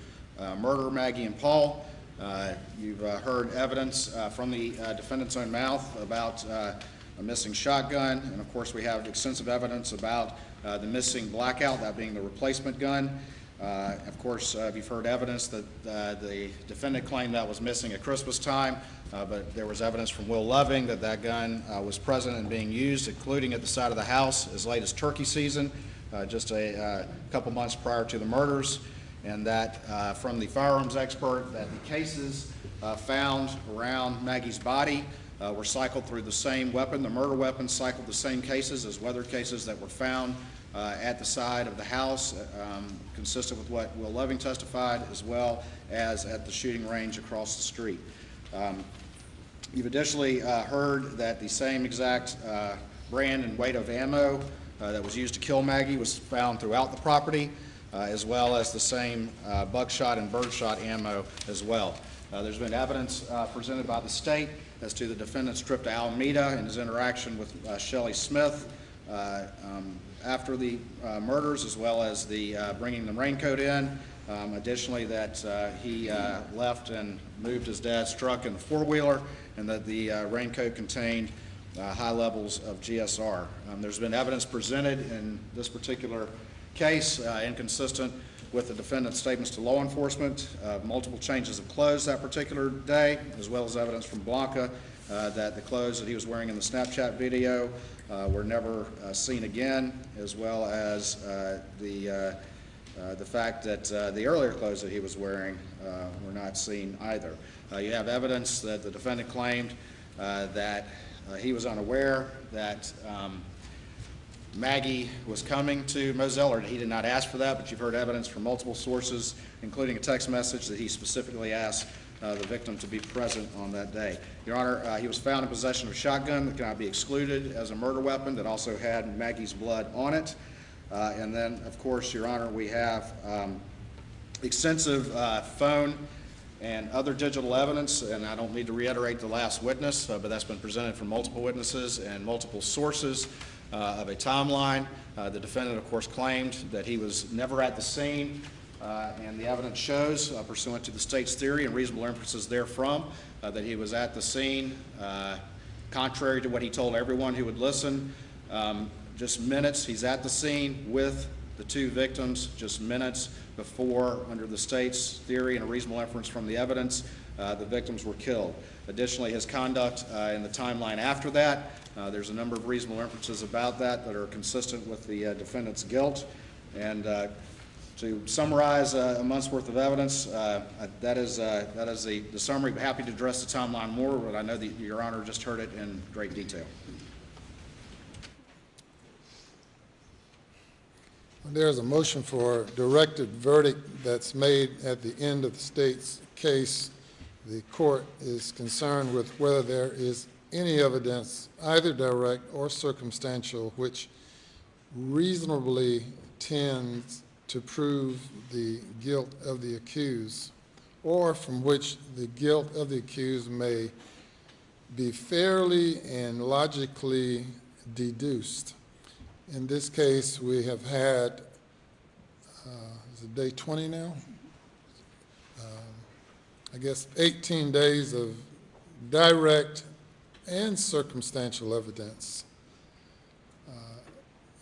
murder Maggie and Paul. You've heard evidence from the defendant's own mouth about a missing shotgun, and of course we have extensive evidence about the missing blackout, that being the replacement gun. Of course, you've heard evidence that the defendant claimed that was missing at Christmas time, but there was evidence from Will Loving that that gun was present and being used, including at the side of the house as late as turkey season, just a couple months prior to the murders, and that from the firearms expert that the cases found around Maggie's body were cycled through the same weapon. The murder weapon cycled the same cases as weather cases that were found at the side of the house, consistent with what Will Loving testified, as well as at the shooting range across the street. You've additionally heard that the same exact brand and weight of ammo that was used to kill Maggie was found throughout the property, as well as the same buckshot and birdshot ammo as well. There's been evidence presented by the state as to the defendant's trip to Alameda and his interaction with Shelley Smith after the murders, as well as the bringing the raincoat in. Additionally, that he left and moved his dad's truck in the four-wheeler, and that the raincoat contained high levels of GSR. There's been evidence presented in this particular case inconsistent with the defendant's statements to law enforcement, multiple changes of clothes that particular day, as well as evidence from Blanca that the clothes that he was wearing in the Snapchat video were never seen again, as well as the fact that the earlier clothes that he was wearing were not seen either. You have evidence that the defendant claimed that he was unaware that Maggie was coming to Moselle, or he did not ask for that, but you've heard evidence from multiple sources, including a text message that he specifically asked the victim to be present on that day. Your Honor, he was found in possession of a shotgun that cannot be excluded as a murder weapon that also had Maggie's blood on it. And then, of course, Your Honor, we have extensive phone and other digital evidence, and I don't need to reiterate the last witness, but that's been presented from multiple witnesses and multiple sources of a timeline. The defendant, of course, claimed that he was never at the scene, and the evidence shows, pursuant to the state's theory and reasonable inferences therefrom, that he was at the scene, contrary to what he told everyone who would listen. just minutes. He's at the scene with the two victims just minutes before, under the state's theory and a reasonable inference from the evidence, the victims were killed. Additionally, his conduct in the timeline after that, there's a number of reasonable inferences about that that are consistent with the defendant's guilt. And to summarize a month's worth of evidence, that is the summary. But happy to address the timeline more, but I know that Your Honor just heard it in great detail. There's a motion for directed verdict that's made at the end of the state's case. The court is concerned with whether there is any evidence, either direct or circumstantial, which reasonably tends to prove the guilt of the accused, or from which the guilt of the accused may be fairly and logically deduced. In this case, we have had, is it day 20 now? I guess 18 days of direct and circumstantial evidence.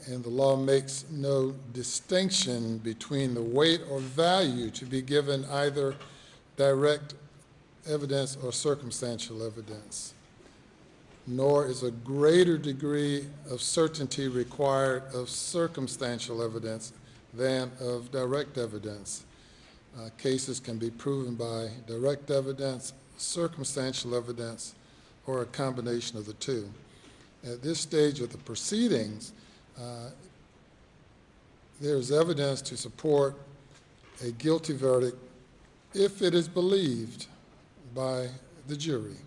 And the law makes no distinction between the weight or value to be given either direct evidence or circumstantial evidence. Nor is a greater degree of certainty required of circumstantial evidence than of direct evidence. Cases can be proven by direct evidence, circumstantial evidence, or a combination of the two. At this stage of the proceedings, there's evidence to support a guilty verdict if it is believed by the jury.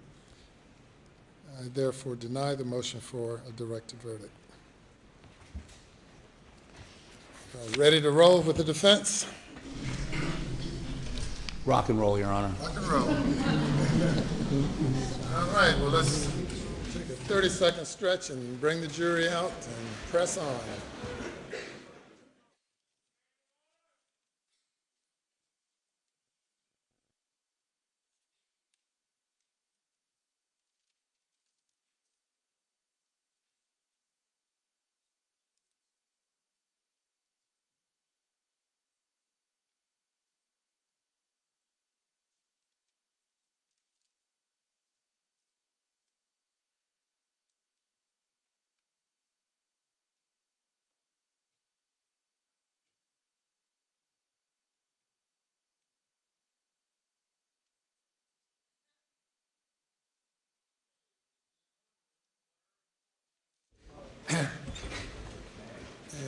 I therefore deny the motion for a directed verdict. Ready to roll with the defense? Rock and roll, Your Honor. Rock and roll. All right, well, let's take a 30-second stretch and bring the jury out and press on.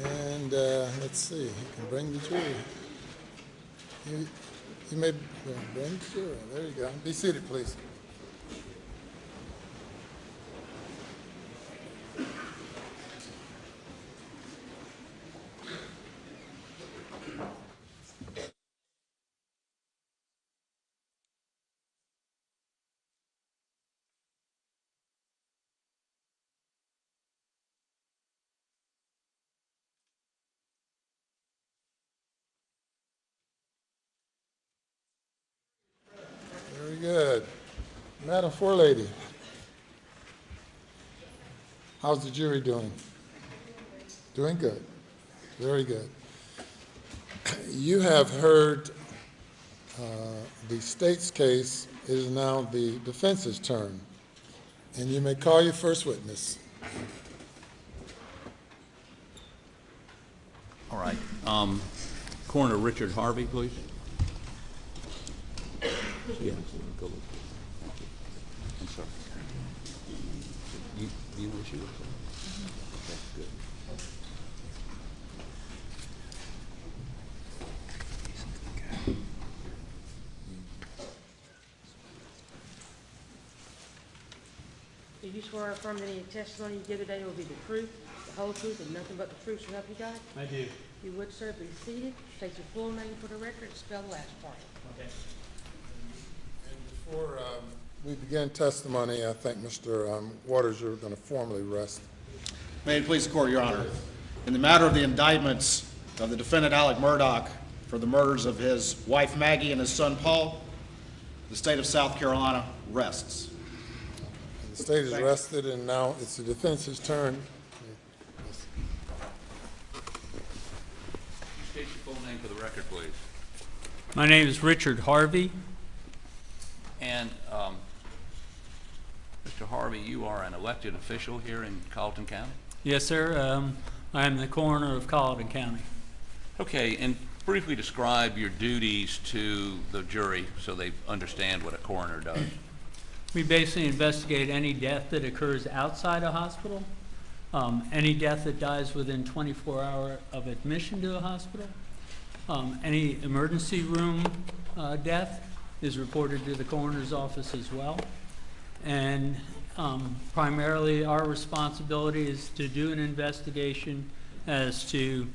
And let's see, you can bring the jury. You may bring the jury. There you go. Be seated, please. Very good. Madam Forelady, how's the jury doing? Doing good. Very good. You have heard the state's case. It is now the defense's turn. And you may call your first witness. All right. Coroner Richard Harvey, please. Yeah, go look. I'm sorry. You know what you look like? Okay, good. Do you swear or affirm that any testimony you give today will be the truth, the whole truth, and nothing but the truth, so help you God? I do. You would, sir, be seated. State your full name for the record and spell the last part. Okay. And before we begin testimony, I think Mr. Waters, you're going to formally rest. May it please the court, Your Honor. In the matter of the indictments of the defendant Alex Murdaugh for the murders of his wife Maggie and his son Paul, the state of South Carolina rests. The state is rested, and now it's the defense's turn. State your full name for the record, please. My name is Richard Harvey. And Mr. Harvey, you are an elected official here in Colleton County? Yes, sir. I am the coroner of Colleton County. Okay, and briefly describe your duties to the jury so they understand what a coroner does. We basically investigate any death that occurs outside a hospital, any death that dies within 24 hours of admission to a hospital, any emergency room death is reported to the coroner's office as well. And primarily our responsibility is to do an investigation as to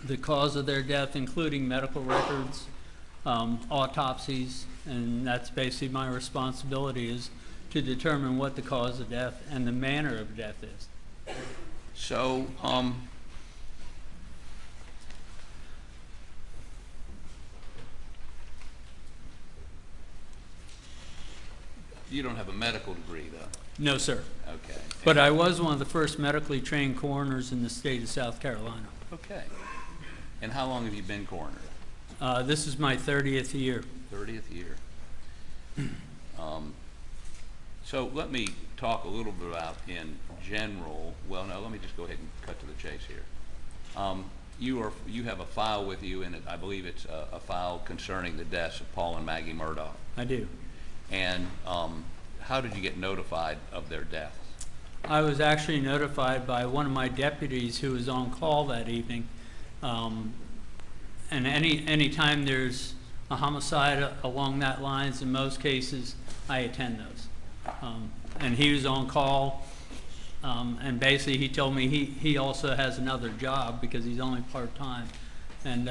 the cause of their death, including medical records, autopsies, and that's basically my responsibility, is to determine what the cause of death and the manner of death is. So, you don't have a medical degree, though? No, sir. Okay. But I was one of the first medically trained coroners in the state of South Carolina. Okay. And how long have you been coroner? This is my 30th year. 30th year. So let me talk a little bit about in general, well, no, let me just go ahead and cut to the chase here. You have a file with you, and I believe it's a file concerning the deaths of Paul and Maggie Murdaugh. I do. And how did you get notified of their deaths? I was actually notified by one of my deputies who was on call that evening. And any time there's a homicide along that lines, in most cases, I attend those. And he was on call, and basically he told me he also has another job because he's only part-time. And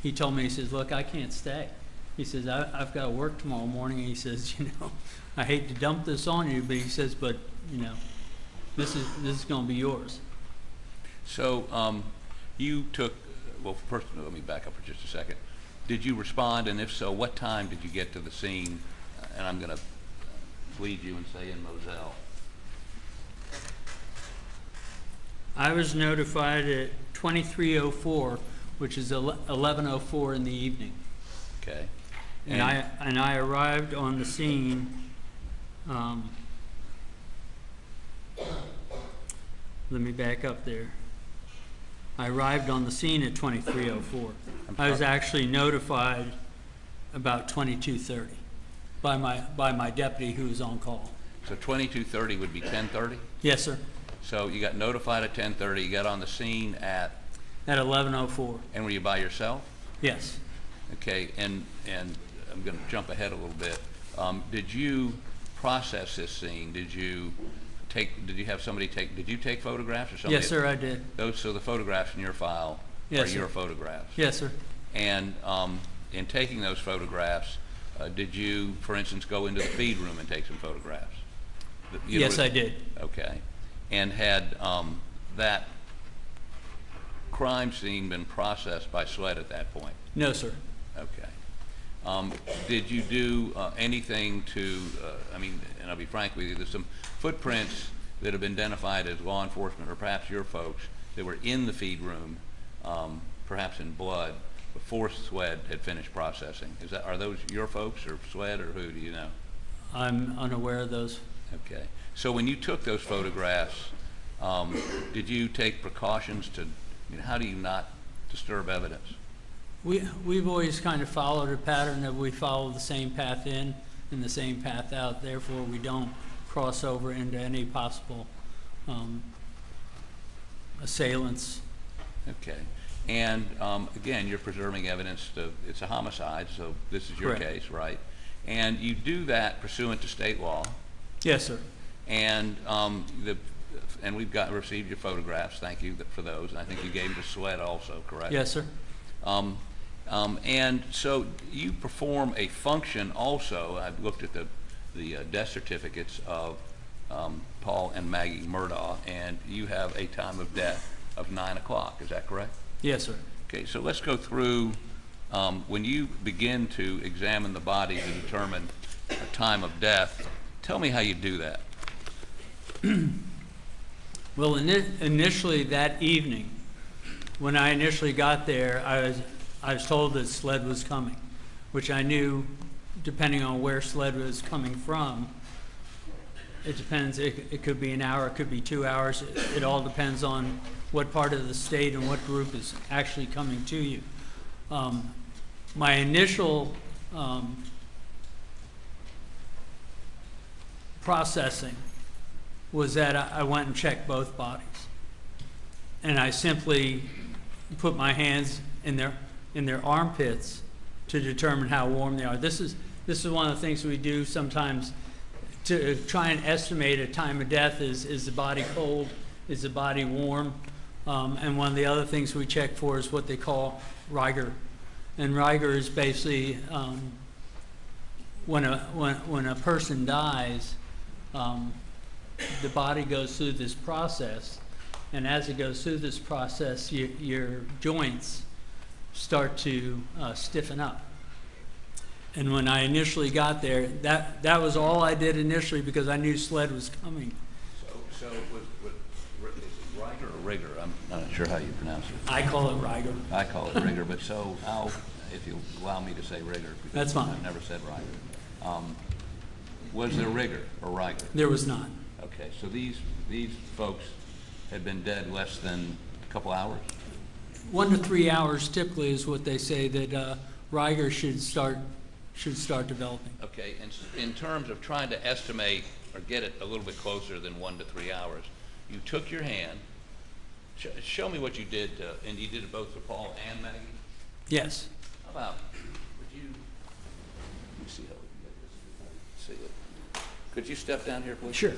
he told me, he says, look, I can't stay. He says, I've got to work tomorrow morning. And he says, you know, I hate to dump this on you, but he says, but, you know, this is going to be yours. So you took, well, first let me back up for just a second. Did you respond, and if so, what time did you get to the scene? And I'm going to lead you and say in Moselle. I was notified at 23:04, which is 11:04 in the evening. Okay. And I arrived on the scene. Let me back up there. I arrived on the scene at 23:04. I was actually notified about 22:30 by my deputy who was on call. So 22:30 would be 10:30? Yes, sir. So you got notified at 10:30. You got on the scene at 11:04. And were you by yourself? Yes. Okay. And I'm going to jump ahead a little bit. Did you process this scene? Did you have somebody take? Did you take photographs or something? Yes, sir, I did. So the photographs in your file are your photographs. Yes, sir. And in taking those photographs, did you, for instance, go into the feed room and take some photographs? Yes, I did. Okay. And had that crime scene been processed by SLED at that point? No, sir. Okay. Did you do anything to, I mean, and I'll be frank with you, there's some footprints that have been identified as law enforcement or perhaps your folks that were in the feed room, perhaps in blood, before SLED had finished processing. Are those your folks or SLED or who, do you know? I'm unaware of those. Okay. So when you took those photographs, did you take precautions to, I mean, how do you not disturb evidence? We've always kind of followed a pattern that we follow the same path in and the same path out. Therefore, we don't cross over into any possible assailants. Okay. And again, you're preserving evidence. It's a homicide, so this is your case, right? And you do that pursuant to state law. Yes, sir. And we've received your photographs. Thank you for those. And I think you gave them to SLED also, correct? Yes, sir. And so you perform a function also. I've looked at the death certificates of Paul and Maggie Murdaugh, and you have a time of death of 9 o'clock. Is that correct? Yes, sir. Okay, so let's go through when you begin to examine the body to determine a time of death. Tell me how you do that. Well, initially that evening, when I initially got there, I was told that SLED was coming, which I knew, depending on where SLED was coming from, it depends. It could be an hour, it could be 2 hours. It all depends on what part of the state and what group is actually coming to you. My initial processing was that I went and checked both bodies, and I simply put my hands in their armpits to determine how warm they are. This is one of the things we do sometimes to try and estimate a time of death. Is the body cold? Is the body warm? And one of the other things we check for is what they call rigor. And rigor is basically when a person dies, the body goes through this process, and as it goes through this process, your joints start to stiffen up. And when I initially got there, that was all I did initially, because I knew SLED was coming. So is it rigor or rigor? I'm not sure how you pronounce it. I call it rigor. I call it rigor, but so I'll, if you allow me to say rigor, because that's fine. I've never said rigor. Was there rigor or rigor? There was not. Okay, so these folks had been dead less than a couple hours? 1 to 3 hours typically is what they say that rigor should start developing. Okay, and in terms of trying to estimate or get it a little bit closer than 1 to 3 hours, you took your hand. Show me what you did, and you did it both for Paul and Maggie? Yes. How about, would you, let me see how we can get this. See it. Could you step down here, please? Sure.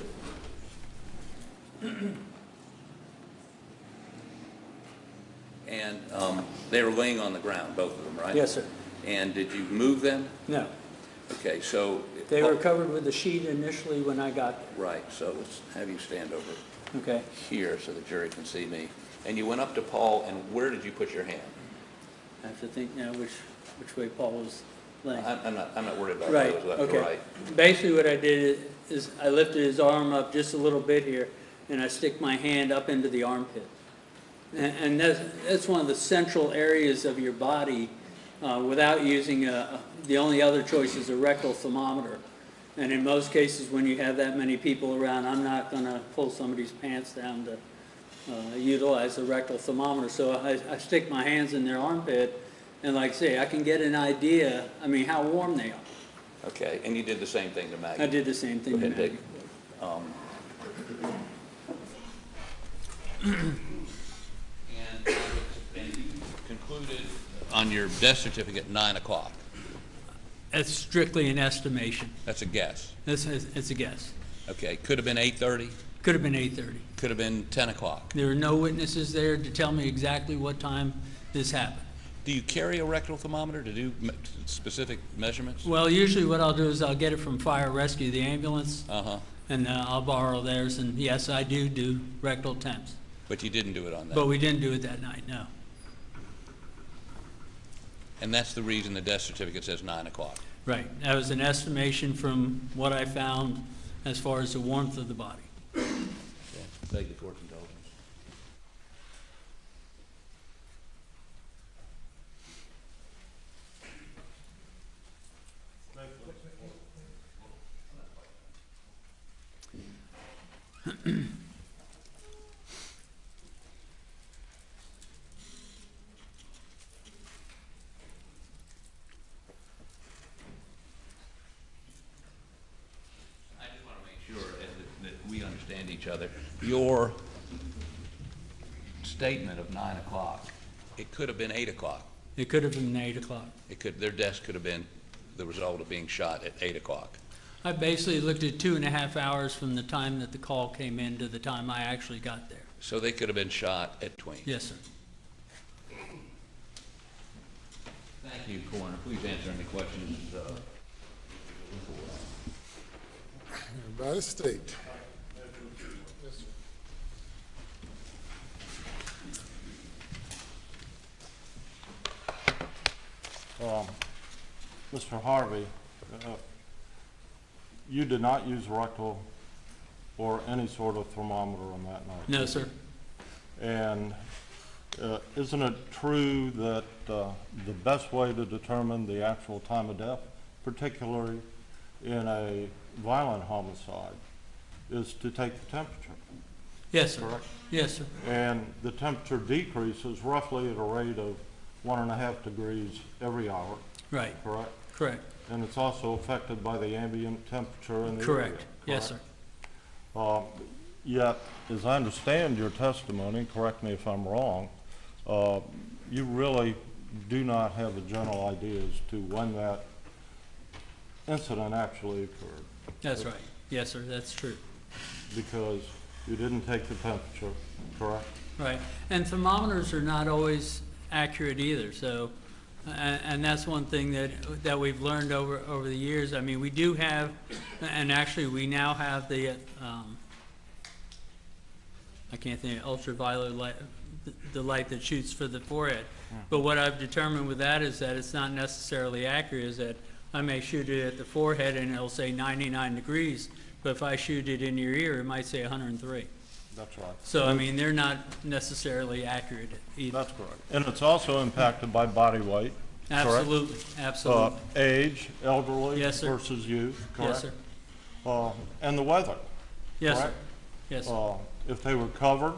And they were laying on the ground, both of them, right? Yes, sir. And did you move them? No. Okay, so... They were covered with the sheet initially when I got there. Right, so let's have you stand over Okay. here so the jury can see me. And you went up to Paul, and where did you put your hand? I have to think now which way Paul was laying. I'm not worried about Right, whether it was left okay. or right. Basically what I did is I lifted his arm up just a little bit here, and I stick my hand up into the armpit. And that's one of the central areas of your body without using the only other choice is a rectal thermometer. And in most cases when you have that many people around, I'm not going to pull somebody's pants down to utilize the rectal thermometer. So I stick my hands in their armpit, and like I say, I can get an idea, I mean, how warm they are. Okay, and you did the same thing to Maggie? I did the same thing to Maggie. And you concluded on your death certificate 9 o'clock. That's strictly an estimation. That's a guess. It's a guess. Okay, could have been 8:30? Could have been 8:30. Could have been 10 o'clock. There were no witnesses there to tell me exactly what time this happened. Do you carry a rectal thermometer to do specific measurements? Well, usually what I'll do is I'll get it from fire rescue, the ambulance, Uh-huh. and I'll borrow theirs. And yes, I do rectal temps. But you didn't do it on that? But we didn't do it that night, no. And that's the reason the death certificate says 9 o'clock? Right. That was an estimation from what I found as far as the warmth of the body. Yeah. Thank you for your indulgence. We understand each other. Your statement of 9 o'clock, it could have been 8 o'clock. It could have been 8 o'clock. Their death could have been the result of being shot at 8 o'clock. I basically looked at 2.5 hours from the time that the call came in to the time I actually got there. So they could have been shot at between. Yes, sir. Thank you, Coroner. Please answer any questions. By the state. Mr. Harvey, you did not use rectal or any sort of thermometer on that night? No, sir. And isn't it true that the best way to determine the actual time of death, particularly in a violent homicide, is to take the temperature? Yes, sir. Correct? Yes, sir. And the temperature decreases roughly at a rate of 1.5 degrees every hour. Right. Correct? Correct. And it's also affected by the ambient temperature in the Correct. area. Yes, sir. Yet, as I understand your testimony, correct me if I'm wrong, you really do not have a general idea as to when that incident actually occurred. That's right. Yes, sir. That's true. Because you didn't take the temperature, correct? Right. And thermometers are not always accurate either. So, and that's one thing that we've learned over the years. I mean, we do have, and actually we now have the I can't think of ultraviolet light, the light that shoots for the forehead. But what I've determined with that is that it's not necessarily accurate. Is that I may shoot it at the forehead and it'll say 99 degrees, but if I shoot it in your ear, it might say 103. That's right. So, I mean, they're not necessarily accurate either. That's correct. And it's also impacted by body weight, Absolutely, correct? absolutely. Age, elderly Yes, sir. versus youth, correct? Yes, sir. And the weather, Yes, correct? sir. Yes, sir. If they were covered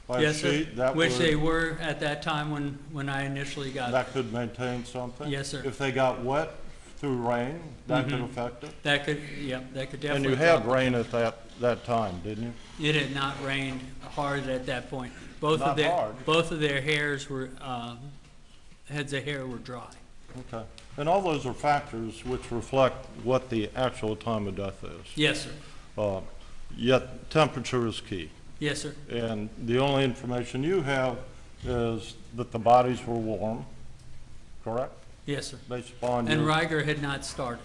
by Yes, a sir. sheet, that Which would, they were at that time when I initially got that could maintain something? Yes, sir. If they got wet through rain, that could Mhm. affect it? That could, yep, that could definitely. And you had drop it. rain at that time, didn't you? It had not rained hard at that point. Both Not of their hard. both of their hairs were heads of hair were dry. Okay. And all those are factors which reflect what the actual time of death is. Yes, sir. Yet temperature is key. Yes, sir. And the only information you have is that the bodies were warm, correct? Yes, sir. Based upon And your, Riger had not started.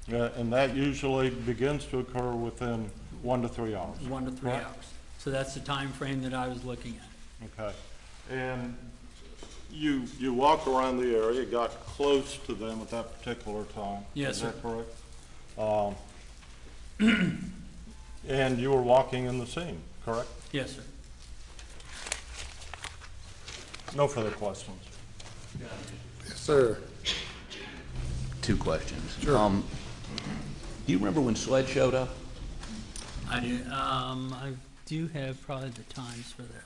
and that usually begins to occur within 1 to 3 hours. 1 to 3 correct? hours. So that's the time frame that I was looking at. Okay. And you walked around the area, got close to them at that particular time. Yes, is sir. that correct? And you were walking in the scene, correct? Yes, sir. No further questions. Yes, sir. 2 questions. Sure. Do you remember when SLED showed up? I do have probably the times for that.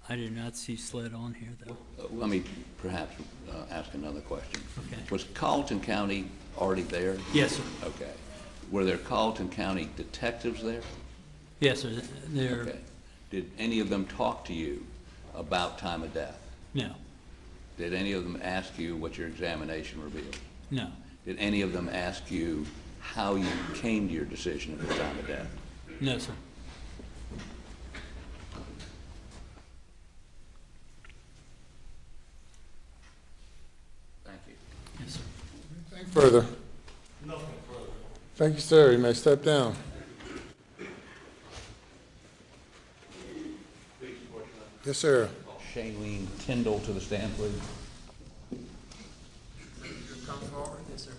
I did not see SLED on here, though. Let me perhaps ask another question. Okay. Was Colleton County already there? Yes, sir. Okay. Were there Colleton County detectives there? Yes, sir. They're, Okay. Did any of them talk to you about time of death? no, Did any of them ask you what your examination revealed? no, Did any of them ask you how you came to your decision of the time of death? no, sir. Thank you. Yes, sir. Anything further? Nothing further. Thank you, sir. You may step down. Yes, sir. Shailene Tyndall to the stand, please. Come forward. Yes, sir.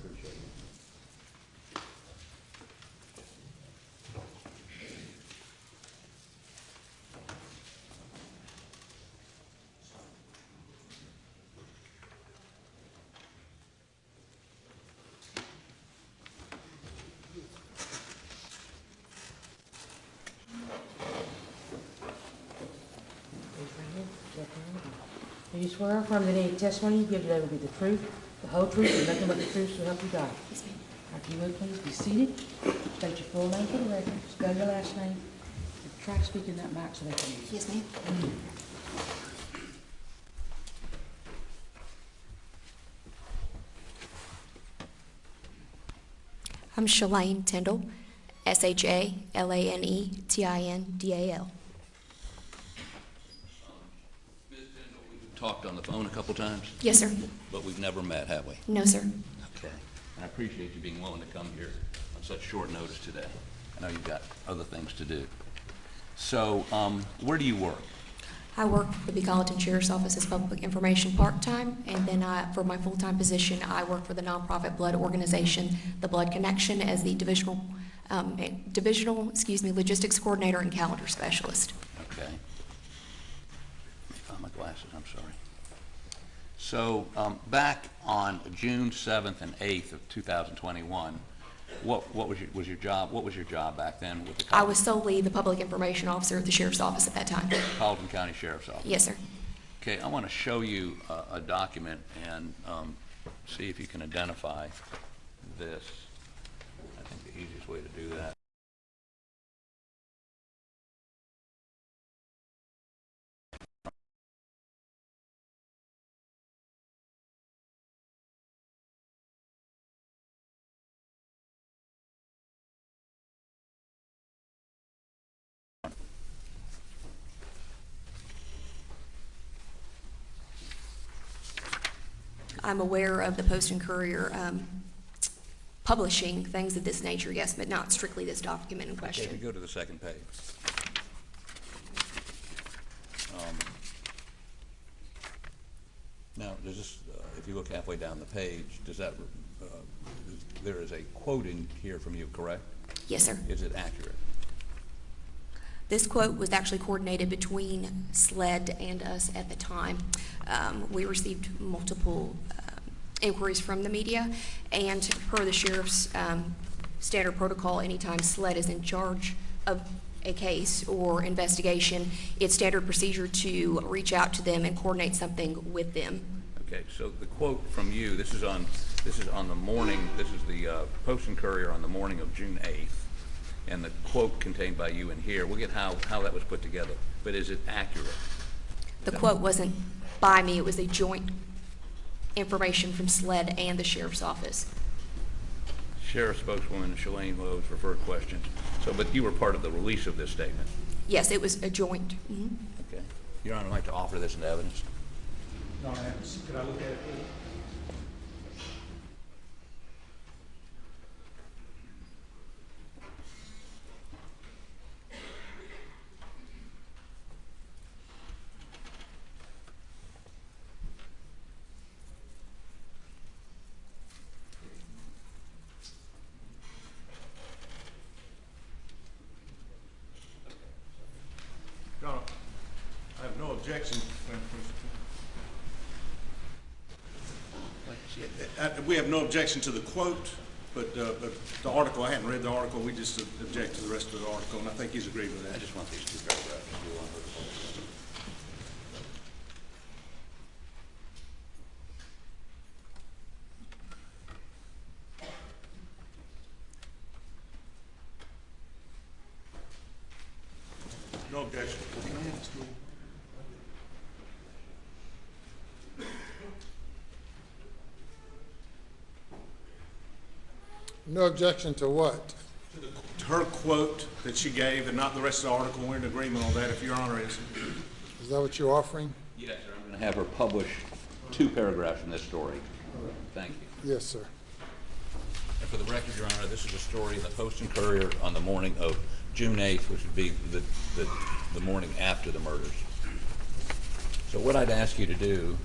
Do you swear or affirm that any testimony you give today will be the truth, the whole truth, and nothing but the truth, so help you God? Yes, ma'am. If you would, please be seated. State your full name for the record. Spell your last name. Try speaking that mic so they can hear you. Yes, ma'am. I'm Shalane Tyndall, SHALANETINDAL. Talked on the phone a couple times? Yes, sir. But we've never met, have we? No, sir. Okay. I appreciate you being willing to come here on such short notice today. I know you've got other things to do. So, where do you work? I work for the Colleton Sheriff's Office as public information part-time, and then for my full-time position, I work for the nonprofit blood organization, the Blood Connection, as the divisional logistics coordinator and calendar specialist. Okay. Let me find my glasses, I'm sorry. So, back on June 7th and 8th of 2021, what was your job? What was your job back then with the I was solely the public information officer at the Sheriff's Office at that time. Colleton County Sheriff's Office? Yes, sir. Okay, I want to show you a document and see if you can identify this. I think the easiest way to do that. I'm aware of the Post and Courier publishing things of this nature, yes, but not strictly this document in question. Okay, if you go to the second page. Now, does this, if you look halfway down the page, does that, there is a quoting here from you, correct? Yes, sir. Is it accurate? This quote was actually coordinated between SLED and us at the time. We received multiple inquiries from the media, and per the sheriff's standard protocol, anytime SLED is in charge of a case or investigation, it's standard procedure to reach out to them and coordinate something with them. Okay, so the quote from you, this is on the morning, this is the Post and Courier on the morning of June 8th. And the quote contained by you in here, we'll get how that was put together, but is it accurate? The quote wasn't by me, it was a joint information from SLED and the Sheriff's Office. Sheriff spokeswoman Shalane Lowe's referred questions. So, but you were part of the release of this statement? Yes, it was a joint. Mm-hmm. Okay. Your Honor, I'd like to offer this into evidence. No, could I look at it, please? I have no objection. We have no objection to the quote, but the article, I hadn't read the article. We just object to the rest of the article, and I think he's agreed with that. I just want these two paragraphs. No objection. No objection to what? To her quote that she gave and not the rest of the article. We're in agreement on that, if Your Honor is. Is that what you're offering? Yes, sir. I'm going to have her publish 2 paragraphs in this story. Thank you. Yes, sir. And for the record, Your Honor, this is a story in the Post and Courier on the morning of June 8th, which would be the morning after the murders. So what I'd ask you to do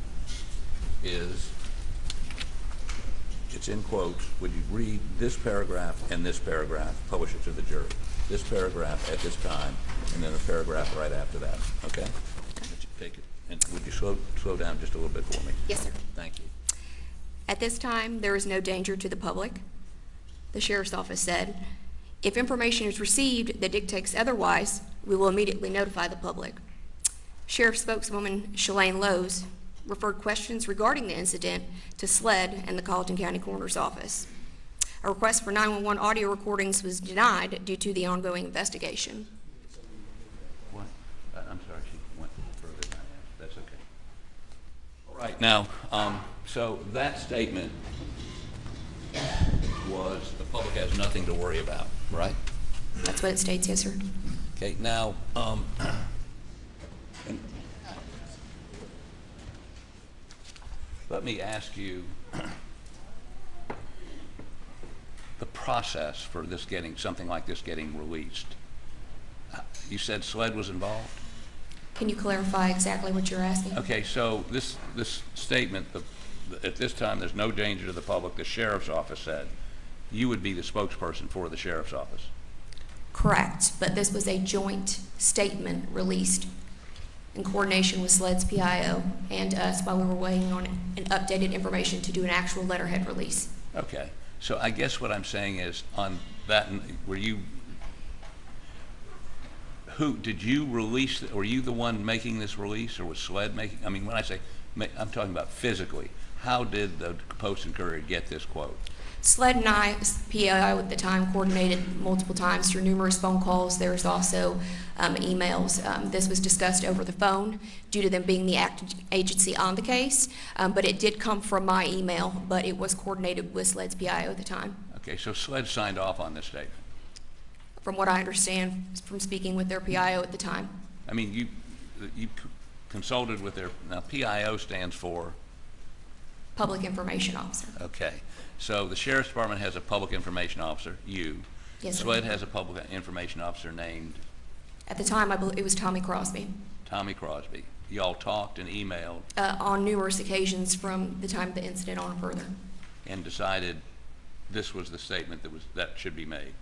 is, it's in quotes, would you read this paragraph and this paragraph, publish it to the jury. This paragraph at this time, and then the paragraph right after that, okay? Take it. And would you slow down just a little bit for me? Yes, sir. Thank you. At this time, there is no danger to the public. The Sheriff's Office said, if information is received that dictates otherwise, we will immediately notify the public. Sheriff spokeswoman Shalane Lowe's referred questions regarding the incident to SLED and the Colleton County Coroner's Office. A request for 911 audio recordings was denied due to the ongoing investigation. I'm sorry, she went further than I asked. That's okay. All right, now, so that statement was the public has nothing to worry about, right? That's what it states, yes, sir. Okay, now, let me ask you the process for this getting, something like this getting released. You said SLED was involved? Can you clarify exactly what you're asking? Okay, so this statement, at this time there's no danger to the public, the sheriff's office said, you would be the spokesperson for the sheriff's office. Correct, but this was a joint statement released in coordination with SLED's PIO and us while we were waiting on an updated information to do an actual letterhead release. Okay, so I guess what I'm saying is on that, were you, who, did you release, were you the one making this release or was SLED making, I mean when I say, I'm talking about physically, how did the Post and Courier get this quote? SLED and I, PIO at the time, coordinated multiple times through numerous phone calls. There was also emails. This was discussed over the phone due to them being the active agency on the case, but it did come from my email, but it was coordinated with SLED's PIO at the time. Okay, so SLED signed off on this statement? From what I understand from speaking with their PIO at the time. I mean, you consulted with their, now PIO stands for? Public Information Officer. Okay. So the Sheriff's Department has a public information officer, you. Yes, sir. SLED has a public information officer named? At the time, I believe it was Tommy Crosby. Tommy Crosby. Y'all talked and emailed? On numerous occasions from the time of the incident on further. And decided this was the statement that should be made?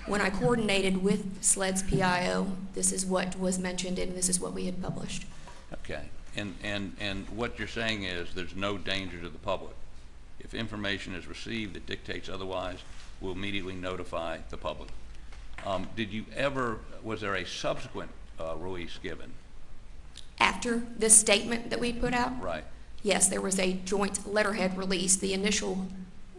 When I coordinated with SLED's PIO, this is what was mentioned and this is what we had published. Okay. And what you're saying is there's no danger to the public. If information is received that dictates otherwise, we'll immediately notify the public. Did you ever, was there a subsequent release given? After this statement that we put out? Right. Yes, there was a joint letterhead release. The initial,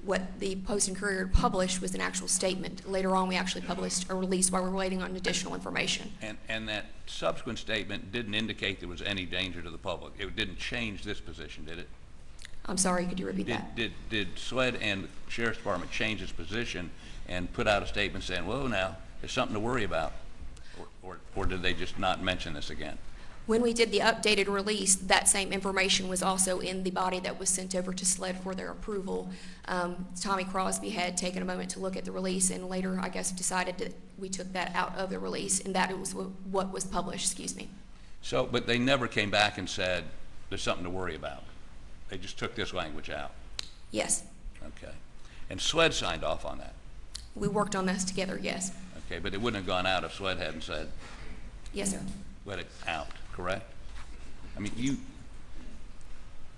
what the Post and Courier published was an actual statement. Later on, we actually published a release while we were waiting on additional information. And that subsequent statement didn't indicate there was any danger to the public. It didn't change this position, did it? I'm sorry, could you repeat that? Did SLED and the Sheriff's Department change its position and put out a statement saying, whoa, now, there's something to worry about? Or did they just not mention this again? When we did the updated release, that same information was also in the body that was sent over to SLED for their approval. Tommy Crosby had taken a moment to look at the release and later, I guess, decided that we took that out of the release and that it was what was published, excuse me. So, but they never came back and said, there's something to worry about? They just took this language out? Yes. Okay. And SLED signed off on that? We worked on this together, yes. Okay, but it wouldn't have gone out if SLED hadn't said? Yes, sir. Let it out, correct? I mean,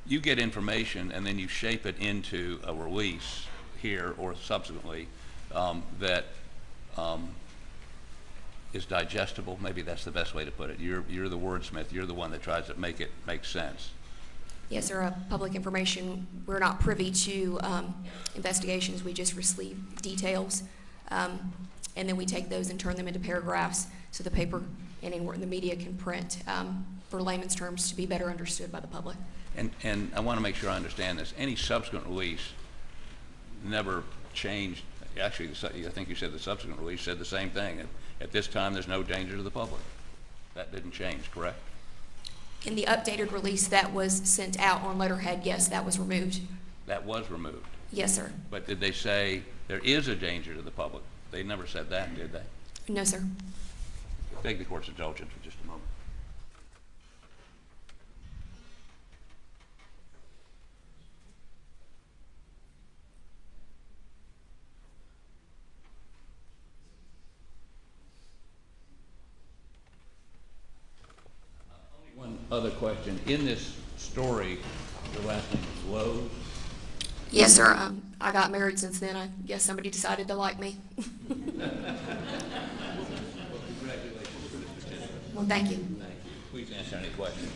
you get information and then you shape it into a release here or subsequently that is digestible. Maybe that's the best way to put it. You're the wordsmith. You're the one that tries to make it make sense. Yes, sir. Public information, we're not privy to investigations. We just receive details, and then we take those and turn them into paragraphs so the paper and anywhere in the media can print for layman's terms to be better understood by the public. And I want to make sure I understand this. Any subsequent release never changed. Actually, I think you said the subsequent release said the same thing. At this time, there's no danger to the public. That didn't change, correct? In the updated release that was sent out on letterhead, yes, that was removed. That was removed? Yes, sir. But did they say there is a danger to the public? They never said that, did they? No, sir. Beg the court's indulgence for just a moment. One other question. In this story, your last name is Lowe's? Yes, sir. I got married since then. I guess somebody decided to like me. Well, congratulations for this petition. Well, thank you. Thank you. Please answer any questions.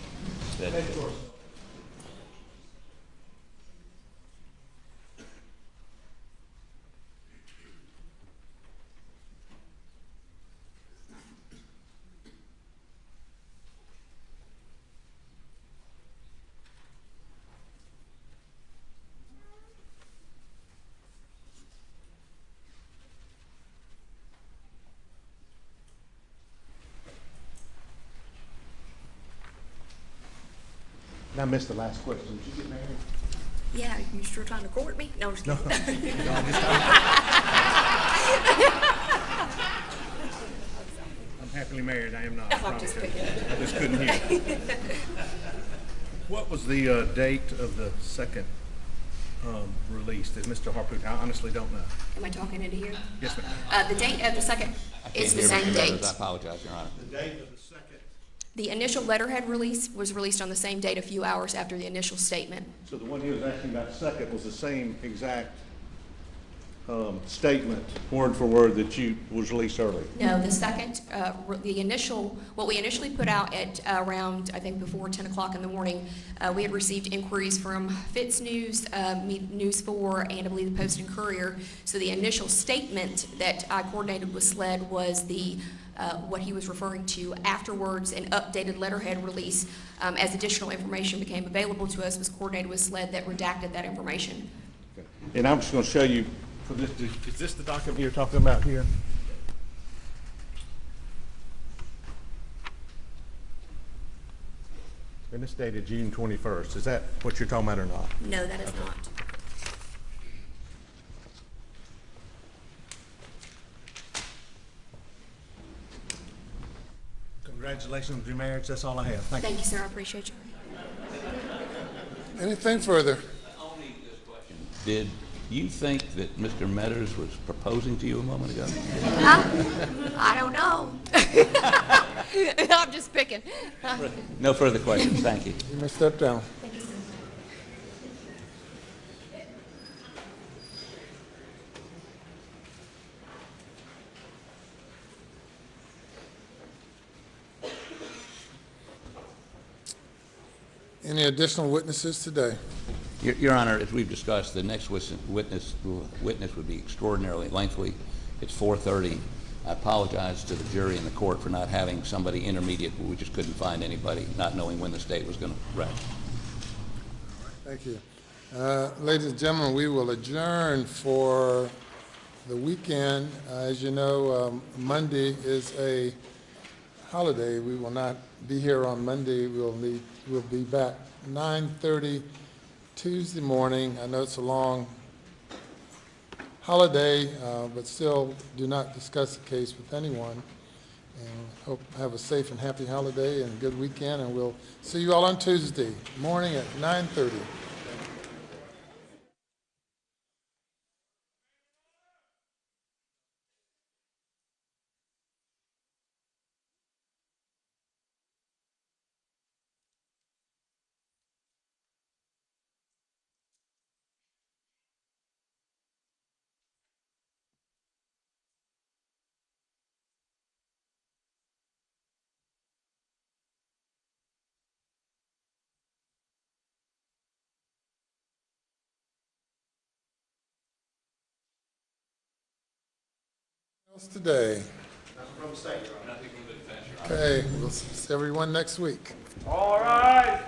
And I missed the last question. Did you get married? Yeah, you still trying to court me? No, I'm just kidding. No, I'm happily married. I am not. Oh, I'm just picking. I just couldn't hear. What was the date of the second release that Mr. Harpoon? I honestly don't know. Am I talking into here? Yes, ma'am. The date of the second is the same date. I apologize, Your Honor. The date of the second. The initial letterhead release was released on the same date a few hours after the initial statement. So the one he was asking about second was the same exact statement, word for word, that was released earlier? No, the second, what we initially put out at around, I think, before 10 o'clock in the morning, we had received inquiries from Fitz News, News 4, and I believe the Post and Courier. So the initial statement that I coordinated with SLED was what he was referring to. Afterwards, an updated letterhead release, as additional information became available to us, was coordinated with SLED that redacted that information. Okay. And I'm just going to show you, for this, is this the document you're talking about here? And it's dated June 21st. Is that what you're talking about or not? No, that is not. Congratulations on your marriage. That's all I have. Thank you. Thank you, sir. I appreciate you. Anything further? Only this question. Did you think that Mr. Metters was proposing to you a moment ago? I don't know. I'm just picking. No further questions. Thank you. You may step down. Thank you, sir. Any additional witnesses today? Your Honor, as we've discussed, the next witness would be extraordinarily lengthy. It's 4:30. I apologize to the jury and the court for not having somebody intermediate, but we just couldn't find anybody, not knowing when the state was going to rest. Thank you. Ladies and gentlemen, we will adjourn for the weekend. As you know, Monday is a holiday. We will not be here on Monday. We'll be back 9:30 Tuesday morning. I know it's a long holiday, but still do not discuss the case with anyone. And hope have a safe and happy holiday and a good weekend, and we'll see you all on Tuesday morning at 9:30. Today. Okay, we'll see everyone next week. All right.